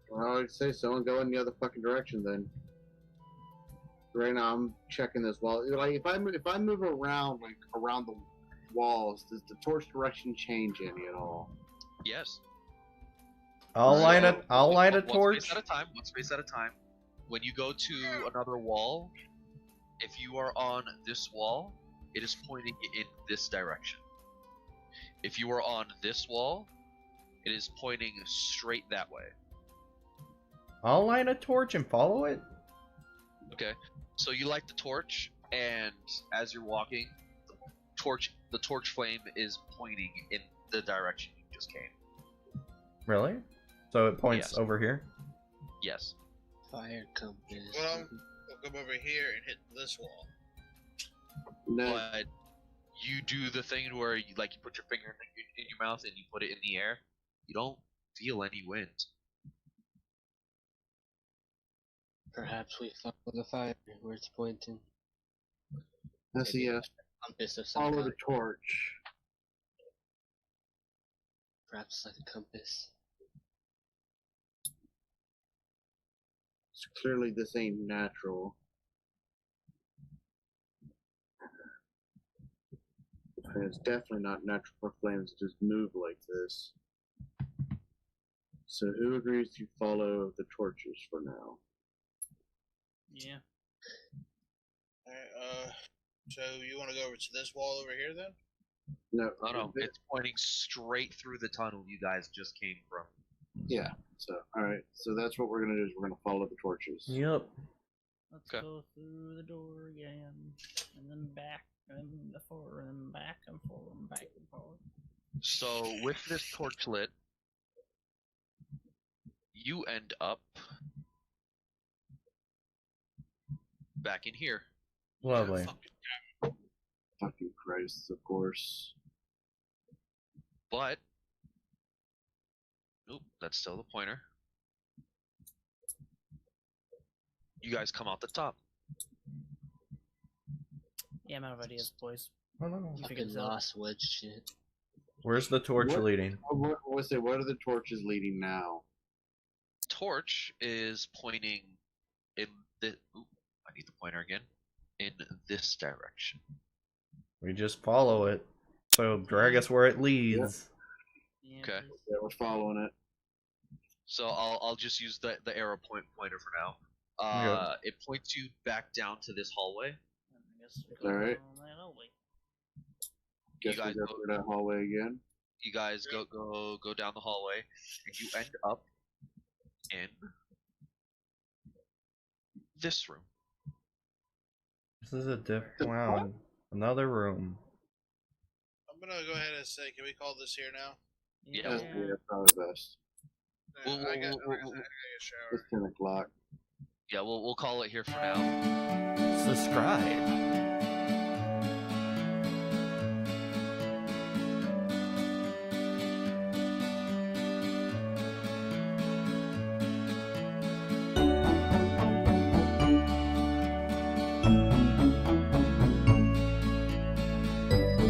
Well, I'd say so and go in the other fucking direction then. Right now, I'm checking this wall. Like, if I move around, like around the walls, does the torch direction change any at all? Yes. I'll light a One torch. space at a time. One space at a time. When you go to another wall, if you are on this wall, it is pointing in this direction. If you are on this wall, it is pointing straight that way. I'll light a torch and follow it. Okay. So you light the torch, and as you're walking, the torch flame is pointing in the direction you just came. Really? So it points Yes. over here? Yes. Fire compass. Well, we'll come over here and hit this wall. No. But you do the thing where you put your finger in your mouth and you put it in the air. You don't feel any wind. Perhaps we follow the fire where it's pointing. That's a yes. Compass of some Follow kind. the torch. Perhaps like a compass. So clearly, this ain't natural. And it's definitely not natural for flames to just move like this. So who agrees to follow the torches for now? Yeah. Alright, so you want to go over to this wall over here then? No, It's pointing straight through the tunnel you guys just came from. Yeah. So all right. So that's what we're gonna do. Is we're gonna follow the torches. Yep. Let's Okay. go through the door again, and then back, and then forward, and then back and forward, and back and forward. So with this torch lit, you end up back in here. Lovely. Fucking Christ, of course. But oop, that's still the pointer. You guys come out the top. Yeah, I'm out of ideas, boys. I don't know. You figured Fucking this out. lost wood shit. Where's the torch What? leading? What are the torches leading now? Torch is pointing in the. Oop, I need the pointer again. In this direction. We just follow it. So drag us where it leads. Yeah, Okay. please. Yeah, we're following it. So I'll just use the arrow pointer for now. It points you back down to this hallway. I guess we All right. down that hallway. Guess guys we go go- through that hallway again. You guys go down the hallway, and you end up in this room. This is a different. Wow, another room. I'm gonna go ahead and say, can we call this here now? Yeah. Yeah, probably best. We'll- I got we'll- a shower. It's 10 o'clock. Yeah, we'll call it here for now. Subscribe.